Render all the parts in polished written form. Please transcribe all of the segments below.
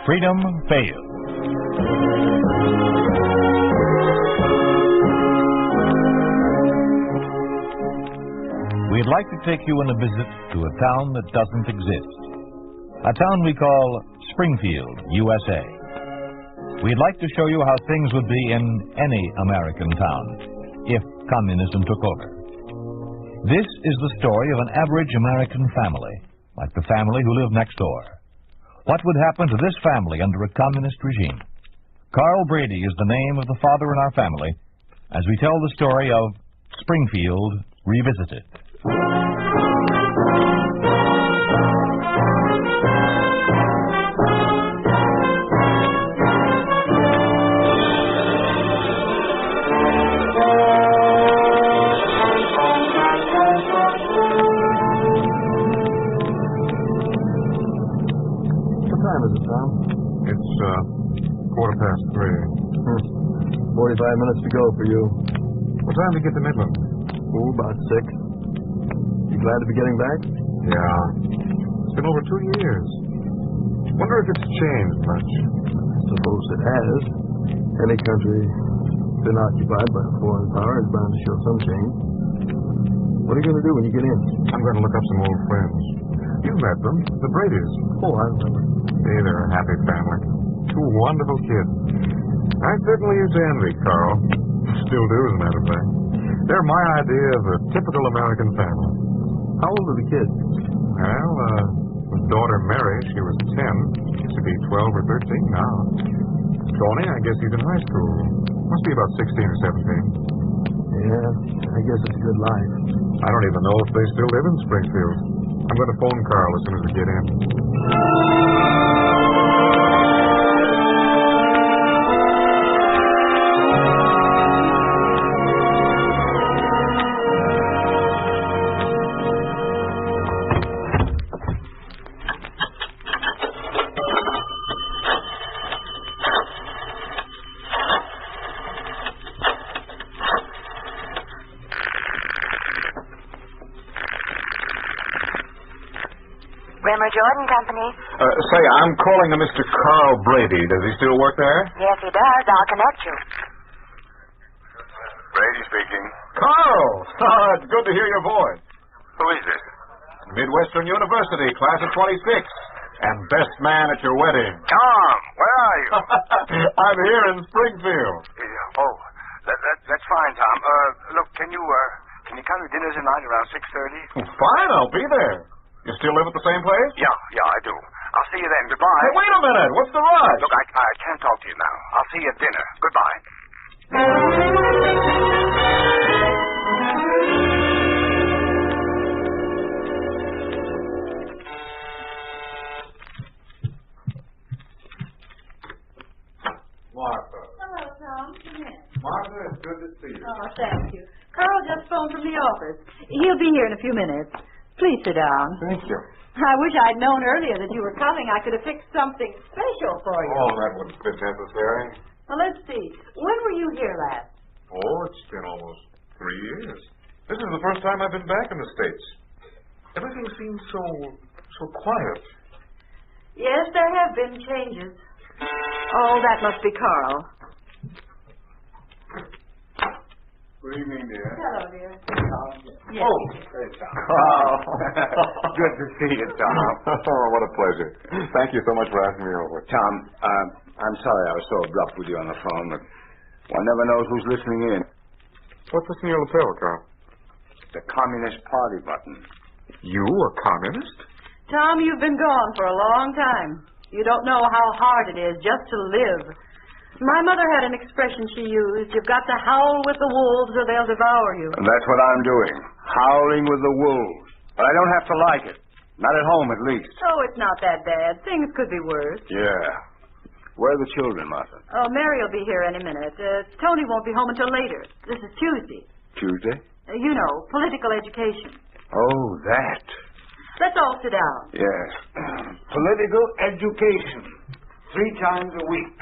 freedom fails. We'd like to take you on a visit to a town that doesn't exist. A town we call Springfield, USA. We'd like to show you how things would be in any American town if communism took over. This is the story of an average American family, like the family who lived next door. What would happen to this family under a communist regime? Carl Brady is the name of the father in our family as we tell the story of Springfield Revisited. It's 3:15. 45 minutes to go for you. What time do you get to Midland? Oh, about 6. You glad to be getting back? Yeah. It's been over 2 years. Wonder if it's changed much. I suppose it has. Any country been occupied by a foreign power is bound to show some change. What are you going to do when you get in? I'm going to look up some old friends. You've met them, the Bradys. Oh, I remember. Hey, they're a happy family. 2 wonderful kids. I certainly used to envy Carl. Still do, as a matter of fact. They're my idea of a typical American family. How old are the kids? Well, with daughter Mary, she was 10. She should be 12 or 13 now. Tony, I guess he's in high school. Must be about 16 or 17. Yeah, I guess it's a good life. I don't even know if they still live in Springfield. I'm going to phone Carl as soon as we get in. Jordan Company. Say, I'm calling to Mr. Carl Brady. Does he still work there? Yes, he does. I'll connect you. Brady speaking. Carl! It's good to hear your voice. Who is this? Midwestern University, class of 26. And best man at your wedding. Tom, where are you? I'm here in Springfield. That's fine, Tom. Look, can you come to dinner tonight around 6:30? Fine, I'll be there. You still live at the same place? Yeah, I do. I'll see you then. Goodbye. Hey, wait a minute. What's the rush? Look, I can't talk to you now. I'll see you at dinner. Goodbye. Martha. Hello, Tom. Come in. Martha, it's good to see you. Oh, thank you. Carl just phoned from the office. He'll be here in a few minutes. Please sit down. Thank you. I wish I'd known earlier that you were coming. I could have fixed something special for you. Oh, that wouldn't be necessary. Well, let's see. When were you here last? Oh, it's been almost 3 years. This is the first time I've been back in the States. Everything seems so quiet. Yes, there have been changes. Oh, that must be Carl. Good evening, dear. Hello, dear. Yes. Oh, hey, Tom. Oh, good to see you, Tom. Oh, what a pleasure. Thank you so much for asking me over. Tom, I'm sorry I was so abrupt with you on the phone, but one never knows who's listening in. What's this in your lapel, Carl? The Communist Party button. You, a communist? Tom, you've been gone for a long time. You don't know how hard it is just to live. My mother had an expression she used. You've got to howl with the wolves or they'll devour you. And that's what I'm doing. Howling with the wolves. But I don't have to like it. Not at home, at least. Oh, it's not that bad. Things could be worse. Yeah. Where are the children, Martha? Oh, Mary will be here any minute. Tony won't be home until later. This is Tuesday. Tuesday? You know, political education. Oh, that. Let's all sit down. Yes. Political education. 3 times a week.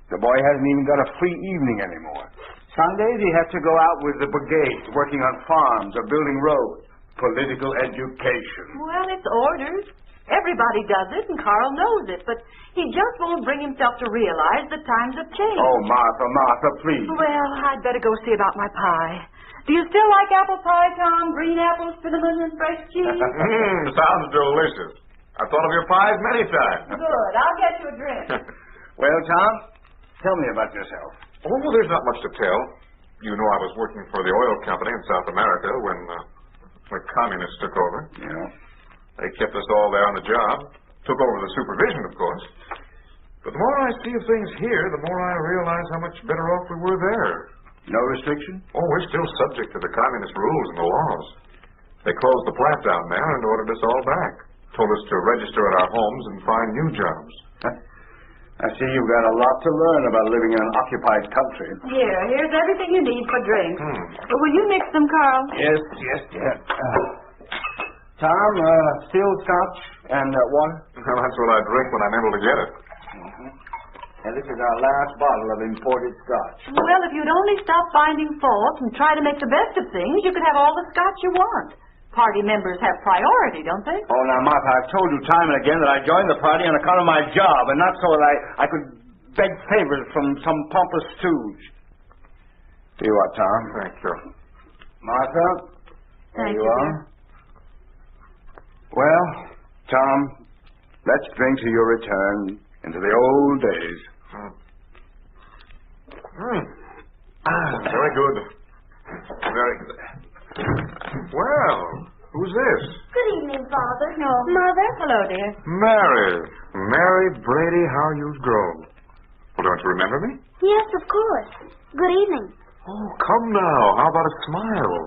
The boy hasn't even got a free evening anymore. Sundays he has to go out with the brigade, working on farms or building roads. Political education. Well, it's orders. Everybody does it, and Carl knows it, but he just won't bring himself to realize that times have changed. Oh, Martha, please. Well, I'd better go see about my pie. Do you still like apple pie, Tom? Green apples, cinnamon, and fresh cheese? Sounds delicious. I've thought of your pies many times. Good. I'll get you a drink. Well, Tom, tell me about yourself. Oh, there's not much to tell. You know I was working for the oil company in South America when the communists took over. Yeah. They kept us all there on the job. Took over the supervision, of course. But the more I see of things here, the more I realize how much better off we were there. No restriction? Oh, we're still subject to the communist rules and the laws. They closed the plant down there and ordered us all back. Told us to register at our homes and find new jobs. I see you've got a lot to learn about living in an occupied country. Here's everything you need for drinks. Will you mix them, Carl? Yes. Tom, still scotch and water? Well, that's what I drink when I'm able to get it. And this is our last bottle of imported scotch. Well, if you'd only stop finding faults and try to make the best of things, you could have all the scotch you want. Party members have priority, don't they? Oh, now, Martha, I've told you time and again that I joined the party on account of my job, and not so that I could beg favors from some pompous stooge. See what, Tom? Thank you. Martha? Thank there you you, are. Well, Tom, let's drink to your return into the old days. Very good. Very good. Well, who's this? Good evening, Father. No. Mother? Hello, dear. Mary Brady, how you've grown. Well, don't you remember me? Yes, of course. Good evening. Oh, come now. How about a smile?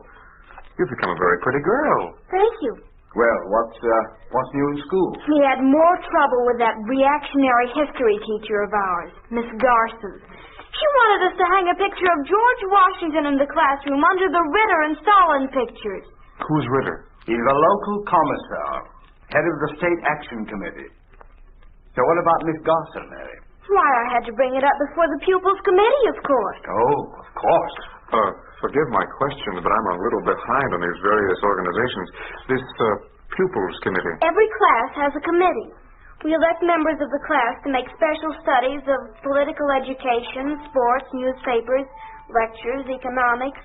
You've become a very pretty girl. Thank you. Well, what's new in school? We had more trouble with that reactionary history teacher of ours, Miss Garson. She wanted us to hang a picture of George Washington in the classroom under the Ritter and Stalin pictures. Who's Ritter? He's a local commissar, head of the State Action Committee. So what about Miss Garson, Mary? Why, I had to bring it up before the pupils' committee, of course. Oh, of course. Forgive my questions, but I'm a little behind on these various organizations. This pupils committee. Every class has a committee. We elect members of the class to make special studies of political education, sports, newspapers, lectures, economics,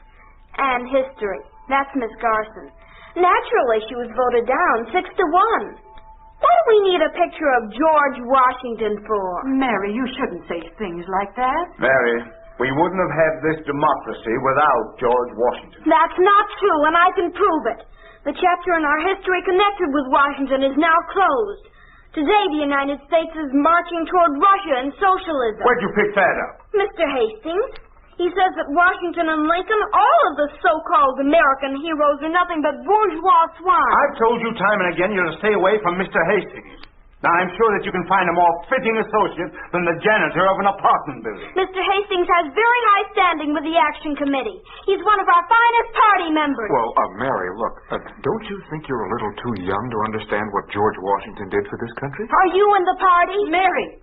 and history. That's Miss Garson. Naturally, she was voted down 6-1. What do we need a picture of George Washington for? Mary, you shouldn't say things like that. Mary, we wouldn't have had this democracy without George Washington. That's not true, and I can prove it. The chapter in our history connected with Washington is now closed. Today, the United States is marching toward Russia and socialism. Where'd you pick that up? Mr. Hastings, he says that Washington and Lincoln, all of the so-called American heroes, are nothing but bourgeois swine. I've told you time and again you're to stay away from Mr. Hastings. Now, I'm sure that you can find a more fitting associate than the janitor of an apartment building. Mr. Hastings has very high standing with the Action Committee. He's one of our finest party members. Well, Mary, look, don't you think you're a little too young to understand what George Washington did for this country? Are you in the party? Mary,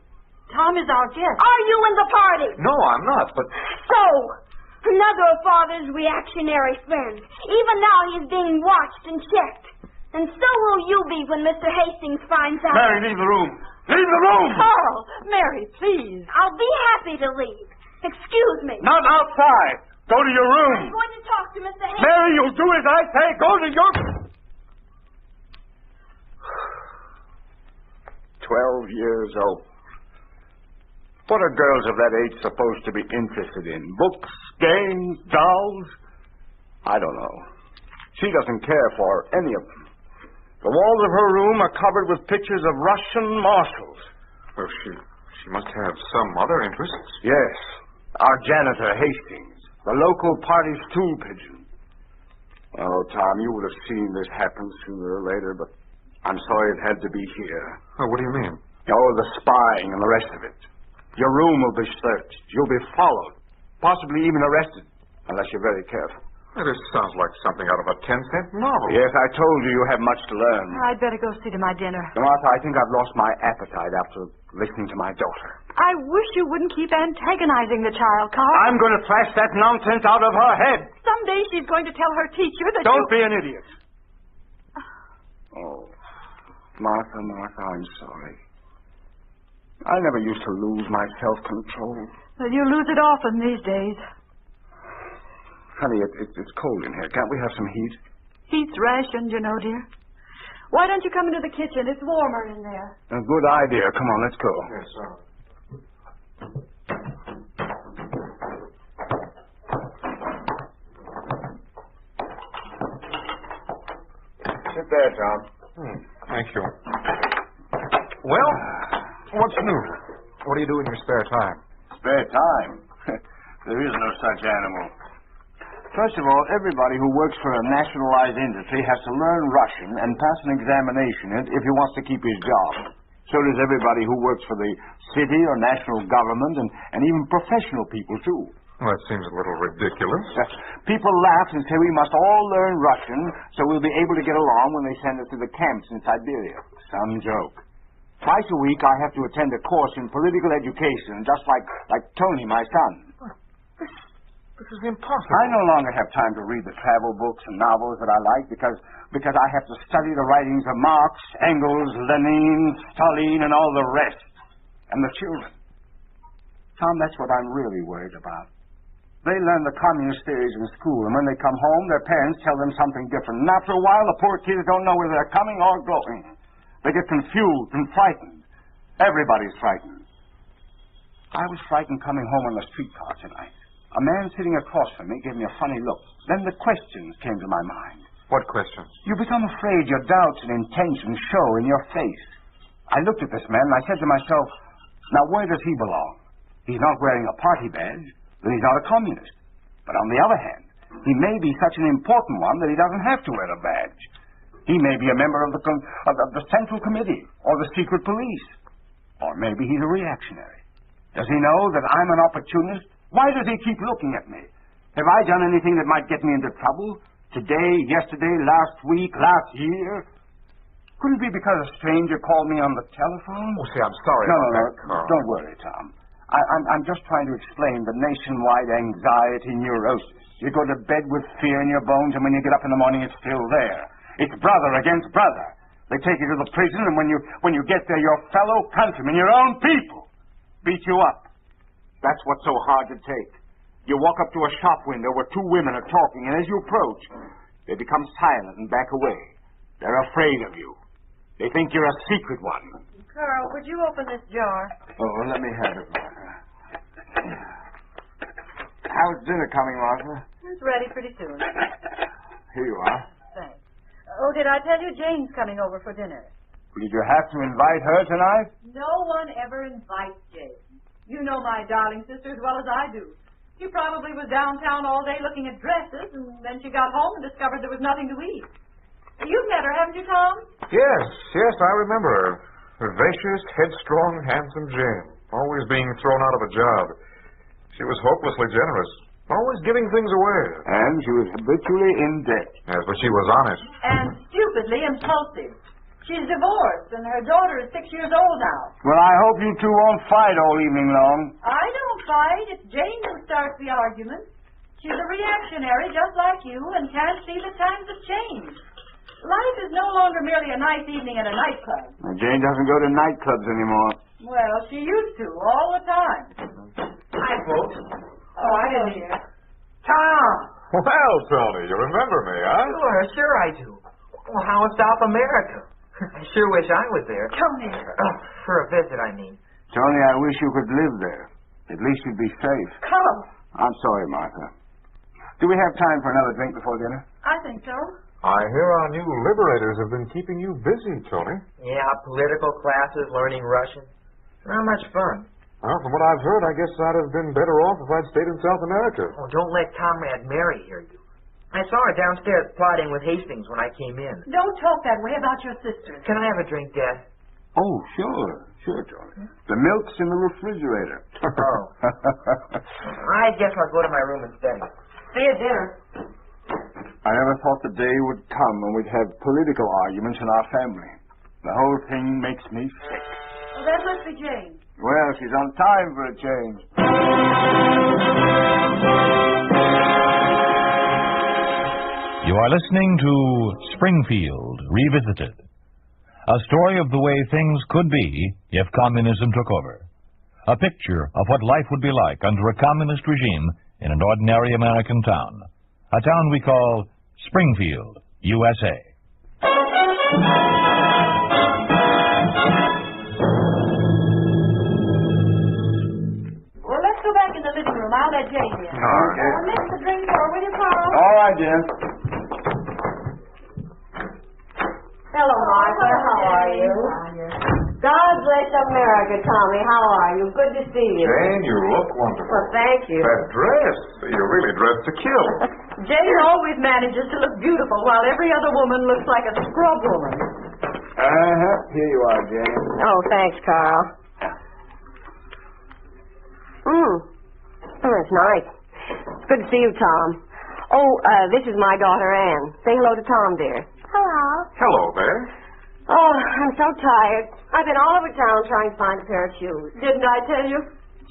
Tom is our guest. Are you in the party? No, I'm not, but... So, another of Father's reactionary friends. Even now he's being watched and checked. And so will you be when Mr. Hastings finds out. Mary, leave the room. Leave the room! Carl, Mary, please. I'll be happy to leave. Excuse me. Not outside. Go to your room. I'm going to talk to Mr. Hastings. Mary, you'll do as I say. Go to your... 12 years old. What are girls of that age supposed to be interested in? Books, games, dolls? I don't know. She doesn't care for any of them. The walls of her room are covered with pictures of Russian marshals. Well, she must have some other interests. Yes. Our janitor, Hastings. The local party stool pigeon. Oh, Tom, you would have seen this happen sooner or later, but I'm sorry it had to be here. Oh, what do you mean? Oh, the spying and the rest of it. Your room will be searched. You'll be followed. Possibly even arrested, unless you're very careful. Well, this sounds like something out of a 10-cent novel. Yes, I told you you have much to learn. I'd better go see to my dinner. Martha, I think I've lost my appetite after listening to my daughter. I wish you wouldn't keep antagonizing the child, Carl. I'm going to thrash that nonsense out of her head. Someday she's going to tell her teacher that Don't be an idiot. Oh. Martha, I'm sorry. I never used to lose my self-control. Well, you lose it often these days. Honey, it's cold in here. Can't we have some heat? Heat's rationed, you know, dear. Why don't you come into the kitchen? It's warmer in there. A good idea. Come on, let's go. Yes, sir. Sit there, Tom. Thank you. Well, what's new? What do you do in your spare time? Spare time? There is no such animal. First of all, everybody who works for a nationalized industry has to learn Russian and pass an examination in it if he wants to keep his job. So does everybody who works for the city or national government and even professional people, too. Well, that seems a little ridiculous. People laugh and say we must all learn Russian so we'll be able to get along when they send us to the camps in Siberia. Some joke. Twice a week I have to attend a course in political education, just like Tony, my son. This is impossible. I no longer have time to read the travel books and novels that I like because I have to study the writings of Marx, Engels, Lenin, Stalin, and all the rest. And the children. Tom, that's what I'm really worried about. They learn the communist theories in school, and when they come home, their parents tell them something different. And after a while, the poor kids don't know whether they're coming or going. They get confused and frightened. Everybody's frightened. I was frightened coming home on the streetcar tonight. A man sitting across from me gave me a funny look. Then the questions came to my mind. What questions? You become afraid your doubts and intentions show in your face. I looked at this man and I said to myself, now where does he belong? He's not wearing a party badge, then he's not a communist. But on the other hand, he may be such an important one that he doesn't have to wear a badge. He may be a member of the Central Committee or the secret police. Or maybe he's a reactionary. Does he know that I'm an opportunist? Why does he keep looking at me? Have I done anything that might get me into trouble? Today, yesterday, last week, last year? Could it be because a stranger called me on the telephone? Oh, see, I'm sorry No. Carl. Don't worry, Tom. I'm just trying to explain the nationwide anxiety neurosis. You go to bed with fear in your bones, and when you get up in the morning, it's still there. It's brother against brother. They take you to the prison, and when you get there, your fellow countrymen, your own people, beat you up. That's what's so hard to take. You walk up to a shop window where two women are talking, and as you approach, they become silent and back away. They're afraid of you. They think you're a secret one. Carl, would you open this jar? Oh, let me have it, Martha. How's dinner coming, Martha? It's ready pretty soon. Here you are. Thanks. Oh, did I tell you Jane's coming over for dinner? Did you have to invite her tonight? No one ever invites Jane. You know my darling sister as well as I do. She probably was downtown all day looking at dresses, and then she got home and discovered there was nothing to eat. You've met her, haven't you, Tom? Yes, I remember her. Vivacious, headstrong, handsome Jane. Always being thrown out of a job. She was hopelessly generous. Always giving things away. And she was habitually in debt. Yes, but she was honest. And stupidly impulsive. She's divorced, and her daughter is 6 years old now. Well, I hope you two won't fight all evening long. I don't fight. It's Jane who starts the argument. She's a reactionary just like you and can't see the times have changed. Life is no longer merely a nice evening at a nightclub. Well, Jane doesn't go to nightclubs anymore. Well, she used to, all the time. Hi, folks. Oh, I didn't hear. Tom! Well, Tony, you remember me, huh? Sure I do. Well, how is South America? I sure wish I was there. Tony. For a visit, I mean. Tony, I wish you could live there. At least you'd be safe. Come. I'm sorry, Martha. Do we have time for another drink before dinner? I think so. I hear our new liberators have been keeping you busy, Tony. Yeah, political classes, learning Russian. Not much fun. Well, from what I've heard, I guess I'd have been better off if I'd stayed in South America. Oh, don't let Comrade Mary hear you. I saw her downstairs plotting with Hastings when I came in. Don't talk that way about your sister. Can I have a drink, Dad? Oh, sure, Tony. The milk's in the refrigerator. Oh. I guess I'll go to my room and study. See you at dinner. I never thought the day would come when we'd have political arguments in our family. The whole thing makes me sick. Well, that must be Jane. Well, she's on time for a change. You are listening to Springfield Revisited. A story of the way things could be if communism took over. A picture of what life would be like under a communist regime in an ordinary American town. A town we call Springfield, USA. Well, let's go back in the living room. I'll let Jane in. All right. Mix the drink for her, will you, Carl? All right, Jen. Hello, Martha. How are you? God bless America, Tommy. How are you? Good to see you. Jane, you look wonderful. Well, thank you. That dress, you're really dressed to kill. Jane always manages to look beautiful while every other woman looks like a scrub woman. Here you are, Jane. Oh, thanks, Carl. Oh, that's nice. It's good to see you, Tom. Oh, this is my daughter, Anne. Say hello to Tom, dear. Hello. Hello there. Oh, I'm so tired. I've been all over town trying to find a pair of shoes. Didn't I tell you?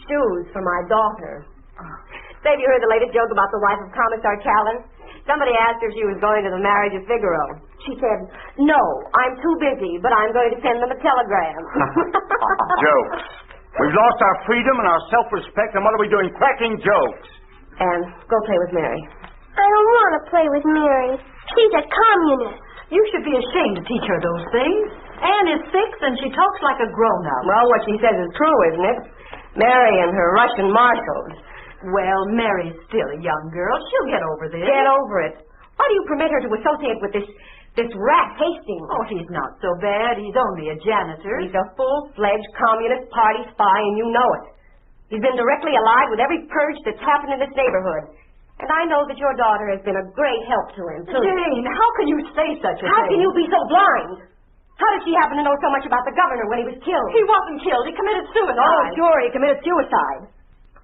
Shoes for my daughter. Say, have you heard the latest joke about the wife of Commissar Callan? Somebody asked her if she was going to the marriage of Figaro. She said, no, I'm too busy, but I'm going to send them a telegram. Jokes. We've lost our freedom and our self-respect, and what are we doing? Cracking jokes. And go play with Mary. I don't want to play with Mary. She's a communist. You should be ashamed to teach her those things. Anne is 6 and she talks like a grown-up. Well, what she says is true, isn't it? Mary and her Russian marshals. Well, Mary's still a young girl. She'll get over this. Get over it. Why do you permit her to associate with this rat Hastings? Oh, he's not so bad. He's only a janitor. He's a full-fledged Communist Party spy, and you know it. He's been directly allied with every purge that's happened in this neighborhood. And I know that your daughter has been a great help to him, too. Jane, how can you say such a thing? How can you be so blind? How did she happen to know so much about the governor when he was killed? He wasn't killed. He committed suicide. Oh, sure, he committed suicide.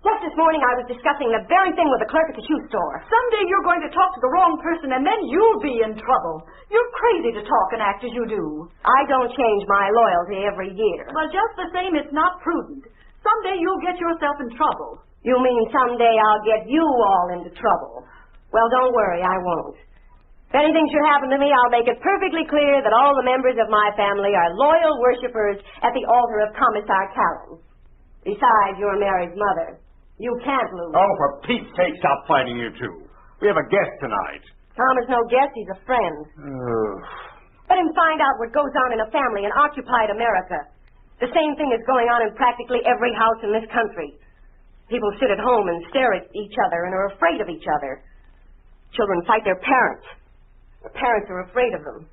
Just this morning I was discussing the very thing with the clerk at the shoe store. Someday you're going to talk to the wrong person, and then you'll be in trouble. You're crazy to talk and act as you do. I don't change my loyalty every year. Well, just the same, it's not prudent. Someday you'll get yourself in trouble. You mean someday I'll get you all into trouble? Well, don't worry, I won't. If anything should happen to me, I'll make it perfectly clear that all the members of my family are loyal worshippers at the altar of Commissar Callan. Besides, you're Mary's mother. You can't lose. Oh, for Pete's sake, stop fighting, you two. We have a guest tonight. Tom is no guest, he's a friend. Let him find out what goes on in a family in occupied America. The same thing is going on in practically every house in this country. People sit at home and stare at each other and are afraid of each other. Children fight their parents. The parents are afraid of them.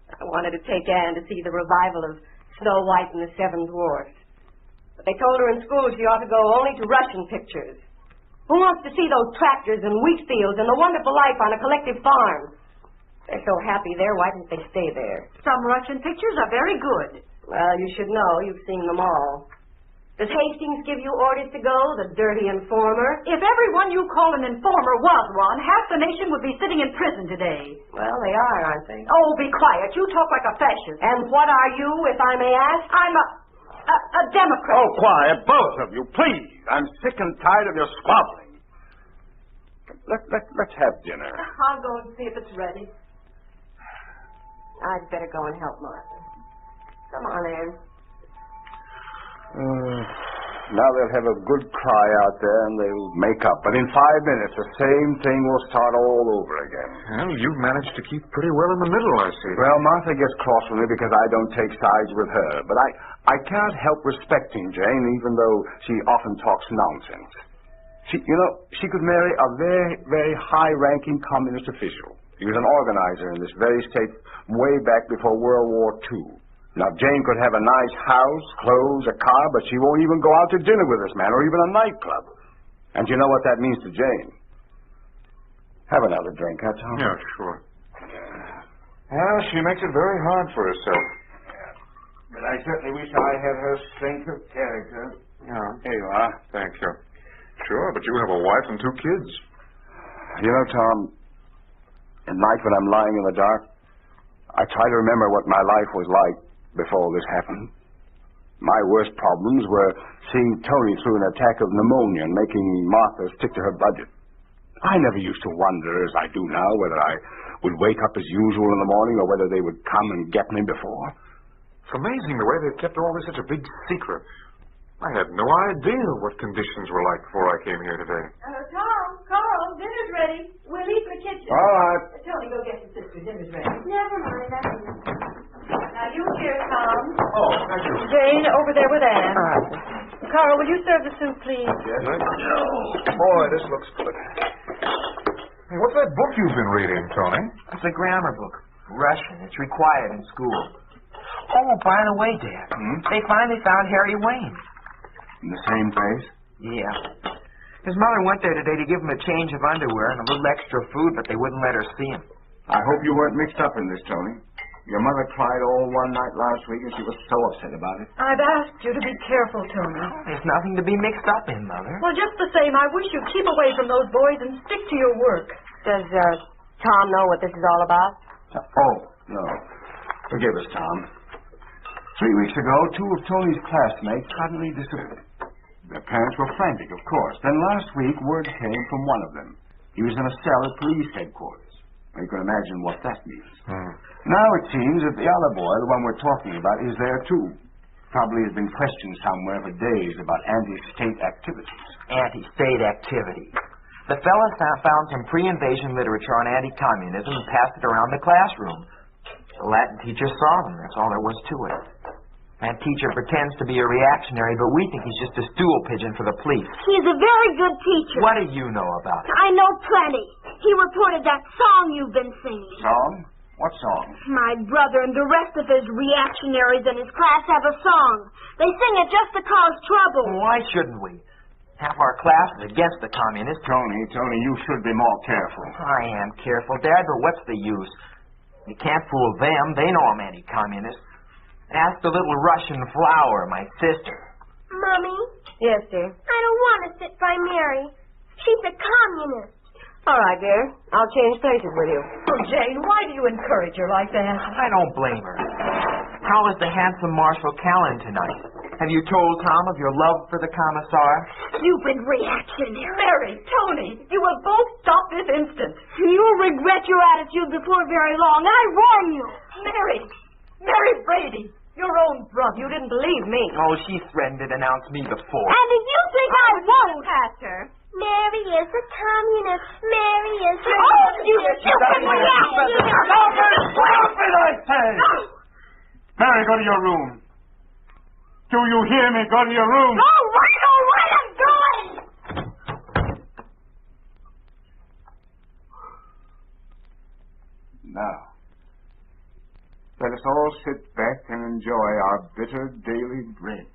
I wanted to take Anne to see the revival of Snow White and the Seven Dwarfs. But they told her in school she ought to go only to Russian pictures. Who wants to see those tractors and wheat fields and the wonderful life on a collective farm? They're so happy there, why didn't they stay there? Some Russian pictures are very good. Well, you should know. You've seen them all. Does Hastings give you orders to go, the dirty informer? If everyone you call an informer was one, half the nation would be sitting in prison today. Well, they are, aren't they? Oh, be quiet. You talk like a fascist. And what are you, if I may ask? I'm a Democrat. Oh, quiet, both of you, please. I'm sick and tired of your squabbling. Let's have dinner. I'll go and see if it's ready. I'd better go and help Martha. Come on, Anne. Now they'll have a good cry out there and they'll make up. But in 5 minutes, the same thing will start all over again. Well, you've managed to keep pretty well in the middle, I see. Well, Martha gets cross with me because I don't take sides with her. But I can't help respecting Jane, even though she often talks nonsense. She could marry a very, very high-ranking communist official. He was an organizer in this very state way back before World War II. Now, Jane could have a nice house, clothes, a car, but she won't even go out to dinner with this man or even a nightclub. And you know what that means to Jane. Have another drink, huh, Tom? Yeah, sure. Well, she makes it very hard for herself. But I certainly wish I had her strength of character. Yeah. Here you are. Thank you. Sure, but you have a wife and 2 kids. You know, Tom, at night when I'm lying in the dark, I try to remember what my life was like before this happened. My worst problems were seeing Tony through an attack of pneumonia and making Martha stick to her budget. I never used to wonder, as I do now, whether I would wake up as usual in the morning or whether they would come and get me before. It's amazing the way they've kept all this such a big secret. I had no idea what conditions were like before I came here today. Carl, dinner's ready. We'll leave the kitchen. All right. Tony, go get your sister. Dinner's ready. Never mind, I can. Now, you here, Tom. Oh, thank you. Jane, over there with Anne. Carl, will you serve the soup, please? Yes. Boy, this looks good. Hey, what's that book you've been reading, Tony? It's a grammar book. Russian. It's required in school. Oh, by the way, Dad, they finally found Harry Wayne. In the same place? Yeah. His mother went there today to give him a change of underwear and a little extra food, but they wouldn't let her see him. I hope you weren't mixed up in this, Tony. Your mother cried all one night last week, and she was so upset about it. I've asked you to be careful, Tony. There's nothing to be mixed up in, Mother. Well, just the same, I wish you'd keep away from those boys and stick to your work. Does Tom know what this is all about? Oh, no. Forgive us, Tom. 3 weeks ago, 2 of Tony's classmates suddenly disappeared. Their parents were frantic, of course. Then last week, word came from one of them. He was in a cell at police headquarters. You can imagine what that means. Now it seems that the other boy, the one we're talking about, is there too. Probably has been questioned somewhere for days about anti-state activities. Anti-state activity. The fella found some pre-invasion literature on anti-communism and passed it around the classroom. The Latin teacher saw them. That's all there was to it. That teacher pretends to be a reactionary, but we think he's just a stool pigeon for the police. He's a very good teacher. What do you know about it? I know plenty. He reported that song you've been singing. Song? What song? My brother and the rest of his reactionaries in his class have a song. They sing it just to cause trouble. Why shouldn't we? Half our class is against the communists. Tony, you should be more careful. I am careful, Dad, but what's the use? You can't fool them. They know I'm anti-communist. Ask the little Russian flower, my sister. Mommy? Yes, dear. I don't want to sit by Mary. She's a communist. All right, dear. I'll change places with you. Oh, Jane, why do you encourage her like that? I don't blame her. How is the handsome Marshal Callan tonight? Have you told Tom of your love for the commissar? Stupid reactionary. Mary, Tony, you will both stop this instant. You'll regret your attitude before very long. I warn you. Mary Brady, your own brother. You didn't believe me. Oh, she threatened to denounce me before. And if you think I won't... Pastor. Mary is a communist. Mary is a... Oh, you stupid reactionary. Stop it, I say! Mary, go to your room. Do you hear me? Go to your room. All right, I'm going. Now, let us all sit back and enjoy our bitter daily bread.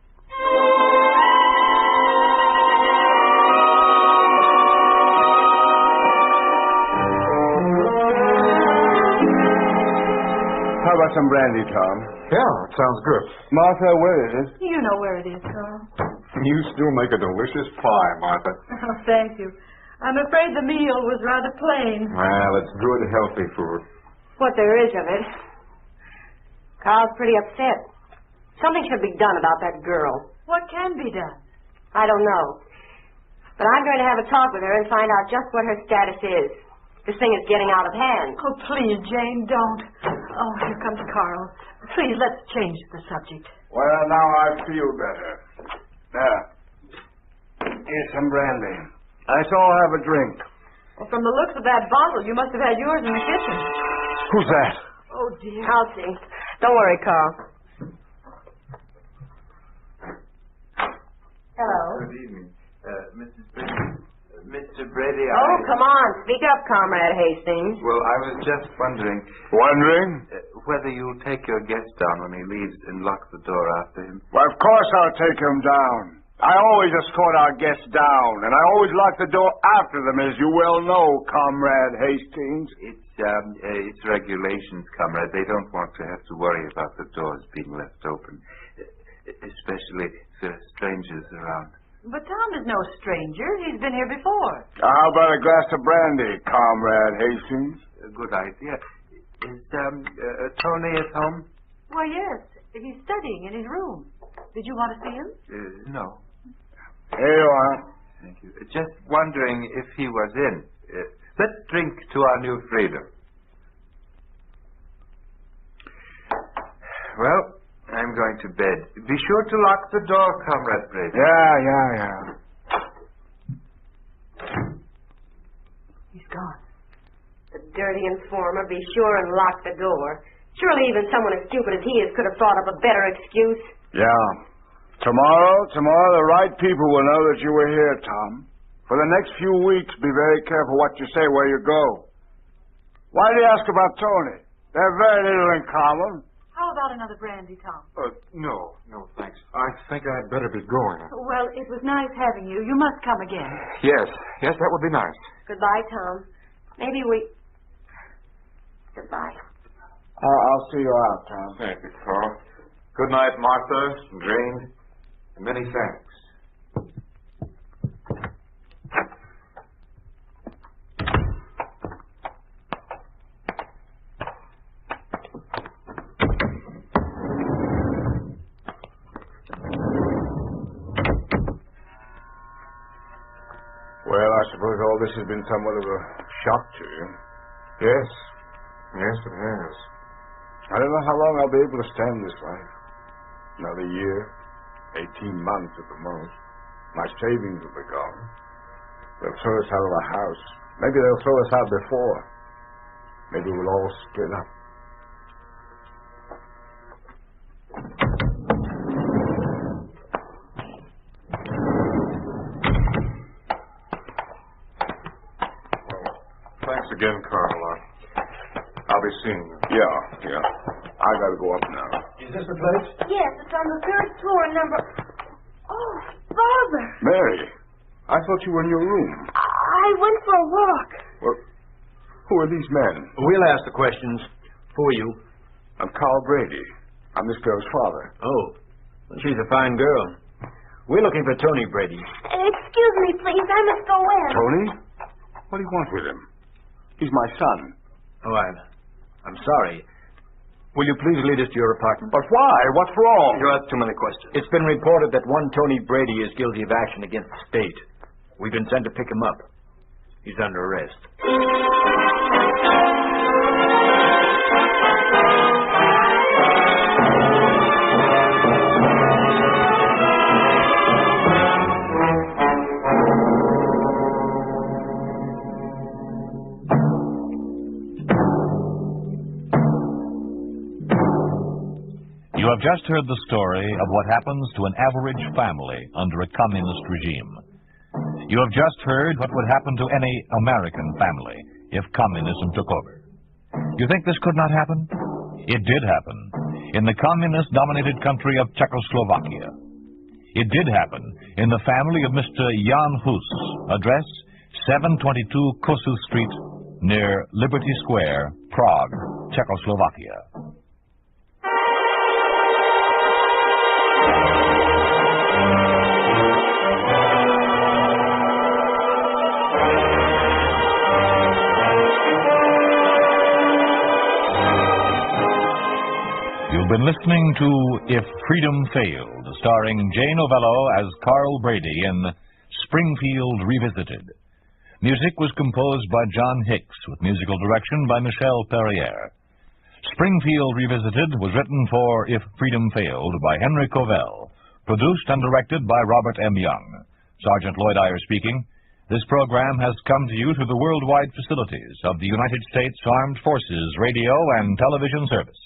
How about some brandy, Tom? Yeah, it sounds good. Martha, where is it? You know where it is, Carl. You still make a delicious pie, Martha. Oh, thank you. I'm afraid the meal was rather plain. Well, it's good, healthy food. What there is of it. Carl's pretty upset. Something should be done about that girl. What can be done? I don't know. But I'm going to have a talk with her and find out just what her status is. This thing is getting out of hand. Oh, please, Jane, don't. Oh, here comes Carl. Please, let's change the subject. Well, now I feel better. There. Here's some brandy. Let's all have a drink. Well, from the looks of that bottle, you must have had yours in the kitchen. Who's that? Oh, dear. I'll see. Don't worry, Carl. Hello. Good evening. Mrs. Brady. Mr. Brady, Oh, come on. Speak up, Comrade Hastings. Well, I was just wondering... Wondering? Whether you'll take your guest down when he leaves and lock the door after him. Well, of course I'll take him down. I always escort our guests down, and I always lock the door after them, as you well know, Comrade Hastings. It's regulations, Comrade. They don't want to have to worry about the doors being left open, especially if there are strangers around. But Tom is no stranger. He's been here before. How about a glass of brandy, Comrade Hastings? A good idea. Is Tony at home? Why, yes. He's studying in his room. Did you want to see him? No. Here you are. Thank you. Just wondering if he was in. Let's drink to our new freedom. Well, I'm going to bed. Be sure to lock the door, Comrade Brady. Yeah. He's gone. The dirty informer. Be sure and lock the door. Surely even someone as stupid as he is could have thought up a better excuse. Yeah. Tomorrow, the right people will know that you were here, Tom. For the next few weeks, be very careful what you say, where you go. Why do you ask about Tony? They have very little in common. How about another brandy, Tom? No, thanks. I think I'd better be going. Well, it was nice having you. You must come again. Yes, that would be nice. Goodbye, Tom. Maybe we... Goodbye. I'll see you out, Tom. Thank you, Carl. Good night, Martha, Jane, and many thanks. Well, I suppose all this has been somewhat of a shock to you. Yes, it has. I don't know how long I'll be able to stand this life. Another year, 18 months at the most. My savings will be gone. They'll throw us out of the house. Maybe they'll throw us out before. Maybe we'll all split up. Thanks again, Carl. I'll be seeing you. Yeah. I gotta go up now. Is this the place? Yes, it's on the third floor, number... Oh, Father! Mary, I thought you were in your room. I went for a walk. Well, who are these men? We'll ask the questions. Who are you? I'm Carl Brady. I'm this girl's father. Oh, well, she's a fine girl. We're looking for Tony Brady. Excuse me, please. I must go in. Tony? What do you want with him? He's my son. Oh, I'm sorry. Will you please lead us to your apartment? But why? What's wrong? You ask too many questions. It's been reported that one Tony Brady is guilty of action against the state. We've been sent to pick him up. He's under arrest. You have just heard the story of what happens to an average family under a communist regime. You have just heard what would happen to any American family if communism took over. You think this could not happen? It did happen in the communist-dominated country of Czechoslovakia. It did happen in the family of Mr. Jan Hus, address 722 Kosu Street, near Liberty Square, Prague, Czechoslovakia. You've been listening to If Freedom Failed, starring Jay Novello as Carl Brady in Springfield Revisited. Music was composed by John Hicks, with musical direction by Michel Perrier. Springfield Revisited was written for If Freedom Failed by Henry Covell, produced and directed by Robert M. Young. Sergeant Lloyd Iyer speaking. This program has come to you through the worldwide facilities of the United States Armed Forces Radio and Television Service.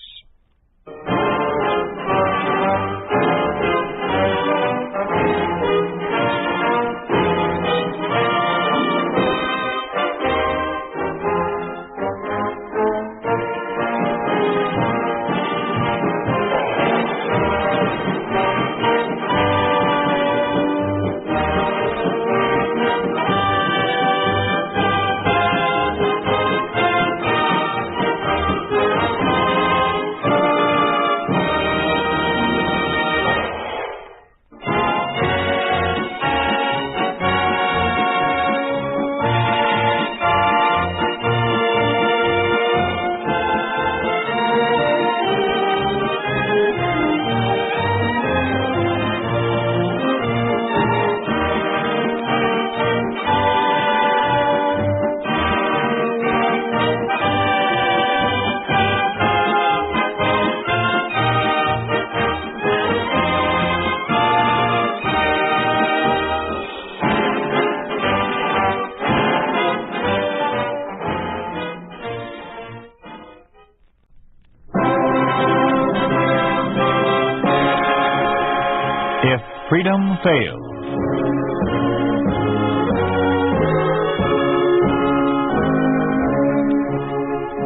freedom fails.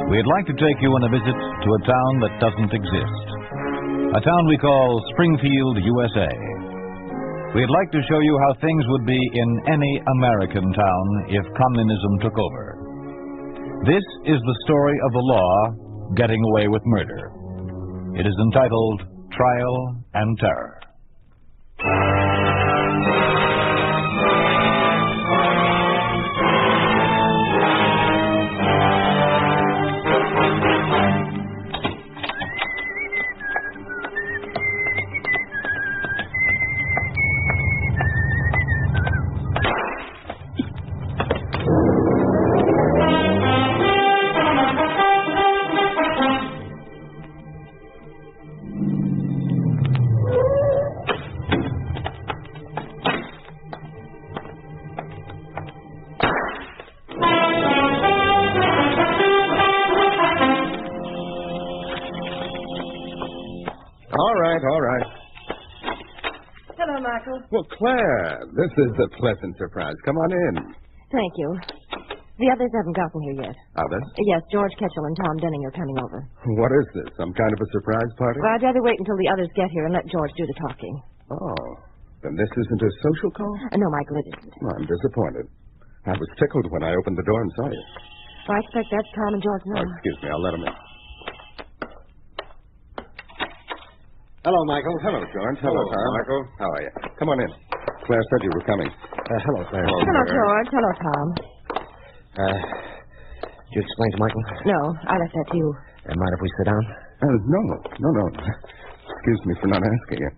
We'd like to take you on a visit to a town that doesn't exist. A town we call Springfield, USA. We'd like to show you how things would be in any American town if communism took over. This is the story of the law getting away with murder. It is entitled Trial and Terror. All right. Hello, Michael. Well, Claire, this is a pleasant surprise. Come on in. Thank you. The others haven't gotten here yet. Others? Yes, George Ketchel and Tom Denning are coming over. What is this, some kind of a surprise party? Well, I'd rather wait until the others get here and let George do the talking. Oh, then this isn't a social call? No, Michael, it isn't. Well, I'm disappointed. I was tickled when I opened the door and saw you. Well, I expect that's Tom and George now. Oh, excuse me, I'll let them in. Hello, Michael. Hello, George. Hello, Tom. Michael. How are you? Come on in. Claire said you were coming. Hello, Claire. Hello, George. Hello, Tom. Did you explain to Michael? No, I left that to you. Mind if we sit down? No. Excuse me for not asking you.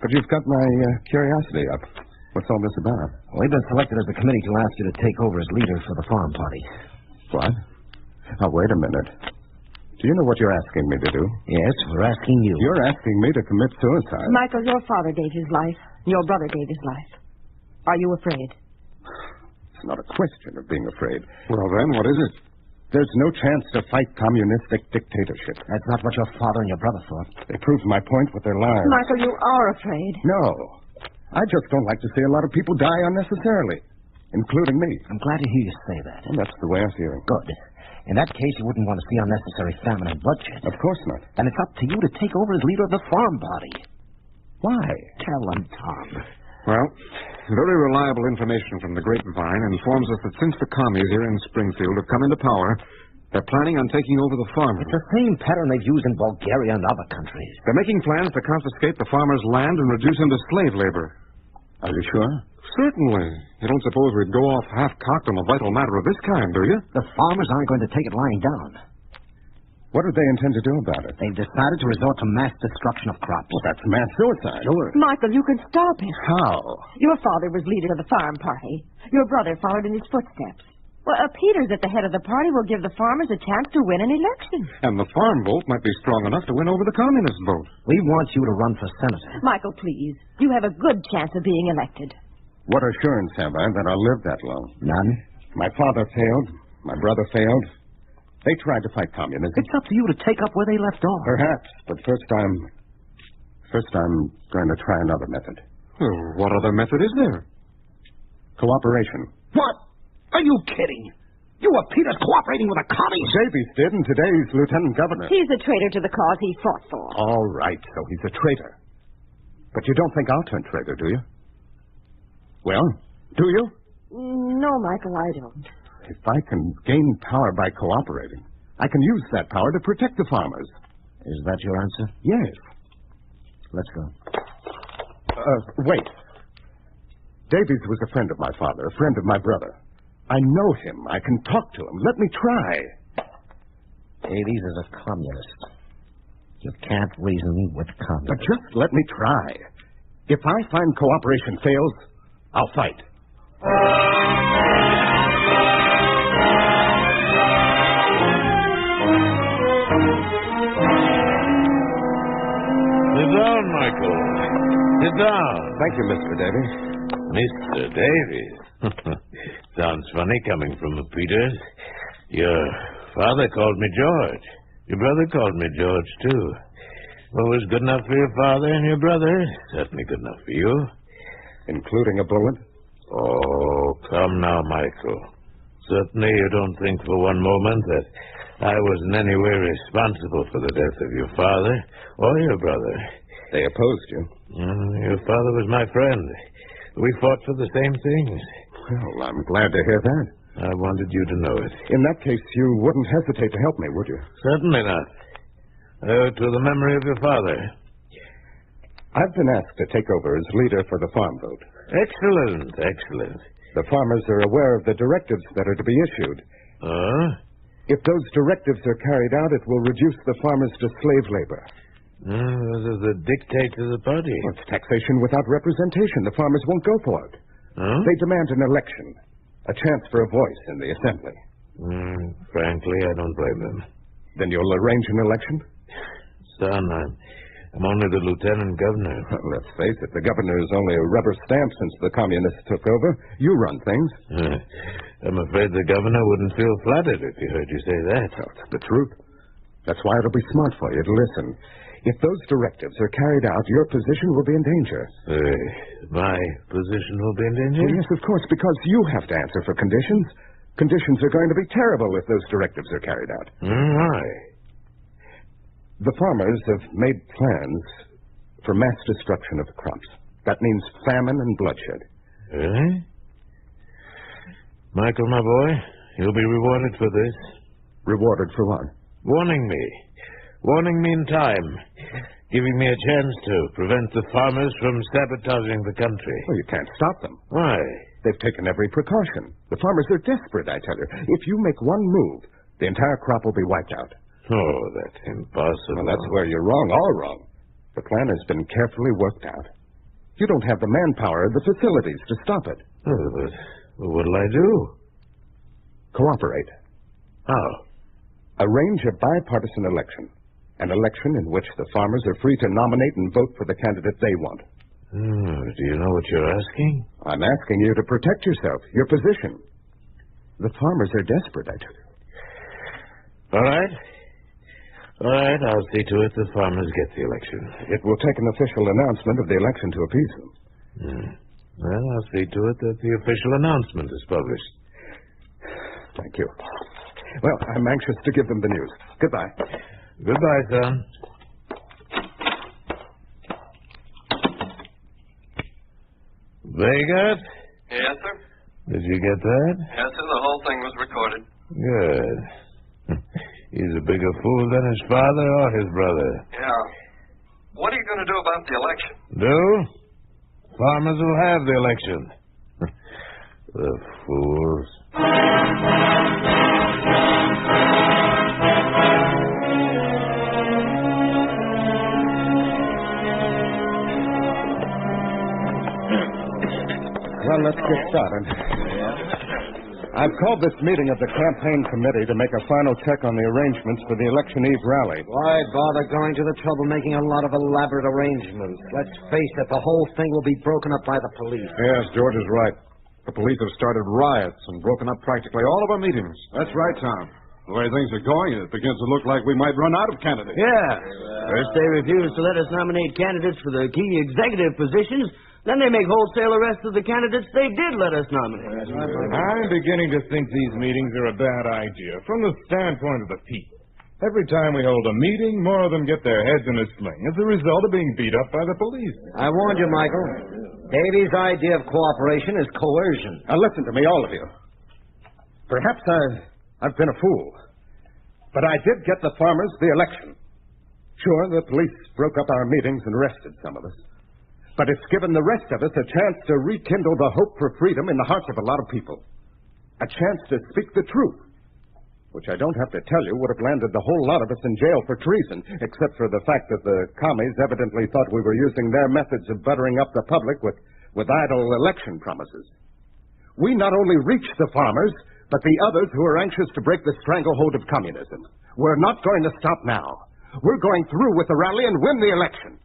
But you've got my curiosity up. What's all this about? We've been selected as a committee to ask you to take over as leader for the farm party. What? Oh, wait a minute. Do you know what you're asking me to do? Yes, we're asking you. You're asking me to commit suicide. Michael, your father gave his life. Your brother gave his life. Are you afraid? It's not a question of being afraid. Well, then, what is it? There's no chance to fight communistic dictatorship. That's not what your father and your brother thought. They proved my point with their lives. Michael, you are afraid. No. I just don't like to see a lot of people die unnecessarily, including me. I'm glad to hear you say that. Well, that's the way I feel. Good. In that case, you wouldn't want to see unnecessary famine and bloodshed. Of course not. And it's up to you to take over as leader of the farm party. Why? Tell them, Tom. Well, very reliable information from the grapevine informs us that since the commies here in Springfield have come into power, they're planning on taking over the farmers. It's the same pattern they've used in Bulgaria and other countries. They're making plans to confiscate the farmers' land and reduce them to slave labor. Are you sure? Certainly. You don't suppose we'd go off half-cocked on a vital matter of this kind, do you? The farmers aren't going to take it lying down. What do they intend to do about it? They've decided to resort to mass destruction of crops. Well, that's mass suicide. Sure. Michael, you can stop it. How? Your father was leader of the farm party. Your brother followed in his footsteps. Well, Peter's at the head of the party will give the farmers a chance to win an election. And the farm vote might be strong enough to win over the communist vote. We want you to run for senator. Michael, please. You have a good chance of being elected. What assurance have I that I'll live that long? None. My father failed. My brother failed. They tried to fight communism. It's up to you to take up where they left off. Perhaps, but first I'm going to try another method. Well, what other method is there? Cooperation. What? Are you kidding? You were Peter's cooperating with the commies. Davies did, and today he's lieutenant governor. He's a traitor to the cause he fought for. All right, so he's a traitor. But you don't think I'll turn traitor, do you? Well, do you? No, Michael, I don't. If I can gain power by cooperating, I can use that power to protect the farmers. Is that your answer? Yes. Let's go. Wait. Davies was a friend of my father, a friend of my brother. I know him. I can talk to him. Let me try. Davies is a communist. You can't reason with communists. But just let me try. If I find cooperation fails, I'll fight. Sit down, Michael. Sit down. Thank you, Mr. Davies. Mr. Davies. Sounds funny coming from a Peters. Your father called me George. Your brother called me George, too. What was good enough for your father and your brother is certainly good enough for you. Including a bullet? Oh, come now, Michael. Certainly you don't think for one moment that I was in any way responsible for the death of your father or your brother. They opposed you. Your father was my friend. We fought for the same things. Well, I'm glad to hear that. I wanted you to know it. In that case, you wouldn't hesitate to help me, would you? Certainly not. To the memory of your father. I've been asked to take over as leader for the farm vote. Excellent, excellent. The farmers are aware of the directives that are to be issued. If those directives are carried out, it will reduce the farmers to slave labor. Those are the dictates of the party. Well, it's taxation without representation. The farmers won't go for it. They demand an election, a chance for a voice in the assembly. Frankly, I don't blame them. Then you'll arrange an election? Son, I'm only the lieutenant governor. Well, let's face it, the governor is only a rubber stamp since the communists took over. You run things. I'm afraid the governor wouldn't feel flattered if he heard you say that. Well, it's the truth. That's why it'll be smart for you to listen. If those directives are carried out, your position will be in danger. My position will be in danger? Well, yes, of course, because you have to answer for conditions. Conditions are going to be terrible if those directives are carried out. Why? The farmers have made plans for mass destruction of the crops. That means famine and bloodshed. Really? Michael, my boy, you'll be rewarded for this. Rewarded for what? Warning me. Warning me in time. Giving me a chance to prevent the farmers from sabotaging the country. Well, you can't stop them. Why? They've taken every precaution. The farmers are desperate, I tell you. If you make one move, the entire crop will be wiped out. Oh, that's impossible. Well, that's where you're wrong, all wrong. The plan has been carefully worked out. You don't have the manpower or the facilities to stop it. Oh, but what'll I do? Cooperate. How? Arrange a bipartisan election. An election in which the farmers are free to nominate and vote for the candidate they want. Do you know what you're asking? I'm asking you to protect yourself, your position. The farmers are desperate, I tell you. All right. All right, I'll see to it the farmers get the election. It will take an official announcement of the election to appease them. Well, I'll see to it that the official announcement is published. Thank you. Well, I'm anxious to give them the news. Goodbye. Goodbye, son. Vegas? Yes, sir? Did you get that? Yes, sir. The whole thing was recorded. Good. He's a bigger fool than his father or his brother. Yeah. What are you going to do about the election? Do? Farmers will have the election. The fools. Well, let's get started. I've called this meeting of the campaign committee to make a final check on the arrangements for the Election Eve rally. Why bother going to the trouble making a lot of elaborate arrangements? Let's face it, the whole thing will be broken up by the police. Yes, George is right. The police have started riots and broken up practically all of our meetings. That's right, Tom. The way things are going, it begins to look like we might run out of candidates. Yeah. First they refuse to let us nominate candidates for the key executive positions. Then they make wholesale arrests of the candidates they did let us nominate. I'm beginning to think these meetings are a bad idea from the standpoint of the people. Every time we hold a meeting, more of them get their heads in a sling as a result of being beat up by the police. I warned you, Michael. Davy's idea of cooperation is coercion. Now listen to me, all of you. Perhaps I've been a fool. But I did get the farmers the election. Sure, the police broke up our meetings and arrested some of us. But it's given the rest of us a chance to rekindle the hope for freedom in the hearts of a lot of people. A chance to speak the truth, which I don't have to tell you would have landed the whole lot of us in jail for treason, except for the fact that the commies evidently thought we were using their methods of buttering up the public with idle election promises. We not only reached the farmers, but the others who are anxious to break the stranglehold of communism. We're not going to stop now. We're going through with the rally and win the election.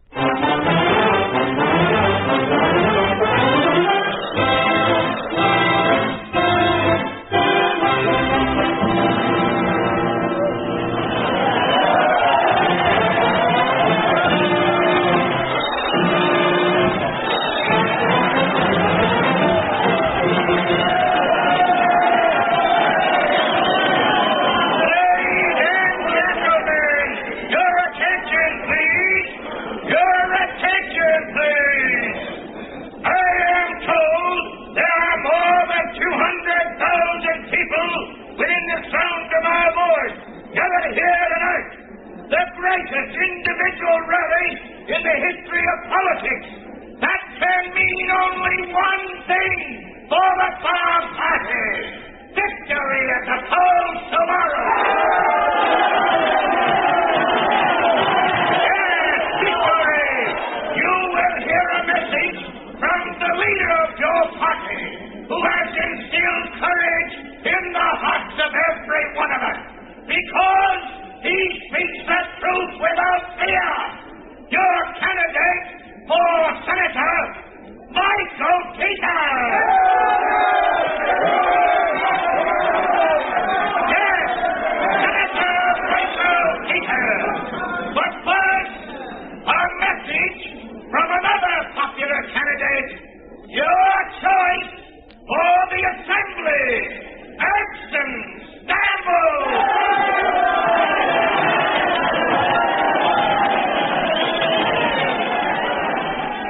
individual rally in the history of politics. That can mean only one thing for the Farm Party. Victory at the polls tomorrow. Yes, victory. You will hear a message from the leader of your party, who has instilled courage in the hearts of every one of us, because he speaks the truth without fear. Your candidate for Senator, Michael Peter. Yes, Senator Michael Peter. But first, a message from another popular candidate. Your choice for the Assembly, Edson Stamble.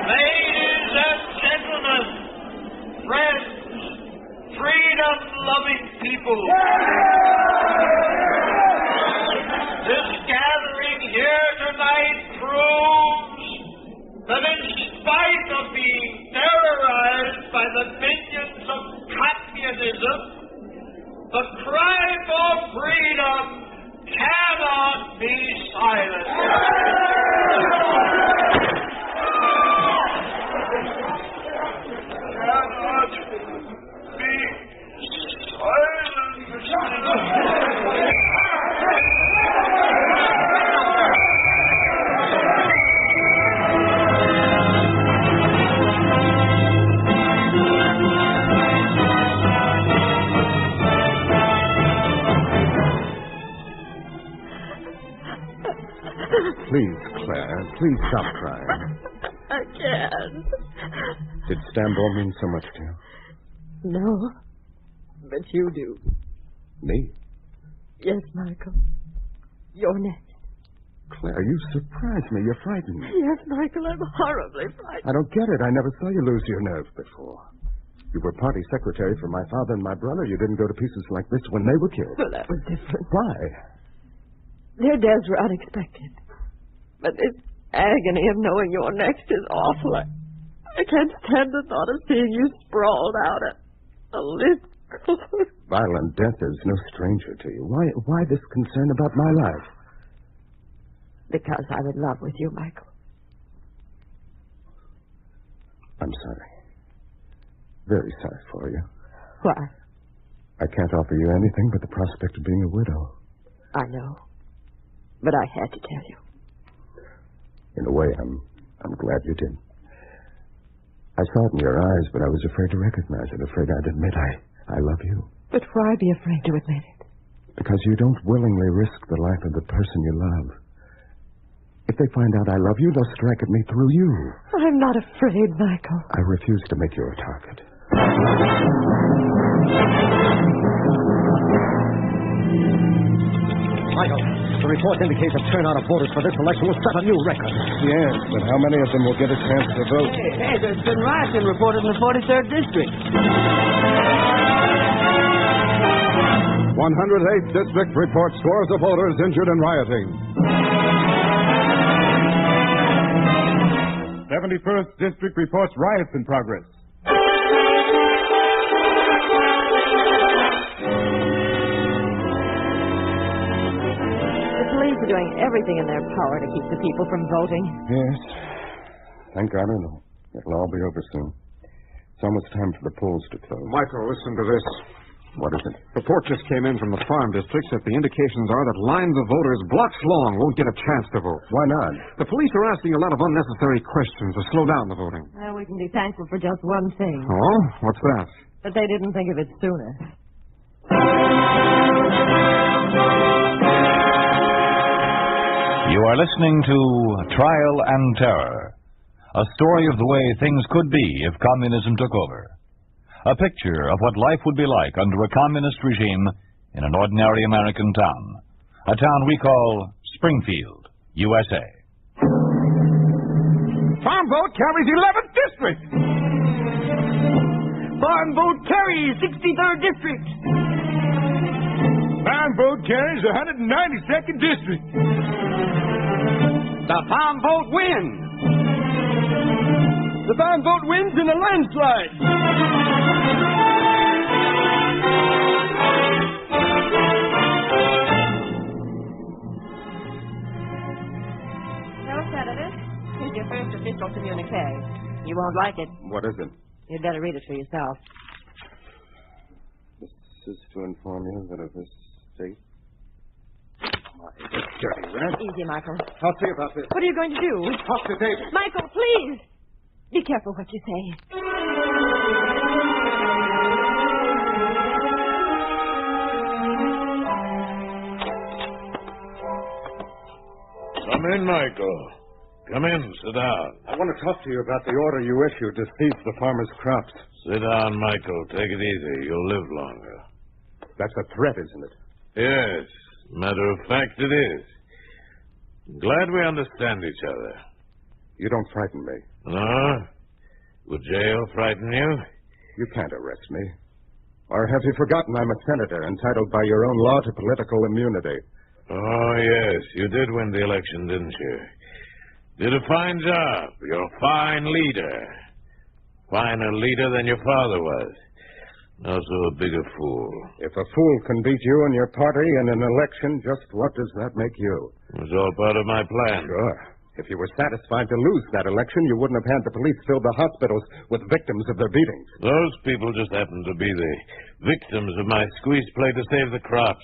Ladies and gentlemen, friends, freedom-loving people, this gathering here tonight proves that in spite of being terrorized by the minions of communism, the cry for freedom cannot be silenced. Cannot be Please, Claire, please stop crying. I can't. Did Stambaugh mean so much to you? No, but you do. Me? Yes, Michael. You're next. Claire, you surprise me. You frighten me. Yes, Michael, I'm horribly frightened. I don't get it. I never saw you lose your nerve before. You were party secretary for my father and my brother. You didn't go to pieces like this when they were killed. Well, that was different. Why? Their deaths were unexpected. But this agony of knowing you're next is awful. I can't stand the thought of seeing you sprawled out at a lift. Violent death is no stranger to you. Why this concern about my life? Because I'm in love with you, Michael. I'm sorry. Very sorry for you. Why? I can't offer you anything but the prospect of being a widow. I know. But I had to tell you. In a way, I'm glad you did. I saw it in your eyes, but I was afraid to recognize it, afraid I'd admit I love you. But why be afraid to admit it? Because you don't willingly risk the life of the person you love. If they find out I love you, they'll strike at me through you. I'm not afraid, Michael. I refuse to make you a target. Michael, the report indicates a turnout of voters for this election will set a new record. Yes, but how many of them will get a chance to vote? Hey, there's been rioting reported in the 43rd District. 108th District reports scores of voters injured in rioting. 71st District reports riots in progress. The police are doing everything in their power to keep the people from voting. Yes. Thank God it'll all be over soon. It's almost time for the polls to close. Michael, listen to this. What is it? Report just came in from the farm districts that the indications are that lines of voters blocks long won't get a chance to vote. Why not? The police are asking a lot of unnecessary questions to slow down the voting. Well, we can be thankful for just one thing. Oh? What's that? That they didn't think of it sooner. You are listening to Trial and Terror, a story of the way things could be if communism took over. A picture of what life would be like under a communist regime in an ordinary American town. A town we call Springfield, USA. Farm vote carries 11th District. Farm vote carries 63rd District. Farm vote carries 192nd District. The farm vote wins. The farm vote wins in a landslide. No, Senator. Here's your first official communique. You won't like it. What is it? You'd better read it for yourself. This is to inform you that of this state. My dirty rat. Easy, Michael. I'll see about this. What are you going to do? Talk to David. Michael, please. Be careful what you say. Come in, Michael. Come in. Sit down. I want to talk to you about the order you issued to seize the farmers' crops. Sit down, Michael. Take it easy. You'll live longer. That's a threat, isn't it? Yes. Matter of fact, it is. Glad we understand each other. You don't frighten me. No? Would jail frighten you? You can't arrest me. Or have you forgotten I'm a senator entitled by your own law to political immunity? Oh, yes. You did win the election, didn't you? Did a fine job. You're a fine leader. Finer leader than your father was. Also a bigger fool. If a fool can beat you and your party in an election, just what does that make you? It was all part of my plan. Sure. If you were satisfied to lose that election, you wouldn't have had the police fill the hospitals with victims of their beatings. Those people just happened to be the victims of my squeeze play to save the crops.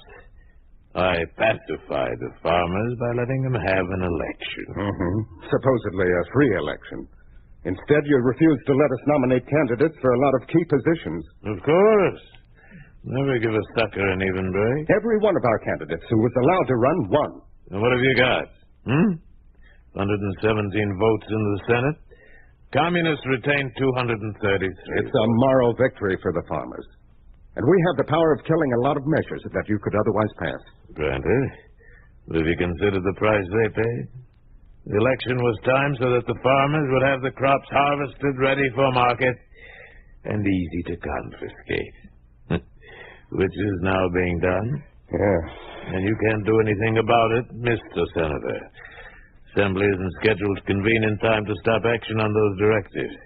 I pacified the farmers by letting them have an election. Supposedly a free election. Instead, you refused to let us nominate candidates for a lot of key positions. Of course. Never give a sucker an even break. Every one of our candidates who was allowed to run won. And what have you got? 117 votes in the Senate. Communists retained 233. It's a moral victory for the farmers. And we have the power of killing a lot of measures that you could otherwise pass. Granted. But have you considered the price they paid? The election was timed so that the farmers would have the crops harvested, ready for market, and easy to confiscate. Which is now being done. Yeah. And you can't do anything about it, Mr. Senator. Assembly isn't scheduled to convene in time to stop action on those directives.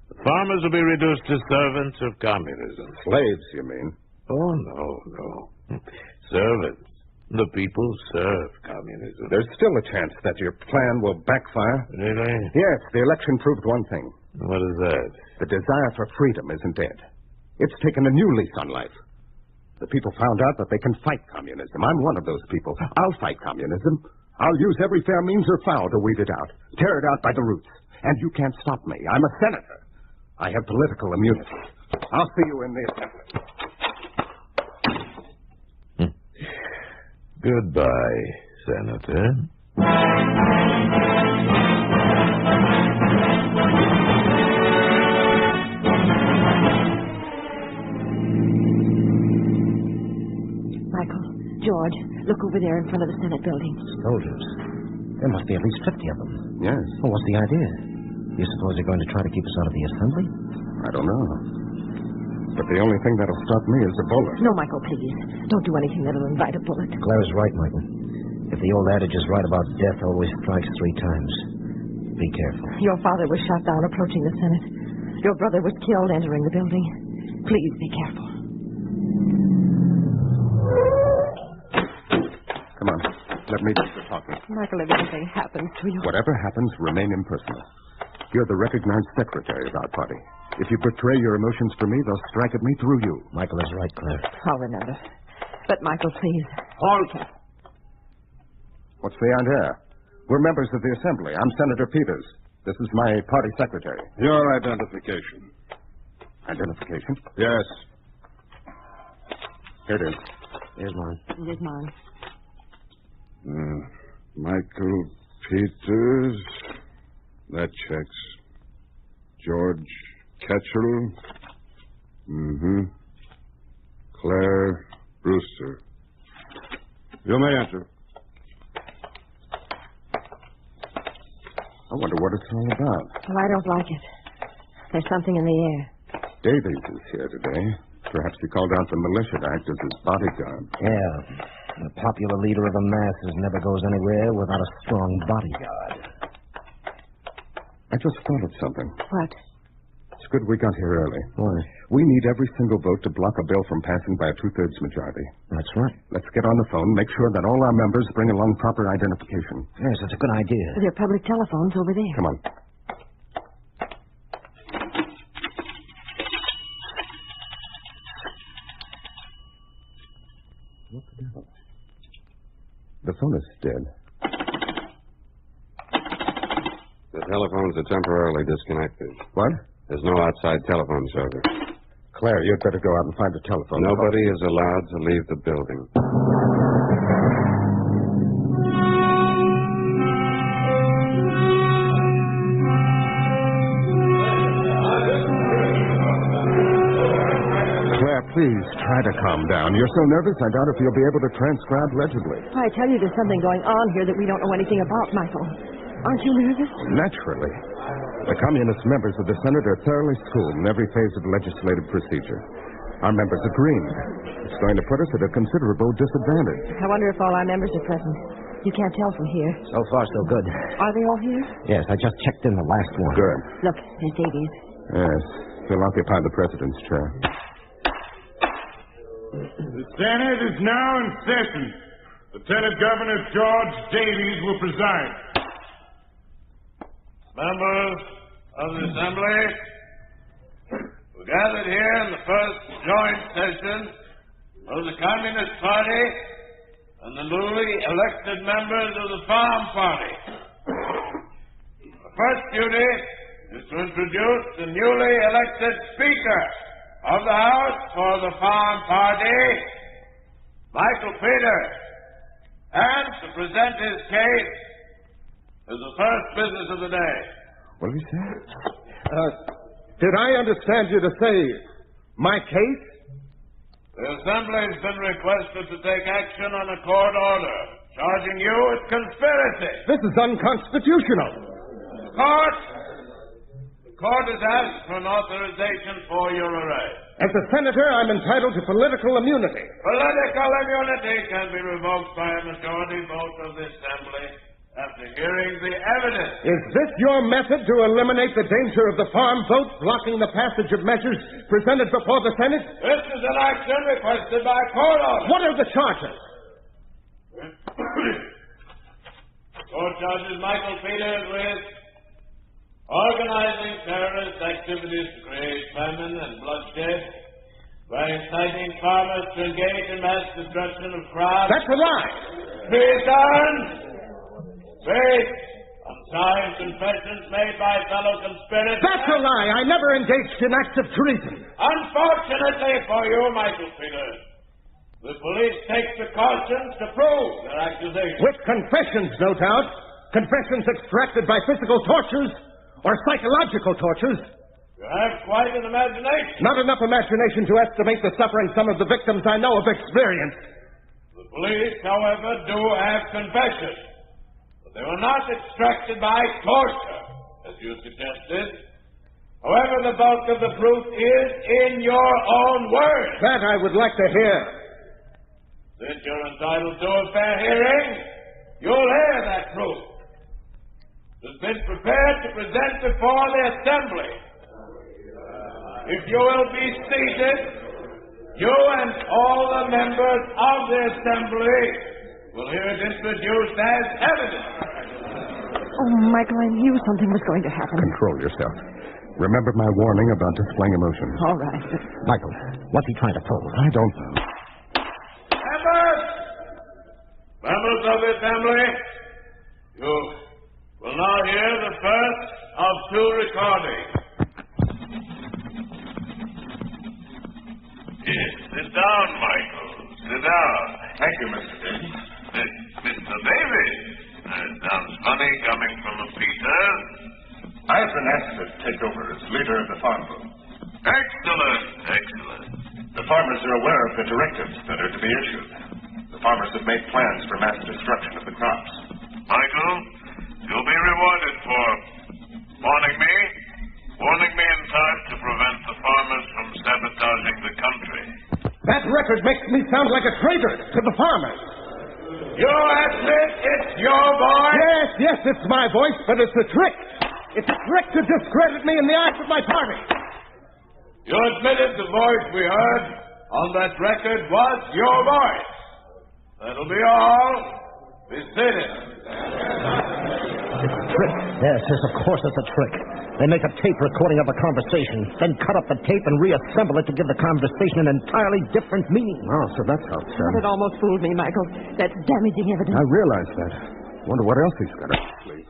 The farmers will be reduced to servants of communism. Slaves, you mean? Oh, no. Servants. The people serve communism. There's still a chance that your plan will backfire. Really? Yes, the election proved one thing. What is that? The desire for freedom isn't dead. It's taken a new lease on life. The people found out that they can fight communism. I'm one of those people. I'll fight communism. I'll use every fair means or foul to weed it out. Tear it out by the roots. And you can't stop me. I'm a senator. I have political immunity. I'll see you in the assembly. Goodbye, Senator. Michael, George, look over there in front of the Senate building. Soldiers. There must be at least 50 of them. Yes. Well, what's the idea? You suppose they're going to try to keep us out of the assembly? I don't know. But the only thing that'll stop me is a bullet. No, Michael, please. Don't do anything that'll invite a bullet. Claire's right, Michael. If the old adage is right about death always strikes 3 times. Be careful. Your father was shot down approaching the Senate. Your brother was killed entering the building. Please be careful. Come on. Let me do the talking. Michael, if anything happens to you... Whatever happens, remain impersonal. You're the recognized secretary of our party. If you betray your emotions for me, they'll strike at me through you. Michael is right, Claire. I'll remember. But, Michael, please. Halt! What's the idea? We're members of the Assembly. I'm Senator Peters. This is my party secretary. Your identification. Identification? Yes. Here it is. Here's mine. Here's mine. Michael Peters. That checks. George Ketchel. Claire Brewster. You may enter. I wonder what it's all about. Well, I don't like it. There's something in the air. Davies is here today. Perhaps he called out the militia to act as his bodyguard. Yeah. The popular leader of the masses never goes anywhere without a strong bodyguard. I just thought of something. What? It's good we got here early. Why? We need every single vote to block a bill from passing by a two-thirds majority. That's right. Let's get on the phone, make sure that all our members bring along proper identification. Yes, that's a good idea. There are public telephones over there. Come on. What the devil? The phone is dead. The telephones are temporarily disconnected. What? There's no outside telephone service. Claire, you'd better go out and find a telephone. Nobody is allowed to leave the building. Claire, please try to calm down. You're so nervous, I doubt if you'll be able to transcribe legibly. I tell you, there's something going on here that we don't know anything about, Michael. Aren't you nervous? Naturally. The communist members of the Senate are thoroughly schooled in every phase of legislative procedure. Our members agree. It's going to put us at a considerable disadvantage. I wonder if all our members are present. You can't tell from here. So far, so good. Are they all here? Yes, I just checked in the last one. Good. Look, there's Davies. Yes, he'll occupy the president's chair. The Senate is now in session. Lieutenant Governor George Davies will preside. Members of the Assembly, we're gathered here in the first joint session of the Communist Party and the newly elected members of the Farm Party. The first duty is to introduce the newly elected Speaker of the House for the Farm Party, Michael Peters, and to present his case as the first business of the day. What did he say? Did I understand you to say my case? The Assembly has been requested to take action on a court order charging you with conspiracy. This is unconstitutional. The court has asked for an authorization for your arrest. As a senator, I'm entitled to political immunity. Political immunity can be revoked by a majority vote of the Assembly after hearing the evidence. Is this your method to eliminate the danger of the farm vote blocking the passage of measures presented before the Senate? This is an action requested by court order. What are the charges? Court charges Michael Peters with organizing terrorist activities to create famine and bloodshed by inciting farmers to engage in mass destruction of crops. That's a lie. Treason! Based on signed confessions made by fellow conspirators. That's a lie. I never engaged in acts of treason. Unfortunately for you, Michael Peters, the police take precautions to prove their accusations. With confessions, no doubt. Confessions extracted by physical tortures or psychological tortures. You have quite an imagination. Not enough imagination to estimate the suffering some of the victims I know have experienced. The police, however, do have confessions. They were not extracted by torture, as you suggested. However, the bulk of the proof is in your own words. That I would like to hear. Since you're entitled to a fair hearing, you'll hear that proof. It's been prepared to present before the Assembly. If you will be seated, you and all the members of the Assembly will hear it introduced as evidence. Oh, Michael, I knew something was going to happen. Control yourself. Remember my warning about displaying emotions. All right. Michael, what's he trying to prove? I don't know. Members of the Assembly, you will now hear the first of two recordings. Yes, sit down, Michael. Sit down. Thank you, Mr. Davis. Mr. Davis. Sounds funny coming from a Peters. I've been asked to take over as leader of the farm group. Excellent, excellent. The farmers are aware of the directives that are to be issued. The farmers have made plans for mass destruction of the crops. Michael, you'll be rewarded for warning me in time to prevent the farmers from sabotaging the country. That record makes me sound like a traitor to the farmers. You admit it's your voice? Yes, it's my voice, but it's a trick. It's a trick to discredit me in the eyes of my party. You admitted the voice we heard on that record was your voice. That'll be all. Be seated. It's a trick. Yes, of course it's a trick. They make a tape recording of a conversation, then cut up the tape and reassemble it to give the conversation an entirely different meaning. Oh, so that's how it's done. It almost fooled me, Michael. That's damaging evidence. I realize that. Wonder what else he's got up his sleeve.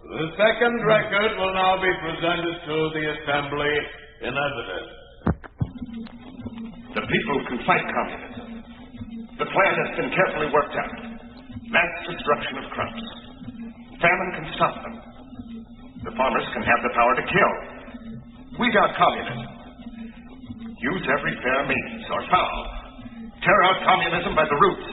The second record will now be presented to the Assembly in evidence. The people can fight communism. The plan has been carefully worked out. Mass destruction of crops. Famine can stop them. The farmers can have the power to kill. Weed out communism. Use every fair means, or foul. Tear out communism by the roots.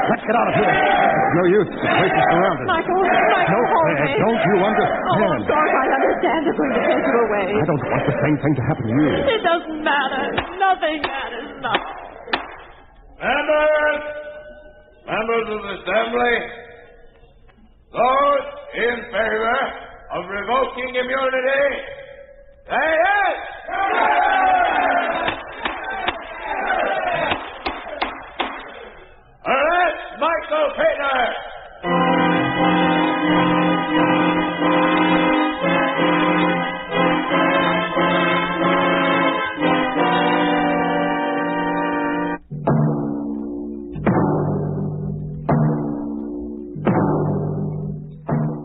Let's get out of here. It's no use. The place is surrounded. Michael, No, hold me. don't you Oh, understand? of course I understand. They're going to take you away. I don't want the same thing to happen to you. It doesn't matter. Nothing matters now. Members of the Assembly, those in favor of revoking immunity, say yes! Arrest Michael Peter!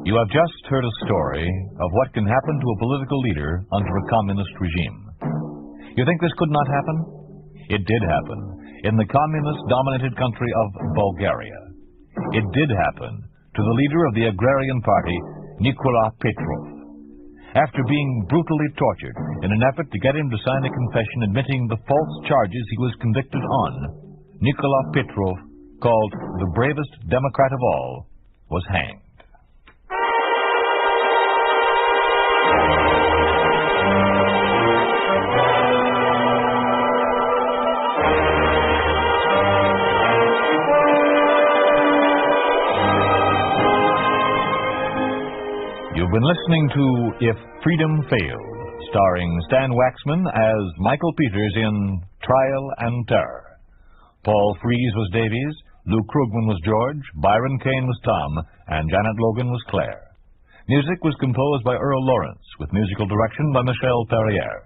You have just heard a story of what can happen to a political leader under a communist regime. You think this could not happen? It did happen in the communist-dominated country of Bulgaria. It did happen to the leader of the agrarian party, Nicola Petrov. After being brutally tortured in an effort to get him to sign a confession admitting the false charges he was convicted on, Nicola Petrov, called the bravest Democrat of all, was hanged. You've been listening to If Freedom Failed, starring Stan Waxman as Michael Peters in Trial and Terror. Paul Frees was Davies, Lou Krugman was George, Byron Kane was Tom, and Janet Logan was Claire. Music was composed by Earl Lawrence, with musical direction by Michel Perrier.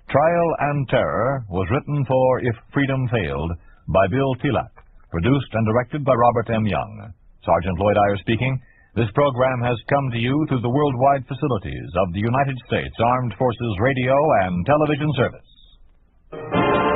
Trial and Terror was written for If Freedom Failed by Bill Tilak, produced and directed by Robert M. Young. Sergeant Lloyd Eyre speaking. This program has come to you through the worldwide facilities of the United States Armed Forces Radio and Television Service.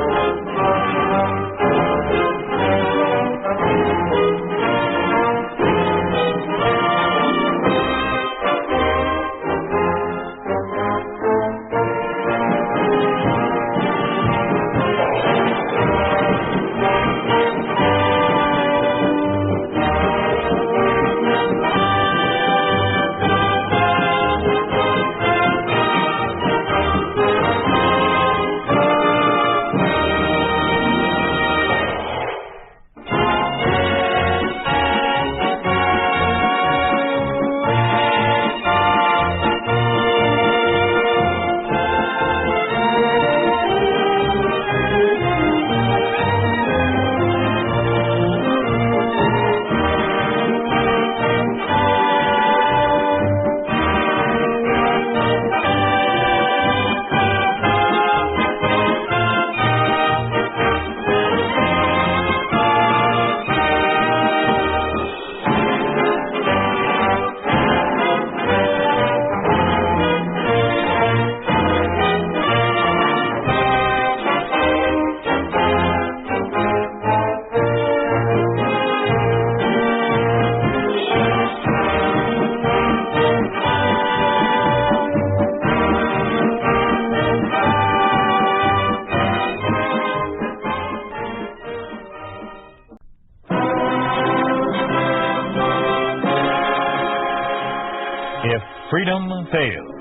If Freedom Failed.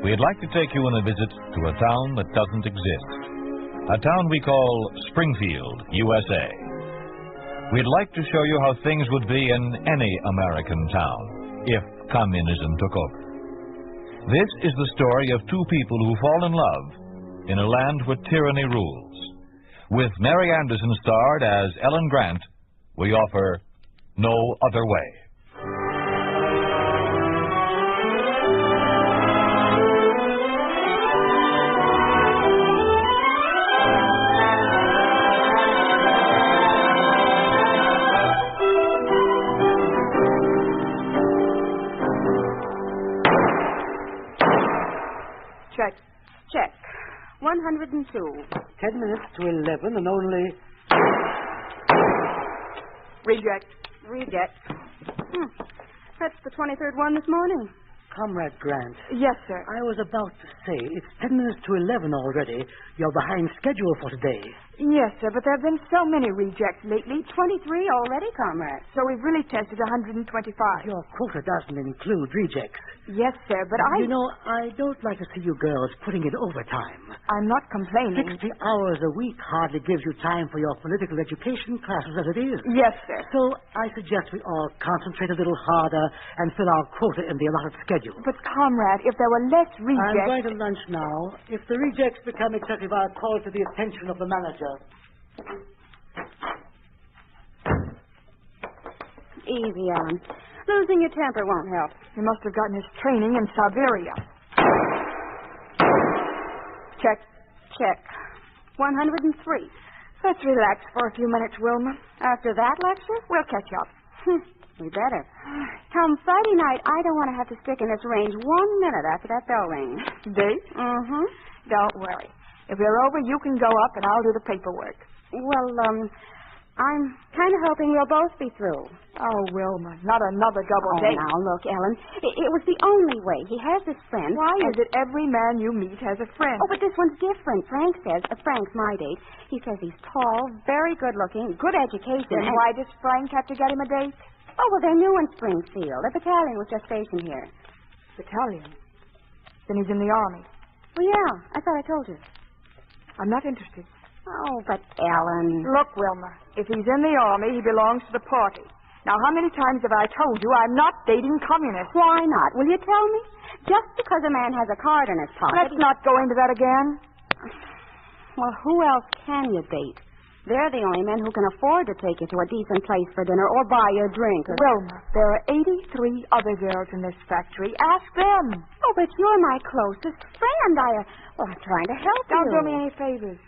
We we'd like to take you on a visit to a town that doesn't exist. A town we call Springfield, USA. We'd like to show you how things would be in any American town if communism took over. This is the story of two people who fall in love in a land where tyranny rules. With Mary Anderson starred as Ellen Grant, we offer No Other Way. Check. 102. 10 minutes to 11 and only... Reject. That's the 23rd one this morning. Comrade Grant. Yes, sir. I was about to say, it's 10 minutes to 11 already. You're behind schedule for today. Yes, sir, but there have been so many rejects lately. 23 already, comrade. So we've really tested 125. Your quota doesn't include rejects. Yes, sir, but You know, I don't like to see you girls putting in overtime. I'm not complaining. 60 hours a week hardly gives you time for your political education classes as it is. Yes, sir. So I suggest we all concentrate a little harder and fill our quota in the allotted schedule. But, comrade, if there were less rejects... I'm going to lunch now. If the rejects become excessive, I'll call it to the attention of the manager. Easy, Ellen. Losing your temper won't help. He must have gotten his training in Siberia. Check. 103. Let's relax for a few minutes, Wilma. After that lecture, We'll catch up. We better. Come Friday night, I don't want to have to stick in this range 1 minute after that bell rings. Date? Mm-hmm. Don't worry. If we're over, you can go up and I'll do the paperwork. Well, I'm kind of hoping we'll both be through. Oh, Wilma, not another double date. Now, look, Ellen, it was the only way. He has this friend. Why is it every man you meet has a friend? Oh, but this one's different. Frank's my date. He says he's tall, very good-looking, good education. Then why does Frank have to get him a date? Oh, well, they're new in Springfield. The battalion was just stationed here. Battalion? Then he's in the army. Well, yeah, I thought I told you. I'm not interested. Oh, but Ellen... Look, Wilma, if he's in the army, he belongs to the party. Now, how many times have I told you I'm not dating communists? Why not? Will you tell me? Just because a man has a card in his pocket... Let's not go into that again. Well, who else can you date? They're the only men who can afford to take you to a decent place for dinner or buy you a drink. Wilma, there are 83 other girls in this factory. Ask them. Oh, but you're my closest friend. I'm trying to help you. Don't do me any favors.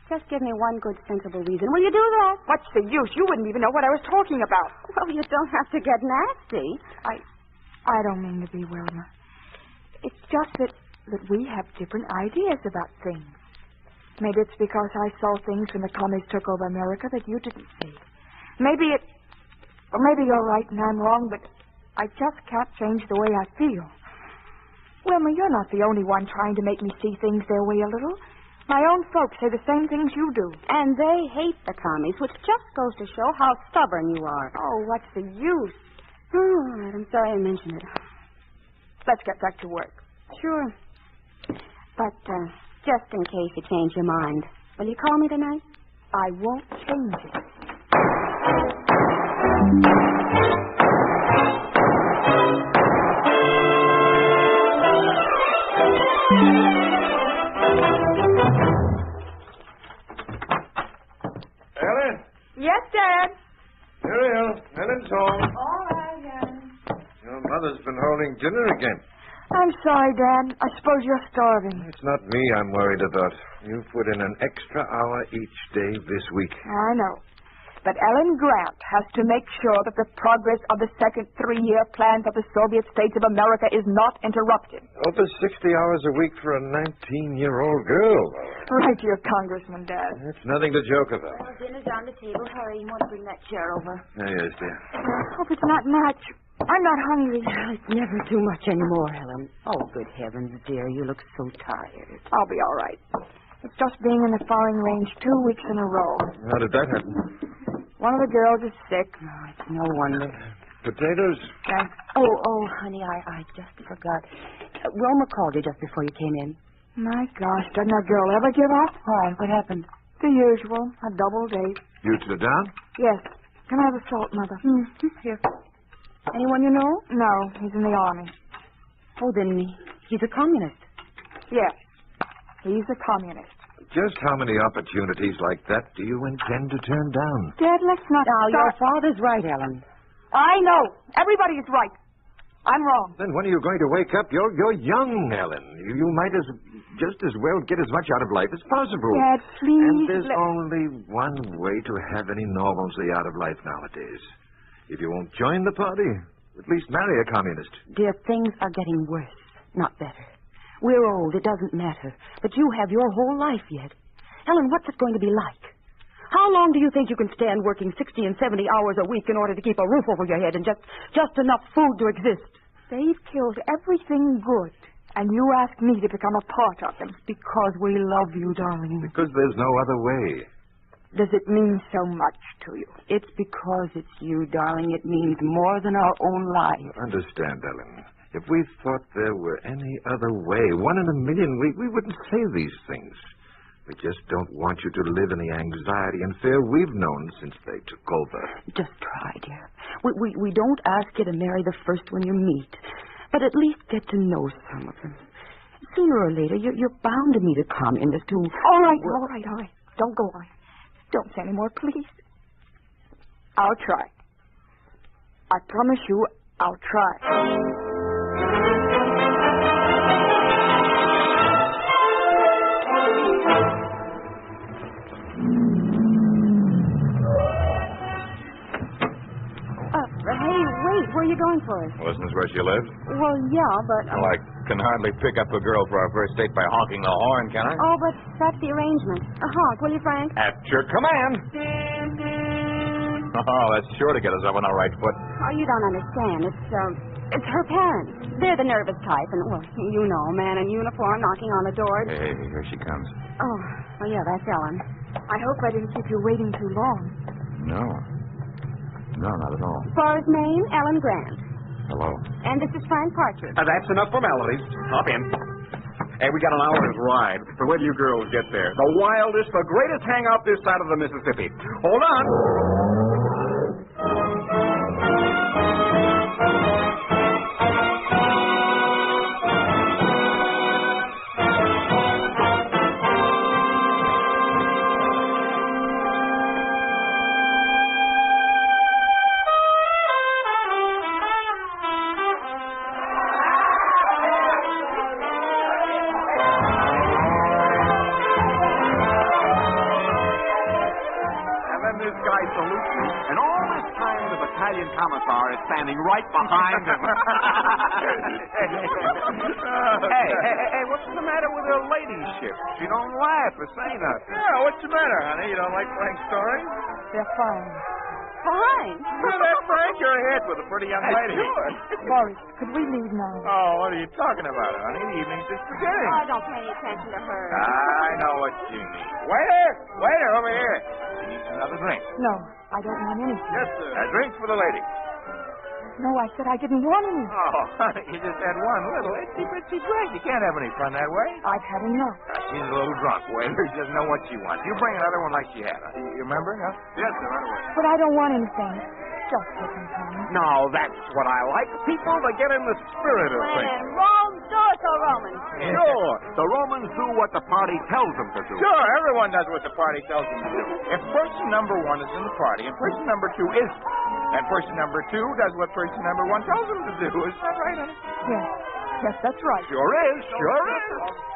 Just give me one good, sensible reason. Will you do that? What's the use? You wouldn't even know what I was talking about. Well, you don't have to get nasty. I don't mean to be, Wilma. It's just that we have different ideas about things. Maybe it's because I saw things when the commies took over America that you didn't see. Maybe you're right and I'm wrong, but I just can't change the way I feel. Wilma, you're not the only one trying to make me see things their way a little. My own folks say the same things you do. And they hate the commies, which just goes to show how stubborn you are. Oh, what's the use? All right, I'm sorry I mentioned it. Let's get back to work. Sure. But, just in case you change your mind, will you call me tonight? I won't change it. Ellen? Yes, Dad? Muriel, Ellen's home. All right, Ellen. Your mother's been holding dinner again. I'm sorry, Dad. I suppose you're starving. It's not me I'm worried about. You've put in an extra hour each day this week. I know. But Ellen Grant has to make sure that the progress of the second 3-year plan for the Soviet States of America is not interrupted. Over 60 hours a week for a 19-year-old girl. Right, your congressman, Dad. That's nothing to joke about. Well, dinner's on the table. Hurry, you want to bring that chair over. Yes, dear. I hope it's not much. I'm not hungry. It's never too much anymore, Helen. Oh, good heavens, dear, you look so tired. I'll be all right. It's just being in the firing range 2 weeks in a row. How did that happen? One of the girls is sick. Oh, it's no wonder. Potatoes? Oh, honey, I just forgot. Wilma called you just before you came in. My gosh, doesn't a girl ever give up? Why? What happened? The usual, a double date. You sit down? Yes. Can I have a salt, Mother? Here. Anyone you know? No, he's in the army. Oh, then he's a communist. Yes, he's a communist. Just how many opportunities like that do you intend to turn down? Dad, let's not Now, your start... father's right, Ellen. I know. Everybody is right. I'm wrong. Then when are you going to wake up? You're young, Ellen. You might just as well get as much out of life as possible. Dad, please. And there's only one way to have any normalcy out of life nowadays. If you won't join the party, at least marry a communist. Dear, things are getting worse, not better. We're old, it doesn't matter. But you have your whole life yet. Helen, what's it going to be like? How long do you think you can stand working 60 and 70 hours a week in order to keep a roof over your head and just enough food to exist? They've killed everything good, and you ask me to become a part of them. Because we love you, darling. Because there's no other way. Does it mean so much to you? It's because it's you, darling. It means more than our own lives. Understand, Ellen. If we thought there were any other way, one in a million, we wouldn't say these things. We just don't want you to live in the anxiety and fear we've known since they took over. Just try, dear. We don't ask you to marry the first one you meet, but at least get to know some of them. Sooner or later, you're bound to meet a communist who... All right. Don't go on. Don't say any more, please. I'll try. I promise you, I'll try. Hey, wait. Where are you going for? Wasn't this where she lived? Well, yeah, but... Well, I can hardly pick up a girl for our first date by honking the horn, can I? Oh, but that's the arrangement. A honk, will you, Frank? At your command. Oh, that's sure to get us up on our right foot. Oh, you don't understand. It's her parents. They're the nervous type, and, well, you know, a man in uniform knocking on the door. Hey, here she comes. Oh, well, yeah, that's Ellen. I hope I didn't keep you waiting too long. No, not at all. As far as Maine, Ellen Grant. Hello. And this is Frank Partridge. That's enough formalities. Hop in. Hey, we got an hour's ride. So where do you girls get there? The wildest, the greatest hangout this side of the Mississippi. Hold on. Commissar is standing right behind him. Hey, what's the matter with her ladyship? She don't laugh or say nothing. Yeah, what's the matter, honey? You don't like Frank's stories? They're fine. Fine? Well, that Frank, you're ahead with a pretty young lady. Sure. Boris, could we leave now? Oh, what are you talking about, honey? The evening's just beginning. Oh, don't pay any attention to her. I know what you need. Waiter, over here. She needs another drink. No, I don't want anything. Yes, sir. A drink for the lady. No, I said I didn't want any. Oh, honey, you just had one little itsy-bitsy drink. You can't have any fun that way. I've had enough. She's a little drunk. Waiter, she doesn't know what she wants. You bring another one like she had. You remember? Huh? Yes, sir, right away. But I don't want anything. Just take me home. No, that's what I like. People that get in the spirit of things. When Rome, do it so Romans. Sure. The Romans do what the party tells them to do. Sure, everyone does what the party tells them to do. If person number one is in the party and person number two isn't, and person number two does what person number one tells them to do. Is that right, honey? Yes, that's right. Sure is.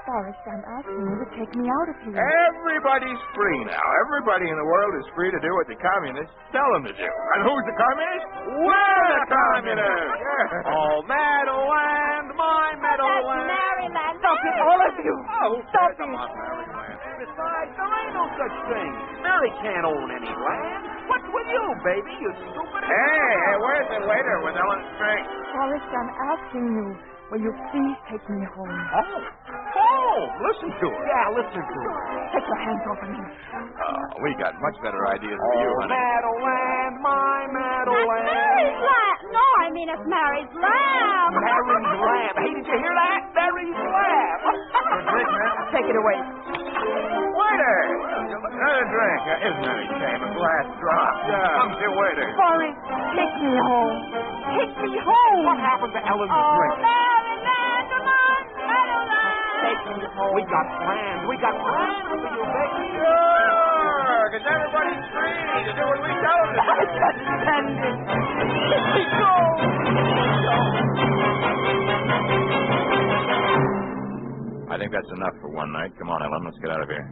Forrest, I'm asking you to take me out of here. Everybody's free now. Everybody in the world is free to do what the communists tell them to do. And who's the communist? We're the communists. Yeah. Oh, Meadowland, my Meadowland. That's Maryland. Stop it, all of you. Oh, Stop it. Besides, there ain't no such thing. Mary can't own any land. What's with you, baby? You stupid. Hey, where's the waiter with Ellen's drink? Forrest, I'm asking you, will you please take me home? Oh, listen to her. Yeah, listen to her. Take your hands off of me. We got much better ideas for you, honey. Meadowland, my Meadowland. Mary's lamb. No, I mean it's Mary's lamb. Mary's lamb. Hey, did you hear that? That's roaring laugh. Good drink, man. Take it away. Waiter! Another drink. Isn't any shame. A glass dropped. Comes your waiter. Forrest, take me home. Take me home. What happened to Ellen's Oh, drink? take me home. We got plans for you, baby. Sure, because everybody's free to do what we tell them to do. I can't stand it. Let me go. I think that's enough for one night. Come on, Ellen, let's get out of here.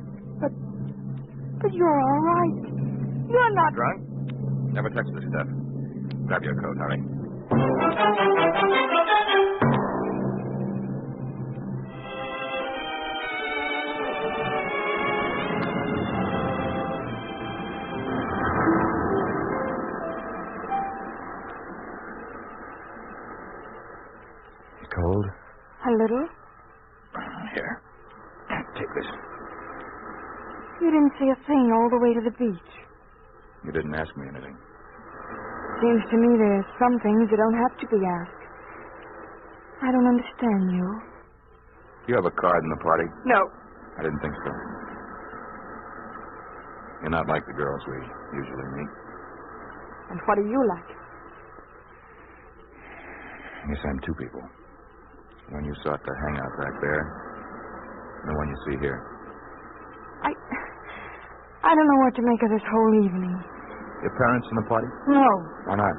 But you're all right. You're not Drunk? Never touch this stuff. Grab your coat, hurry. Cold? a little. Here. Take this. You didn't say a thing all the way to the beach. You didn't ask me anything. Seems to me there's some things that don't have to be asked. I don't understand you. You have a card in the party? No. I didn't think so. You're not like the girls we usually meet. And what are you like? I guess I'm two people. The one you sought to hang out back there, and the one you see here. I don't know what to make of this whole evening. Your parents in the party? No. Why not?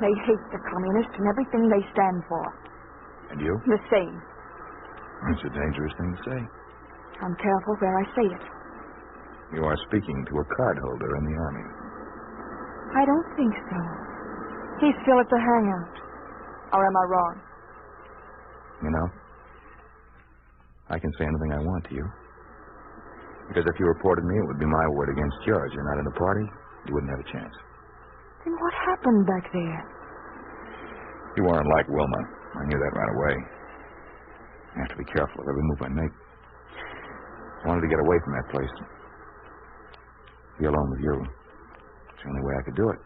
They hate the communists and everything they stand for. And you? The same. That's a dangerous thing to say. I'm careful where I say it. You are speaking to a cardholder in the Army. I don't think so. He's still at the hangout. Or am I wrong? You know, I can say anything I want to you. Because if you reported me, it would be my word against yours. You're not in the party, you wouldn't have a chance. Then what happened back there? You weren't like Wilma. I knew that right away. I have to be careful of every move I make. I wanted to get away from that place. Be alone with you. It's the only way I could do it.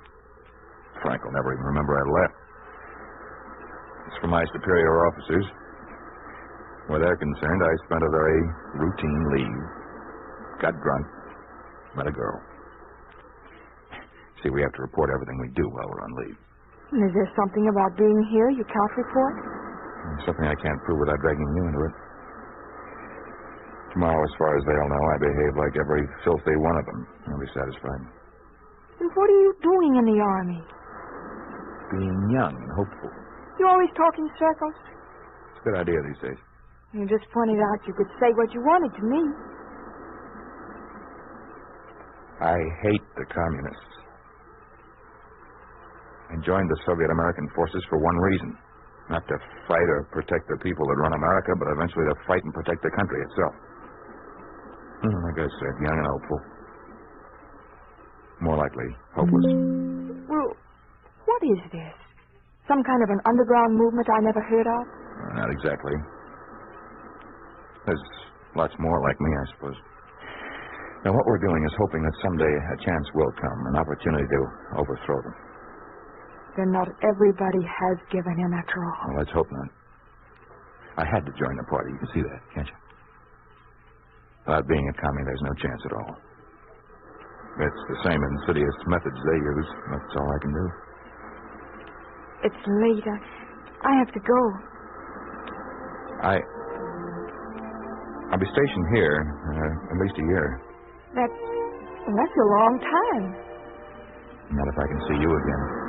Frank will never even remember I left. As for my superior officers, where they're concerned, I spent a very routine leave. Got drunk. Met a girl. See, we have to report everything we do while we're on leave. And is there something about being here you can't report? Something I can't prove without dragging you into it. Tomorrow, as far as they'll know, I behave like every filthy one of them. They'll be satisfied. And what are you doing in the Army? Being young and hopeful. You always talk in circles? It's a good idea these days. You just pointed out you could say what you wanted to me. I hate the communists. I joined the Soviet-American forces for one reason. Not to fight or protect the people that run America, but eventually to fight and protect the country itself. Like I said, young and hopeful. More likely, hopeless. Well, what is this? Some kind of an underground movement I never heard of? Not exactly. There's lots more like me, I suppose. Now, what we're doing is hoping that someday a chance will come, an opportunity to overthrow them. Then not everybody has given in after all. Well, let's hope not. I had to join the party. You can see that, can't you? Without being a commie, there's no chance at all. It's the same insidious methods they use. That's all I can do. It's late. I have to go. I'll be stationed here at least a year. That's a long time. Not if I can see you again.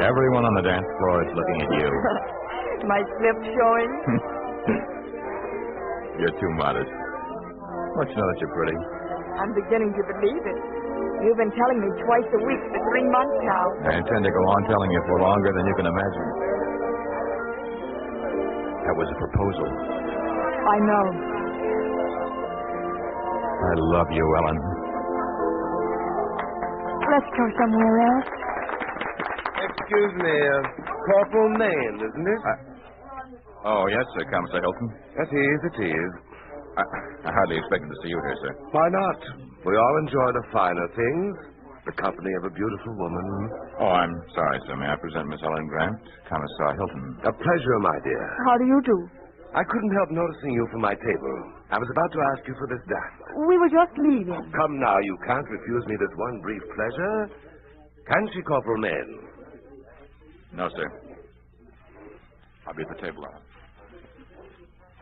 Everyone on the dance floor is looking at you. My slip showing? You're too modest. Don't you know that you're pretty? I'm beginning to believe it. You've been telling me twice a week for 3 months now. I intend to go on telling you for longer than you can imagine. That was a proposal. I know. I love you, Ellen. Let's go somewhere else. excuse me, Corporal Maine, isn't it? Oh, yes, sir, Commissar Hilton. It is. I hardly expected to see you here, sir. Why not? We all enjoy the finer things. The company of a beautiful woman. Oh, I'm sorry, sir. May I present Miss Helen Grant, Commissar Hilton? A pleasure, my dear. How do you do? I couldn't help noticing you from my table. I was about to ask you for this dime. We were just leaving. Come now, you can't refuse me this one brief pleasure. Can she, Corporal Maine? No, sir. I'll be at the table now.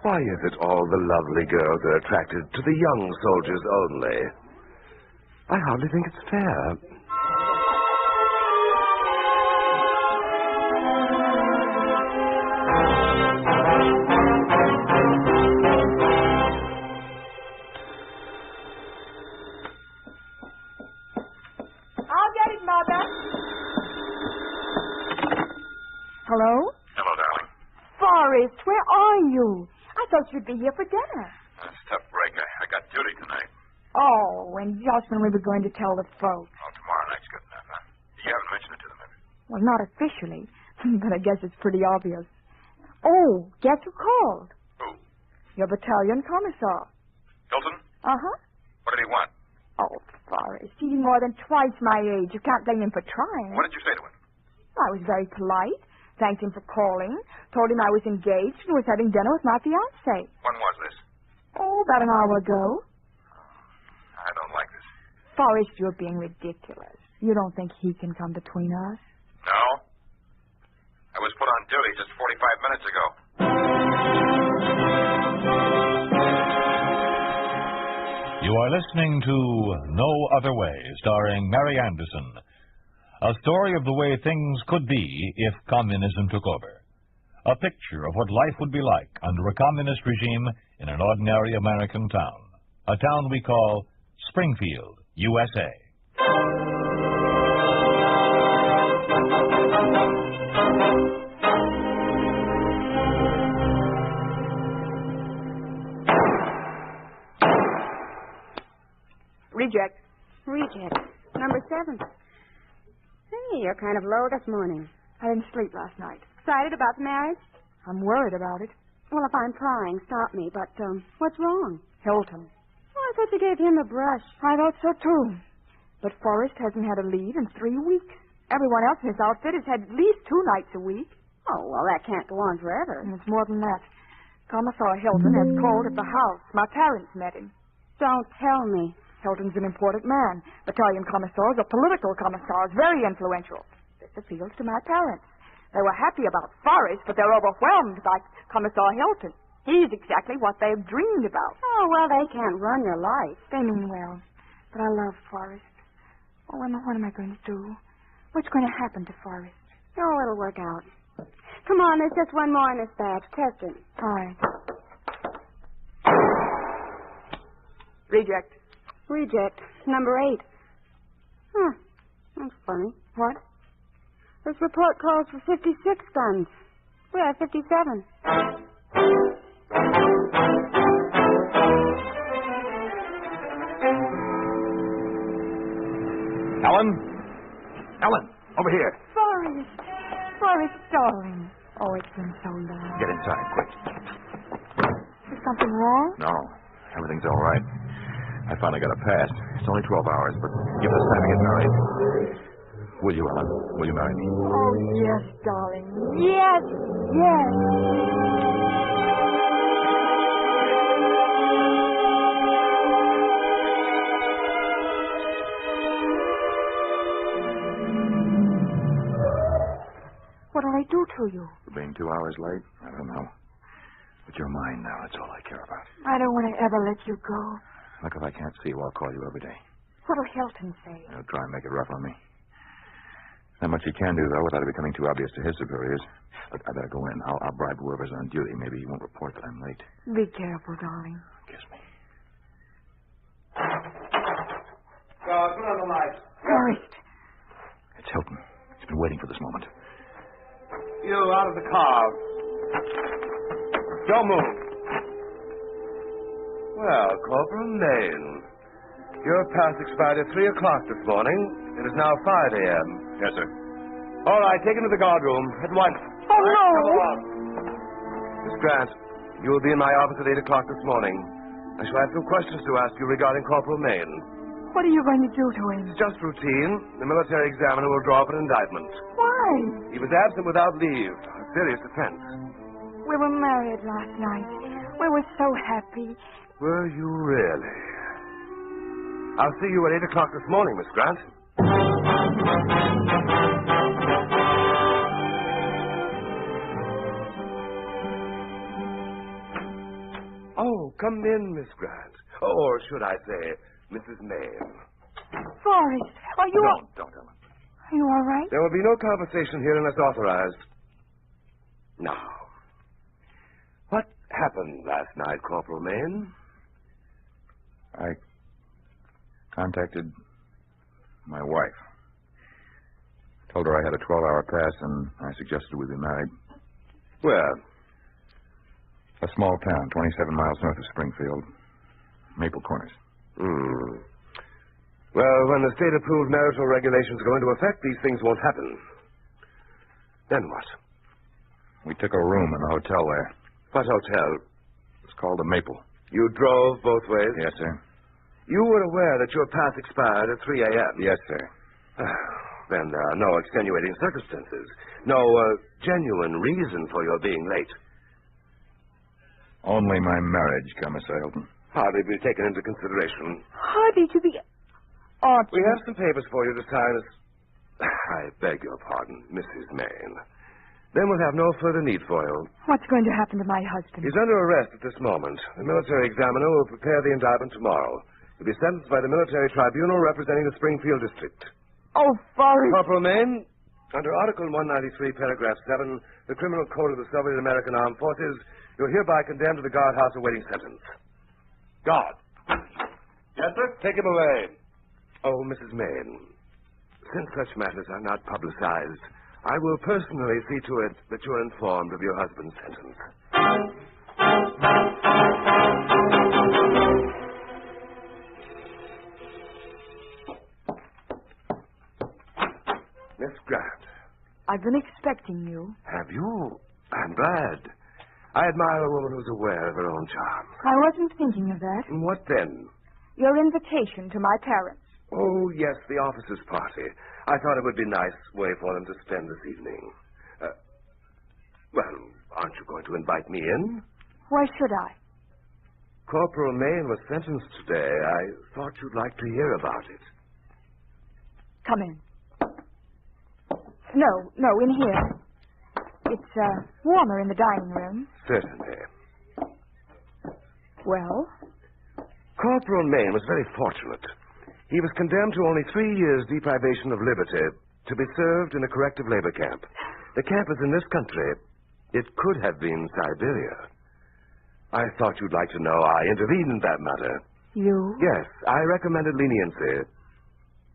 Why is it all the lovely girls are attracted to the young soldiers only? I hardly think it's fair. I'll get it, Mother. Hello? Hello, darling. Forrest, where are you? I thought you'd be here for dinner. That's a tough break. I got duty tonight. Oh, and just when we were going to tell the folks. Oh, tomorrow night's good enough, huh? You haven't mentioned it to them, have you? Well, not officially, but I guess it's pretty obvious. Oh, guess who called? Who? Your battalion commissar. Hilton? Uh-huh. What did he want? Oh, Forrest, he's more than twice my age. You can't blame him for trying. What did you say to him? I was very polite. Thanked him for calling. Told him I was engaged and was having dinner with my fiancé. When was this? Oh, about an hour ago. I don't like this. Forrest, you're being ridiculous. You don't think he can come between us? No. I was put on duty just 45 minutes ago. You are listening to No Other Way, starring Mary Anderson. A story of the way things could be if communism took over. A picture of what life would be like under a communist regime in an ordinary American town. A town we call Springfield, USA. Reject. Number 7. Hey, you're kind of low this morning. I didn't sleep last night. Excited about the marriage? I'm worried about it. Well, if I'm prying, stop me. But, what's wrong? Hilton. Oh, I thought you gave him the brush. I thought so, too. But Forrest hasn't had a leave in 3 weeks. Everyone else in his outfit has had at least 2 nights a week. Oh, well, that can't go on forever. And it's more than that. Commissar Hilton has called at the house. My parents met him. Don't tell me. Hilton's an important man. Battalion commissars are political commissars, very influential. This appeals to my parents. They were happy about Forrest, but they're overwhelmed by Commissar Hilton. He's exactly what they've dreamed about. Oh, well, they can't run your life. They mean well. But I love Forrest. Oh, what am I going to do? What's going to happen to Forrest? Oh, it'll work out. Come on, there's just one more in this batch. Test it. All right. Reject. Number 8. Huh. That's funny. What? This report calls for 56 guns. We have 57. Helen, over here. Forrest, darling. Oh, it's been so long. Get inside, quick. Is something wrong? No, everything's all right. I finally got a pass. It's only 12 hours, but give us time to get married. Will you, Ellen? Will you marry me? Oh, yes, darling. Yes. What'll I do to you? For being 2 hours late? I don't know. But you're mine now. That's all I care about. I don't want to ever let you go. Look, if I can't see you, I'll call you every day. What'll Hilton say? He'll try and make it rough on me. Not much he can do, though, without it becoming too obvious to his superiors. Look, I better go in. I'll bribe whoever's on duty. Maybe he won't report that I'm late. Be careful, darling. Kiss me. Turn on the lights. Forrest. It's Hilton. He's been waiting for this moment. You out of the car. Don't move. Well, Corporal Maine, your pass expired at 3 o'clock this morning. It is now 5 a.m. Yes, sir. All right, take him to the guard room at once. Oh, no. Come on. Miss Grant, you will be in my office at 8 o'clock this morning. I shall have some questions to ask you regarding Corporal Maine. What are you going to do to him? It's just routine. The military examiner will draw up an indictment. Why? He was absent without leave. A serious offense. We were married last night. We were so happy. Were you really? I'll see you at 8 o'clock this morning, Miss Grant. Oh, come in, Miss Grant. Or should I say, Mrs. Maine. Forrest, are you... Don't, Ellen. Are you all right? There will be no conversation here unless authorized. Now, what happened last night, Corporal Maine? I contacted my wife. Told her I had a 12-hour pass, and I suggested we be married. Where? A small town, 27 miles north of Springfield. Maple Corners. Well, when the state-approved marital regulations go into effect, these things won't happen. Then what? We took a room in the hotel there. What hotel? It's called the Maple. You drove both ways? Yes, sir. You were aware that your pass expired at 3 a.m.? Yes, sir. Then there are no extenuating circumstances. No genuine reason for your being late. Only my marriage, Commissar Hilton. Hardly be taken into consideration. Hardly to be... Archie. We have some papers for you to sign. I beg your pardon, Mrs. Maine. Then we'll have no further need for you. What's going to happen to my husband? He's under arrest at this moment. The military examiner will prepare the indictment tomorrow. He'll be sentenced by the military tribunal representing the Springfield district. Oh, Forrest. Corporal Maine, under Article 193, Paragraph 7, the Criminal Code of the Soviet American Armed Forces, you're hereby condemned to the guardhouse awaiting sentence. Guard. Yes, sir? Take him away. Oh, Mrs. Maine, since such matters are not publicized, I will personally see to it that you're informed of your husband's sentence. Miss Grant. I've been expecting you. Have you? I'm glad. I admire a woman who's aware of her own charm. I wasn't thinking of that. What then? Your invitation to my parents. Oh, yes, the officers' party. I thought it would be a nice way for them to spend this evening. Well, aren't you going to invite me in? Why should I? Corporal Maine was sentenced today. I thought you'd like to hear about it. Come in. No, in here. It's warmer in the dining room. Certainly. Well? Corporal Maine was very fortunate. He was condemned to only 3 years' deprivation of liberty to be served in a corrective labor camp. The camp is in this country. It could have been Siberia. I thought you'd like to know I intervened in that matter. You? Yes, I recommended leniency.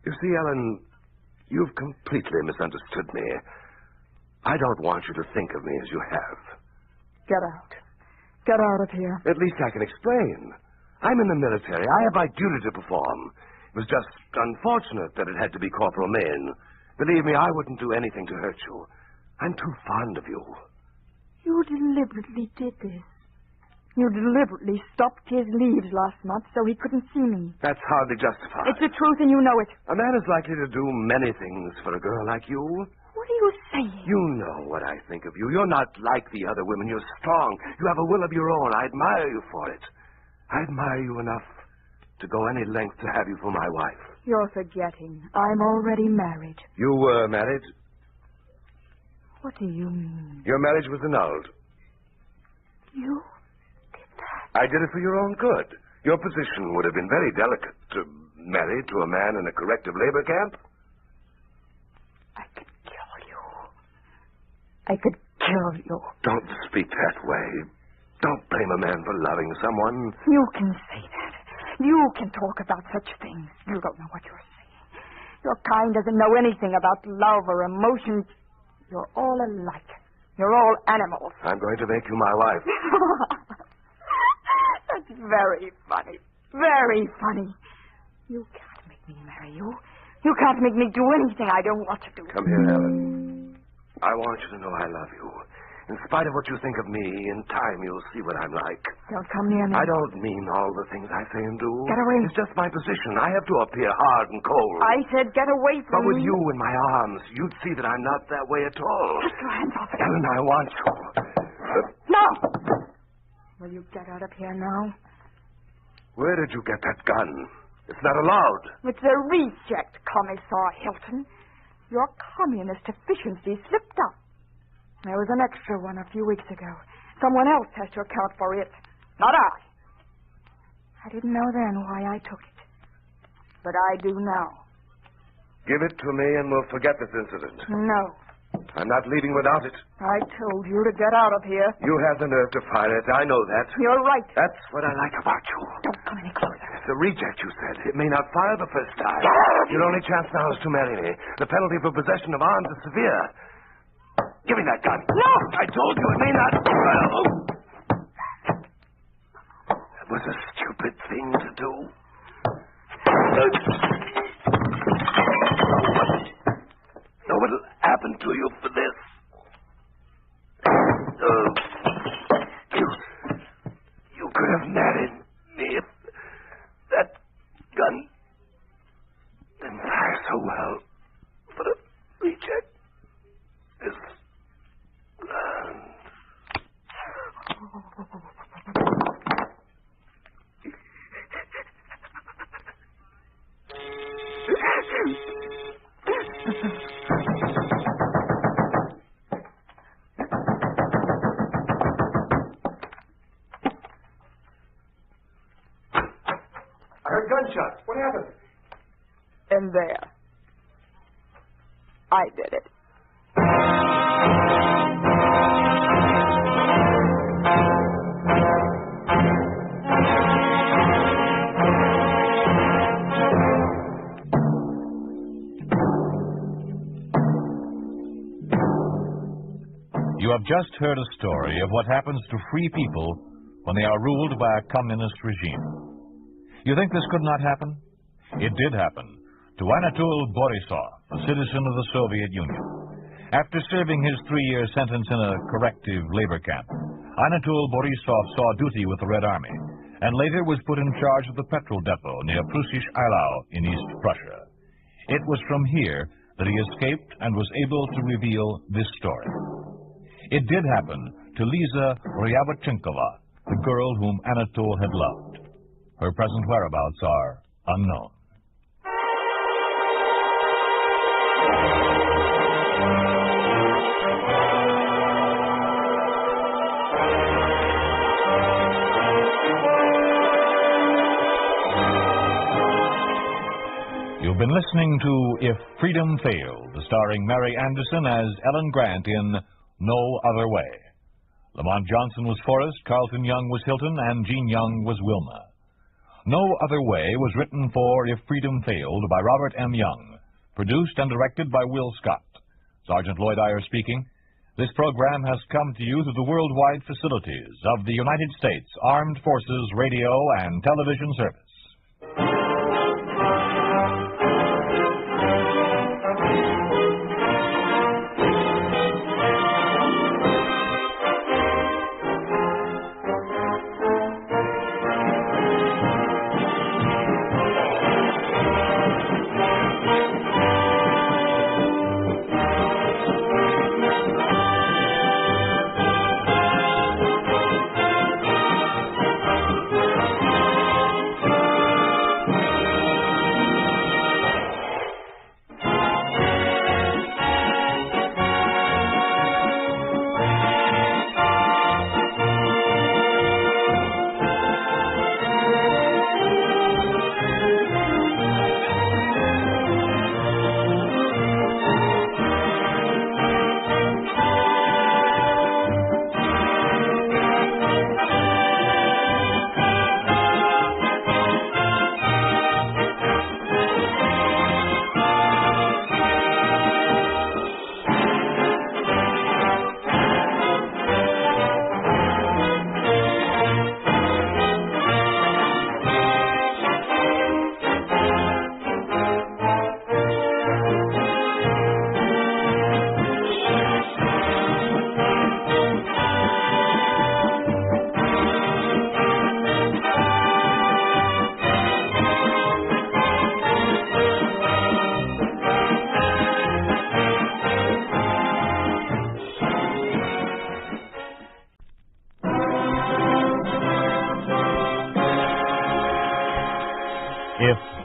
You see, Ellen, you've completely misunderstood me. I don't want you to think of me as you have. Get out. Get out of here. At least I can explain. I'm in the military. I have my duty to perform. It was just unfortunate that it had to be Corporal Maine. Believe me, I wouldn't do anything to hurt you. I'm too fond of you. You deliberately did this. You deliberately stopped his leaves last month so he couldn't see me. That's hardly justified. It's the truth and you know it. A man is likely to do many things for a girl like you. What are you saying? You know what I think of you. You're not like the other women. You're strong. You have a will of your own. I admire you for it. I admire you enough to go any length to have you for my wife. You're forgetting. I'm already married. You were married? What do you mean? Your marriage was annulled. You did that? I did it for your own good. Your position would have been very delicate to marry to a man in a corrective labor camp. I could kill you. I could kill you. Don't speak that way. Don't blame a man for loving someone. You can say that. You can talk about such things. You don't know what you're saying. Your kind doesn't know anything about love or emotions. You're all alike. You're all animals. I'm going to make you my wife. That's very funny. Very funny. You can't make me marry you. You can't make me do anything I don't want to do. Come here, Ellen. I want you to know I love you. In spite of what you think of me, in time you'll see what I'm like. Don't come near me. I don't mean all the things I say and do. Get away. It's just my position. I have to appear hard and cold. I said get away from But with me. you in my arms, you'd see that I'm not that way at all. Take your hands off it. Ellen, I want you. No! Will you get out of here now? Where did you get that gun? It's not allowed. It's a reject, Commissar Hilton. Your communist efficiency slipped up. There was an extra one a few weeks ago. Someone else has to account for it, not I. I didn't know then why I took it. But I do now. Give it to me and we'll forget this incident. No. I'm not leaving without it. I told you to get out of here. You have the nerve to fire it. I know that. You're right. That's what I like about you. Don't come any closer. It's a reject, you said. It may not fire the first time. Your only chance now is to marry me. The penalty for possession of arms is severe. Give me that gun. No! I told you it may not. That was a stupid thing to do. Know what'll happen to you for this? You could have married me if that gun didn't fire so well. But a reject is grand. I heard gunshots. What happened? And there. I did it. You have just heard a story of what happens to free people when they are ruled by a communist regime. You think this could not happen? It did happen to Anatol Borisov, a citizen of the Soviet Union. After serving his 3-year sentence in a corrective labor camp, Anatol Borisov saw duty with the Red Army and later was put in charge of the petrol depot near Prussisch Eylau in East Prussia. It was from here that he escaped and was able to reveal this story. It did happen to Liza Ryabchinkova, the girl whom Anatol had loved. Her present whereabouts are unknown. You've been listening to If Freedom Failed, starring Mary Anderson as Ellen Grant in No Other Way. Lamont Johnson was Forrest, Carlton Young was Hilton, and Gene Young was Wilma. No Other Way was written for If Freedom Failed by Robert M. Young, produced and directed by Will Scott. Sergeant Lloyd Iyer speaking. This program has come to you through the worldwide facilities of the United States Armed Forces Radio and Television Service.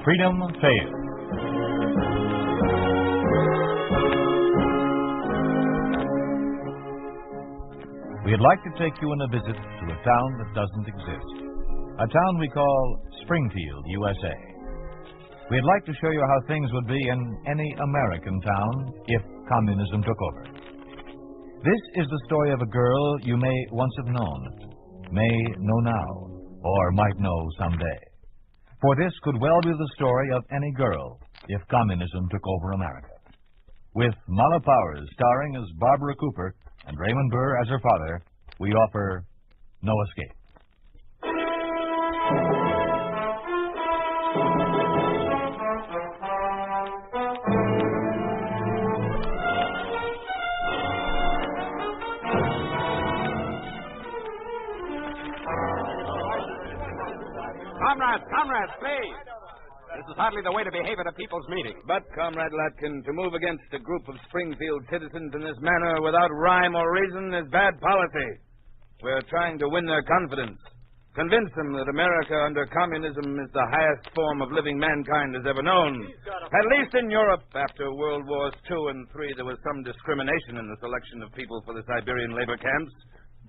freedom failed. We'd like to take you on a visit to a town that doesn't exist. A town we call Springfield, USA. We'd like to show you how things would be in any American town if communism took over. This is the story of a girl you may once have known, may know now, or might know someday. For this could well be the story of any girl if communism took over America. With Mala Powers starring as Barbara Cooper and Raymond Burr as her father, we offer No Escape. Comrades, please. This is hardly the way to behave at a people's meeting. But, Comrade Latkin, to move against a group of Springfield citizens in this manner without rhyme or reason is bad policy. We're trying to win their confidence. Convince them that America under communism is the highest form of living mankind has ever known. At least in Europe, after World Wars II and III, there was some discrimination in the selection of people for the Siberian labor camps.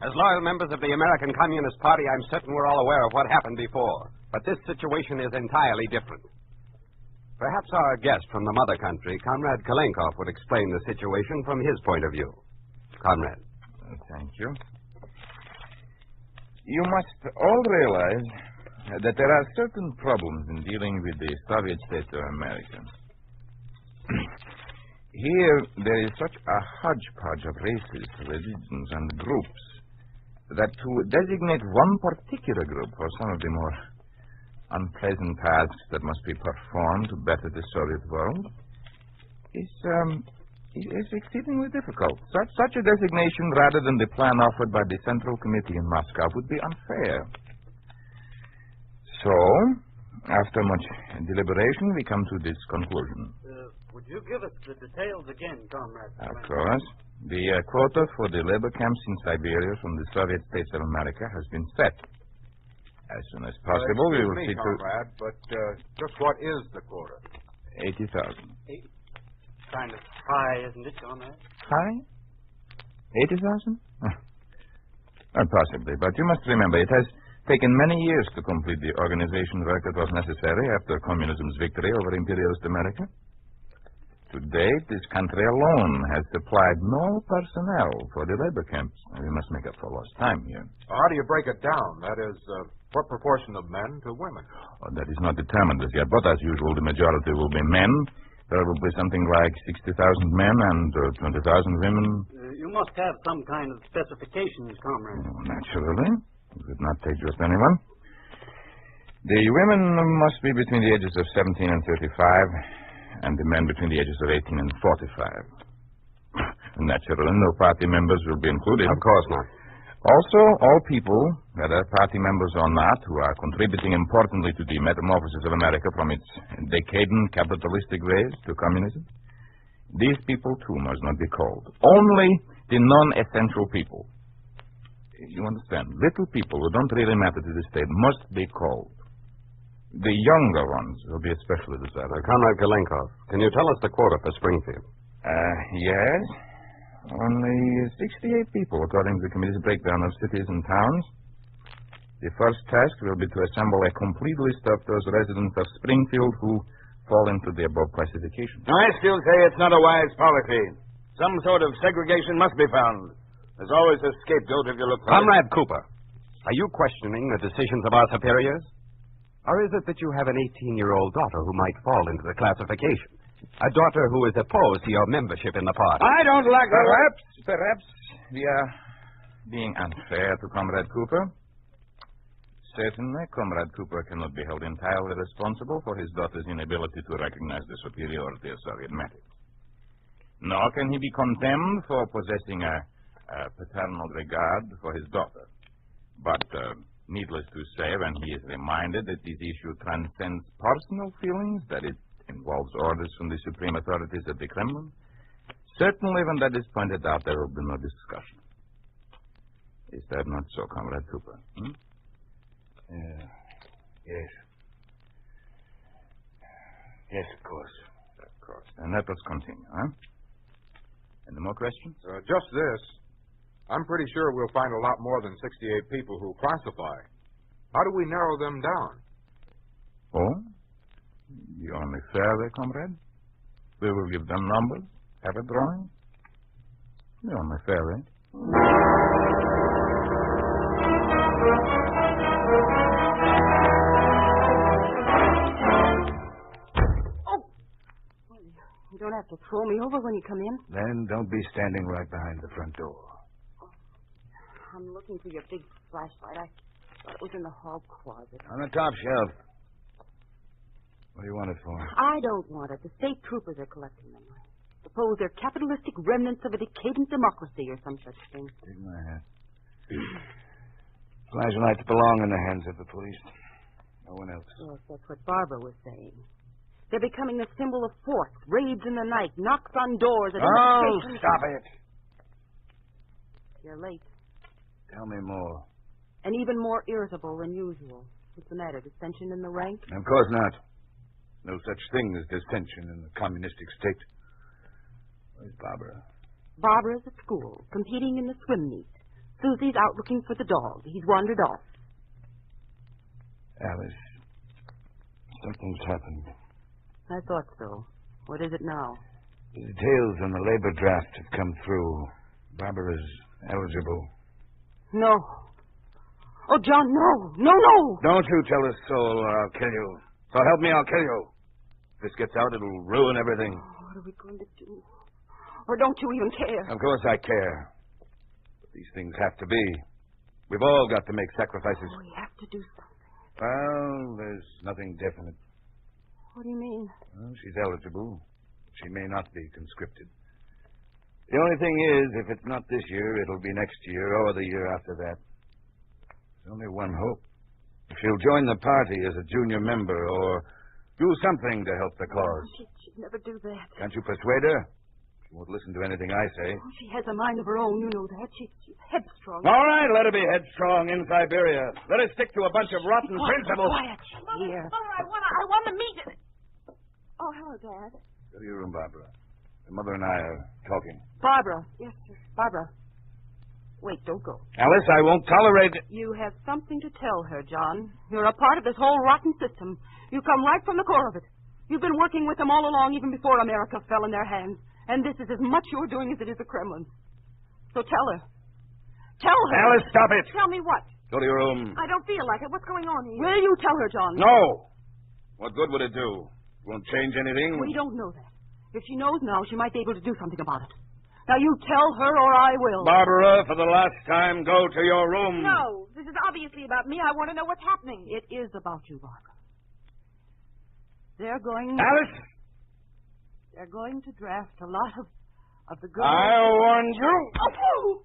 As loyal members of the American Communist Party, I'm certain we're all aware of what happened before. But this situation is entirely different. Perhaps our guest from the mother country, Comrade Kalenkov, would explain the situation from his point of view. Comrade. Thank you. You must all realize that there are certain problems in dealing with the Soviet states of America. Here, there is such a hodgepodge of races, religions, and groups that to designate one particular group for some of the more unpleasant tasks that must be performed to better the Soviet world is exceedingly difficult. Such a designation, rather than the plan offered by the Central Committee in Moscow, would be unfair. So, after much deliberation, we come to this conclusion. Would you give us the details again, Comrade? Of course. The quota for the labor camps in Siberia from the Soviet states of America has been set. As soon as possible, we will see to... Comrade, but just what is the quota? 80,000. Kind of high, isn't it, Comrade? High? 80,000? Possibly, but you must remember, it has taken many years to complete the organization work that was necessary after communism's victory over imperialist America. To date, this country alone has supplied no personnel for the labor camps. We must make up for lost time here. How do you break it down? That is, what proportion of men to women? That is not determined as yet, but as usual, the majority will be men. There will be something like 60,000 men and 20,000 women. You must have some kind of specifications, Comrade. Naturally. It would not take just anyone. The women must be between the ages of 17 and 35. And the men between the ages of 18 and 45. Naturally, no party members will be included. Of course not. Also, all people, whether party members or not, who are contributing importantly to the metamorphosis of America from its decadent capitalistic ways to communism, these people, too, must not be called. Only the non-essential people. You understand? Little people who don't really matter to the state must be called. The younger ones will be especially desired. Comrade Kalenkov, can you tell us the quota for Springfield? Yes. Only 68 people, according to the committee's breakdown of cities and towns. The first task will be to assemble a complete list of those residents of Springfield who fall into the above classification. I still say it's not a wise policy. Some sort of segregation must be found. There's always a scapegoat if you look for Comrade Cooper, are you questioning the decisions of our superiors? Or is it that you have an 18-year-old daughter who might fall into the classification? A daughter who is opposed to your membership in the party? I don't like that. Perhaps we are being unfair to Comrade Cooper. Certainly, Comrade Cooper cannot be held entirely responsible for his daughter's inability to recognize the superiority of Soviet methods. Nor can he be condemned for possessing a paternal regard for his daughter. But... needless to say, when he is reminded that this issue transcends personal feelings, that it involves orders from the supreme authorities at the Kremlin, certainly when that is pointed out, there will be no discussion. Is that not so, Comrade Cooper? Yes. Yes, of course. Of course. And let us continue, huh? Any more questions? Just this. I'm pretty sure we'll find a lot more than 68 people who classify. How do we narrow them down? Oh? You only fair there, comrade? We will give them numbers, have a drawing. You only fair there. You don't have to throw me over when you come in. Then don't be standing right behind the front door. I'm looking for your big flashlight. I thought it was in the hall closet. On the top shelf. What do you want it for? I don't want it. The state troopers are collecting them. Suppose they're capitalistic remnants of a decadent democracy or some such thing. Take my hat. Flashlights belong in the hands of the police. No one else. Yes, that's what Barbara was saying. They're becoming the symbol of force, raids in the night, knocks on doors. Stop it. You're late. Tell me more. And even more irritable than usual. What's the matter? Dissension in the rank? Of course not. No such thing as dissension in the communistic state. Where's Barbara? Barbara's at school, competing in the swim meet. Susie's out looking for the dog. He's wandered off. Alice, something's happened. I thought so. What is it now? The details on the labor draft have come through. Barbara's eligible. No. Oh, John, no. No. Don't you tell us so, or I'll kill you. So help me, I'll kill you. If this gets out, it'll ruin everything. Oh, what are we going to do? Or don't you even care? Of course I care. But these things have to be. We've all got to make sacrifices. Oh, we have to do something. Well, there's nothing definite. What do you mean? Well, she's eligible. She may not be conscripted. The only thing is, if it's not this year, it'll be next year or the year after that. There's only one hope. If she'll join the party as a junior member or do something to help the cause. She'd never do that. Can't you persuade her? She won't listen to anything I say. Oh, she has a mind of her own, you know that. She's headstrong. All right, let her be headstrong in Siberia. Let her stick to a bunch of rotten principles. Quiet, here. Mother, I want to meet it. Oh, hello, Dad. Go to your room, Barbara. Your mother and I are talking. Barbara. Yes, sir. Barbara. Wait, don't go. Alice, I won't tolerate it. You have something to tell her, John. You're a part of this whole rotten system. You come right from the core of it. You've been working with them all along, even before America fell in their hands. And this is as much your doing as it is the Kremlin's. So tell her. Tell her. Alice, stop it. Tell me what? Go to your room. I don't feel like it. What's going on here? Will you tell her, John? No. What good would it do? It won't change anything. We don't know that. If she knows now, she might be able to do something about it. Now, you tell her or I will. Barbara, for the last time, go to your room. No, this is obviously about me. I want to know what's happening. It is about you, Barbara. They're going... Alice! They're going to draft a lot of the girls... I warned you. Oh!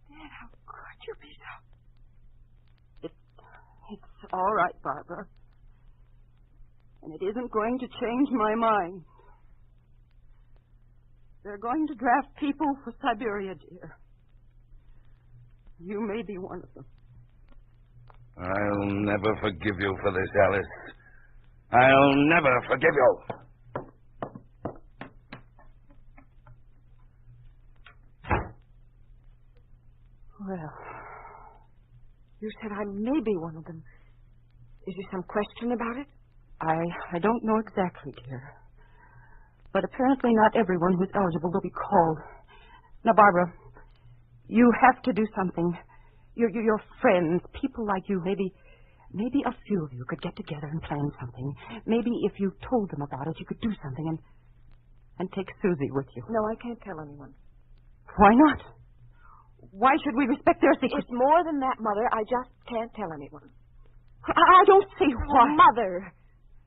Dad, how could you be so... It's all right, Barbara. And it isn't going to change my mind. They're going to draft people for Siberia, dear. You may be one of them. I'll never forgive you for this, Alice. I'll never forgive you. Well, you said I may be one of them. Is there some question about it? I don't know exactly, dear. But apparently not everyone who's eligible will be called. Now, Barbara, you have to do something. Your friends, people like you, maybe a few of you could get together and plan something. Maybe if you told them about it, you could do something and take Susie with you. No, I can't tell anyone. Why not? Why should we respect their secrets? It's more than that, Mother. I just can't tell anyone. I don't see why. Mother,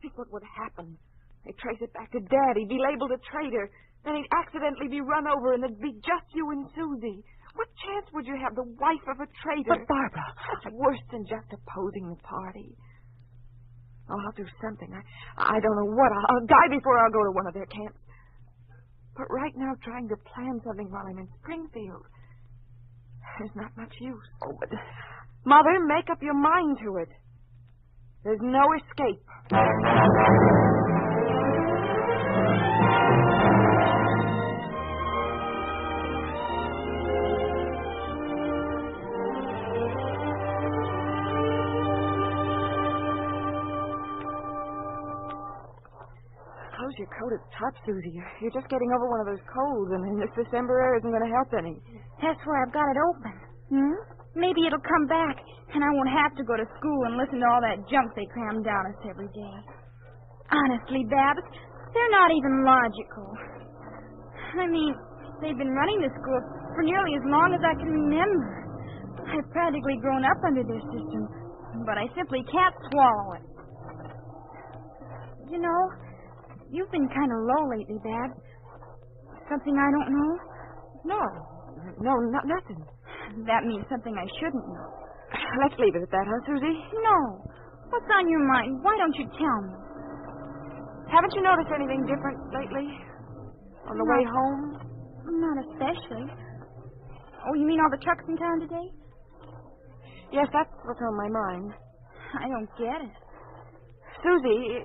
think what would happen. They'd trace it back to Daddy, be labeled a traitor. Then he'd accidentally be run over, and it'd be just you and Susie. What chance would you have, the wife of a traitor? But, Barbara... That's worse than just opposing the party. Oh, I'll do something. I don't know what. I'll die before I'll go to one of their camps. But right now, trying to plan something while I'm in Springfield, there's not much use. Oh, but... Mother, make up your mind to it. There's no escape. coat is tough, Susie. You're just getting over one of those colds, and this December air isn't going to help any. That's why I've got it open. Maybe it'll come back, and I won't have to go to school and listen to all that junk they cram down us every day. Honestly, Babs, they're not even logical. I mean, they've been running the school for nearly as long as I can remember. I've practically grown up under their system, but I simply can't swallow it. You know, you've been kind of low lately, Babs. Something I don't know? No, nothing. That means something I shouldn't know. Let's leave it at that, huh, Susie? No. What's on your mind? Why don't you tell me? Haven't you noticed anything different lately? On the way home? Not especially. Oh, you mean all the trucks in town today? Yes, that's what's on my mind. I don't get it. Susie,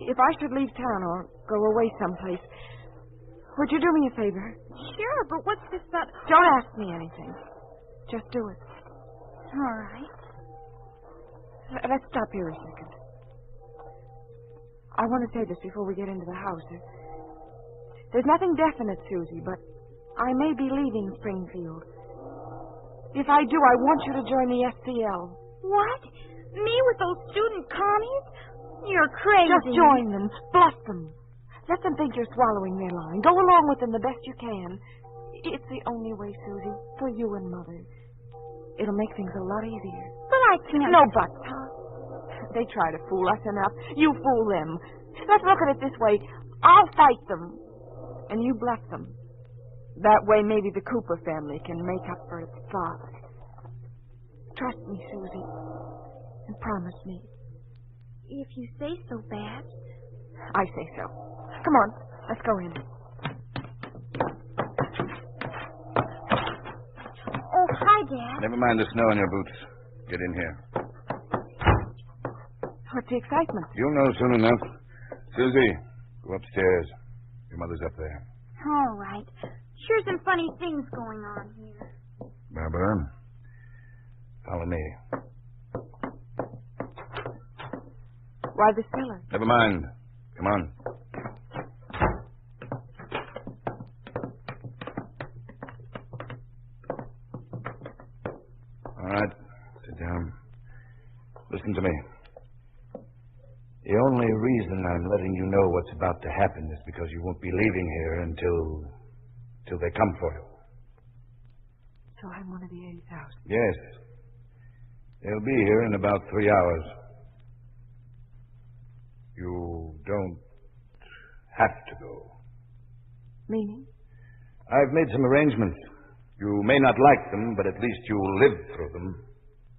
if I should leave town or go away someplace, would you do me a favor? Sure, but what's this about... Don't ask me anything. Just do it. All right. Let's stop here a second. I want to say this before we get into the house. There's nothing definite, Susie, but I may be leaving Springfield. If I do, I want you to join the FCL. What? Me with those student commies? You're crazy. Just join them. Bluff them. Let them think you're swallowing their line. Go along with them the best you can. It's the only way, Susie, for you and Mother. It'll make things a lot easier. But I can't... No buts, huh? They try to fool us enough. You fool them. Let's look at it this way. I'll fight them, and you bluff them. That way, maybe the Cooper family can make up for its father. Trust me, Susie, and promise me. If you say so, Babs. I say so. Come on, let's go in. Oh, hi, Dad. Never mind the snow on your boots. Get in here. What's the excitement? You'll know soon enough. Susie, go upstairs. Your mother's up there. All right. Sure some funny things going on here. Barbara, follow me. Why the cellar? Never mind. Come on. All right. Sit down. Listen to me. The only reason I'm letting you know what's about to happen is because you won't be leaving here until they come for you. So I'm one of the 80,000. Yes. They'll be here in about 3 hours. You don't have to go. Meaning? I've made some arrangements. You may not like them, but at least you'll live through them.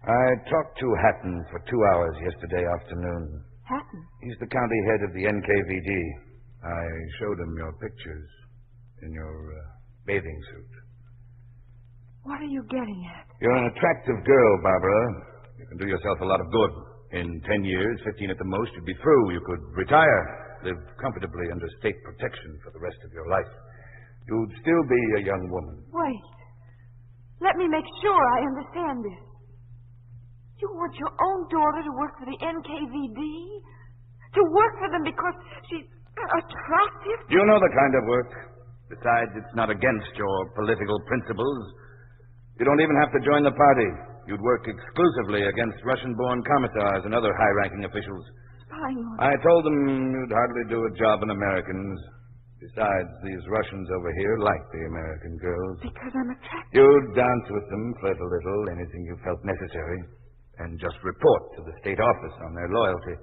I talked to Hatton for 2 hours yesterday afternoon. Hatton? He's the county head of the NKVD. I showed him your pictures in your bathing suit. What are you getting at? You're an attractive girl, Barbara. You can do yourself a lot of good. In 10 years, 15 at the most, you'd be through. You could retire, live comfortably under state protection for the rest of your life. You'd still be a young woman. Wait. Let me make sure I understand this. You want your own daughter to work for the NKVD? To work for them because she's attractive? You know the kind of work. Besides, it's not against your political principles. You don't even have to join the party. You'd work exclusively against Russian-born commissars and other high-ranking officials. Spying on I told them you'd hardly do a job on Americans. Besides, these Russians over here like the American girls. Because I'm attractive. You'd dance with them, flirt a little, anything you felt necessary, and just report to the state office on their loyalty.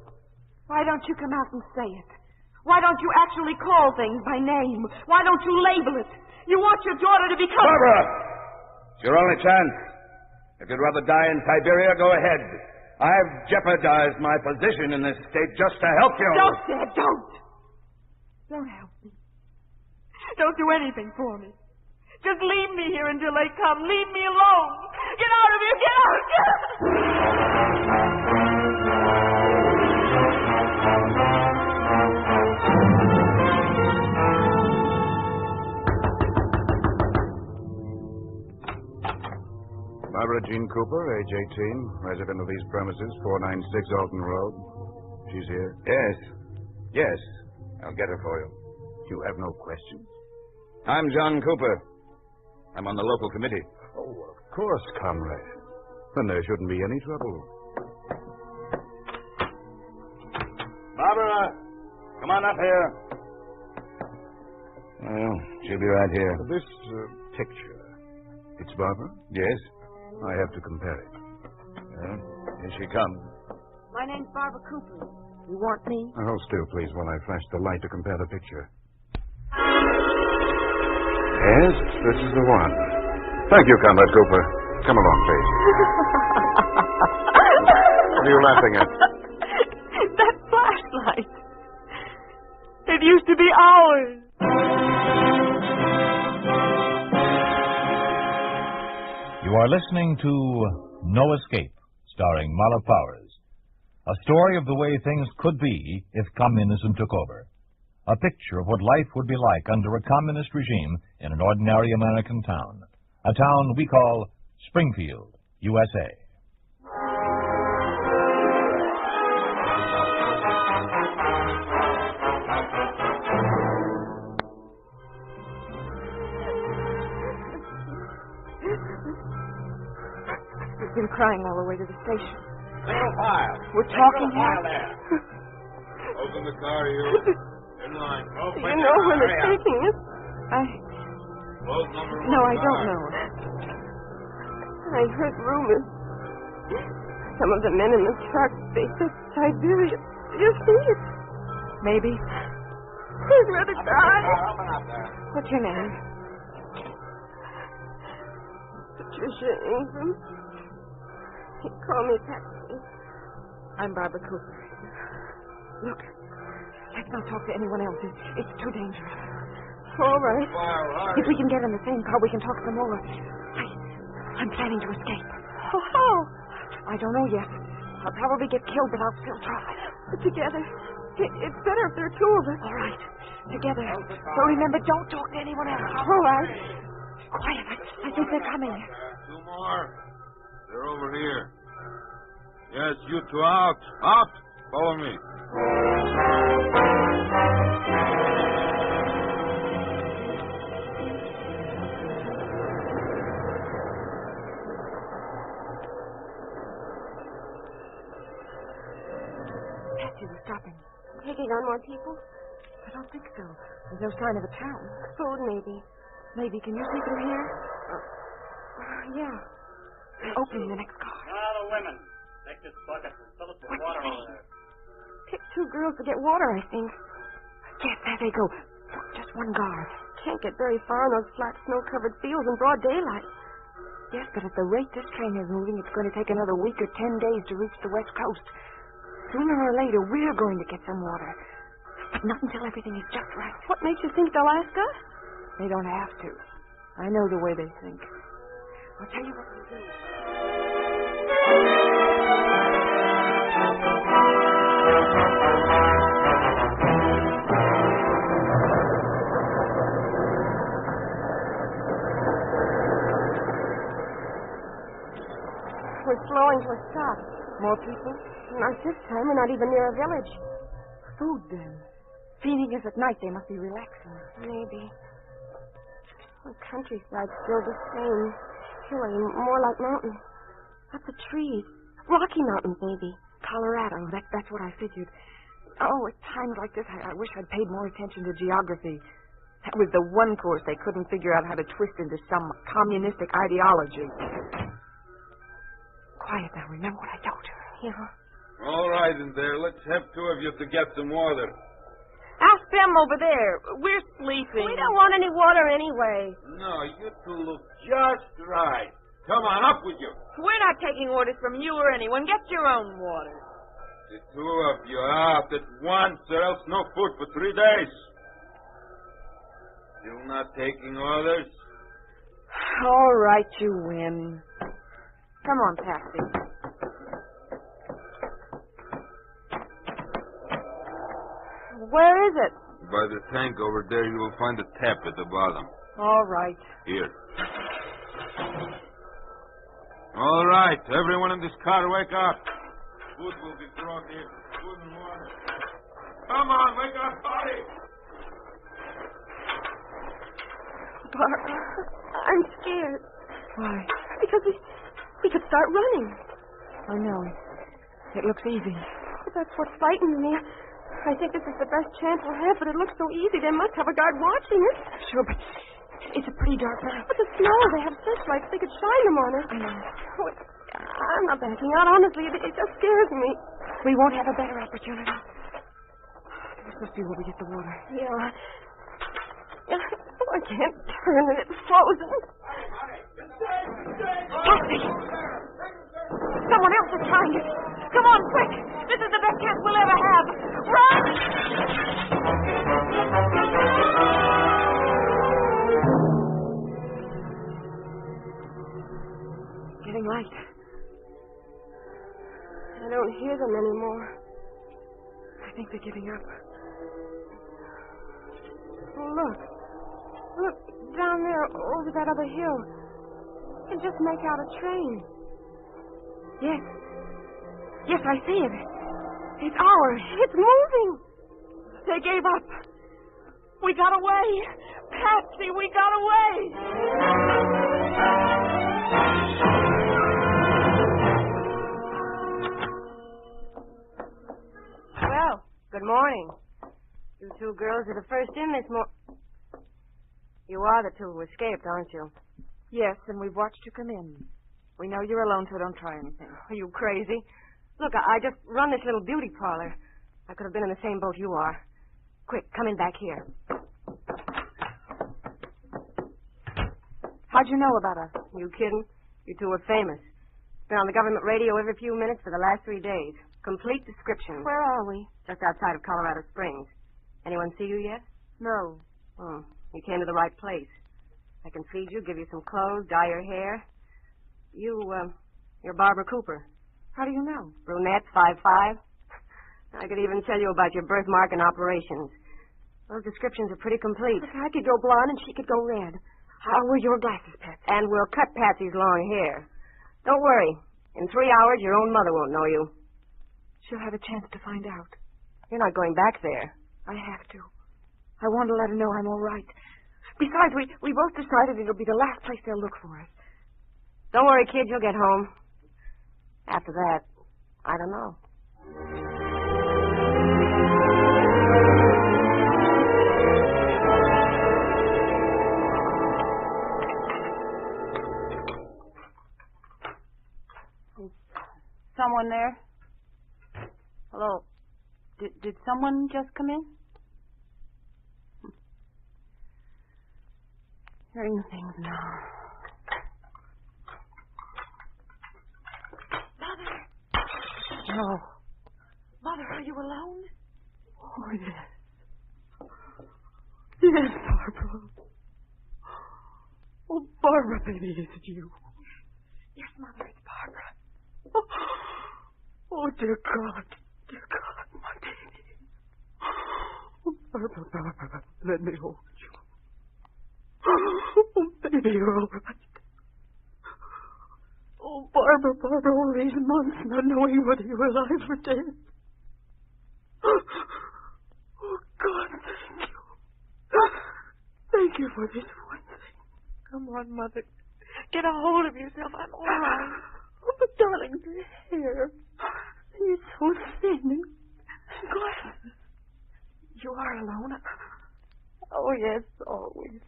Why don't you come out and say it? Why don't you actually call things by name? Why don't you label it? You want your daughter to become... Barbara! It's your only chance. If you'd rather die in Siberia, go ahead. I've jeopardized my position in this state just to help you. Don't, Dad, don't. Don't help me. Don't do anything for me. Just leave me here until they come. Leave me alone. Get out of here. Get out. Barbara Jean Cooper, age 18, resident of these premises, 496 Alton Road. She's here. Yes. Yes. I'll get her for you. You have no questions? I'm John Cooper. I'm on the local committee. Oh, of course, comrade. Then there shouldn't be any trouble. Barbara, come on up here. Well, she'll be right here. This picture, it's Barbara? Yes. I have to compare it. Well, here she comes. My name's Barbara Cooper. You want me? Hold still, please, while I flash the light to compare the picture. Yes, this is the one. Thank you, Comrade Cooper. Come along, please. What are you laughing at? That flashlight. It used to be ours. You are listening to No Escape, starring Marla Powers. A story of the way things could be if communism took over. A picture of what life would be like under a communist regime in an ordinary American town. A town we call Springfield, USA. We've been crying all the way to the station. Single file. We're talking Single file here. there. Open the car, you. In line. Do you know where they're taking us? Close number one. No, I don't know. I heard rumors. Some of the men in the truck, they said Siberia. You see it? Maybe. I'd rather die. Open up there. What's your name? Patricia Ingram. He called me Patsy. I'm Barbara Cooper. Look, let's not talk to anyone else. It's too dangerous. All right. If we can get in the same car, we can talk some more. I'm planning to escape. Oh, how? I don't know yet. I'll probably get killed, but I'll still try. But together. It's better if there are two of us. All right. Together. So remember, don't talk to anyone else. All right. Quiet. I think they're coming. Two more. They're over here. Yes, you two out. Out. Follow me. Patsy, we're stopping. Taking on more people? I don't think so. There's no sign of a town. Food, maybe. Maybe. Can you see through here? Yeah. Opening the next car. Now, the women. Take this bucket and fill it with water over there. Pick two girls to get water, I think. Yes, there they go. Look, just one guard. Can't get very far in those flat, snow-covered fields in broad daylight. Yes, but at the rate this train is moving, it's going to take another week or 10 days to reach the West Coast. Sooner or later, we're going to get some water. But not until everything is just right. What makes you think they'll ask us? They don't have to. I know the way they think. I'll tell you what we'll do. We're slowing to a stop. More people? Not this time. We're not even near a village. Food, then. Feeding is at night. They must be relaxing. Maybe. The countryside's still the same. Hilly, more like mountains. Up the trees. Rocky Mountains, maybe. Colorado. That's what I figured. Oh, at times like this, I wish I'd paid more attention to geography. That was the one course they couldn't figure out how to twist into some communistic ideology. Quiet now. Remember what I told you. Yeah. All right, in there. Let's have two of you to get some water. Ask them over there. We're sleeping. We don't want any water anyway. No, you two look just right. Come on, up with you. We're not taking orders from you or anyone. Get your own water. The two of you out at once, or else no food for 3 days. Still not taking orders? All right, you win. Come on, Patsy. Where is it? By the tank over there, you will find a tap at the bottom. All right. Here. All right, everyone in this car, wake up. Food will be brought here. Food and water. Come on, wake up, hurry. Barbara. I'm scared. Why? Because we could start running. I know. It looks easy. But that's what frightens me. I think this is the best chance we'll have, but it looks so easy. They must have a guard watching us. Sure, but it's a pretty dark night. But the snow, they have searchlights. They could shine them on us. I know. Oh, I'm not backing out, honestly. It just scares me. We won't have a better opportunity. This must be where we get the water. Yeah. Oh, I can't turn it. It's frozen. Taxi! Someone else is trying it. Come on, quick! This is the best chance we'll ever have. Run! Getting light. I don't hear them anymore. I think they're giving up. Oh, look. Look, down there over that other hill. You can just make out a train. Yes. Yes, I see it. It's ours. It's moving. They gave up. We got away. Patsy, we got away. Well, good morning. You two girls are the first in this morning. You are the two who escaped, aren't you? Yes, and we've watched you come in. We know you're alone, so don't try anything. Are you crazy? Look, I just run this little beauty parlor. I could have been in the same boat you are. Quick, come in back here. How'd you know about us? You kidding? You two are famous. Been on the government radio every few minutes for the last 3 days. Complete description. Where are we? Just outside of Colorado Springs. Anyone see you yet? No. Oh, you came to the right place. I can feed you, give you some clothes, dye your hair. You're Barbara Cooper. How do you know? Brunette, 5'5". I could even tell you about your birthmark and operations. Those descriptions are pretty complete. Look, I could go blonde and she could go red. I'll wear your glasses, Patsy. And we'll cut Patsy's long hair. Don't worry. In 3 hours, your own mother won't know you. She'll have a chance to find out. You're not going back there. I have to. I want to let her know I'm all right. Besides, we both decided it'll be the last place they'll look for us. Don't worry, kid. You'll get home. After that, I don't know. Someone there? Hello. Did someone just come in? Hearing things now. Mother! No. Mother, are you alone? Oh, yes. Yes, Barbara. Oh, Barbara, baby, is it you? Yes, Mother, it's Barbara. Oh, dear God. Dear God, my baby. Oh, Barbara, let me hold you. Oh, baby, you're all right. Oh, Barbara, all these months not knowing whether you were alive or dead. Oh, God, thank you. Thank you for this one thing. Come on, Mother. Get a hold of yourself. I'm all right. Oh, but darling, the hair. You're so thin and glasses. You are alone? Oh, yes, always.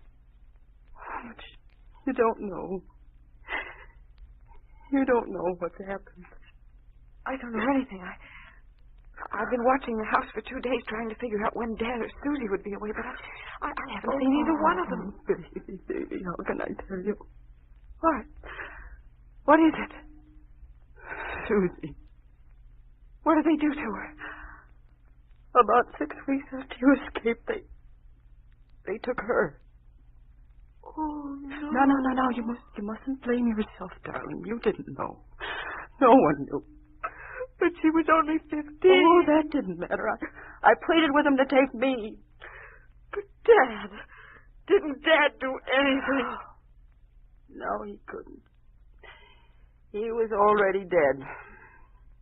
But you don't know. You don't know what's happened. I don't know anything. I've been watching the house for 2 days trying to figure out when Dad or Susie would be away, but I haven't seen either one of them. Baby, how can I tell you? What? What is it? Susie. What did they do to her? About 6 weeks after you escaped, they took her. Oh, no. No. You mustn't blame yourself, darling. You didn't know. No one knew. But she was only 15. Oh, that didn't matter. I pleaded with him to take me. But Dad, didn't Dad do anything? No, he couldn't. He was already dead.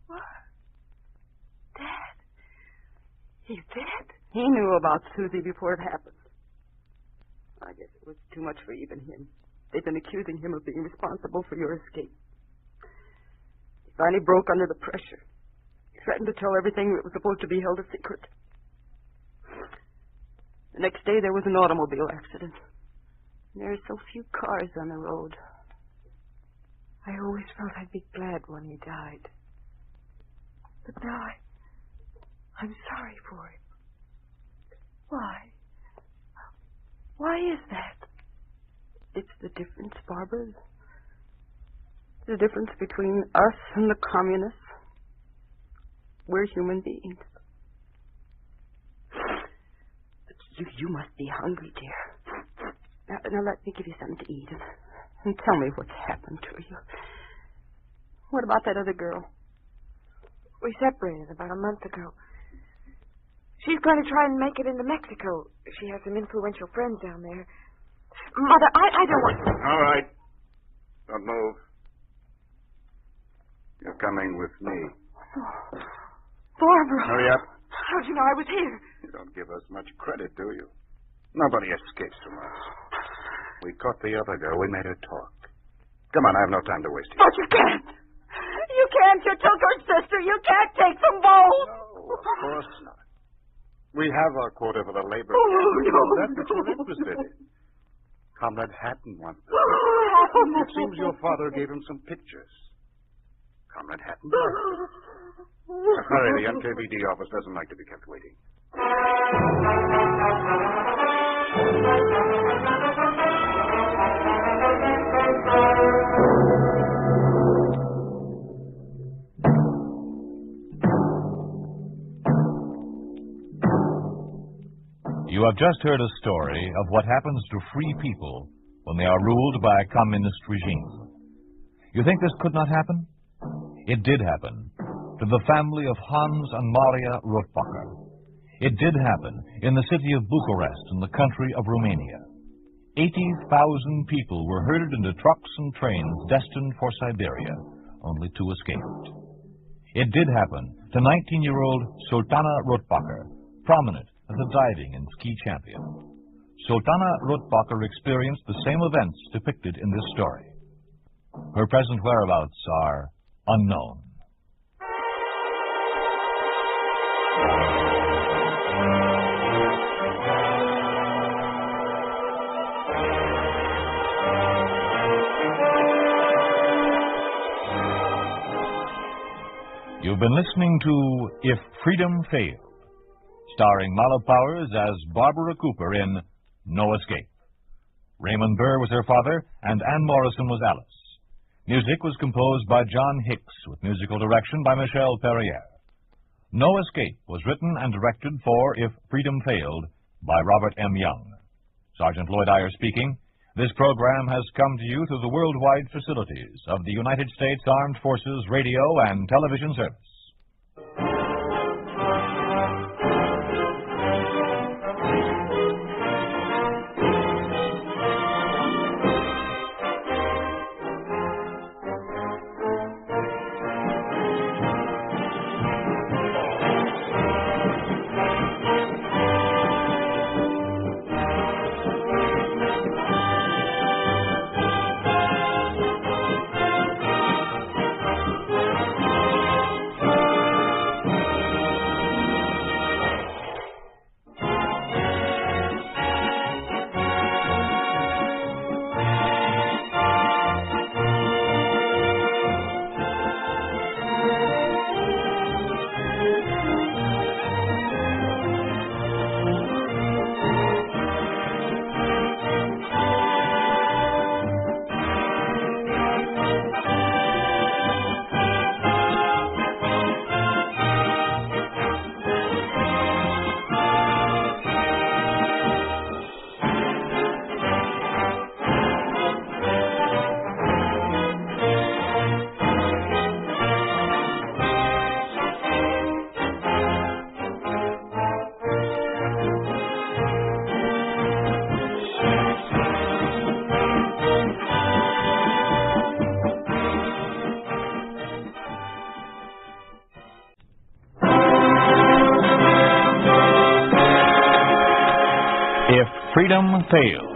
What? Dad? He's dead? He knew about Susie before it happened. I guess it was too much for even him. They've been accusing him of being responsible for your escape. He finally broke under the pressure. He threatened to tell everything that was supposed to be held a secret. The next day there was an automobile accident. There are so few cars on the road. I always felt I'd be glad when he died. But now I'm sorry for him. Why? Why is that? It's the difference, Barbara. The difference between us and the communists. We're human beings. You must be hungry, dear. Now let me give you something to eat and tell me what's happened to you. What about that other girl? We separated about a month ago. She's going to try and make it into Mexico. She has some influential friends down there. Mother, I don't want... All right. Don't move. You're coming with me. Oh, Barbara. Hurry up. How'd you know I was here? You don't give us much credit, do you? Nobody escapes from us. We caught the other girl. We made her talk. Come on, I have no time to waste here. But you can't. You can't. You took her sister. You can't take them both. No, of course not. We have our quota for the labor. Oh, no. That's what you're interested in. Comrade Hatton wants this. It seems your father gave him some pictures. Comrade Hatton. Hurry, the NKVD office doesn't like to be kept waiting. You have just heard a story of what happens to free people when they are ruled by a communist regime. You think this could not happen? It did happen to the family of Hans and Maria Rotbacher. It did happen in the city of Bucharest in the country of Romania. 80,000 people were herded into trucks and trains destined for Siberia, only 2 escaped. It did happen to 19-year-old Sultana Rotbacher, prominent as a diving and ski champion. Sultana Rotbacher experienced the same events depicted in this story. Her present whereabouts are unknown. You've been listening to If Freedom Failed, starring Mala Powers as Barbara Cooper in No Escape. Raymond Burr was her father, and Ann Morrison was Alice. Music was composed by John Hicks, with musical direction by Michel Perrier. No Escape was written and directed for If Freedom Failed by Robert M. Young. Sergeant Lloyd Iyer speaking. This program has come to you through the worldwide facilities of the United States Armed Forces Radio and Television Service. freedom failed.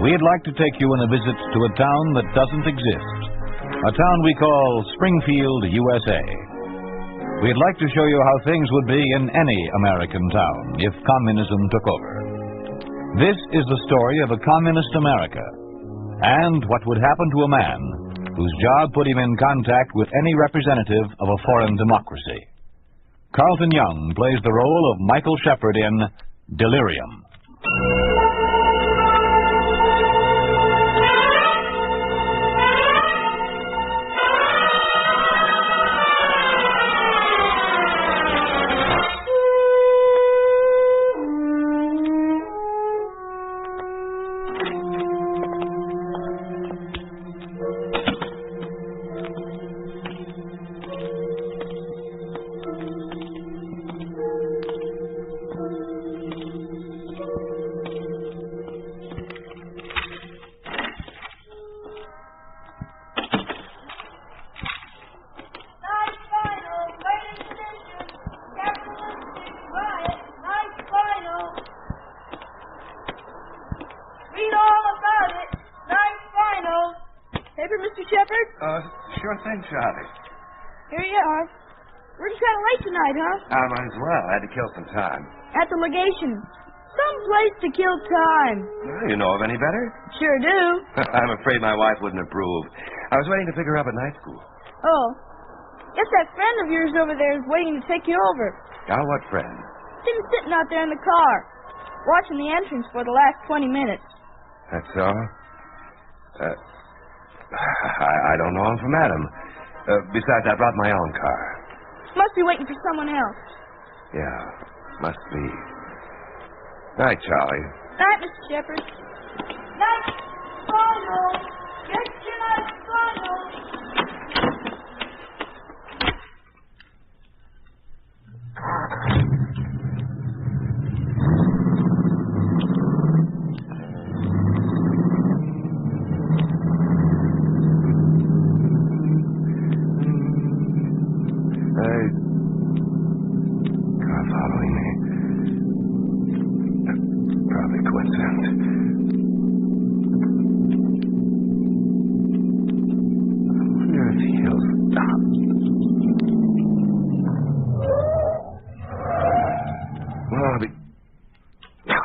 We'd like to take you on a visit to a town that doesn't exist, a town we call Springfield, USA. We'd like to show you how things would be in any American town if communism took over. This is the story of a communist America, and what would happen to a man whose job put him in contact with any representative of a foreign democracy. Carlton Young plays the role of Michael Shepard in Delirium. Sure thing, Charlie. Here you are. Working kind of late tonight, huh? I might as well. I had to kill some time. At the legation. Some place to kill time. Well, you know of any better? Sure do. I'm afraid my wife wouldn't approve. I was waiting to pick her up at night school. Oh. Guess that friend of yours over there is waiting to take you over. Now, what friend? Been sitting out there in the car, watching the entrance for the last 20 minutes. That's all? I don't know him from Adam. Besides, I brought my own car. Must be waiting for someone else. Yeah, must be. Night, Charlie. Night, Mr. Shepard. Night, Bono. Get your night, Bono.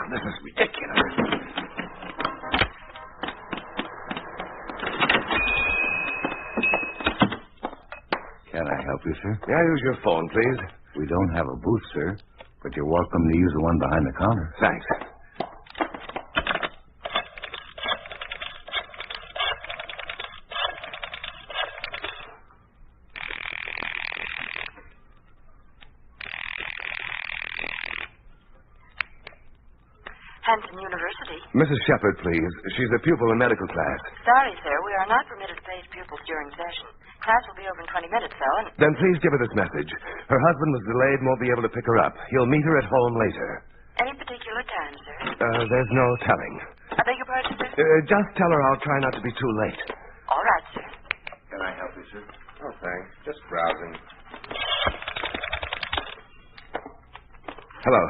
This is ridiculous. Can I help you, sir? Yeah, use your phone, please. We don't have a booth, sir, but you're welcome to use the one behind the counter. Thanks. Hampton University. Mrs. Shepard, please. She's a pupil in medical class. Sorry, sir. We are not permitted to place pupils during session. Class will be over in 20 minutes, though, and... Then please give her this message. Her husband was delayed and won't be able to pick her up. He'll meet her at home later. Any particular time, sir? There's no telling. I beg your pardon, sir? Just tell her I'll try not to be too late. All right, sir. Can I help you, sir? Oh, thanks. Just browsing. Hello.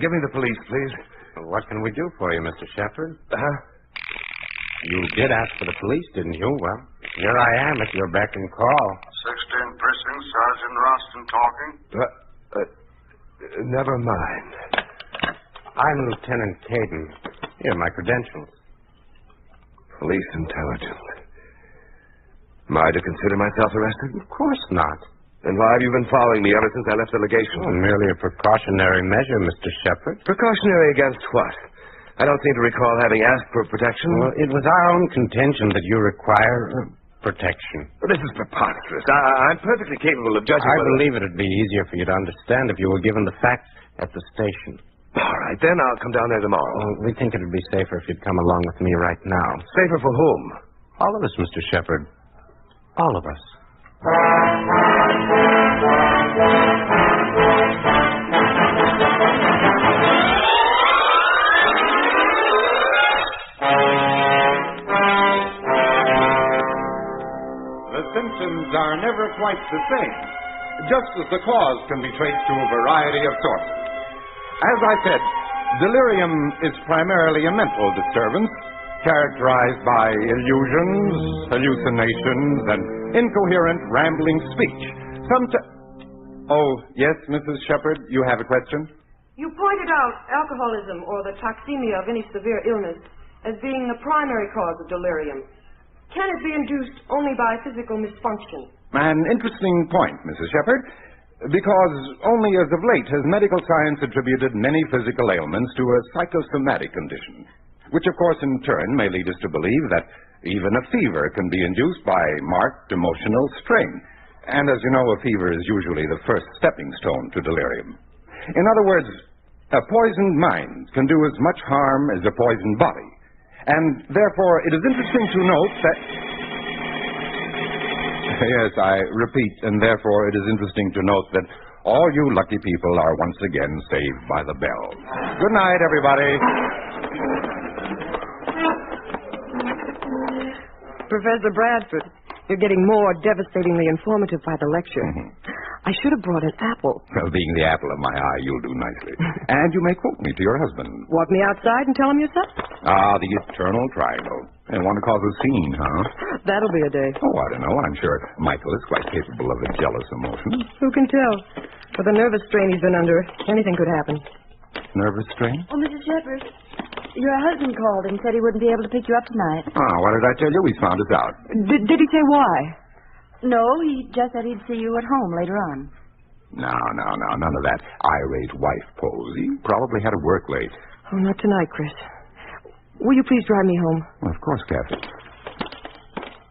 Give me the police, please. What can we do for you, Mr. Shepard? Huh? You did ask for the police, didn't you? Well, here I am at your beck and call. 16th Precinct, Sergeant Roston talking. Never mind. I'm Lieutenant Caden. Here are my credentials. Police intelligence. Am I to consider myself arrested? Of course not. Then why have you been following me ever since I left the legation? Oh, merely a precautionary measure, Mr. Shepard. Precautionary against what? I don't seem to recall having asked for protection. Well, it was our own contention that you require protection. Well, this is preposterous. I'm perfectly capable of judging I believe it would be easier for you to understand if you were given the facts at the station. All right, then I'll come down there tomorrow. Well, we think it would be safer if you'd come along with me right now. Safer for whom? All of us, Mr. Shepard. All of us. The symptoms are never quite the same. just as the cause can be traced to a variety of sources. As I said, delirium is primarily a mental disturbance characterized by illusions, hallucinations, and incoherent, rambling speech. Oh, yes, Mrs. Shepard, you have a question? You pointed out alcoholism or the toxemia of any severe illness as being the primary cause of delirium. Can it be induced only by physical misfunction? An interesting point, Mrs. Shepard, because only as of late has medical science attributed many physical ailments to a psychosomatic condition, which of course in turn may lead us to believe that even a fever can be induced by marked emotional strain. And as you know, a fever is usually the first stepping stone to delirium. In other words, a poisoned mind can do as much harm as a poisoned body. And therefore, it is interesting to note that... Yes, I repeat, and therefore it is interesting to note that all you lucky people are once again saved by the bell. Good night, everybody. Professor Bradford, you're getting more devastatingly informative by the lecture. I should have brought an apple. Well, being the apple of my eye, you'll do nicely. And you may quote me to your husband. Walk me outside and tell him yourself? Ah, the eternal triangle. And want to cause a scene, huh? That'll be a day. Oh, I don't know. I'm sure Michael is quite capable of a jealous emotion. Who can tell? With the nervous strain he's been under, anything could happen. Nervous strain? Oh, Mrs. Shepard, your husband called and said he wouldn't be able to pick you up tonight. Ah, what did I tell you? We found us out. Did he say why? No, he just said he'd see you at home later on. No, none of that irate wife pose. He probably had to work late. Oh, not tonight, Chris. Will you please drive me home? Well, of course, Kathy.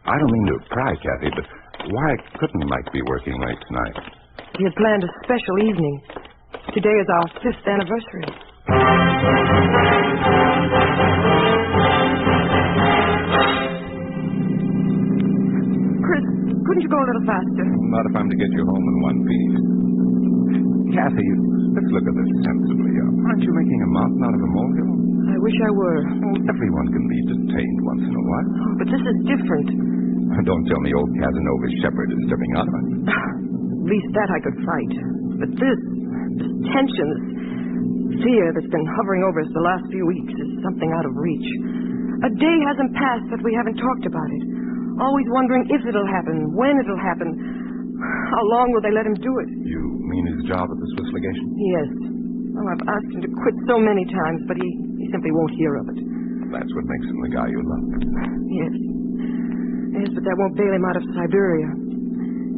I don't mean to pry, Kathy, but why couldn't Mike be working late tonight? He had planned a special evening. Today is our 5th anniversary. Chris, couldn't you go a little faster? Not if I'm to get you home in one piece. Kathy, let's look at this sensibly. Aren't you making a mountain out of a molehill? I wish I were. Oh, everyone can be detained once in a while. Oh, but this is different. Don't tell me old Casanova Shepard is stepping out of it. At least that I could fight. But this tension, this fear that's been hovering over us the last few weeks is something out of reach. A day hasn't passed that we haven't talked about it. Always wondering if it'll happen, when it'll happen. How long will they let him do it? You mean his job at the Swiss legation? Yes. Oh, I've asked him to quit so many times, but he simply won't hear of it. That's what makes him the guy you love. Yes. Yes, but that won't bail him out of Siberia.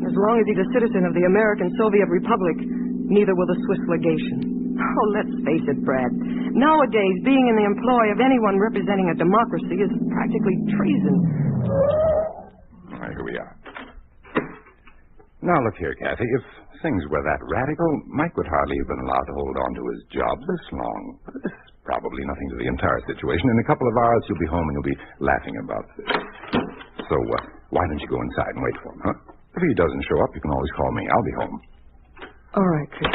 As long as he's a citizen of the American Soviet Republic, neither will the Swiss legation. Oh, let's face it, Brad. Nowadays, being in the employ of anyone representing a democracy is practically treason. All right, here we are. Now, look here, Kathy. If things were that radical, Mike would hardly have been allowed to hold on to his job this long. This is probably nothing to the entire situation. In a couple of hours, you'll be home and you'll be laughing about this. So, why don't you go inside and wait for him, huh? If he doesn't show up, you can always call me. I'll be home. All right, Chris.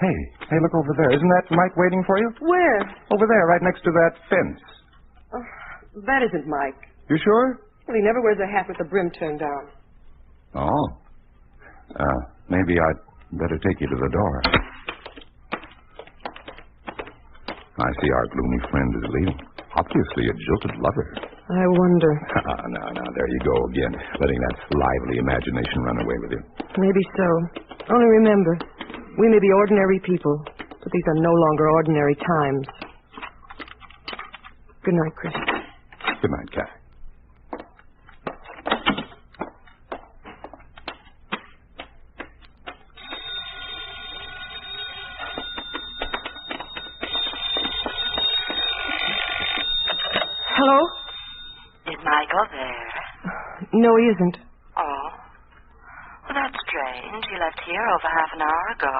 Hey, look over there. Isn't that Mike waiting for you? Where? Over there, right next to that fence. That isn't Mike. You sure? Well, he never wears a hat with the brim turned down. Oh. Maybe I'd better take you to the door. I see our gloomy friend is leaving. Obviously a jilted lover. I wonder. Now, there you go again, letting that lively imagination run away with you. Maybe so. Only remember, we may be ordinary people, but these are no longer ordinary times. Good night, Chris. Good night, Kat. Hello? Is Michael there? No, he isn't. Oh. Well, that's strange. He left here over half an hour ago.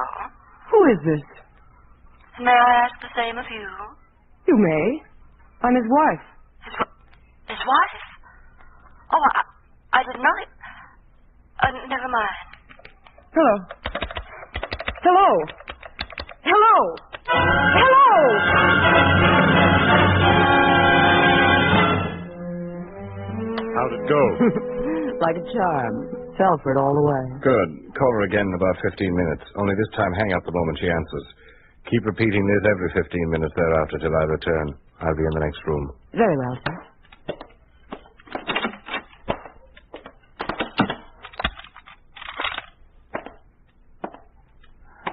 Who is this? May I ask the same of you? You may. I'm his wife. His wife? Oh, I did not. Never mind. Hello. Hello. Hello. Hello. How'd it go? Like a charm. Fell for it all the way. Good. Call her again in about 15 minutes. Only this time hang up the moment she answers. Keep repeating this every 15 minutes thereafter till I return. I'll be in the next room. Very well, sir.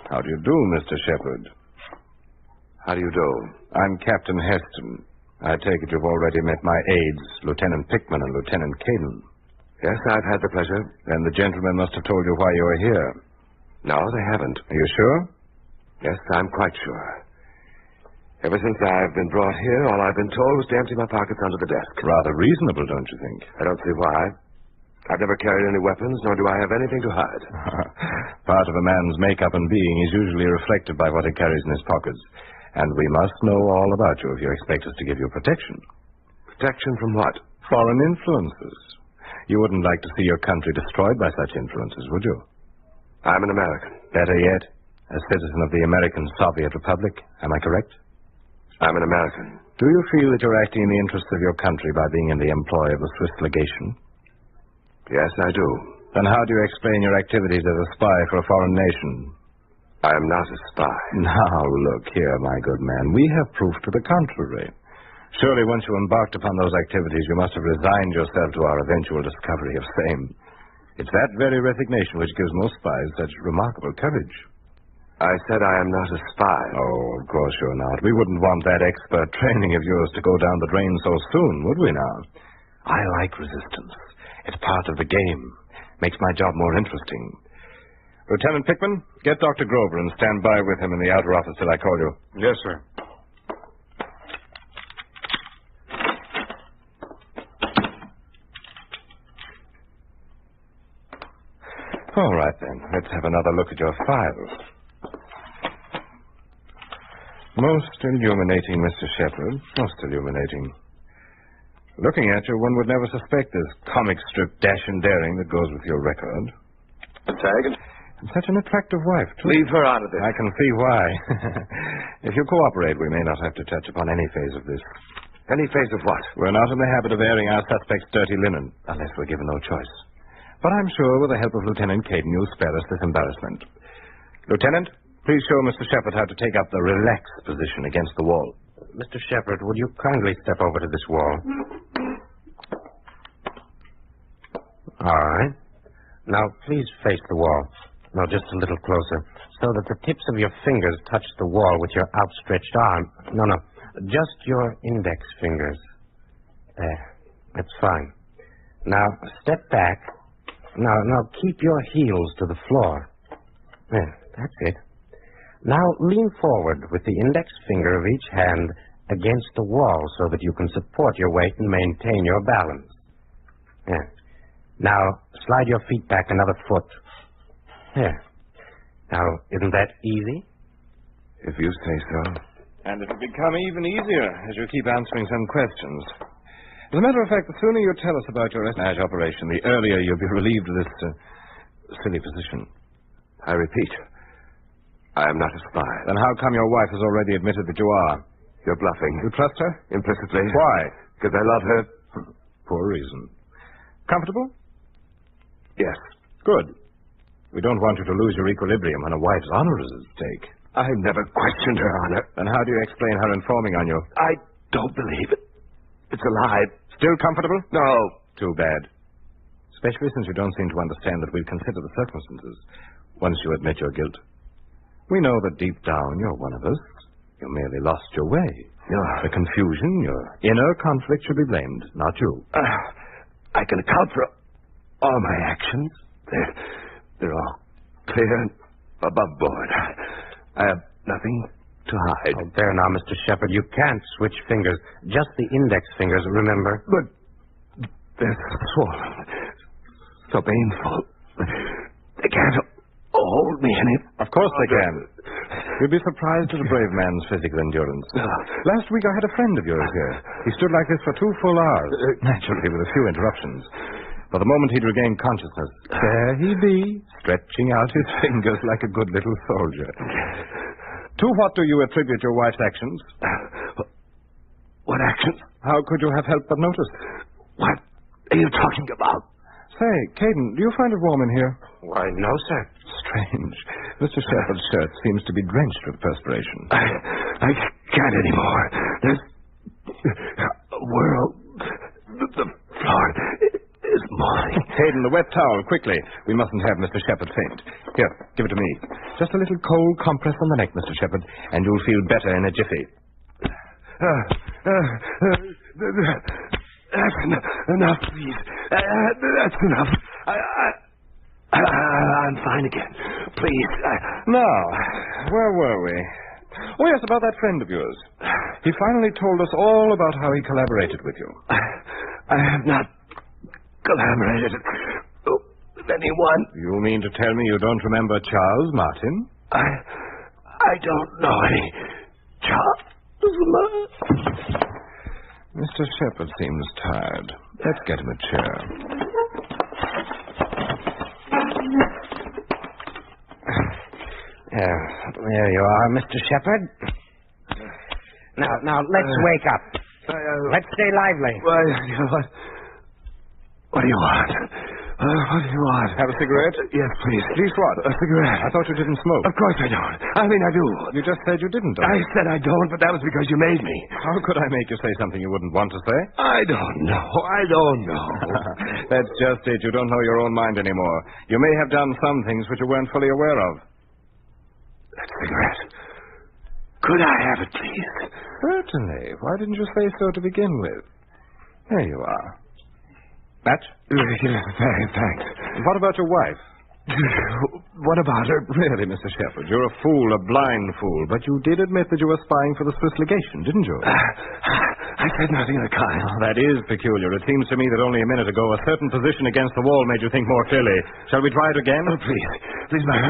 How do you do, Mr. Shepard? How do you do? I'm Captain Heston. I take it you've already met my aides, Lieutenant Pickman and Lieutenant Caden. Yes, I've had the pleasure. Then the gentlemen must have told you why you are here. No, they haven't. Are you sure? Yes, I'm quite sure. Ever since I've been brought here, all I've been told was to empty my pockets under the desk. Rather reasonable, don't you think? I don't see why. I've never carried any weapons, nor do I have anything to hide. Part of a man's makeup and being is usually reflected by what he carries in his pockets. And we must know all about you if you expect us to give you protection. Protection from what? Foreign influences. You wouldn't like to see your country destroyed by such influences, would you? I'm an American. Better yet, a citizen of the American Soviet Republic. Am I correct? I'm an American. Do you feel that you're acting in the interests of your country by being in the employ of the Swiss legation? Yes, I do. Then how do you explain your activities as a spy for a foreign nation? I am not a spy. Now, look here, my good man. We have proof to the contrary. Surely once you embarked upon those activities, you must have resigned yourself to our eventual discovery of same. It's that very resignation which gives most spies such remarkable courage. I said I am not a spy. Oh, of course you're not. We wouldn't want that expert training of yours to go down the drain so soon, would we now? I like resistance. It's part of the game. Makes my job more interesting. Lieutenant Pickman, get Dr. Grover and stand by with him in the outer office till I call you. Yes, sir. All right, then. Let's have another look at your files. Most illuminating, Mr. Shepard. Most illuminating. Looking at you, one would never suspect this comic strip dash and daring that goes with your record. Tag? And such an attractive wife, too. Leave her out of this. I can see why. If you cooperate, we may not have to touch upon any phase of this. Any phase of what? We're not in the habit of airing our suspects' dirty linen, unless we're given no choice. But I'm sure with the help of Lieutenant Caden, you'll spare us this embarrassment. Lieutenant, please show Mr. Shepard how to take up the relaxed position against the wall. Mr. Shepard, would you kindly step over to this wall? All right. Now, please face the wall. No, just a little closer, so that the tips of your fingers touch the wall with your outstretched arm. No, just your index fingers. There. That's fine. Now, step back. Now, keep your heels to the floor. There, that's it. Now, lean forward with the index finger of each hand against the wall so that you can support your weight and maintain your balance. There. Now, slide your feet back another foot. There. Now, isn't that easy? If you say so. And it'll become even easier as you keep answering some questions. As a matter of fact, the sooner you tell us about your espionage operation, the earlier you'll be relieved of this silly position. I repeat, I am not a spy. Then how come your wife has already admitted that you are? You're bluffing. You trust her? Implicitly. Why? Because I love her. Poor reason. Comfortable? Yes. Good. We don't want you to lose your equilibrium when a wife's honor is at stake. I've never questioned her honor. Then how do you explain her informing on you? I don't believe it. It's a lie. Still comfortable? No. Too bad. Especially since you don't seem to understand that we'll consider the circumstances once you admit your guilt. We know that deep down you're one of us. You merely lost your way. The confusion, your inner conflict should be blamed, not you. I can account for all my actions. They're all clear and above board. I have nothing to hide. Oh, there now, Mr. Shepard. You can't switch fingers. Just the index fingers, remember? But they're swollen. So painful. They can't hold me any. Of course they can. You'd be surprised at a brave man's physical endurance. Last week I had a friend of yours here. He stood like this for 2 full hours, naturally with a few interruptions. But the moment he'd regained consciousness, there he be, stretching out his fingers like a good little soldier. To what do you attribute your wife's actions? What actions? How could you have helped but notice? What are you talking about? Say, Caden, do you find it warm in here? Why, no, sir. Strange. Mr. Shepard's shirt seems to be drenched with perspiration. I can't anymore. There's a world. The floor is mine. Caden, the wet towel, quickly. We mustn't have Mr. Shepard faint. Here, give it to me. Just a little cold compress on the neck, Mr. Shepard, and you'll feel better in a jiffy. That's enough, please. That's enough. I'm fine again. Please. Now, where were we? Oh, yes, about that friend of yours. He finally told us all about how he collaborated with you. I have not collaborated with anyone. You mean to tell me you don't remember Charles Martin? I don't know any Charles Martin. Mr. Shepard seems tired. Let's get him a chair. There you are, Mr. Shepard. Now, let's wake up. Let's stay lively. What do you want? What do you want? Have a cigarette? Yes, please. Please what? A cigarette. I thought you didn't smoke. Of course I don't. I mean, I do. You just said you didn't, don't I you? said I don't, but that was because you made me. How could I make you say something you wouldn't want to say? I don't know. I don't know. That's just it. You don't know your own mind anymore. You may have done some things which you weren't fully aware of. That cigarette. Could I have it, please? Certainly. Why didn't you say so to begin with? There you are. Match? Thanks. What about your wife? What about her? Really, Mr. Shepard, you're a fool, a blind fool. But you did admit that you were spying for the Swiss legation, didn't you? I said nothing of the kind. Oh, that is peculiar. It seems to me that only a minute ago a certain position against the wall made you think more clearly. Shall we try it again? Oh, please. Please, my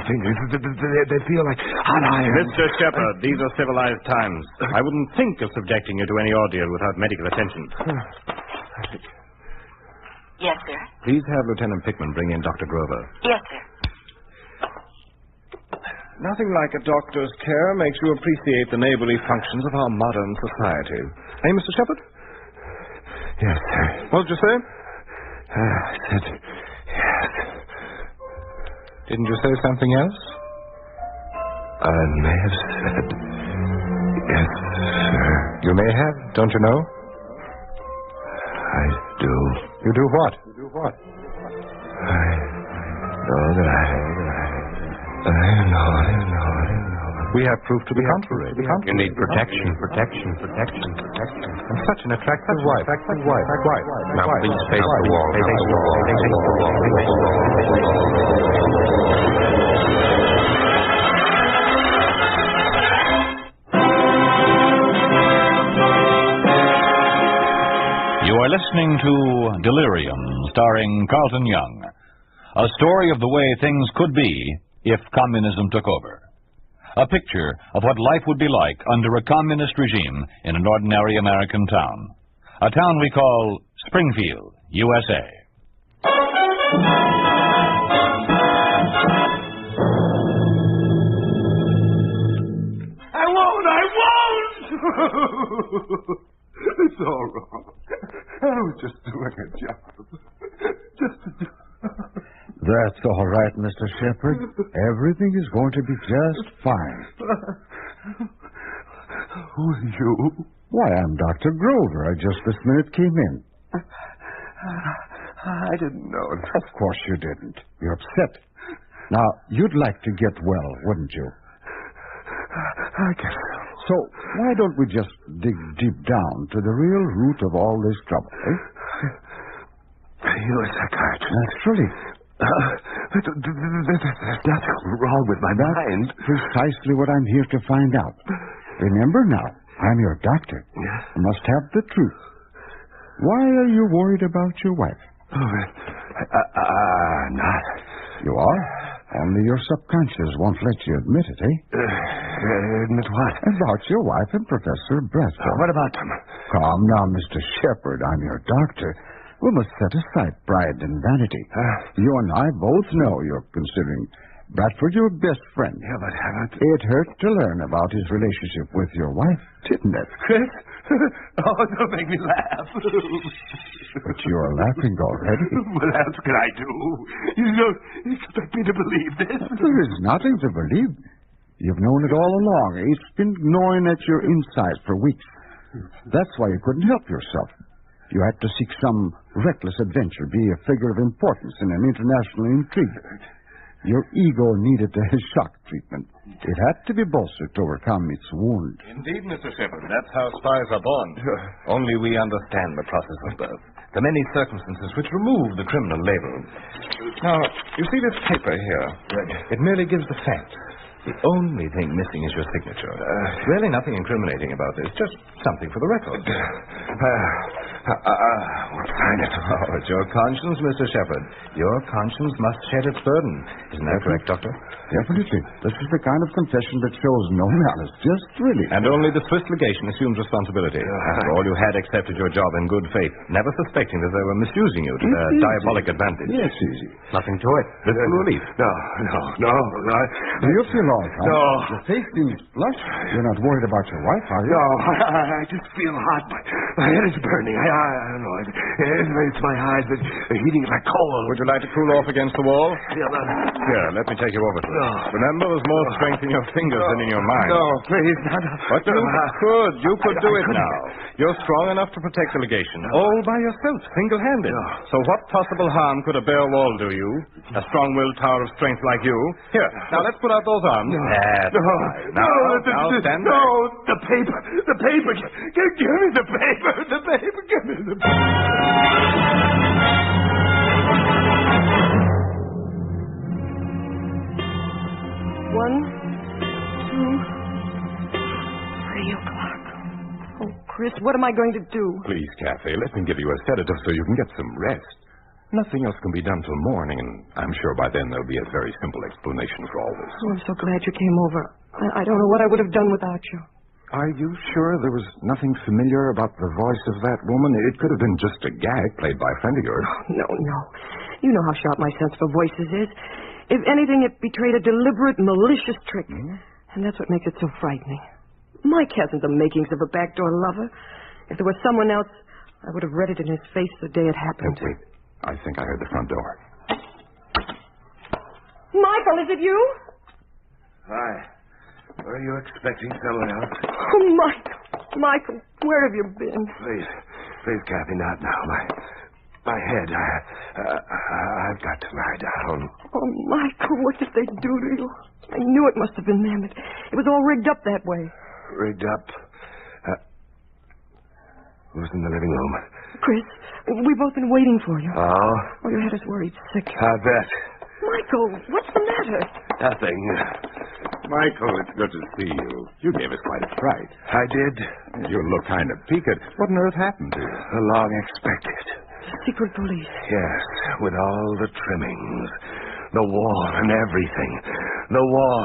fingers. They feel like hot iron. Mr. Shepard, these are civilized times. I wouldn't think of subjecting you to any ordeal without medical attention. Yes, sir. Please have Lieutenant Pickman bring in Dr. Grover. Yes, sir. Nothing like a doctor's care makes you appreciate the neighborly functions of our modern society. Hey, Mr. Shepard? Yes, sir. What did you say? I said yes. Didn't you say something else? I may have said yes, sir. You may have, don't you know? I do. You do what? I know that I know. We have proof to the contrary. You need protection. And such an attractive wife. Now, please face the wall. You are listening to Delirium, starring Carlton Young. A story of the way things could be if communism took over. A picture of what life would be like under a communist regime in an ordinary American town. A town we call Springfield, USA. I won't! It's all wrong. I was just doing a job. That's all right, Mr. Shepard. Everything is going to be just fine. Who are you? Why, I'm Dr. Grover. I just this minute came in. I didn't know. Of course you didn't. You're upset. Now, you'd like to get well, wouldn't you? I guess so. So, why don't we just dig deep down to the real root of all this trouble, eh? You're a psychiatrist. Naturally. There's nothing wrong with my mind. Precisely what I'm here to find out. Remember now, I'm your doctor. Yes. You must have the truth. Why are you worried about your wife? Not. You are? Only your subconscious won't let you admit it, eh? Admit what? About your wife and Professor Bradford. What about them? Calm now, Mr. Shepard. I'm your doctor. We must set aside pride and vanity. You and I both know you're considering Bradford your best friend. Yeah, but haven't... It hurt to learn about his relationship with your wife, didn't it? Chris? Oh, don't make me laugh. But you're laughing already. What else can I do? You don't expect me to believe this? There is nothing to believe. You've known it all along. It's been gnawing at your inside for weeks. That's why you couldn't help yourself. You had to seek some reckless adventure, be a figure of importance in an international intrigue. Your ego needed a shock treatment. It had to be bolstered to overcome its wound. Indeed, Mr. Shepard, that's how spies are born. Only we understand the process of birth, the many circumstances which remove the criminal label. Now, you see this paper here? It merely gives the facts. The only thing missing is your signature. Really nothing incriminating about this, just something for the record. What sign it? Oh, it's your conscience, Mr. Shepard. Your conscience must shed its burden. Isn't that correct, Doctor? Definitely. This is the kind of confession that shows no malice, just really. And only the Swiss legation assumes responsibility. After all, you had accepted your job in good faith, never suspecting that they were misusing you to their diabolic advantage. Yes, easy. Nothing to it. This is relief. No. Do you feel all right? No. Your face seems flushed. You're not worried about your wife, are you? No, I just feel hot. My head is burning. I don't know. It's my eyes, but they're heating like coal. Would you like to cool off against the wall? Yeah, Here, let me take you over to it. No. Remember, there's more strength in your fingers than in your mind. No, please, not. But you could do it now. You're strong enough to protect the legation, all by yourself, single-handed. No. So what possible harm could a bare wall do you? A strong-willed tower of strength like you? Here, now let's put out those arms. No. That's right. Now stand back. No, the paper. Give me the paper. Give me the paper. One, 2, 3 o'clock. Oh, Chris, what am I going to do? Please, Kathy, let me give you a sedative so you can get some rest. Nothing else can be done till morning, and I'm sure by then there'll be a very simple explanation for all this. Oh, I'm so glad you came over. I don't know what I would have done without you. Are you sure there was nothing familiar about the voice of that woman? It could have been just a gag played by a friend of yours. No. You know how sharp my sense for voices is. If anything, it betrayed a deliberate, malicious trick. And that's what makes it so frightening. Mike hasn't the makings of a backdoor lover. If there was someone else, I would have read it in his face the day it happened. Wait. I think I heard the front door. Michael, is it you? Hi. Were you expecting someone else? Oh, Michael, where have you been? Please, Kathy, not now. My head. I've got to lie down. Oh, Michael, what did they do to you? I knew it must have been them. It was all rigged up that way. Rigged up? Who's in the living room? Chris, we've both been waiting for you. Oh? Oh, your head is worried sick. I bet. Michael, what's the matter? Nothing. Michael, it's good to see you. You gave us quite a fright. I did? You look kind of peaked. What on earth happened to you? The long expected. Secret police. Yes, with all the trimmings. The wall and everything. The wall.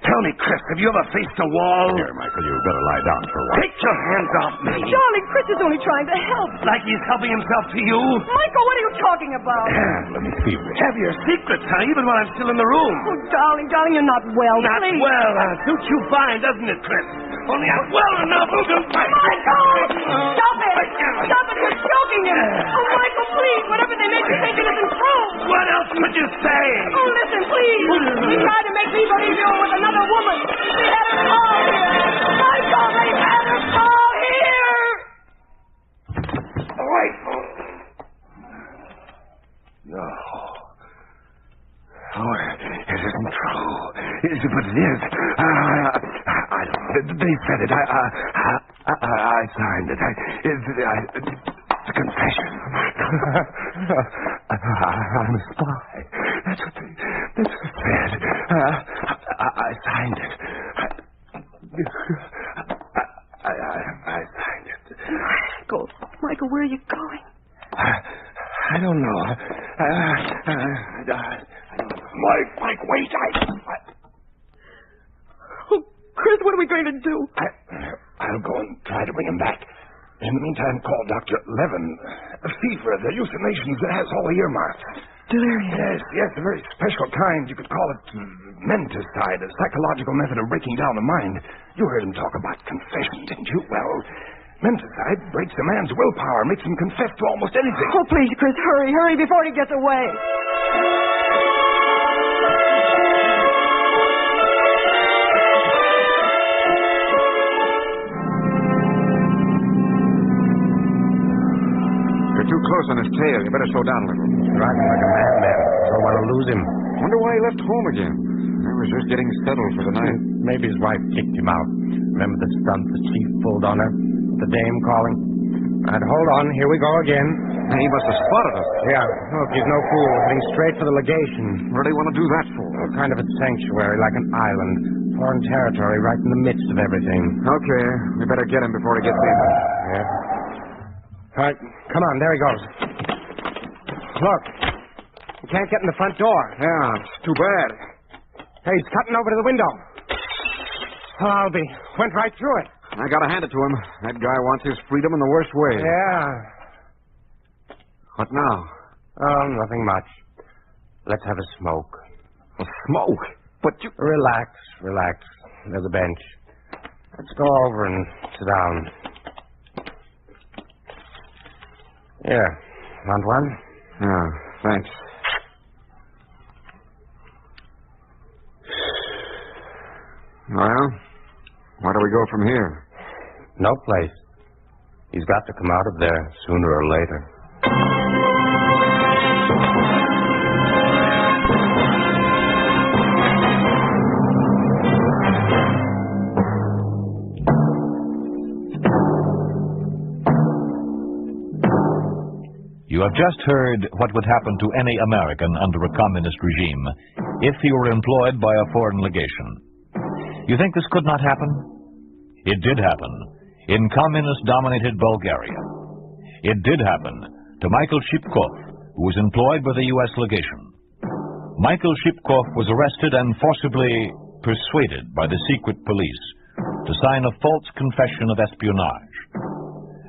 Tell me, Chris, have you ever faced a wall? Here, Michael, you better lie down for a while. Take your hands off me. Darling, Chris is only trying to help. Like he's helping himself to you? Michael, what are you talking about? Let me see. Have your secrets, huh? Even when I'm still in the room. Oh, darling, you're not well. Not please. well. Suits you fine, doesn't it, Chris? Only I'm well enough to fight. Michael! Stop it! Stop it! You're choking him! Oh, Michael, please! Whatever they make you think it isn't true! What else could you say? Oh, listen, please! He tried to make me believe you were with another woman. They had her call here! Michael, they had her call here! Wait. No. Oh, it isn't true. But it is. I don't. They said it. I signed it. It's a confession. I'm a spy. That's what they said. I signed it. I signed it. Michael, where are you going? I don't know. Mike, wait. Oh, Chris, what are we going to do? I'll go and try to bring him back. In the meantime, call Dr. Levin. Fever, the hallucinations, it has all the earmarks. Delirium. Yes, a very special kind. You could call it menticide, a psychological method of breaking down the mind. You heard him talk about confession, didn't you? Well, Menticide breaks a man's willpower, makes him confess to almost anything. Oh, please, Chris, hurry before he gets away. You're too close on his tail. You better slow down a little. Driving like a madman. Don't want to lose him. Wonder why he left home again. I was just getting settled for the night. Maybe his wife kicked him out. Remember the stunt the chief pulled on her? The dame calling? Right, hold on. Here we go again. He must have spotted us. Yeah. Look, he's no fool. Heading straight for the legation. What do they want to do that for? Kind of a sanctuary, like an island. Foreign territory, right in the midst of everything. Okay. We better get him before he gets in. Yeah. All right. Come on. There he goes. Look. We can't get in the front door. Yeah, it's too bad. Hey, he's cutting over to the window. Oh, I'll be. Went right through it. I gotta hand it to him. That guy wants his freedom in the worst way. Yeah. What now? Oh, nothing much. Let's have a smoke. A smoke? But you... Relax. There's a bench. Let's go over and sit down. Here. Want one? Yeah, thanks. Well, where do we go from here? No place. He's got to come out of there sooner or later. You have just heard what would happen to any American under a communist regime if he were employed by a foreign legation. You think this could not happen? It did happen in communist-dominated Bulgaria. It did happen to Michael Shipkov, who was employed by the U.S. legation. Michael Shipkov was arrested and forcibly persuaded by the secret police to sign a false confession of espionage.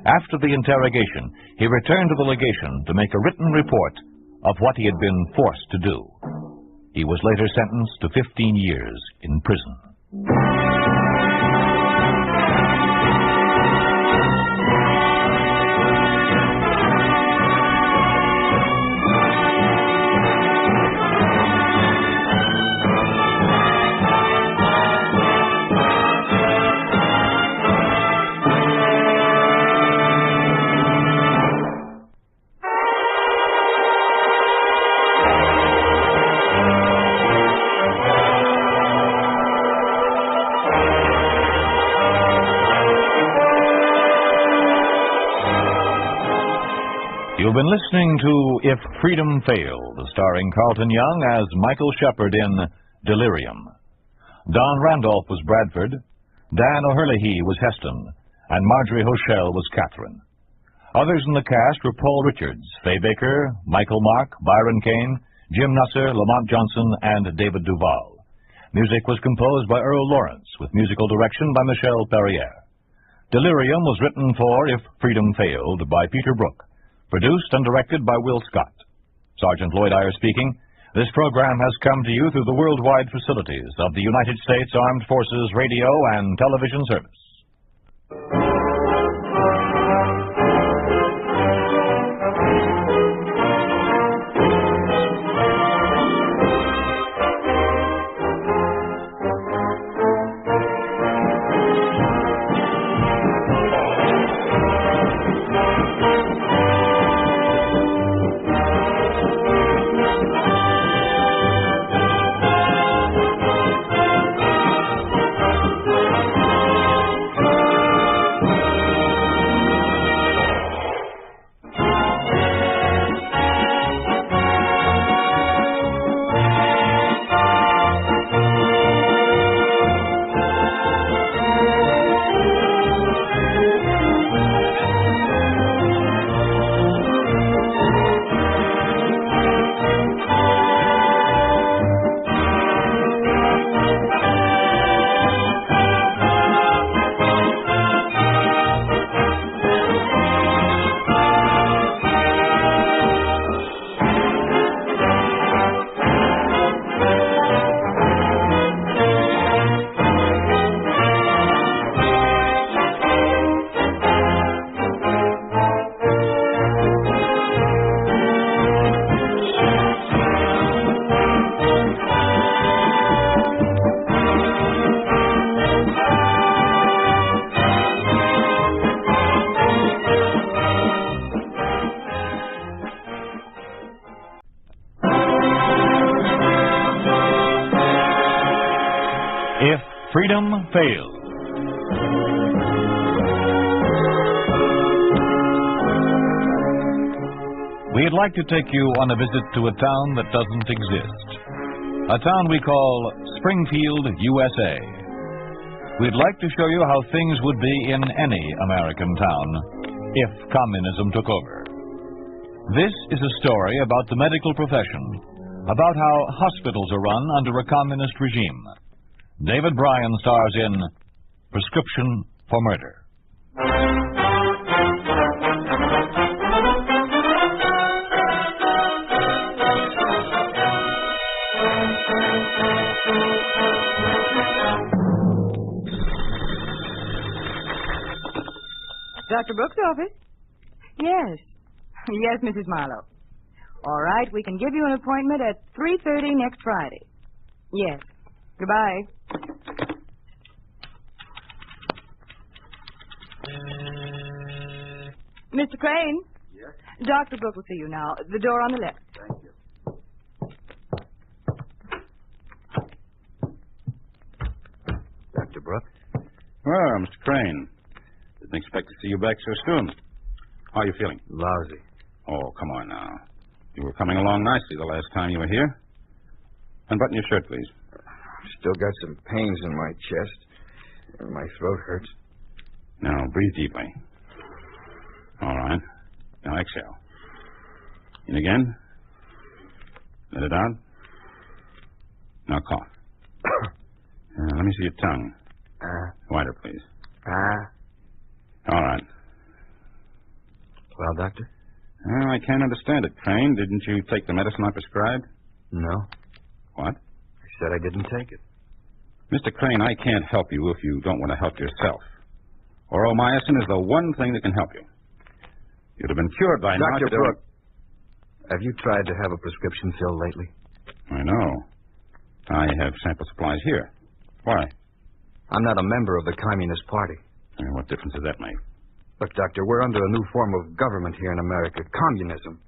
After the interrogation, he returned to the legation to make a written report of what he had been forced to do. He was later sentenced to 15 years in prison. You've been listening to If Freedom Failed, starring Carlton Young as Michael Shepard in Delirium. Don Randolph was Bradford, Dan O'Herlihy was Heston, and Marjorie Hochel was Catherine. Others in the cast were Paul Richards, Fay Baker, Michael Mark, Byron Kane, Jim Nusser, Lamont Johnson, and David Duval. Music was composed by Earl Lawrence, with musical direction by Michel Perrier. Delirium was written for If Freedom Failed by Peter Brook. Produced and directed by Will Scott. Sergeant Lloyd Eyre speaking. This program has come to you through the worldwide facilities of the United States Armed Forces Radio and Television Service. failed. We'd like to take you on a visit to a town that doesn't exist. A town we call Springfield, USA. We'd like to show you how things would be in any American town if communism took over. This is a story about the medical profession, about how hospitals are run under a communist regime. David Bryan stars in Prescription for Murder. Dr. Brooks' office? Yes. Yes, Mrs. Marlowe. All right, we can give you an appointment at 3:30 next Friday. Yes. Goodbye. Mr. Crane? Yes? Dr. Brooks will see you now. The door on the left. Thank you. Dr. Brooks? Well, Mr. Crane. Didn't expect to see you back so soon. How are you feeling? Lousy. Oh, come on now. You were coming along nicely the last time you were here. Unbutton your shirt, please. Still got some pains in my chest. My throat hurts. Now, breathe deeply. All right. Now, exhale. In again. Let it out. Now, cough. Let me see your tongue. Wider, please. All right. Well, Doctor? Well, I can't understand it, Crane. Didn't you take the medicine I prescribed? No. What? I said I didn't take it. Mr. Crane, I can't help you if you don't want to help yourself. Oromycin is the one thing that can help you. You'd have been cured by now. Dr. Brooks, have you tried to have a prescription filled lately? I know. I have sample supplies here. Why? I'm not a member of the Communist Party. What difference does that make? Look, Doctor, we're under a new form of government here in America, communism.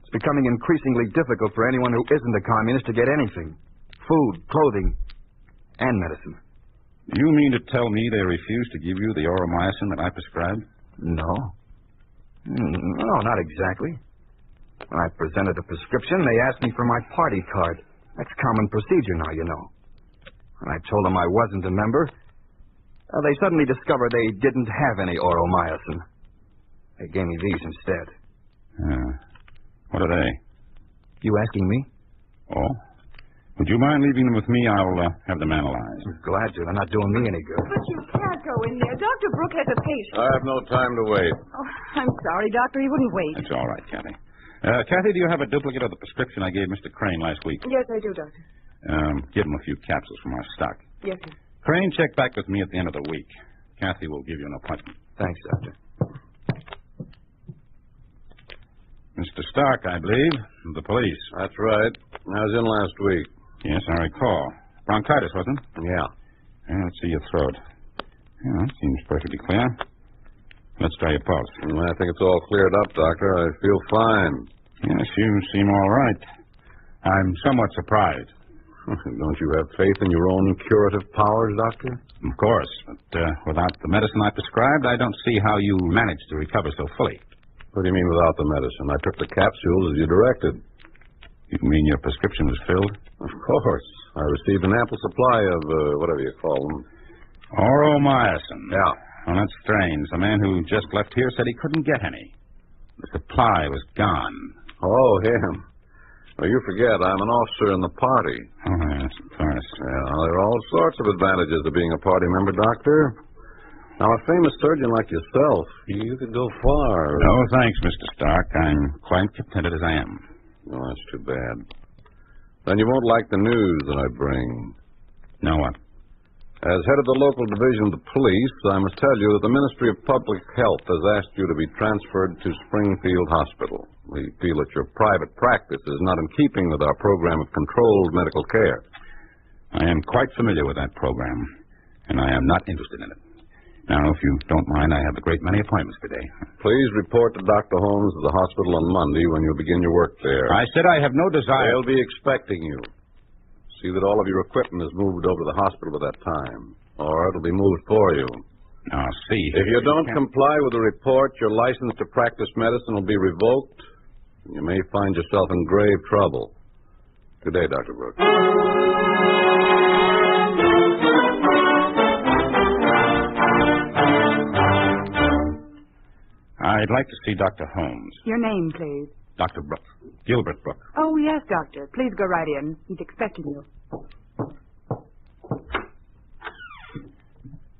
It's becoming increasingly difficult for anyone who isn't a communist to get anything. Food, clothing, and medicine. You mean to tell me they refuse to give you the oromycin that I prescribed? No. No, not exactly. When I presented a prescription, they asked me for my party card. That's common procedure now, you know. When I told them I wasn't a member, they suddenly discovered they didn't have any oromycin. They gave me these instead. What are they? You asking me? Oh. Would you mind leaving them with me? I'll have them analyzed. I'm glad to. They're not doing me any good. But you can't go in there. Dr. Brooks has a patient. I have no time to wait. Oh, I'm sorry, Doctor. He wouldn't wait. That's all right, Kathy. Kathy, do you have a duplicate of the prescription I gave Mr. Crane last week? Yes, I do, Doctor. Give him a few capsules from our stock. Yes, sir. Crane, check back with me at the end of the week. Kathy will give you an appointment. Thanks, Doctor. Mr. Stark, I believe, of the police. That's right. I was in last week. Yes, I recall. Bronchitis, wasn't it? Yeah. Let's see your throat. Yeah, seems perfectly clear. Let's try your pulse. I think it's all cleared up, Doctor. I feel fine. Yes, you seem all right. I'm somewhat surprised. Don't you have faith in your own curative powers, Doctor? Of course, but without the medicine I prescribed, I don't see how you managed to recover so fully. What do you mean without the medicine? I took the capsules as you directed. You mean your prescription was filled? Of course. I received an ample supply of, whatever you call them. Oromycin. Yeah. Well, that's strange. The man who just left here said he couldn't get any. The supply was gone. Oh, him. Well, you forget, I'm an officer in the party. Oh, yes, of course. Yeah, there are all sorts of advantages to being a party member, Doctor. Now, a famous surgeon like yourself, you could go far. No, thanks, Mr. Stark. I'm quite contented as I am. Oh, that's too bad. Then you won't like the news that I bring. Now what? As head of the local division of the police, I must tell you that the Ministry of Public Health has asked you to be transferred to Springfield Hospital. We feel that your private practice is not in keeping with our program of controlled medical care. I am quite familiar with that program, and I am not interested in it. Now, if you don't mind, I have a great many appointments today. Please report to Dr. Holmes at the hospital on Monday when you begin your work there. I said I have no desire. They'll be expecting you. See that all of your equipment is moved over to the hospital at that time. or it'll be moved for you. Now, see. If you don't comply with the report, your license to practice medicine will be revoked. You may find yourself in grave trouble. Good day, Dr. Brooks. I'd like to see Dr. Holmes. Your name, please. Dr. Brooks. Gilbert Brooks. Oh, yes, Doctor. Please go right in. He's expecting you.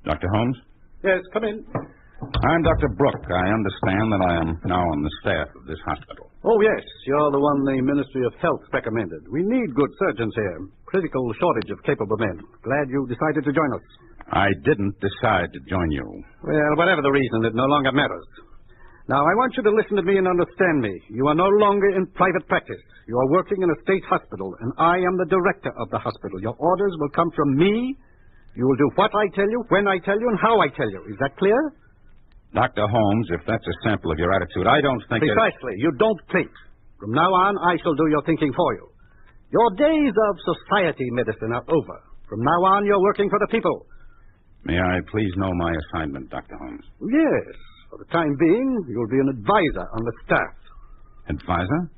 Dr. Holmes? Yes, come in. I'm Dr. Brooke. I understand that I am now on the staff of this hospital. Oh, yes. You're the one the Ministry of Health recommended. We need good surgeons here. Critical shortage of capable men. Glad you decided to join us. I didn't decide to join you. Well, whatever the reason, it no longer matters. Now, I want you to listen to me and understand me. You are no longer in private practice. You are working in a state hospital, and I am the director of the hospital. Your orders will come from me. You will do what I tell you, when I tell you, and how I tell you. Is that clear? Dr. Holmes, if that's a sample of your attitude, I don't think Precisely. You don't think. From now on, I shall do your thinking for you. Your days of society medicine are over. From now on, you're working for the people. May I please know my assignment, Dr. Holmes? Yes. For the time being, you'll be an advisor on the staff. Advisor?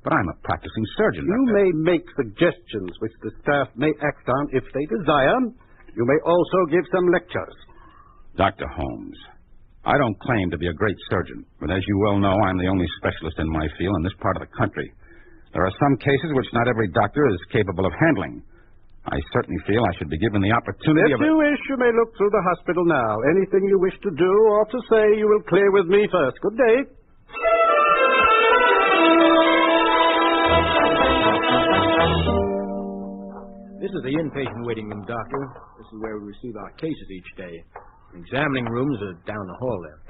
But I'm a practicing surgeon, You Doctor. may make suggestions which the staff may act on if they desire. You may also give some lectures. Dr. Holmes, I don't claim to be a great surgeon, but as you well know, I'm the only specialist in my field in this part of the country. There are some cases which not every doctor is capable of handling. I certainly feel I should be given the opportunity If you wish, you may look through the hospital now. Anything you wish to do or to say, you will clear with me first. Good day. This is the inpatient waiting room, Doctor. This is where we receive our cases each day. Examining rooms are down the hall there.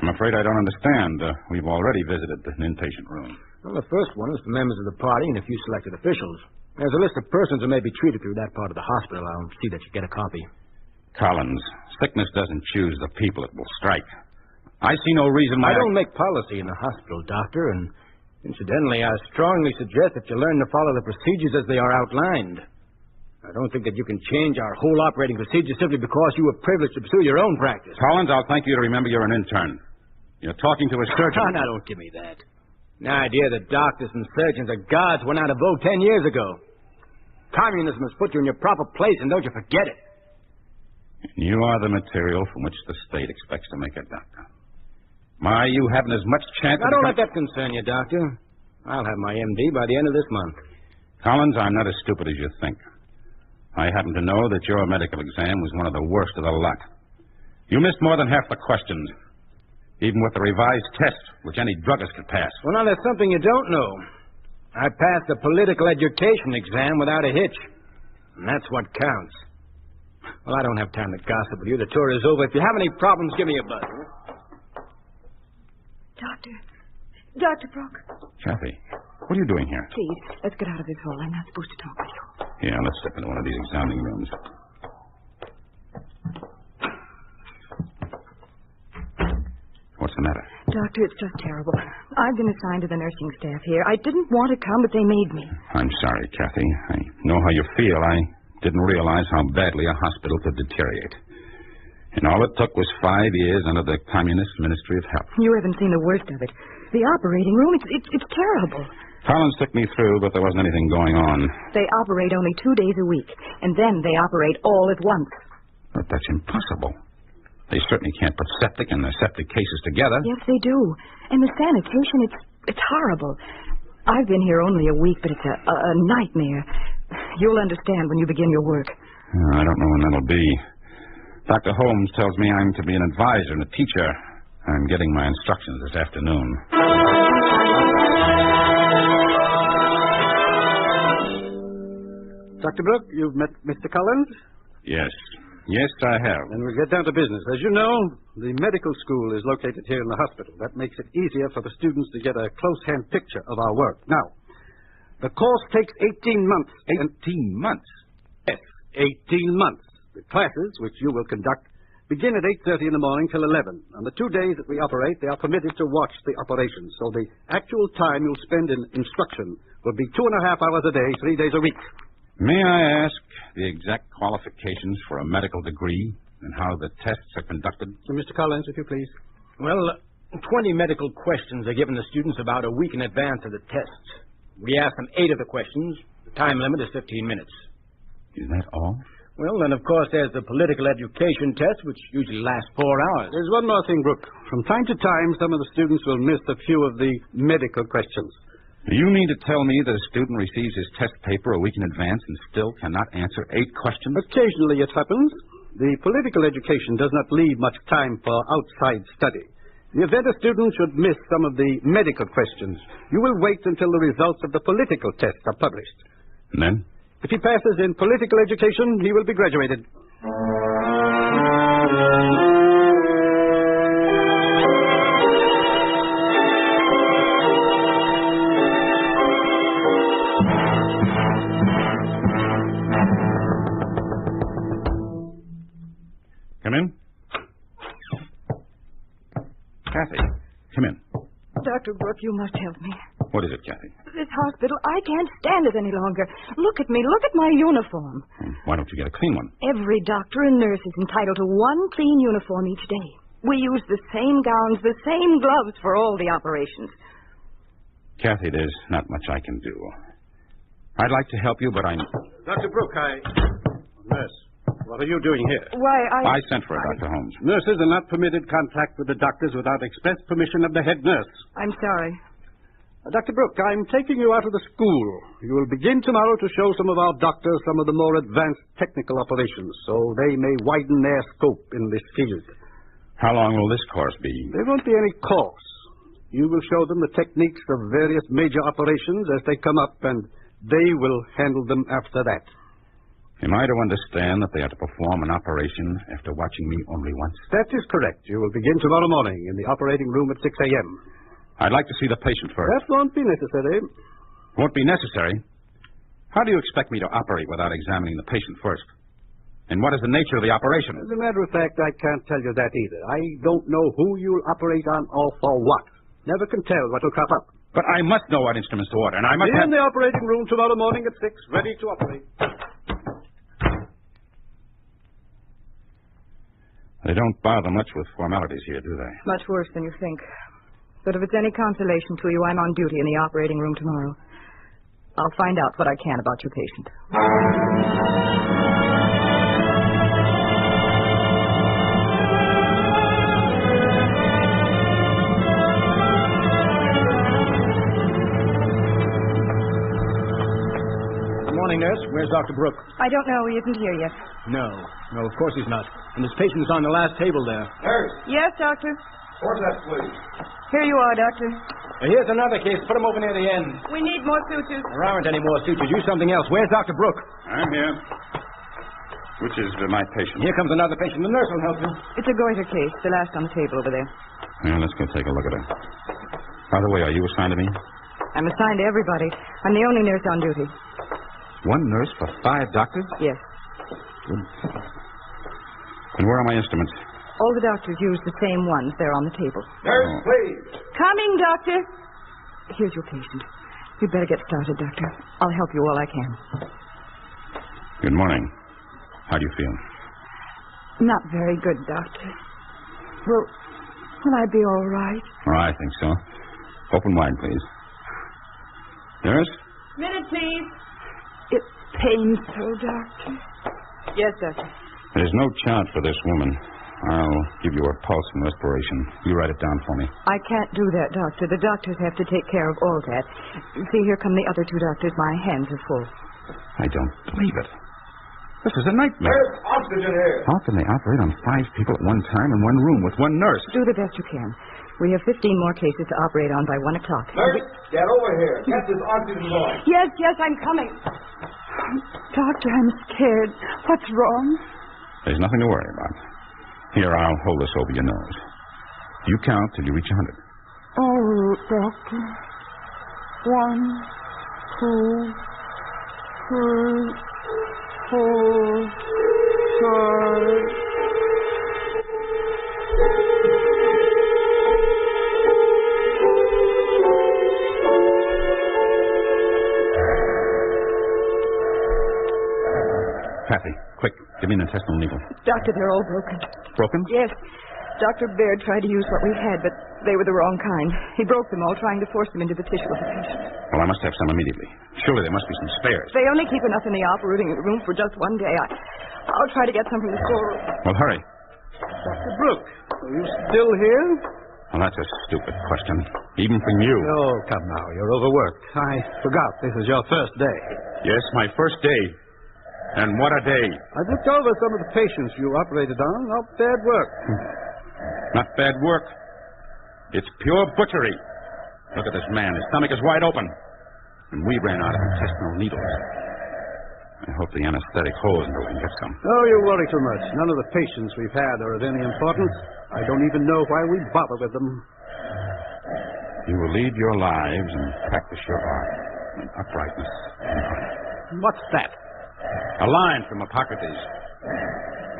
I'm afraid I don't understand. We've already visited an inpatient room. Well, the first one is for members of the party and a few selected officials. There's a list of persons who may be treated through that part of the hospital. I'll see that you get a copy. Collins, sickness doesn't choose the people it will strike. I see no reason why I don't make policy in the hospital, Doctor, and incidentally, I strongly suggest that you learn to follow the procedures as they are outlined. I don't think that you can change our whole operating procedure simply because you were privileged to pursue your own practice. Collins, I'll thank you to remember you're an intern. You're talking to a surgeon. Now, don't give me that. The idea that doctors and surgeons are gods went out of vogue 10 years ago. Communism has put you in your proper place, and don't you forget it. You are the material from which the state expects to make a doctor. You haven't as much chance... Now, don't let that concern you, Doctor. I'll have my MD by the end of this month. Collins, I'm not as stupid as you think. I happen to know that your medical exam was one of the worst of the lot. You missed more than half the questions, even with the revised test, which any druggist could pass. Well, now, there's something you don't know. I passed the political education exam without a hitch, and that's what counts. Well, I don't have time to gossip with you. The tour is over. If you have any problems, give me a buzz. Dr. Brooke. Kathy, what are you doing here? Please, let's get out of this hall. I'm not supposed to talk with you. Yeah, let's step into one of these examining rooms. What's the matter? Doctor, it's just terrible. I've been assigned to the nursing staff here. I didn't want to come, but they made me. I'm sorry, Kathy. I know how you feel. I didn't realize how badly a hospital could deteriorate. And all it took was 5 years under the Communist Ministry of Health. You haven't seen the worst of it. The operating room, it's terrible. Collins took me through, but there wasn't anything going on. They operate only 2 days a week, and then they operate all at once. But that's impossible. They certainly can't put septic and aseptic cases together. Yes, they do. And the sanitation, it's horrible. I've been here only a week, but it's a nightmare. You'll understand when you begin your work. I don't know when that'll be. Dr. Holmes tells me I'm to be an advisor and a teacher. I'm getting my instructions this afternoon. Dr. Brooke, you've met Mr. Collins? Yes. Yes, I have. Then we'll get down to business. As you know, the medical school is located here in the hospital. That makes it easier for the students to get a close-hand picture of our work. Now, the course takes 18 months. 18 months? Yes, 18 months. The classes, which you will conduct, begin at 8:30 in the morning till 11. On the 2 days that we operate, they are permitted to watch the operations. So the actual time you'll spend in instruction will be 2.5 hours a day, 3 days a week. May I ask the exact qualifications for a medical degree and how the tests are conducted? Mr. Collins, if you please. Well, 20 medical questions are given to students about a week in advance of the tests. We ask them 8 of the questions. The time limit is 15 minutes. Is that all? Well, then, of course, there's the political education test, which usually lasts 4 hours. There's one more thing, Brooke. From time to time, some of the students will miss a few of the medical questions. Do you mean to tell me that a student receives his test paper a week in advance and still cannot answer 8 questions? Occasionally it happens. The political education does not leave much time for outside study. In the event a student should miss some of the medical questions, you will wait until the results of the political tests are published. And then? If he passes in political education, he will be graduated. Come in. Kathy, come in. Dr. Brooke, you must help me. What is it, Kathy? This hospital, I can't stand it any longer. Look at me. Look at my uniform. Why don't you get a clean one? Every doctor and nurse is entitled to one clean uniform each day. We use the same gowns, the same gloves for all the operations. Kathy, there's not much I can do. I'd like to help you, but I'm... Dr. Brooke, Nurse, what are you doing here? Why, I sent for Dr. Holmes. Nurses are not permitted contact with the doctors without express permission of the head nurse. I'm sorry. Dr. Brooke, I'm taking you out of the school. You will begin tomorrow to show some of our doctors some of the more advanced technical operations, so they may widen their scope in this field. How long will this course be? There won't be any course. You will show them the techniques of various major operations as they come up, and they will handle them after that. Am I to understand that they are to perform an operation after watching me only once? That is correct. You will begin tomorrow morning in the operating room at 6 a.m. I'd like to see the patient first. That won't be necessary. Won't be necessary? How do you expect me to operate without examining the patient first? And what is the nature of the operation? As a matter of fact, I can't tell you that either. I don't know who you'll operate on or for what. Never can tell what will crop up. But I must know what instruments to order, and I must be in the operating room tomorrow morning at 6, ready to operate. They don't bother much with formalities here, do they? Much worse than you think. But if it's any consolation to you, I'm on duty in the operating room tomorrow. I'll find out what I can about your patient. Good morning, nurse. Where's Dr. Brooke? I don't know. He isn't here yet. No, of course he's not. And his patient's on the last table there. Nurse! Yes, doctor? Where's that, please? Here you are, doctor. Here's another case. Put him over near the end. We need more sutures. There aren't any more sutures. Use something else. Where's Dr. Brooke? I'm here. Which is my patient? Here comes another patient. The nurse will help you. It's a goiter case, the last on the table over there. Yeah, let's go take a look at her. By the way, are you assigned to me? I'm assigned to everybody. I'm the only nurse on duty. One nurse for 5 doctors? Yes. Good. And where are my instruments? All the doctors use the same ones. They're on the table. Nurse, please. Coming, doctor. Here's your patient. You'd better get started, doctor. I'll help you all I can. Good morning. How do you feel? Not very good, doctor. Will I be all right? Oh, I think so. Open wide, please. Nurse? Minute, please. It pains so, doctor. Yes, doctor. There's no charge for this woman. I'll give you her pulse and respiration. You write it down for me. I can't do that, doctor. The doctors have to take care of all that. See, here come the other 2 doctors. My hands are full. I don't believe it. This is a nightmare. There's oxygen here. How can they operate on 5 people at one time in one room with one nurse? Do the best you can. We have 15 more cases to operate on by 1 o'clock. Nurse, get over here. Get this oxygen going. Yes, I'm coming. Doctor, I'm scared. What's wrong? There's nothing to worry about. Here, I'll hold this over your nose. You count till you reach 100. Oh, doctor. 1, 2, 3, 4, 5. me an intestinal needle. Doctor, they're all broken. Broken? Yes. Dr. Baird tried to use what we had, but they were the wrong kind. He broke them all, trying to force them into the tissue of the patient. Well, I must have some immediately. Surely there must be some spares. They only keep enough in the operating room for just one day. I'll try to get some from the storeroom. Well, hurry. Dr. Brooke, are you still here? Well, that's a stupid question, even from you. Oh, come now. You're overworked. I forgot this is your first day. Yes, my first day. And what a day. I've looked over some of the patients you operated on. Not bad work. Not bad work. It's pure butchery. Look at this man. His stomach is wide open. And we ran out of intestinal needles. I hope the anesthetic holds until we can get some. Oh, you worry too much. None of the patients we've had are of any importance. I don't even know why we bother with them. You will lead your lives and practice your art in uprightness and honor. What's that? A line from Hippocrates.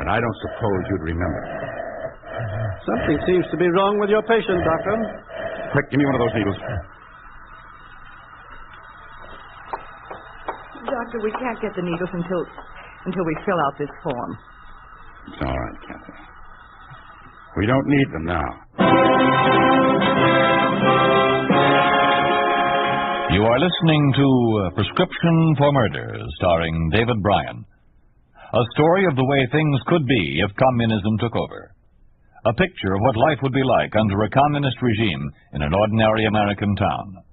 But I don't suppose you'd remember. Something seems to be wrong with your patient, Doctor. Quick, give me one of those needles. Doctor, we can't get the needles until we fill out this form. It's all right, Kathy. We don't need them now. You are listening to Prescription for Murder, starring David Bryan. A story of the way things could be if communism took over. A picture of what life would be like under a communist regime in an ordinary American town.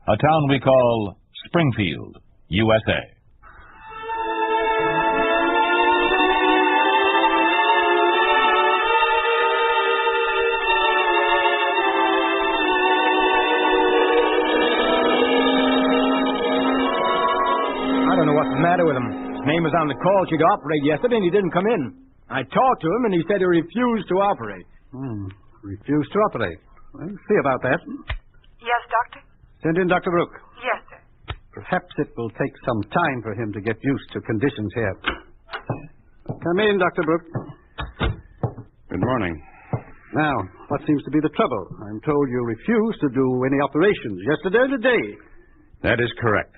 A town we call Springfield, USA. I don't know what's the matter with him. His name was on the call sheet to operate yesterday, and he didn't come in. I talked to him, and he said he refused to operate. Refused to operate. Well, see about that. Yes, Doctor? Send in Dr. Brooke. Yes, sir. Perhaps it will take some time for him to get used to conditions here. Come in, Dr. Brooke. Good morning. Now, what seems to be the trouble? I'm told you refused to do any operations yesterday or today. That is correct.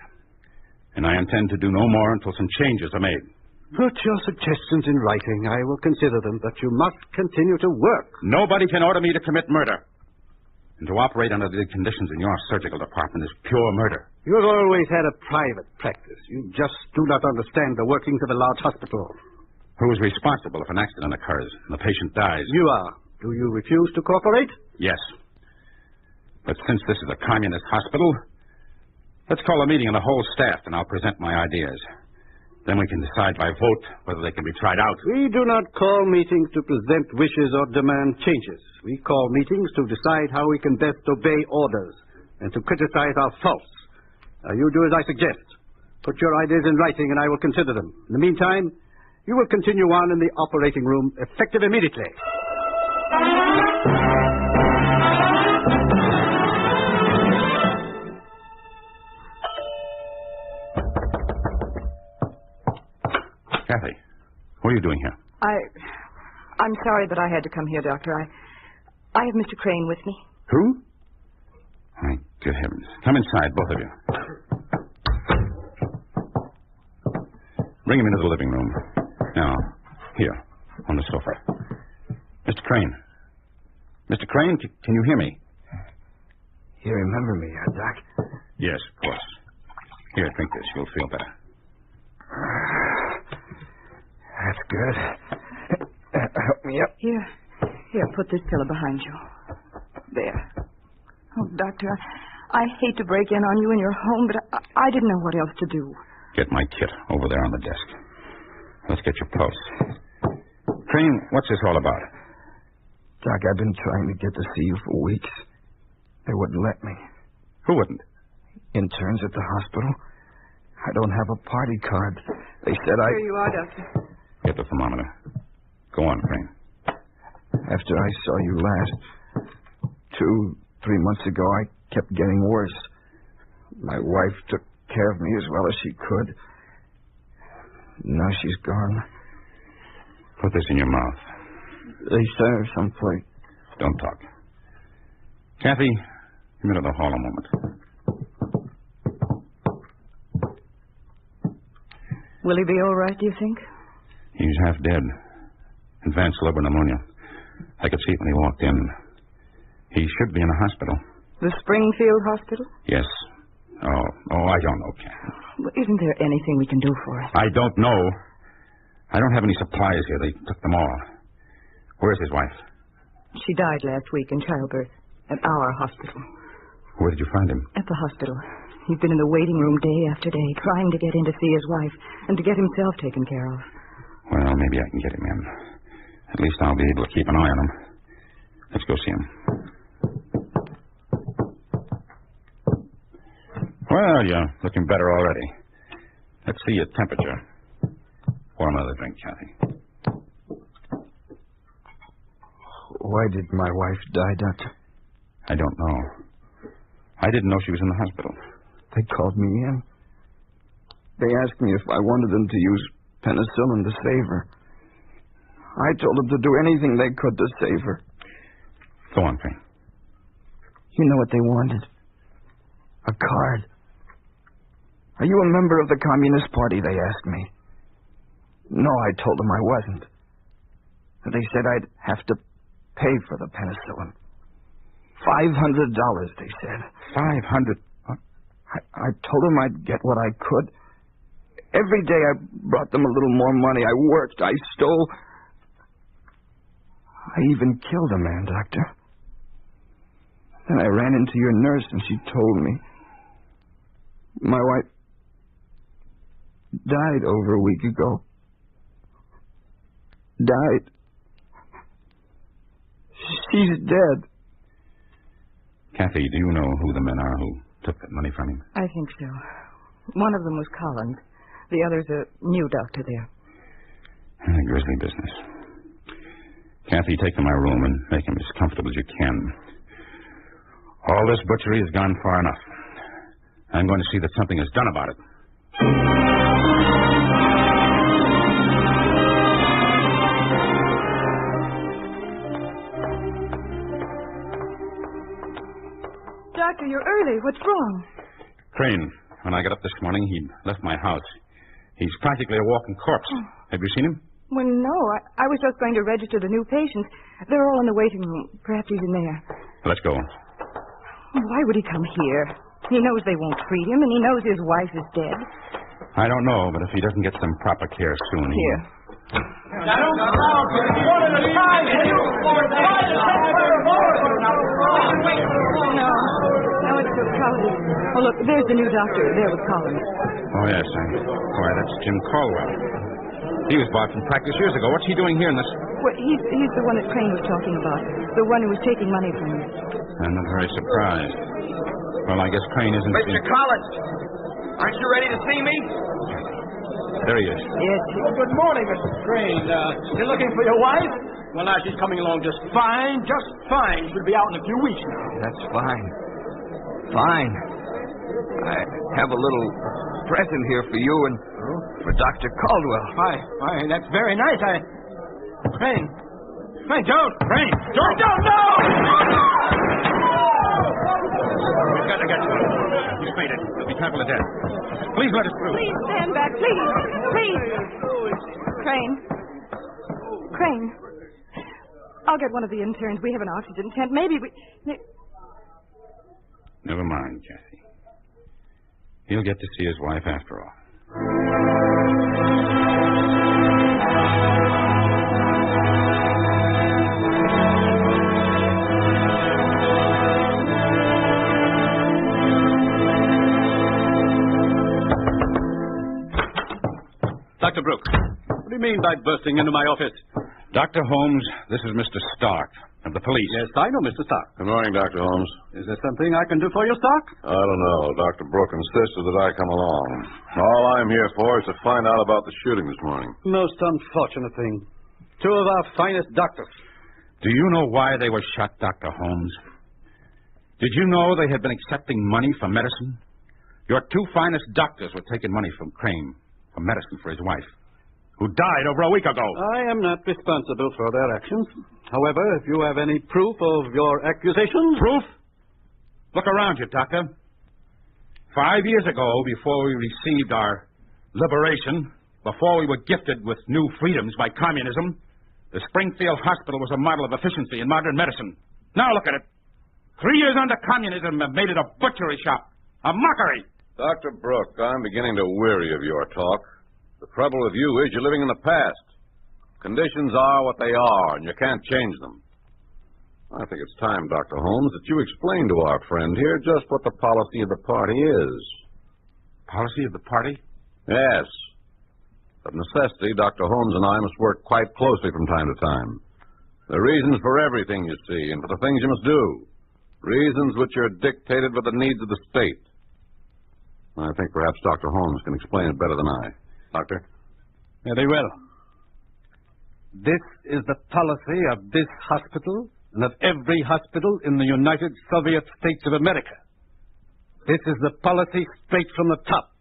And I intend to do no more until some changes are made. Put your suggestions in writing. I will consider them, but you must continue to work. Nobody can order me to commit murder. And to operate under the conditions in your surgical department is pure murder. You've always had a private practice. You just do not understand the workings of a large hospital. Who is responsible if an accident occurs and the patient dies? You are. Do you refuse to cooperate? Yes. But since this is a communist hospital, let's call a meeting of the whole staff and I'll present my ideas. Then we can decide by vote whether they can be tried out. We do not call meetings to present wishes or demand changes. We call meetings to decide how we can best obey orders and to criticize our faults. Now, you do as I suggest. Put your ideas in writing and I will consider them. In the meantime, you will continue on in the operating room, effective immediately. Kathy, what are you doing here? I'm sorry that I had to come here, Doctor. I have Mr. Crane with me. Who? My good heavens. Come inside, both of you. Bring him into the living room. Now, here, on the sofa. Mr. Crane. Mr. Crane, can you hear me? You remember me, Doc? Yes, of course. Here, drink this. You'll feel better. That's good. Help me up. Here, put this pillow behind you. There. Oh, Doctor, I hate to break in on you in your home, but I didn't know what else to do. Get my kit over there on the desk. Let's get your pulse. Crane, what's this all about? Doc, I've been trying to get to see you for weeks. They wouldn't let me. Who wouldn't? Interns at the hospital. I don't have a party card. They said Here you are, Doctor. Get the thermometer. Go on, Crane. After I saw you last, 2-3 months ago, I kept getting worse. My wife took care of me as well as she could. Now she's gone. Put this in your mouth. They sent her someplace. Don't talk. Kathy, come into the hall a moment. Will he be all right, do you think? He's half dead. Advanced lobar pneumonia. I could see it when he walked in. He should be in a hospital. The Springfield Hospital? Yes. Oh, I don't know, Kathy. Well, isn't there anything we can do for us? I don't know. I don't have any supplies here. They took them all. Where's his wife? She died last week in childbirth at our hospital. Where did you find him? At the hospital. He's been in the waiting room day after day, trying to get in to see his wife and to get himself taken care of. Well, maybe I can get him in. At least I'll be able to keep an eye on him. Let's go see him. Well, you're looking better already. Let's see your temperature. Pour another drink, Kathy. Why did my wife die, Doctor? I don't know. I didn't know she was in the hospital. They called me in. They asked me if I wanted them to use penicillin to save her. I told them to do anything they could to save her. Go on, Crane. You know what they wanted? A card. Are you a member of the Communist Party, they asked me. No, I told them I wasn't. They said I'd have to pay for the penicillin. $500, they said. $500? I told them I'd get what I could. Every day I brought them a little more money. I worked. I stole. I even killed a man, Doctor. Then I ran into your nurse and she told me. My wife died over a week ago. Died. She's dead. Kathy, do you know who the men are who took that money from him? I think so. One of them was Collins. The other's a new doctor there. A grisly business. Kathy, take him to my room and make him as comfortable as you can. All this butchery has gone far enough. I'm going to see that something is done about it. Doctor, you're early. What's wrong? Crane, when I got up this morning, he'd left my house. He's practically a walking corpse. Have you seen him? Well, no. I was just going to register the new patients. They're all in the waiting room. Perhaps he's in there. Let's go. Why would he come here? He knows they won't treat him, and he knows his wife is dead. I don't know, but if he doesn't get some proper care soon, Here. Now, don't crowd, one at a time, will you? No, it's so crowded. Oh, look, there's the new doctor there with Collins. Oh, yes. Why, that's Jim Caldwell. He was bought from practice years ago. What's he doing here in this? Well, he's the one that Crane was talking about. The one who was taking money from him. I'm not very surprised. Well, I guess Crane isn't... Mr. Collins, aren't you ready to see me? There he is. Yes. Oh, good morning, Mr. Crane. You looking for your wife? Well, now, she's coming along just fine, just fine. She'll be out in a few weeks now. That's fine. Fine. I have a little present here for you and for Dr. Caldwell. Fine, that's very nice. Crane, don't! Crane, don't! No! We've got to get to him. He's fainted. He'll be trampled to death. Please let us through. Please stand back, please. Please. Crane. I'll get one of the interns. We have an oxygen tent. Maybe we... Never mind, Kathy. He'll get to see his wife after all. Dr. Brooks, what do you mean by bursting into my office? Dr. Holmes, this is Mr. Stark of the police. Yes, I know, Mr. Stark. Good morning, Dr. Holmes. Is there something I can do for you, Stark? I don't know. Dr. Brooks insisted that I come along. All I'm here for is to find out about the shooting this morning. Most unfortunate thing. Two of our finest doctors. Do you know why they were shot, Dr. Holmes? Did you know they had been accepting money for medicine? Your two finest doctors were taking money from Crane for medicine for his wife, who died over a week ago. I am not responsible for their actions. However, if you have any proof of your accusations... Proof? Look around you, Doctor. 5 years ago, before we received our liberation, Before we were gifted with new freedoms by communism, the Springfield Hospital was a model of efficiency in modern medicine. Now look at it. 3 years under communism have made it a butchery shop, a mockery. Dr. Brooke, I'm beginning to weary of your talk. The trouble with you is you're living in the past. Conditions are what they are, and you can't change them. I think it's time, Dr. Holmes, that you explain to our friend here just what the policy of the party is. Policy of the party? Yes. Of necessity, Dr. Holmes and I must work quite closely from time to time. There are reasons for everything you see, and for the things you must do. Reasons which are dictated by the needs of the state. I think perhaps Dr. Holmes can explain it better than I. Doctor? Very well. This is the policy of this hospital and of every hospital in the United Soviet States of America. This is the policy straight from the top.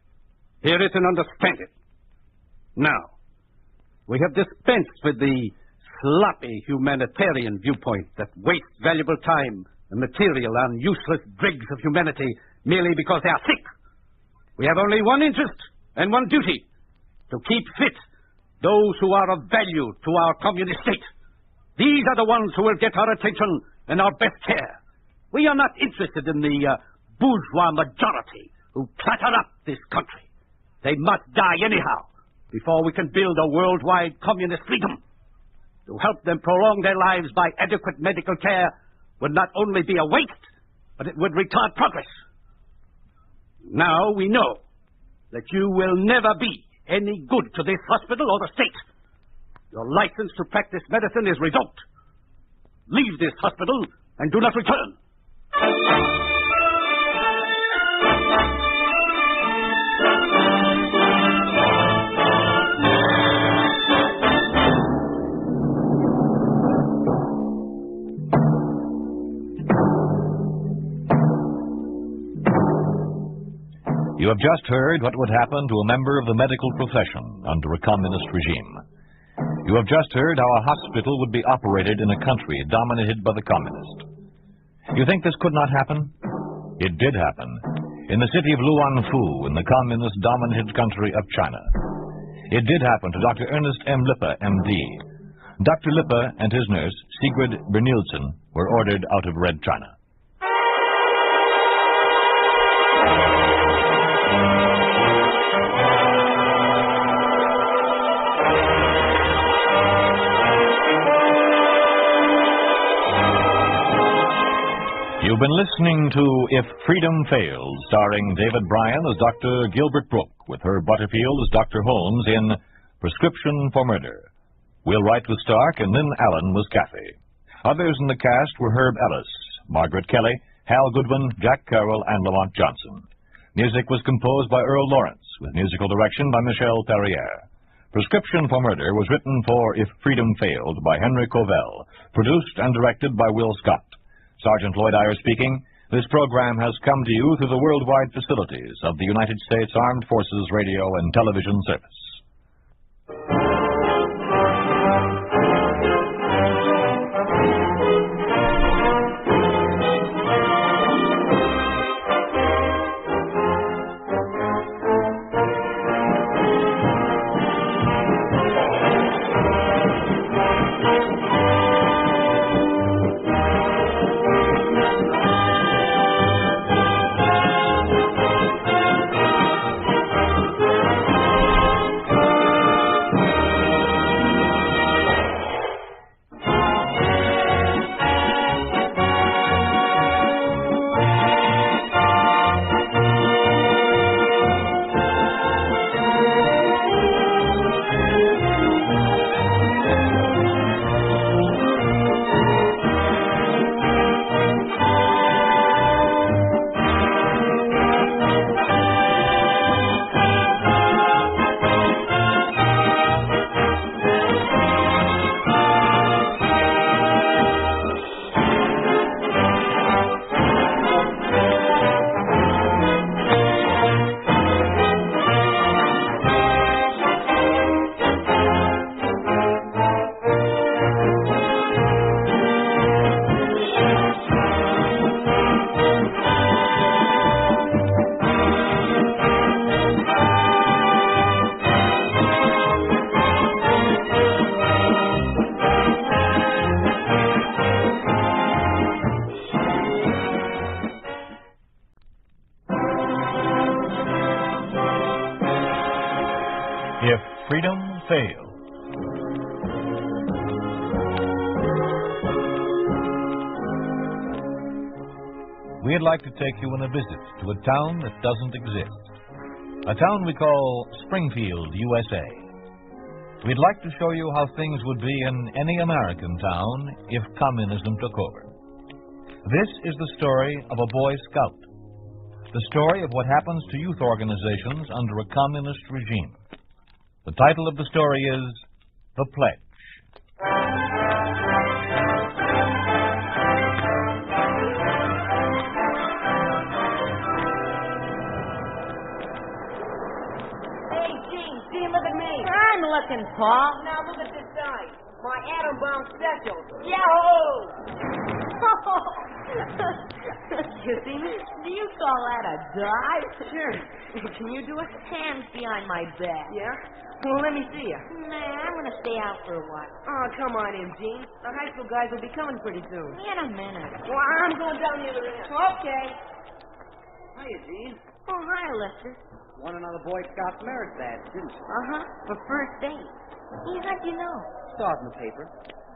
Hear it and understand it. Now, we have dispensed with the sloppy humanitarian viewpoint that wastes valuable time and material on useless dregs of humanity merely because they are sick. We have only one interest and one duty, to keep fit those who are of value to our communist state. These are the ones who will get our attention and our best care. We are not interested in the bourgeois majority who clutter up this country. They must die anyhow before we can build a worldwide communist freedom. To help them prolong their lives by adequate medical care would not only be a waste, but it would retard progress. Now we know that you will never be any good to this hospital or the state. Your license to practice medicine is revoked. Leave this hospital and do not return. You have just heard what would happen to a member of the medical profession under a communist regime. You have just heard how a hospital would be operated in a country dominated by the communist. You think this could not happen? It did happen in the city of Luanfu in the communist-dominated country of China. It did happen to Dr. Ernest M. Lippe, M.D. Dr. Lippe and his nurse, Sigrid Brynildsen, were ordered out of Red China. You've been listening to If Freedom Fails, starring David Bryan as Dr. Gilbert Brooke, with Herb Butterfield as Dr. Holmes in Prescription for Murder. Will Wright was Stark, and Lynn Allen was Kathy. Others in the cast were Herb Ellis, Margaret Kelly, Hal Goodwin, Jack Carroll, and Lamont Johnson. Music was composed by Earl Lawrence, with musical direction by Michel Perrier. Prescription for Murder was written for If Freedom Failed by Henry Covell, produced and directed by Will Scott. Sergeant Lloyd Eyre speaking. This program has come to you through the worldwide facilities of the United States Armed Forces Radio and Television Service. fail. We'd like to take you on a visit to a town that doesn't exist. A town we call Springfield, USA. We'd like to show you how things would be in any American town if communism took over. This is the story of a Boy Scout. The story of what happens to youth organizations under a communist regime. The title of the story is The Pledge. Hey, Gene, see, look at me. I'm looking, Paul. Now look at this side. My atom bomb special. Yahoo! You see me? Do you call that a dive? Sure. Can you do it? Hands behind my back. Yeah? Well, let me see you. Nah, I'm going to stay out for a while. Oh, come on in, Gene. The high school guys will be coming pretty soon. In a minute. Well, I'm going down the other end. Okay. Hiya, Gene. Oh, hi, Lester. Won another Boy Scout merit badge, didn't you? Uh-huh. For first aid. Hey, how'd you know? Saw it in the paper.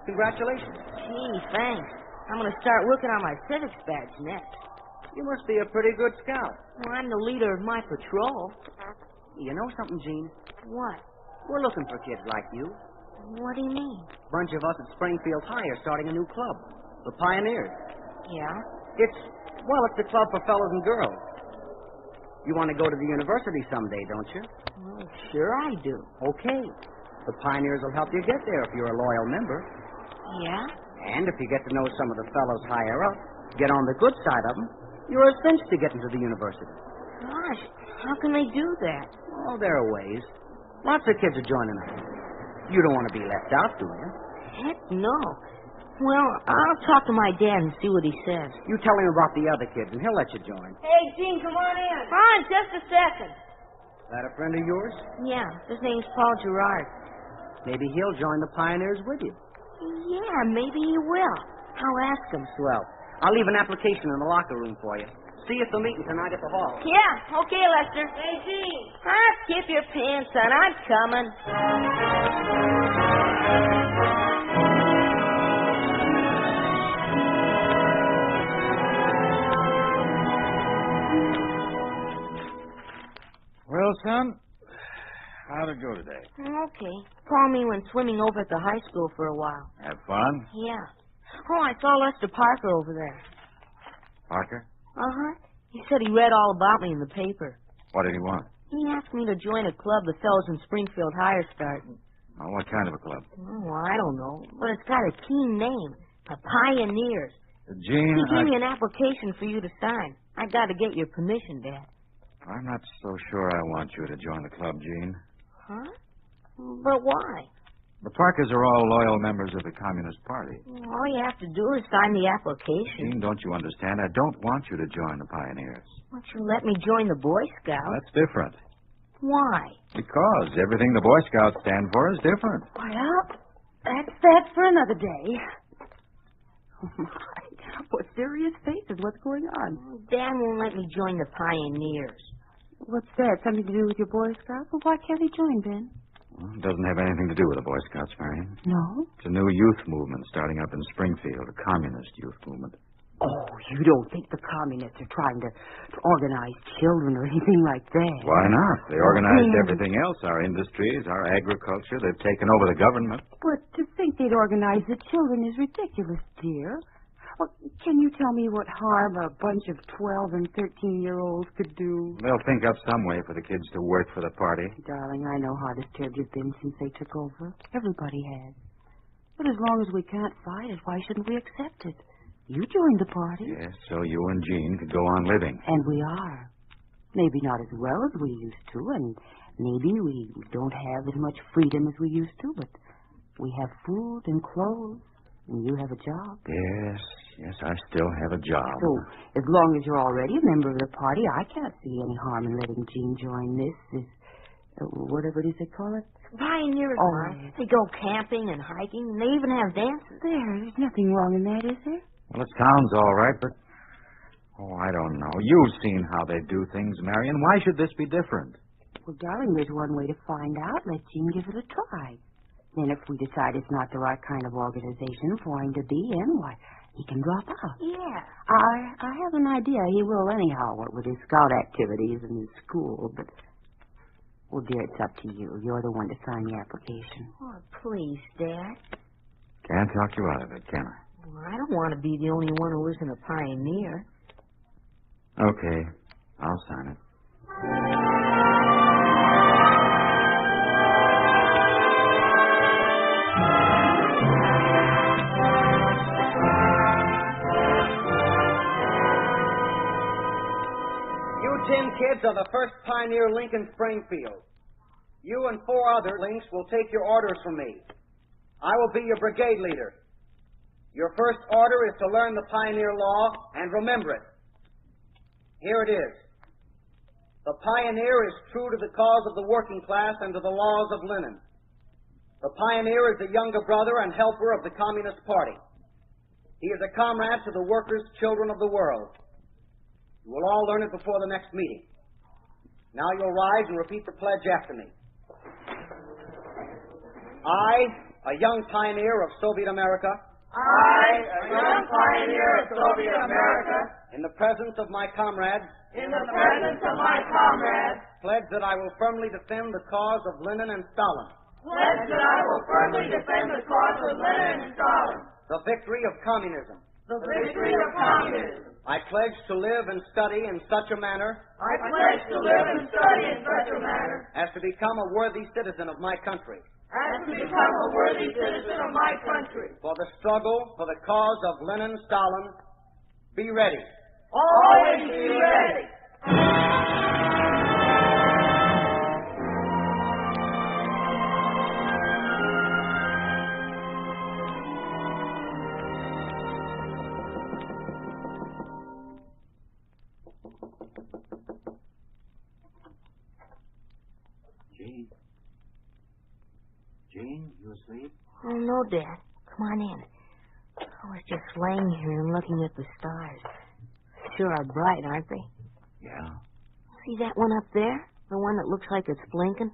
Congratulations. Gee, thanks. I'm going to start working on my civics badge next. You must be a pretty good scout. Well, I'm the leader of my patrol. You know something, Gene? What? We're looking for kids like you. What do you mean? A bunch of us at Springfield High are starting a new club. The Pioneers. Yeah? It's the club for fellows and girls. You want to go to the university someday, don't you? Well, sure I do. Okay. The Pioneers will help you get there if you're a loyal member. Yeah? And if you get to know some of the fellows higher up, get on the good side of them, you're a cinch to get into the university. Gosh, how can they do that? Oh, there are ways. Lots of kids are joining us. You don't want to be left out, do you? Heck no. Well, I'll talk to my dad and see what he says. You tell him about the other kids, and he'll let you join. Hey, Gene, come on in. On, just a second. That a friend of yours? Yeah, his name's Paul Gerard. Maybe he'll join the Pioneers with you. Yeah, maybe he will. I'll ask him. Swell. I'll leave an application in the locker room for you. See you at the meeting tonight at the hall. Yeah, okay, Lester. Hey, Gene. Keep your pants on. I'm coming. Well, son, how'd it go today? Okay. Call me when swimming over at the high school for a while. Have fun? Yeah. Oh, I saw Lester Parker over there. Parker? Uh-huh. He said he read all about me in the paper. What did he want? He asked me to join a club the fellows in Springfield High are starting. Oh, what kind of a club? Oh, I don't know. But it's got a keen name. The Pioneers. Gene, He gave me an application for you to sign. I got to get your permission, Dad. I'm not so sure I want you to join the club, Gene. Huh? But why? The Parkers are all loyal members of the Communist Party. All you have to do is sign the application. Gene, don't you understand? I don't want you to join the Pioneers. Won't you let me join the Boy Scouts? That's different. Why? Because everything the Boy Scouts stand for is different. Well, that's that for another day. Oh, my. What serious faces? What's going on? Dan won't let me join the Pioneers. What's that? Something to do with your Boy Scouts? Well, why can't he join, Ben? Well, it doesn't have anything to do with the Boy Scouts, Marion. No? It's a new youth movement starting up in Springfield, a communist youth movement. Oh, you don't think the communists are trying to organize children or anything like that? Why not? They organized everything else, our industries, our agriculture. They've taken over the government. But to think they'd organize the children is ridiculous, dear. Well, can you tell me what harm a bunch of 12 and 13-year-olds could do? They'll think up some way for the kids to work for the party. Darling, I know how disturbed you've been since they took over. Everybody has. But as long as we can't fight it, why shouldn't we accept it? You joined the party. Yes, so you and Jean could go on living. And we are. Maybe not as well as we used to, and maybe we don't have as much freedom as we used to, but we have food and clothes, and you have a job. Yes, I still have a job. So, as long as you're already a member of the party, I can't see any harm in letting Jean join this whatever it is they call it. Pioneers, Mom. They go camping and hiking, and they even have dances. There's nothing wrong in that, is there? Well, it sounds all right, but... Oh, I don't know. You've seen how they do things, Marion. Why should this be different? Well, darling, there's one way to find out. Let Gene give it a try. Then if we decide it's not the right kind of organization for him to be in, why, he can drop out. Yeah. I have an idea he will anyhow, what with his scout activities and his school, but... Well, dear, it's up to you. You're the one to sign the application. Oh, please, Dad. Can't talk you out of it, can I? Well, I don't want to be the only one who isn't a pioneer. Okay, I'll sign it. You 10 kids are the first pioneer link in Springfield. You and 4 other links will take your orders from me. I will be your brigade leader. Your first order is to learn the pioneer law and remember it. Here it is. The pioneer is true to the cause of the working class and to the laws of Lenin. The pioneer is the younger brother and helper of the Communist Party. He is a comrade to the workers, children of the world. You will all learn it before the next meeting. Now you'll rise and repeat the pledge after me. I, a young pioneer of Soviet America. I, a young pioneer of Soviet America. In the presence of my comrades. In the presence of my comrades. Pledge that I will firmly defend the cause of Lenin and Stalin. Pledge that I will firmly defend the cause of Lenin and Stalin. The victory of communism. The victory of communism. I pledge to live and study in such a manner. I pledge to live and study in such a manner. As to become a worthy citizen of my country. As to become a worthy citizen of my country. For the struggle for the cause of Lenin, Stalin, be ready. Always be ready. Jane, you asleep? Oh, no, Dad. Come on in. I was just laying here and looking at the stars. Sure are bright, aren't they? Yeah. See that one up there? The one that looks like it's blinking?